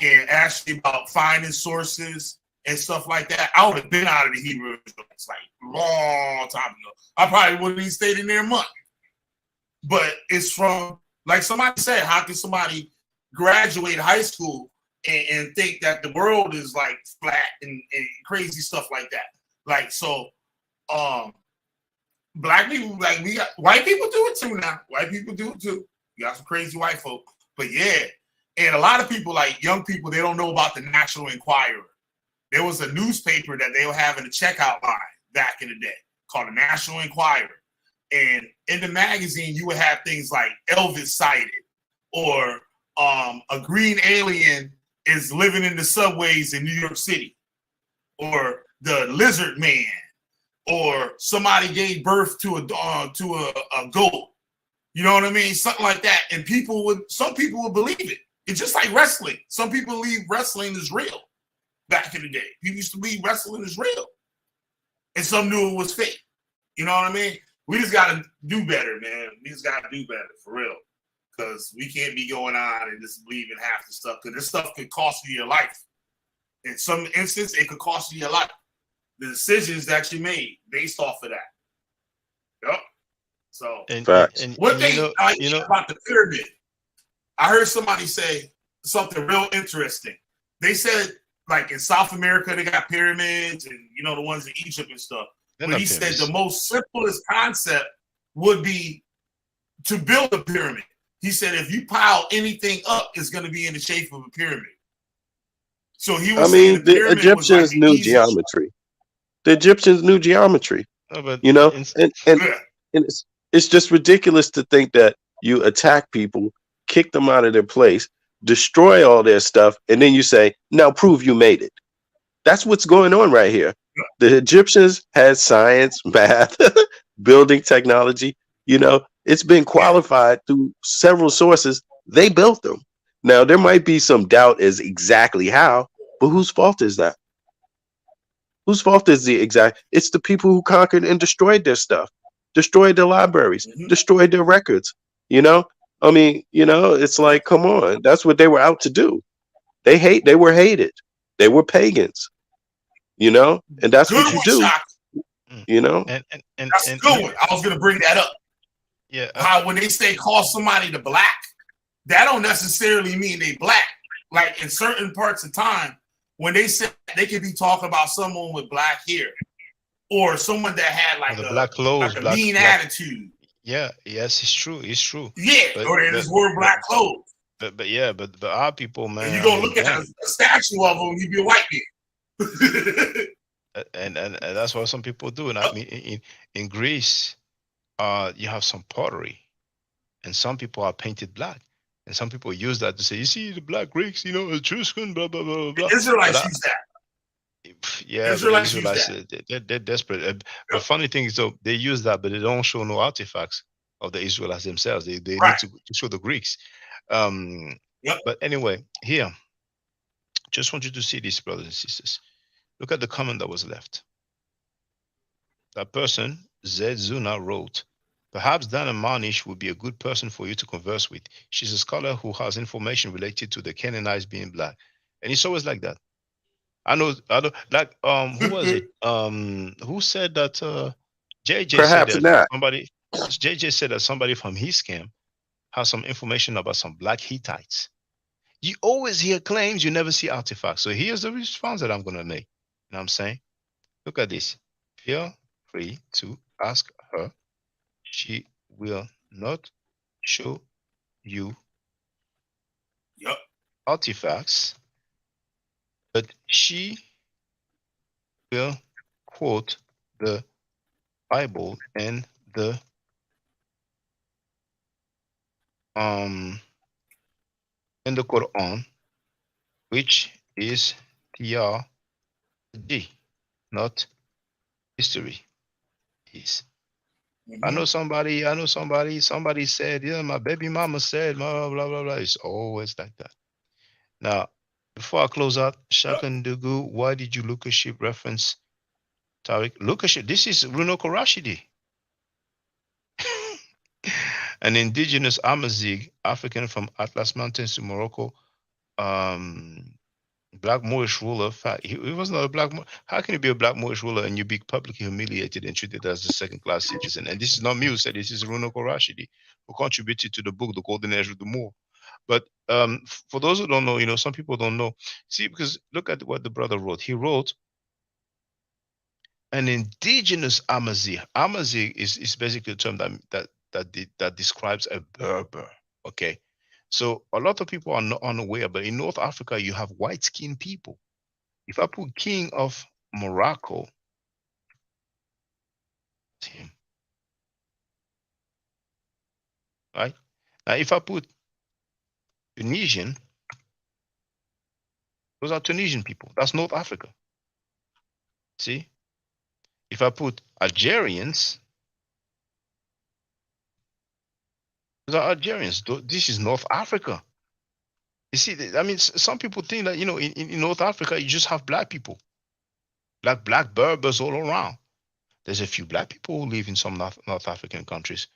and actually about finding sources and stuff like that, I would have been out of the Hebrew Israelites like long time ago. I probably wouldn't even stayed in there a month. But it's from, like somebody said, how can somebody graduate high school and think that the world is like flat and crazy stuff like that? Like, so black people, like we got white people do it too now. White people do it too. You got some crazy white folk. But yeah. And a lot of people, like young people, they don't know about the National Enquirer. There was a newspaper that they were having a checkout line back in the day called the National Enquirer. And in the magazine, you would have things like Elvis sighted, or a green alien is living in the subways in New York City, or the lizard man, or somebody gave birth to a goat. You know what I mean? Something like that. And some people would believe it. It's just like wrestling. Some people believe wrestling is real back in the day. People used to believe wrestling is real. And some knew it was fake. You know what I mean? We just got to do better, man. We just got to do better, for real. Because we can't be going on and just believing half the stuff. Because this stuff could cost you your life. In some instance, it could cost you your life. The decisions that you made based off of that. Yep. So, Facts. one thing I like about the pyramid, I heard somebody say something real interesting. They said, like in South America, they got pyramids and the ones in Egypt and stuff. They're But not he said pyramids. the most simplest concept would be to build a pyramid. He said if you pile anything up, it's going to be in the shape of a pyramid. So he was saying the the pyramid was like Egyptians the knew easiest. geometry. The Egyptians knew geometry. No, but You know, in, and it's just ridiculous to think that you attack people, kick them out of their place, destroy all their stuff, and then you say, "Now prove you made it." That's what's going on right here. The Egyptians had science, math, building technology. It's been qualified through several sources. They built them. Now, there might be some doubt as exactly how, but whose fault is that? Whose fault is the exact? It's the people who conquered and destroyed their stuff, destroyed their libraries, destroyed their records. It's like, come on, that's what they were out to do. They were hated. They were pagans, and that's Good what you one, do, Shock. That's a good one. I was going to bring that up. Yeah. How when they say call somebody the black, that don't necessarily mean they black. Like in certain parts of time, when they say they could be talking about someone with black hair or someone that had like the a black clothes, like a mean attitude. Yeah, yes, it's true. It's true. Yeah, or they just wear black clothes. But our people, man. And you gonna look at a statue of them, you be a white man. and that's what some people do. And I mean, in Greece, you have some pottery, and some people are painted black, and some people use that to say, you see, the black Greeks, Etruscan, blah blah blah blah. Israelites use that. Yeah, Israelites but Israelites, they're desperate. The funny thing is, though, they use that, but they don't show no artifacts of the Israelites themselves. They need to show the Greeks. But anyway, here, just want you to see this, brothers and sisters. Look at the comment that was left. That person, Zed Zuna, wrote, "Perhaps Dana Marnish would be a good person for you to converse with. She's a scholar who has information related to the Canaanites being black." And it's always like that. I know, like, who was it? Who said that, JJ Perhaps said that not. JJ said that somebody from his camp has some information about some black Hittites. You always hear claims, you never see artifacts. So here's the response that I'm going to make. You know what I'm saying? Look at this. Feel free to ask her. She will not show you artifacts, but she will quote the Bible and the Quran, which is theology, not history. I know somebody said, yeah, my baby mama said, blah, blah, blah, blah. It's always like that. Now, before I close out, Shakan Dugu, why did you look a ship reference Tariq? Look a ship. This is Runoko Rashidi. An indigenous Amazigh, African from Atlas Mountains to Morocco, black Moorish ruler. He was not a black. How can you be a black Moorish ruler and you be publicly humiliated and treated as a second-class citizen? And this is not me who said this. This is Runoko Rashidi, who contributed to the book, The Golden Age of the Moor. But for those who don't know, some people don't know. See, because look at what the brother wrote. He wrote an indigenous Amazigh. Amazigh is basically a term that describes a Berber. Okay. So a lot of people are not unaware, but in North Africa, you have white-skinned people. If I put king of Morocco, him, right? Now, if I put Tunisian, those are Tunisian people. That's North Africa. See? If I put Algerians, those are Algerians. This is North Africa. You see, I mean, some people think that, in North Africa, you just have black people, black Berbers all around. There's a few black people who live in some North African countries.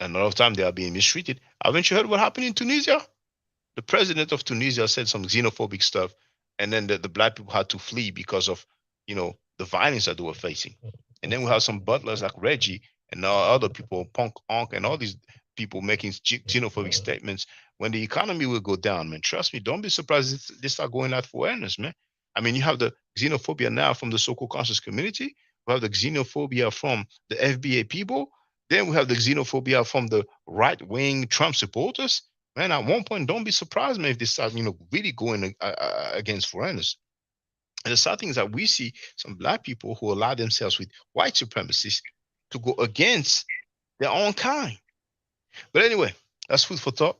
And a lot of time they are being mistreated. Haven't you heard what happened in Tunisia? The president of Tunisia said some xenophobic stuff, and then the black people had to flee because of, the violence that they were facing. And then we have some butlers like Reggie and other people, Punk Onk, and all these people making xenophobic statements when the economy will go down, man. Trust me, don't be surprised if they start going out for awareness, man. I mean, you have the xenophobia now from the so-called conscious community. We have the xenophobia from the FBA people. Then we have the xenophobia from the right-wing Trump supporters. Man, at one point, don't be surprised, man, if they start, really going against foreigners. And the sad thing is that we see some black people who allow themselves with white supremacists to go against their own kind. But anyway, that's food for thought.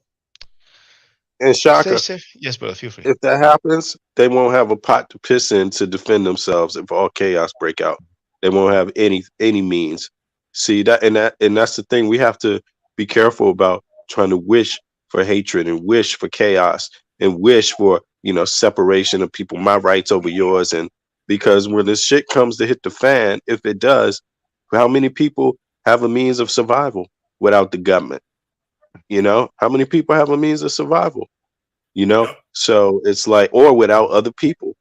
And Stay Shaka, safe. Yes, brother, feel free. if that happens, they won't have a pot to piss in to defend themselves if all chaos break out. They won't have any means. See and that's the thing. We have to be careful about trying to wish for hatred and wish for chaos and wish for separation of people, my rights over yours. And because when this shit comes to hit the fan, if it does, how many people have a means of survival without the government? How many people have a means of survival? So it's like, or without other people,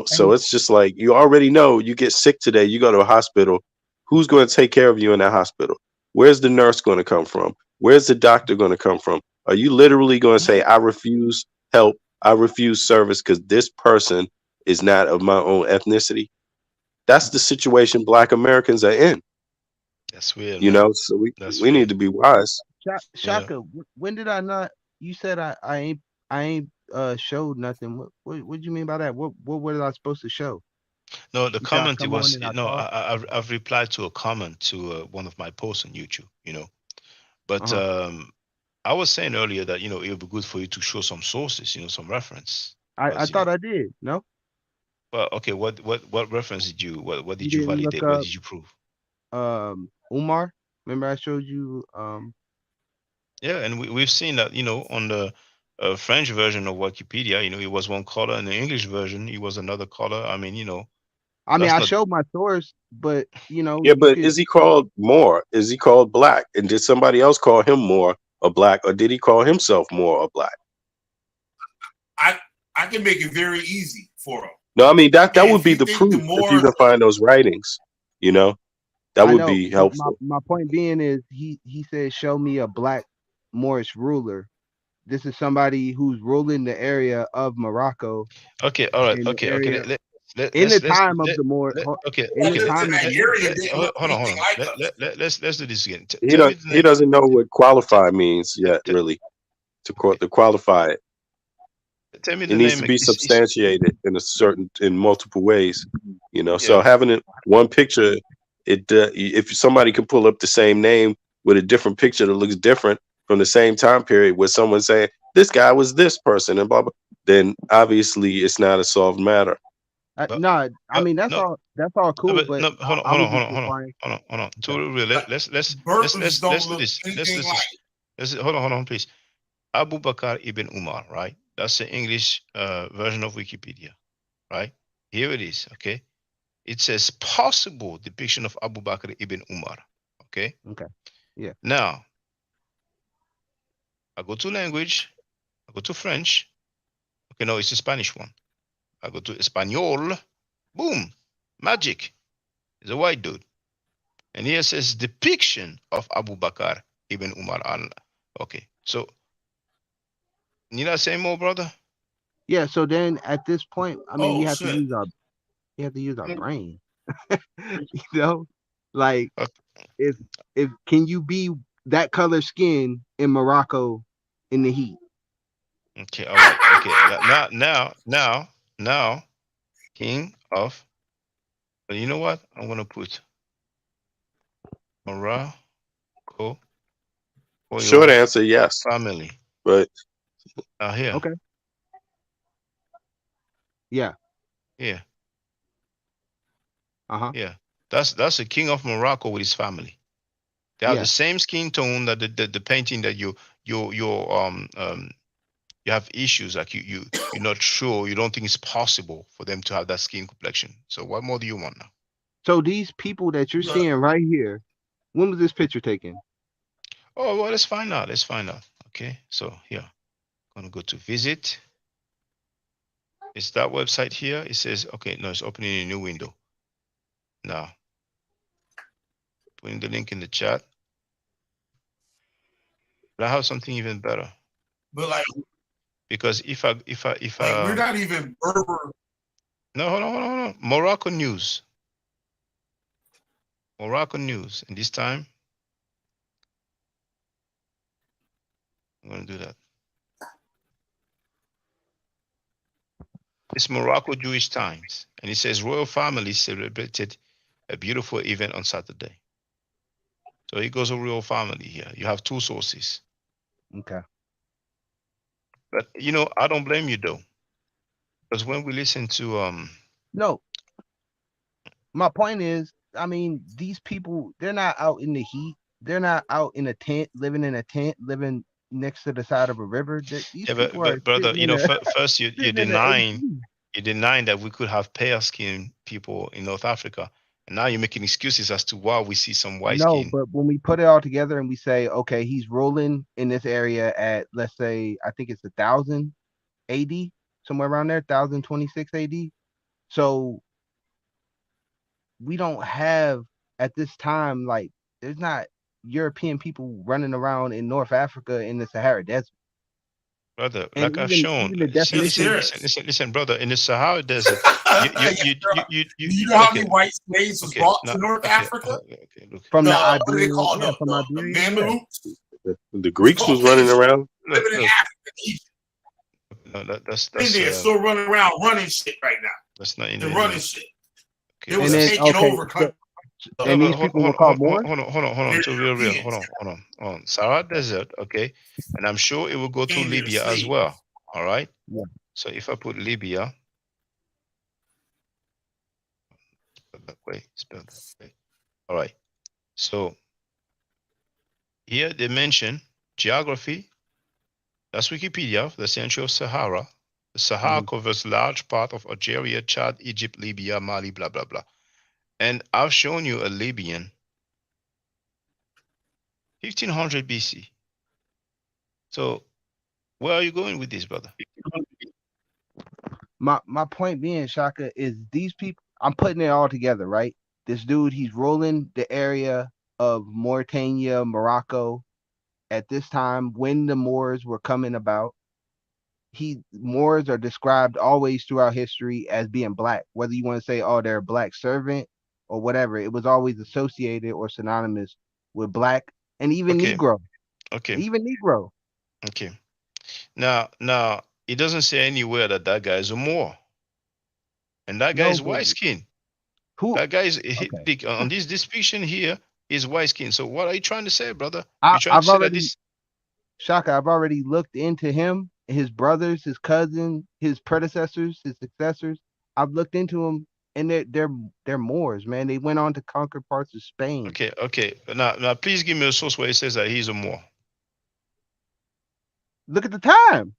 so it's just like, you already know, you get sick today, you go to a hospital, who's going to take care of you in that hospital? Where's the nurse going to come from? Where's the doctor going to come from? Are you literally going to say, I refuse help, I refuse service because this person is not of my own ethnicity? That's the situation Black Americans are in. That's weird, man. So we need to be wise. Shaka, when did I not? You said I ain't showed nothing. What do you mean by that? What was I supposed to show? No, the You said I comment, it come on was and I no. talk? I've replied to a comment to one of my posts on YouTube. But I was saying earlier that it would be good for you to show some sources, some reference. I thought I did. No. Well, okay. What reference did you? What did You you didn't look validate? What up did you prove? Umar. Remember I showed you Yeah, and we've seen that on the French version of Wikipedia, it was one color, and the English version, it was another color. I mean, I mean, that's I not. showed my source, but Yeah, you but could. is he called Moore? Is he called Black? And did somebody else call him Moore or Black, or did he call himself Moore or Black? I can make it very easy for him. No, I mean that If would be you the think proof the if you more can find those writings. That I would know, be but helpful. my point being is he said, show me a black Moorish ruler. This is somebody who's ruling the area of Morocco Okay, all right, in the okay, area in the let's time of the Moor. okay, In the okay. time of the Moors. Nigeria didn't look Hold on, anything like us. let's do this again. He Tell me don't the he name. doesn't know what qualify means yet, really. To qualify it, Tell me it the needs name. to be substantiated in multiple ways. So Yeah. having it one picture, if somebody can pull up the same name with a different picture that looks different from the same time period, with someone saying this guy was this person and blah blah, then obviously it's not a solved matter. No, I mean that's no, all cool, but but no, hold on, I hold was on, just hold on, requiring. hold on, hold on. Okay. Burtons Let's don't do look this. anything like. Let's hold on, please. Abu Bakr ibn Umar, right? That's the English version of Wikipedia, right? Here it is, okay? It says possible depiction of Abu Bakr ibn Umar, okay? Okay. Yeah. Now, I go to language, I go to French. Okay, no, it's the Spanish one. I go to Espanol, boom, magic. It's a white dude. And here says depiction of Abu Bakr ibn Umar al. Okay, so need I say more, brother? Yeah. So then at this point, I mean, we Oh have to shit! use our brain. Like if can you be that color skin in Morocco in the heat? Okay, all right. Okay, now, king of. But you know what? I'm gonna put Morocco for Short your answer, yes, family. but Here. Okay. Yeah. Yeah. Yeah. That's the king of Morocco with his family. They have Yeah. the same skin tone that the painting that you have issues, like you're not sure, you don't think it's possible for them to have that skin complexion. So what more do you want now? So these people that you're seeing right here, when was this picture taken? Oh well, let's find out. Okay, so here, I'm gonna go to visit. It's that website here. It says, okay, no, it's opening a new window. Now, putting the link in the chat. But I have something even better. But like, Because if like we're not even Berber. no, hold on. Morocco news. And this time I'm gonna do that. It's Morocco Jewish Times, and it says royal family celebrated a beautiful event on Saturday. So it goes a royal family here. You have two sources. Okay. But I don't blame you though, because when we listen to No, my point is, I mean, these people, they're not out in the heat. They're not out in a tent, living next to the side of a river. These yeah, people are but brother, sitting in a first you're sitting in the denying AC. that we could have pale skinned people in North Africa, and now you're making excuses as to why we see some white No, skin. but when we put it all together and we say, okay, he's rolling in this area at, let's say, I think it's 1,000 AD, somewhere around there, 1,026 AD. So we don't have at this time, like, there's not European people running around in North Africa in the Sahara Desert. Brother, And like I've shown, even the definition. listen, brother. In the Sahara Desert, you know how many white slaves was brought to North Africa? Okay, look. From the What do they Iberian, call yeah, from the Iberia. Mamelukes? The Greeks was running around. Living in Africa, Egypt. No, that's In there, still running around, running shit right now. That's not in They're there. running shit. Okay, It was And then, taking okay, over country. and these people were called Moors? Hold on. To real. Hold on. Sahara Desert, okay, and I'm sure it will go to Came here to Libya as slave. well. All right. Yeah. So if I put Libya, spell that way. All right. So here they mention geography. That's Wikipedia. The central Sahara. The Sahara covers large part of Algeria, Chad, Egypt, Libya, Mali, blah blah blah. And I've shown you a Libyan, 1500 BC. So where are you going with this, brother? My point being, Shaka, is these people, I'm putting it all together, right? This dude, he's rolling the area of Mauritania, Morocco at this time when the Moors were coming about. Moors are described always throughout history as being black, whether you want to say, oh, they're a black servant or whatever. It was always associated or synonymous with black and even Negro. Okay. Even Negro. Okay. Now, it doesn't say anywhere that guy is a Moor, and that guy is white skin. Who? That guy is on this description here is white skin. So what are you trying to say, brother? I've already looked into him, his brothers, his cousin, his predecessors, his successors. I've looked into them, and they're Moors, man. They went on to conquer parts of Spain. Okay. Now, please give me a source where it says that he's a Moor. Look at the time.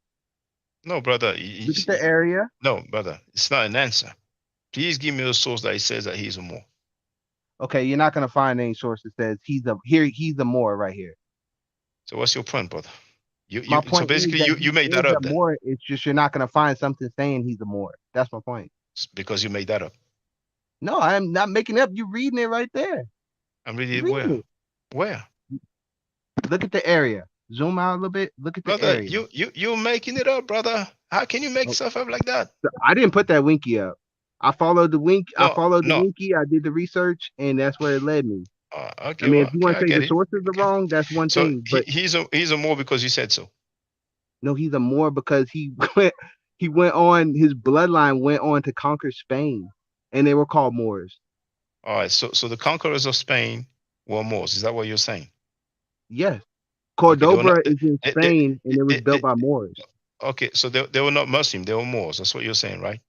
No, brother. Look at the area. No, brother. It's not an answer. Please give me a source that it says that he's a Moor. Okay, you're not gonna find any source that says he's a Moor right here. So what's your point, brother? My point so basically is that you made that up then. Moor, it's just you're not gonna find something saying he's a Moor. That's my point. It's because you made that up. No, I'm not making it up. You reading it right there. I'm reading it where? Where? Look at the area. Zoom out a little bit. Look at the brother, area. You're making it up, brother. How can you make stuff up like that? I didn't put that winky up. I followed the wink. No, I followed the winky. I did the research, and that's where it led me. Okay. I mean, if you want to say the sources are wrong, that's one So thing. But he's a Moor because you said so. No, he's a Moor because he went on. His bloodline went on to conquer Spain, and they were called Moors. All right. So the conquerors of Spain were Moors. Is that what you're saying? Yes. Cordoba is in Spain, and it was built by Moors. Okay, so they were not Muslim; they were Moors. That's what you're saying, right?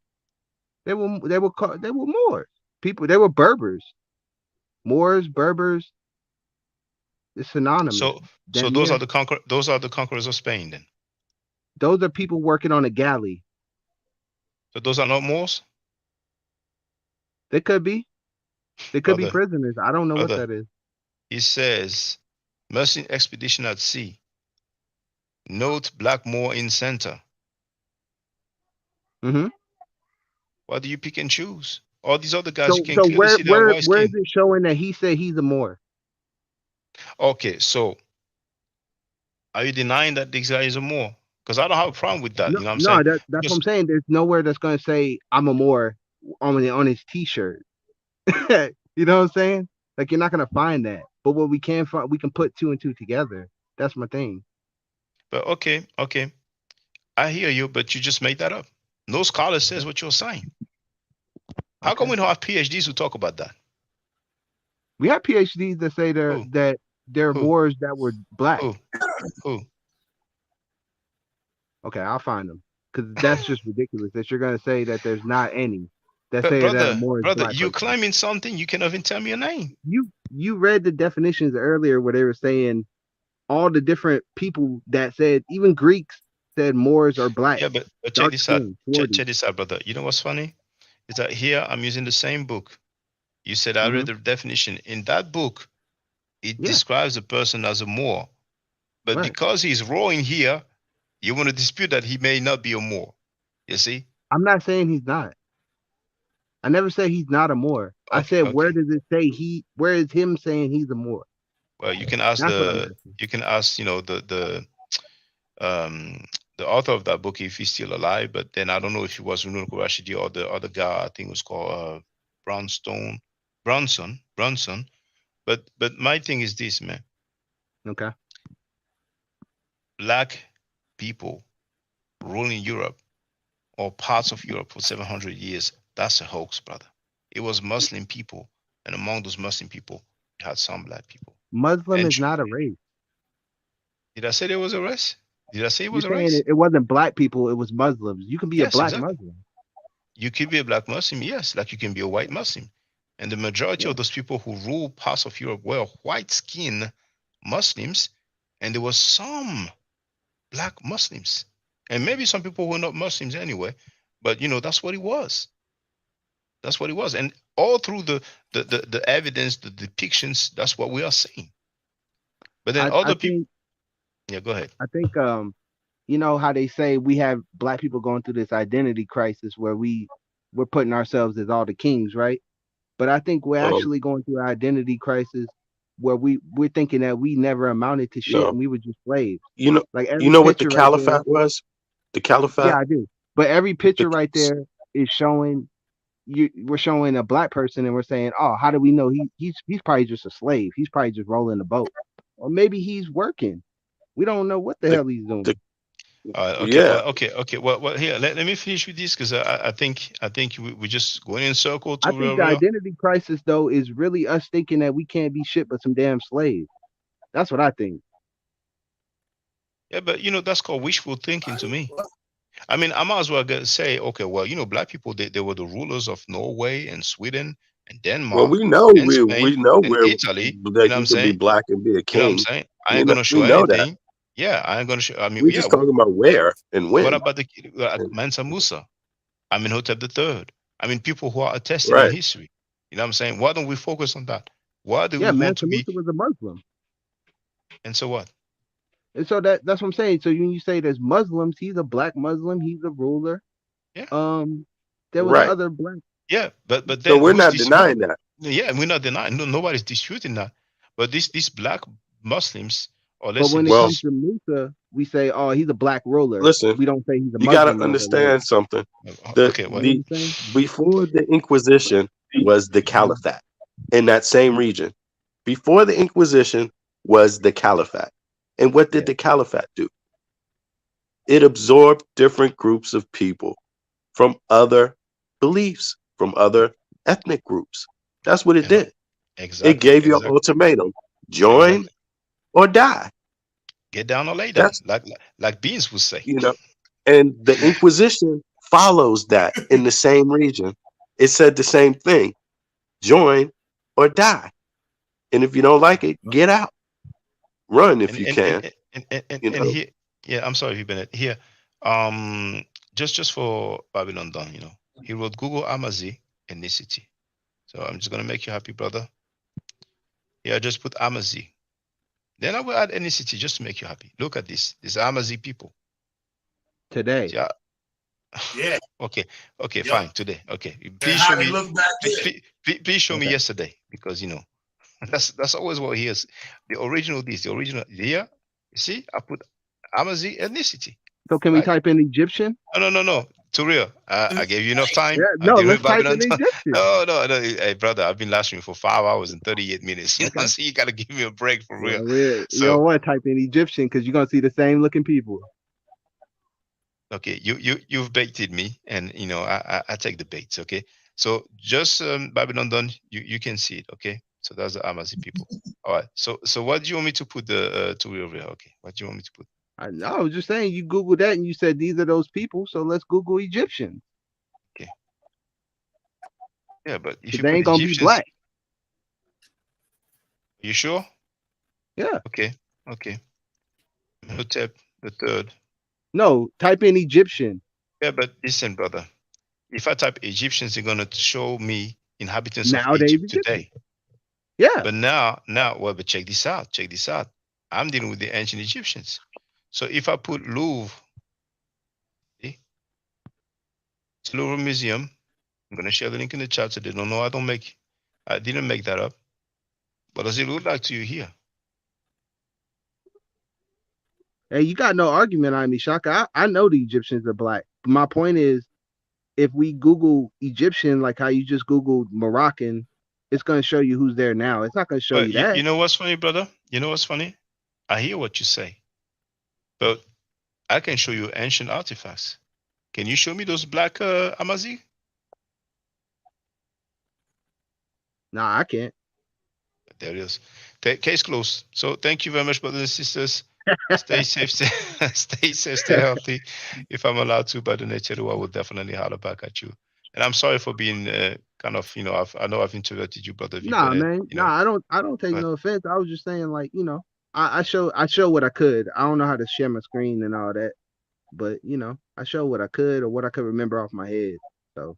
They were Moors. People. They were Berbers. Moors, Berbers. It's synonymous. So those are the conquerors of Spain, then. Those are people working on a galley. So those are not Moors? They could be. They could be prisoners. I don't know what that is. It says, Merchant expedition at sea. Note Black Moor in center. Mm-hmm. Why do you pick and choose? All these other guys, you can so clearly see their white skin. where is it showing that he said he's a Moor? Okay, so Are you denying that this guy is a Moor? Because I don't have a problem with that. No, You know what I'm no, saying? that's what Because I'm saying. There's nowhere that's gonna say I'm a Moor on his T-shirt. You know what I'm saying? Like you're not gonna find that. But what we can find, we can put two and two together. That's my thing. but okay. I hear you, but you just made that up. No scholar says what you're saying. How come Okay. we don't have PhDs who talk about that? We have PhDs that say Who? that there are Who? Moors that were black. Who? Who? Okay, I'll find them because that's just ridiculous that you're gonna say that there's not any that But say that a brother, Moor is brother, black you person. claiming something, you cannot even tell me your name. You read the definitions earlier where they were saying all the different people that said even Greeks said Moors are black, Yeah, but check dark this out. skin, Check 40. this out, brother. You know what's funny? Is that here I'm using the same book. You said I read the definition. In that book, it Yeah, describes a person as a Moor. But right. because he's rowing here, you want to dispute that he may not be a Moor. You see? I'm not saying he's not. I never said he's not a Moor. I Okay, said where okay. does it say he? Where is him saying he's a Moor? Well, you can ask That's what I'm asking. the author of that book if he's still alive. But then I don't know if he was Runul Rashidi or the other guy. I think it was called Bronson. But my thing is this, man. Okay. Black people ruling Europe or parts of Europe for 700 years, that's a hoax, brother. It was Muslim people, and among those Muslim people, you had some black people. Muslim And is not a race. did I say there was a race? Did I say it You're was a saying race? it wasn't black people, it was Muslims. You can be a Yes, black exactly. Muslim. You could be a black Muslim, yes, like you can be a white Muslim. And the majority Yeah. of those people who rule parts of Europe were white-skinned Muslims, and there was some black Muslims, and maybe some people who were not Muslims anyway. But that's what it was. That's what it was, and all through the evidence, the depictions, that's what we are seeing. But then I other people, think yeah, go ahead. I think you know how they say we have black people going through this identity crisis where we're putting ourselves as all the kings, right? But I think we're Um, actually going through an identity crisis where we're thinking that we never amounted to shit no, and we were just slaves. you know, Like you every know what the picture right there. caliphate was? The Yeah, caliphate. I do. But every picture The, right there is showing we're showing a black person and we're saying, oh, how do we know he's probably just a slave? He's probably just rolling the boat. Or maybe he's working. We don't know what the the, hell he's doing. the Okay, yeah. well, okay. Well, here, let me finish with this because I think we're just going in circle I to think real, the real. identity crisis though is really us thinking that we can't be shit but some damn slaves. That's what I think. Yeah, but that's called wishful thinking to me. I mean, I might as well say, okay, well, black people, they were the rulers of Norway and Sweden and Well, Denmark we know and we Spain know and where Italy. You that know what you I'm can be saying? black and be a You know what I'm king. saying? I ain't gonna We show know that. anything. Yeah, I ain't gonna show. I mean, We're yeah. just talking about where and What when. about the Mansa Musa? I mean, Hotep the Third. I mean, people who are attested in Right. history. You know what I'm saying? Why don't we focus on that? Why do we Yeah, want to Mansa be? Musa was a Muslim. And so what? And so that's what I'm saying. So when you say there's Muslims, he's a black Muslim, he's a ruler. Yeah. There was Right. other black. Yeah, but So then we're who's not this? denying that. Yeah, we're not denying. No, nobody's disputing that. But these black Muslims, or But let's say when it Well, comes to Musa, we say, oh, he's a black ruler. listen, We don't say he's a you got to Muslim ruler. Like, understand something. okay, you what? know what The I'm saying? before the Inquisition was the Caliphate in that same region. Before the Inquisition was the Caliphate. And what did Yeah. the Caliphate do? It absorbed different groups of people from other beliefs, from other ethnic groups. That's what it And did. It exactly, gave you an ultimatum: join exactly. or die. Get down or lay down, That's like Beans would say. And the Inquisition follows that in the same region. It said the same thing: join or die. And if you don't like it, get out. Run if And you and and can. and and, and, You and know. here, yeah, I'm sorry, Bennett. Here, just for Babylon done, he wrote Google Amazi ethnicity. So I'm just gonna make you happy, brother. Yeah, just put Amazi. Then I will add ethnicity just to make you happy. Look at this. These Amazi people. Today. Yeah. Yeah. Okay. Yep. Fine. Today. Okay. And Please how show they me. look back then. Please show me Okay. yesterday because that's always what he is. The original this, the original here. You see, I put Amazigh ethnicity. So can we Right? type in Egyptian? No. To real. I gave you enough time. Yeah, I no, didn't let's with type Babylon. in Egyptian. No. Hey, brother, I've been live streaming for 5 hours and 38 minutes. You know, Okay. so you gotta give me a break for real. You So don't want to type in Egyptian because you're gonna see the same looking people. okay, you've baited me, and you know I take the baits. Okay, so just Babylon done. You can see it. Okay, so that's the Amazigh people. All right. So what do you want me to put the to real? Okay, what do you want me to put? I was just saying you Googled that and you said these are those people, so let's Google Egyptian. Okay. Yeah, but if you They put ain't gonna be Egyptians, black. you sure? Yeah. Okay. Hotep the third. No, type in Egyptian. Yeah, but listen, brother. If I type Egyptians, they're gonna show me inhabitants of Nowadays Egypt Egyptian. today. Yeah. But now, well, but check this out. Check this out. I'm dealing with the ancient Egyptians. So if I put Louvre, see, it's Louvre Museum. I'm gonna share the link in the chat so they don't know I didn't make that up. What does it look like to you here? Hey, you got no argument on me, Shaka. I know the Egyptians are black. My point is, if we Google Egyptian, like how you just Googled Moroccan, it's gonna show you who's there now. It's not gonna show But you that. you know what's funny, brother? You know what's funny? I hear what you say, but I can show you ancient artifacts. Can you show me those black Amazigh? Nah, I can't. There it is. Case closed. So thank you very much, brothers and sisters. Stay safe, stay safe, stay healthy. If I'm allowed to, by the nature, I will definitely holler back at you. And I'm sorry for being kind of, you know, I know I've interrupted you, brother V, Nah, but man. you know, Nah, I don't take but no offense. I was just saying, like, I show what I could. I don't know how to share my screen and all that, but I show what I could or what I could remember off my head. So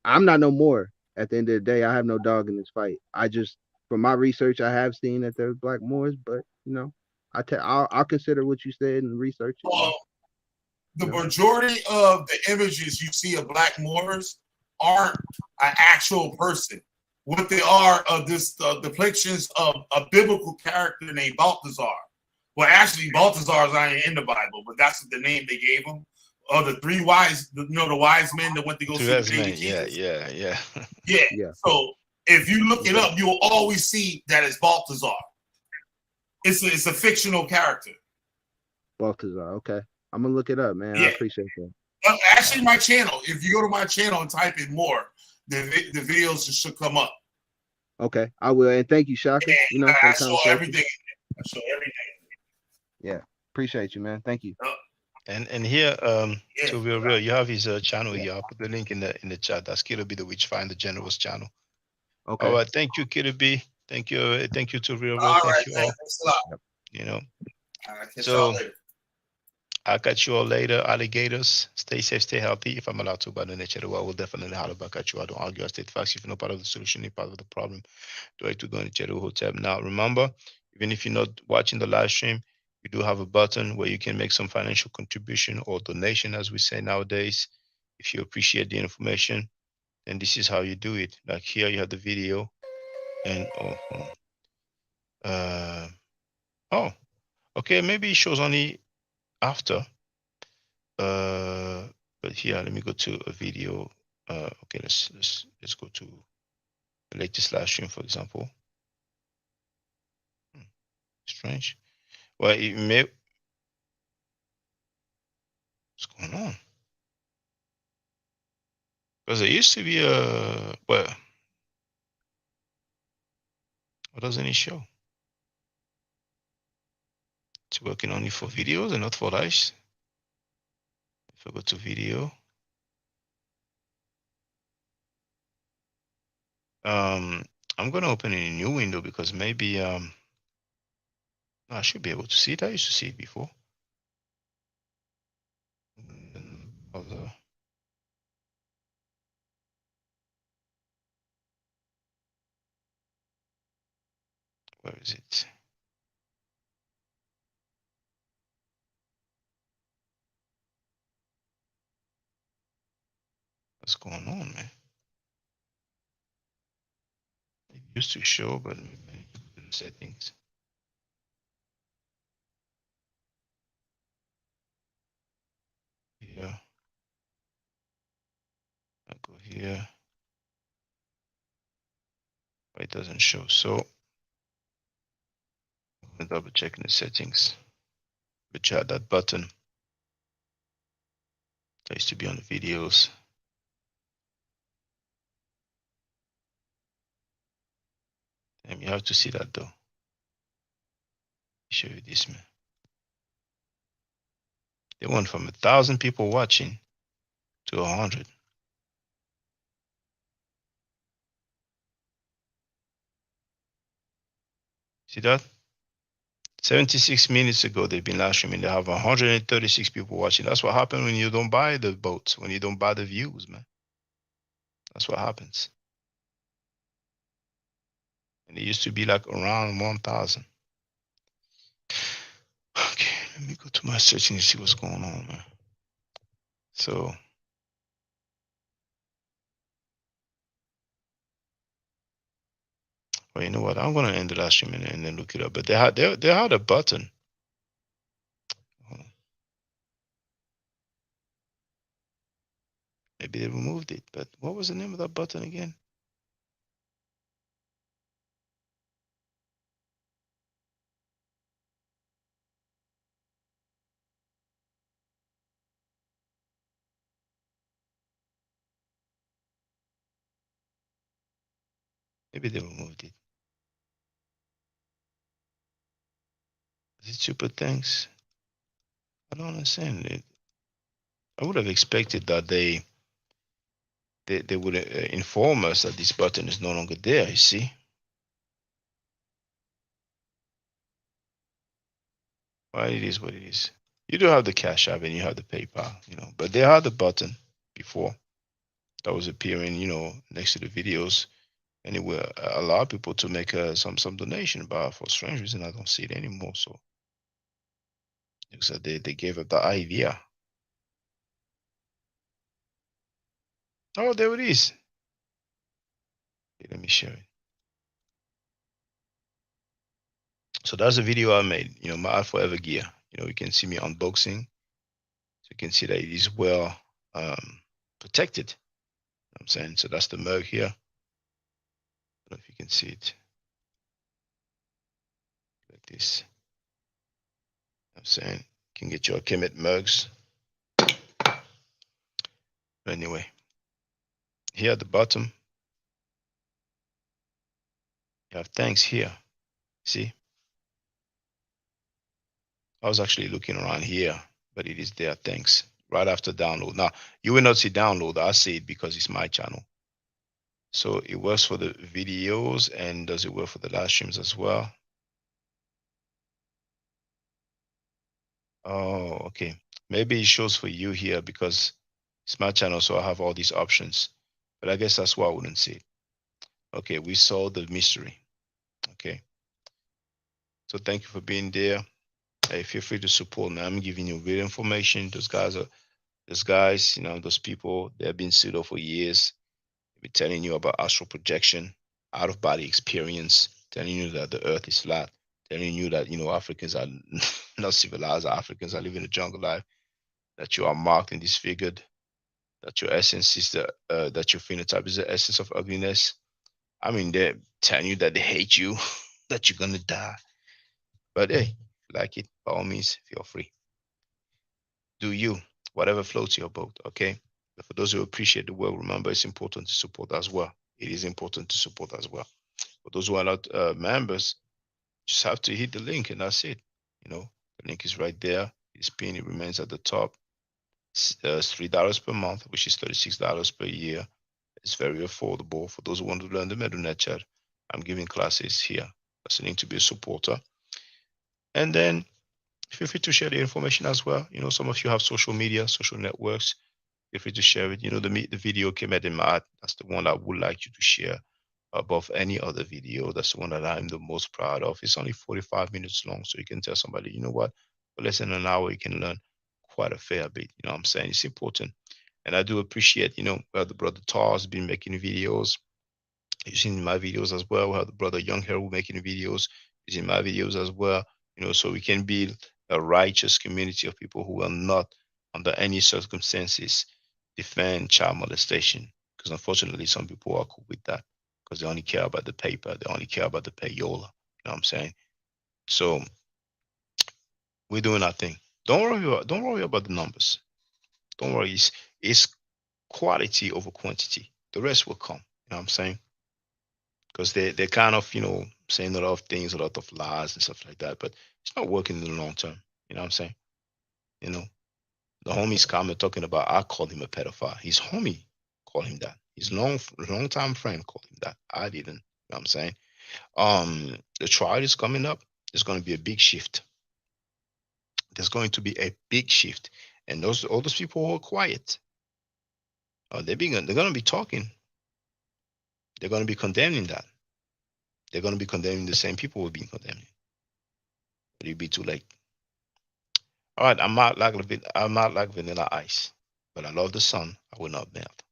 I'm not no more. At the end of the day, I have no dog in this fight. I just, from my research, I have seen that there's black Moors, but I'll consider what you said and research it. The majority of the images you see of black Moors aren't an actual person. What they are this depictions of a biblical character named Balthazar. Well, actually, Balthazar is not in the Bible, but that's the name they gave him. The three wise, the wise men that went to go see the baby Jesus. Yeah. Yeah. So if you look it up, you'll always see that it's Balthazar. It's a fictional character. Balthazar, okay. I'm gonna look it up, man. I appreciate that. Actually, my channel. If you go to my channel and type in more, the videos should come up. Okay, I will. And thank you, Shaka. I show everything. Yeah, appreciate you, man. Thank you. And here, to be real, you have his channel here. I'll put the link in the chat. That's Kiddo B, the Witch Finder General's channel. Okay. All right, thank you, Kiddo B. Thank you to real. All right, thank you all. thanks a lot. You know. So I'll catch you all later, alligators. Stay safe, stay healthy. If I'm allowed to, by the nature of the world, I will definitely holler back at you. I don't argue, I state facts. If you're not part of the solution, you're part of the problem. Do I to go in the Cheddar Hotel? Now, remember, even if you're not watching the live stream, you do have a button where you can make some financial contribution or donation, as we say nowadays. If you appreciate the information, then this is how you do it. Like here, you have the video, and okay, maybe it shows only after. But here, let me go to a video. Okay, let's go to the latest live stream, for example. Strange. Well, it may. What's going on? Because there used to be a well. What doesn't it show? It's working only for videos and not for lives. If I go to video, I'm gonna open a new window because maybe I should be able to see it. I used to see it before. Where is it? What's going on, man? It used to show, but settings. here. I go here. It doesn't show. So I'm double checking the settings. But you had that button that used to be on the videos. Damn, you have to see that though. Show you this, man. They went from 1,000 people watching to 100. See that? 76 minutes ago, they've been live streaming. They have 136 people watching. That's what happens when you don't buy the boats, when you don't buy the views, man. That's what happens. And it used to be like around 1,000. Okay, let me go to my searching and see what's going on, man. So, well, you know what? I'm gonna end the live stream and then look it up. But they had a button. Maybe they removed it. But what was the name of that button again? Maybe they removed it. Is it super thanks? I don't understand it. I would have expected that they would inform us that this button is no longer there. You see? Well, it is what it is. You do have the Cash App and you have the PayPal, you know, but they had the button before that was appearing, you know, next to the videos, and it will allow people to make some donation. But for strange reason, I don't see it anymore. So, looks like they gave up the idea. Oh, there it is. Okay, let me share it. So that's a video I made, you know, my Forever gear. You know, you can see me unboxing. So you can see that it is well protected. You know what I'm saying? So that's the mug here. I don't know if you can see it. Like this. You know what I'm saying? You can get your Kemet mugs. But anyway, here at the bottom, you have thanks here. See? I was actually looking around here, but it is there, thanks. Right after download. Now, you will not see download. I see it because it's my channel. So it works for the videos, and does it work for the live streams as well? Oh, okay. Maybe it shows for you here because it's my channel, so I have all these options. But I guess that's why I wouldn't see it. Okay, we saw the mystery. Okay. So thank you for being there. Hey, feel free to support me. I'm giving you real information. Those guys, you know, those people, they've been pseudo for years. They've been telling you about astral projection, out of body experience, telling you that the earth is flat, telling you that, you know, Africans are not civilized, Africans are living a jungle life, that you are marked and disfigured, that your essence is that your phenotype is the essence of ugliness. I mean, they're telling you that they hate you, that you're gonna die. But hey, if you like it, by all means, feel free. Do you, whatever floats your boat, okay? But for those who appreciate the work, remember it's important to support as well. It is important to support as well. For those who are not members, just have to hit the link and that's it. You know, the link is right there. It's pinned, it remains at the top. It's $3 per month, which is $36 per year. It's very affordable for those who want to learn the MeduNet chat. I'm giving classes here. That's a link to be a supporter. And then feel free to share the information as well. You know, some of you have social media, social networks. Feel free to share it. You know, the video came at in my. That's the one I would like you to share above any other video. That's the one that I'm the most proud of. It's only 45 minutes long, so you can tell somebody, you know what, for less than an hour, you can learn quite a fair bit. You know what I'm saying? It's important. And I do appreciate, you know, the brother Tar has been making videos. You've seen my videos as well. We have the brother Young Hero making videos. Using my videos as well. You know, so we can build a righteous community of people who are not under any circumstances, defend child molestation. Because unfortunately, some people are cool with that because they only care about the paper, they only care about the payola. You know what I'm saying? So we're doing our thing. Don't worry about the numbers. Don't worry. It's quality over quantity. The rest will come. You know what I'm saying? Because they're kind of, saying a lot of things, a lot of lies and stuff like that, but it's not working in the long term. You know what I'm saying? You know, the homie's comment talking about I called him a pedophile. His homie called him that. His long time friend called him that. I didn't. You know what I'm saying? The trial is coming up. There's going to be a big shift. There's going to be a big shift, and all those people who are quiet, they're going to be talking. They're going to be condemning that. They're going to be condemning the same people who are being condemned. But it'll be too late. All right, I'm not like vanilla ice, but I love the sun. I will not melt.